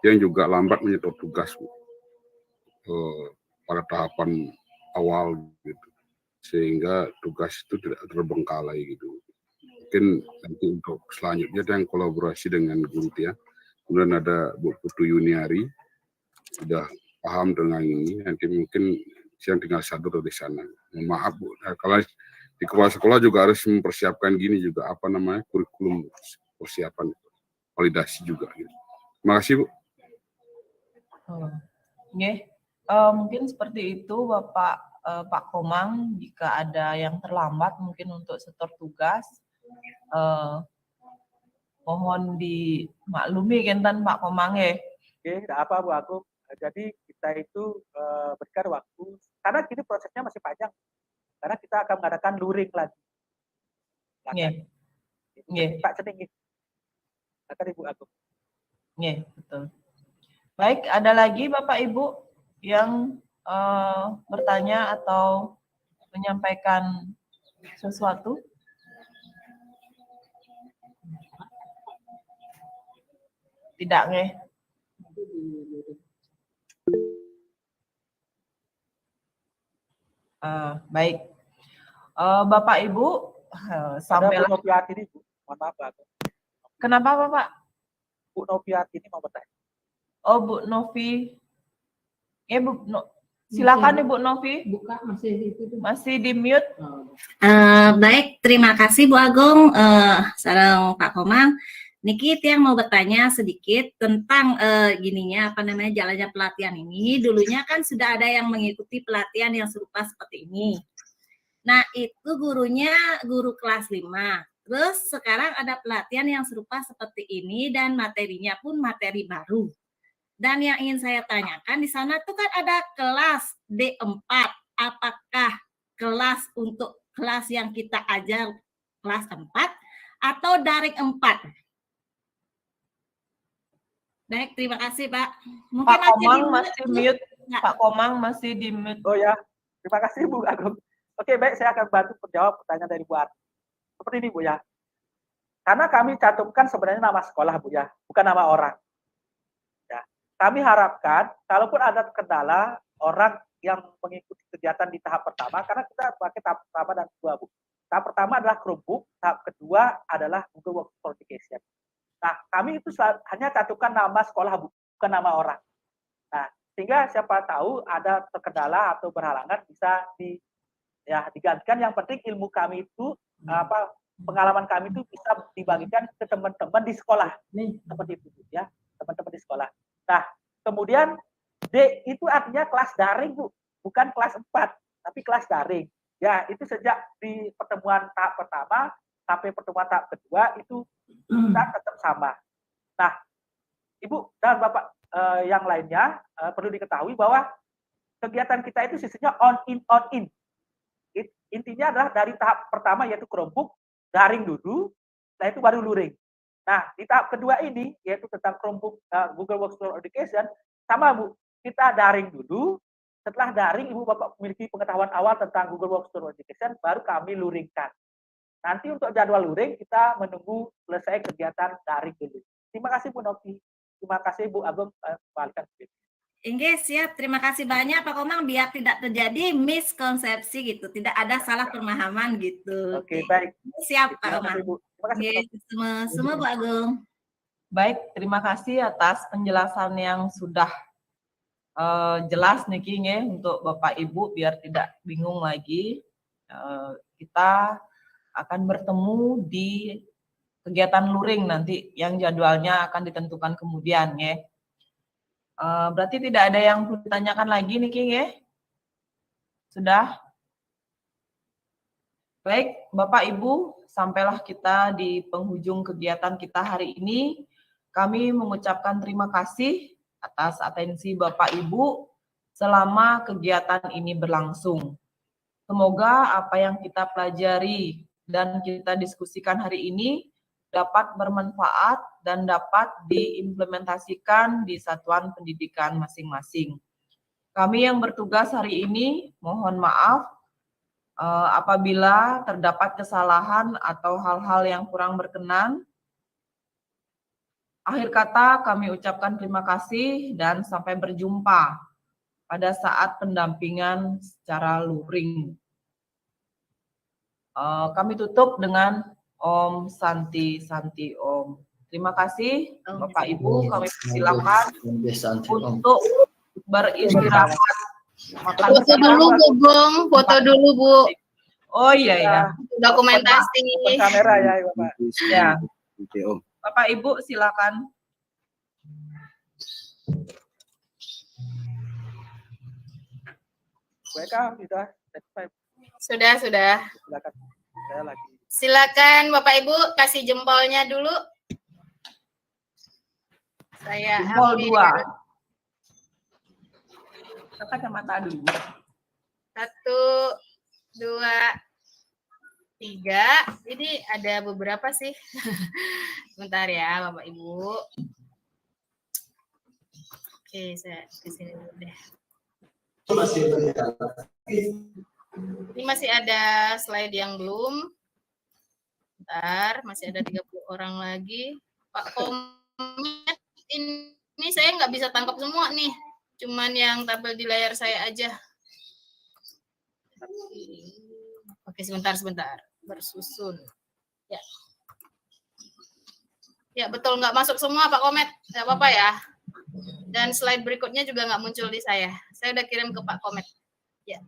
yang juga lambat menyetor tugas Bu, pada tahapan awal gitu, sehingga tugas itu tidak terbengkalai gitu. Mungkin nanti untuk selanjutnya yang kolaborasi dengan guru ya. Kemudian ada Bu Putu Yuniari sudah paham dengan ini, nanti mungkin yang tinggal satu di sana. Mohon maaf Bu, kalau di kepala sekolah juga harus mempersiapkan gini juga apa namanya kurikulum persiapan validasi juga. Gitu. Terima kasih Bu. Mungkin seperti itu Bapak Pak Komang, jika ada yang terlambat mungkin untuk setor tugas, mohon dimaklumi kan Pak Komang ya. Oke, tidak apa Bu Agung. Jadi kita itu berikan waktu, karena gini prosesnya masih panjang. Karena kita akan mengadakan luring lagi. Pak Cening. Silakan Ibu Agung. Betul. Baik, ada lagi Bapak Ibu yang bertanya atau menyampaikan sesuatu? Tidak, nggih. Baik. Bapak Ibu, sampai Bu Noviati ini, Bu. Mohon maaf, Pak. Kenapa, Bapak? Bu Noviati ini mau bertanya. Oh, Bu Novi. Bu silakan Ibu Novi. Buka masih di mute. Baik, terima kasih Bu Agung, sareng Pak Komang. Niki yang mau bertanya sedikit tentang jalannya pelatihan ini. Dulunya kan sudah ada yang mengikuti pelatihan yang serupa seperti ini. Nah, itu gurunya guru kelas 5. Terus sekarang ada pelatihan yang serupa seperti ini dan materinya pun materi baru. Dan yang ingin saya tanyakan di sana tuh kan ada kelas D4. Apakah kelas untuk kelas yang kita ajar kelas 4 atau daring 4? Baik, terima kasih Pak. Mungkin Pak Komang masih mute. Pak Komang masih di mute. Oh ya, terima kasih Bu Agung. Oke, baik, saya akan bantu menjawab pertanyaan dari Bu Arti. Seperti ini Bu ya. Karena kami cantumkan sebenarnya nama sekolah Bu ya, bukan nama orang. Ya, kami harapkan kalaupun ada kendala orang yang mengikuti kegiatan di tahap pertama, karena kita pakai tahap pertama dan kedua Bu. Tahap pertama adalah Chromebook, tahap kedua adalah Google Workspace Education. Nah, kami itu hanya cantumkan nama sekolah bukan nama orang. Nah, sehingga siapa tahu ada terkendala atau berhalangan bisa digantikan. Yang penting ilmu kami itu pengalaman kami itu bisa dibagikan ke teman-teman di sekolah. Seperti itu ya, teman-teman di sekolah. Nah, kemudian D itu artinya kelas daring Bu, bukan kelas 4, tapi kelas daring. Ya, itu sejak di pertemuan tahap pertama sampai pertemuan tahap kedua itu kita tetap sama. Nah, Ibu dan Bapak yang lainnya perlu diketahui bahwa kegiatan kita itu sistemnya on in. Intinya adalah dari tahap pertama yaitu Chromebook, daring dulu, setelah itu baru luring. Nah, di tahap kedua ini yaitu tentang Chromebook Google Workspace Education, sama Bu, kita daring dulu. Setelah daring Ibu Bapak memiliki pengetahuan awal tentang Google Workspace Education, baru kami luringkan. Nanti untuk jadwal luring kita menunggu selesai kegiatan daring dulu. Terima kasih Bu Novi. Terima kasih Bu Agung. Kembalikan. Inggih, siap. Terima kasih banyak Pak Komang biar tidak terjadi miskonsepsi gitu, tidak ada salah pemahaman gitu. Oke, baik. Siap Pak Komang. Terima kasih. Semua Bu Agung. Baik, terima kasih atas penjelasan yang sudah jelas Niki untuk Bapak Ibu biar tidak bingung lagi. Kita akan bertemu di kegiatan luring nanti yang jadwalnya akan ditentukan kemudian ya. Berarti tidak ada yang perlu ditanyakan lagi nih, King, ya? Sudah? Baik, Bapak Ibu, sampailah kita di penghujung kegiatan kita hari ini. Kami mengucapkan terima kasih atas atensi Bapak Ibu selama kegiatan ini berlangsung. Semoga apa yang kita pelajari dan kita diskusikan hari ini dapat bermanfaat dan dapat diimplementasikan di satuan pendidikan masing-masing. Kami yang bertugas hari ini mohon maaf apabila terdapat kesalahan atau hal-hal yang kurang berkenan. Akhir kata kami ucapkan terima kasih dan sampai berjumpa pada saat pendampingan secara luring. Kami tutup dengan Om Santi Santi Om. Terima kasih Bapak Ibu, kami persilakan untuk beristirahat. Makan Foto dulu, Bu Gong. Foto dulu, Bu. Oh iya ya. Dokumentasi. Kamera ya, Bapak. Ya. Bapak Ibu silakan. Welcome, sudah. Sudah. Silakan. Saya lagi. Silakan Bapak Ibu kasih jempolnya dulu. Saya Jempol ambil 2. Kacamata dulu. 1, 2, 3. Ini ada beberapa sih. Sebentar ya Bapak Ibu. Oke, saya kesini dulu deh. Ini masih ada slide yang belum. Bentar, masih ada 30 orang lagi. Pak Komet, ini saya nggak bisa tangkap semua nih. Cuman yang tampil di layar saya aja. Oke, sebentar. Bersusun. Ya. Ya, betul. Nggak masuk semua, Pak Komet. Nggak apa-apa ya. Dan slide berikutnya juga nggak muncul di saya. Saya udah kirim ke Pak Komet. Ya.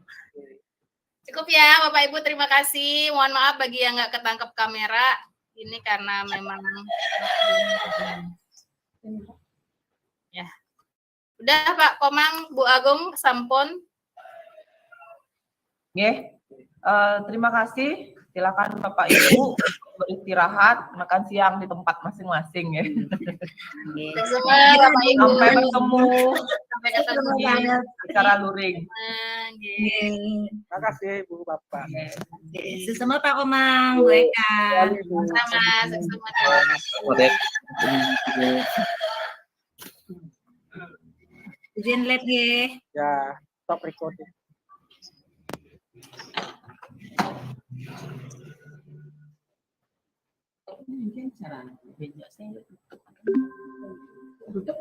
Cukup ya, Bapak Ibu. Terima kasih. Mohon maaf bagi yang nggak ketangkep kamera. Ini karena memang... Ya. Udah, Pak Komang, Bu Agung, sampun. Terima kasih. Silakan Bapak Ibu beristirahat, makan siang di tempat masing-masing ya. Sampai ketemu secara luring. Terima kasih Bu Bapak. Sesama Pak Komang, Bu Eka. Sama. Izin live ya. Ya, stop recording. Mungkin cara beja saya tutup.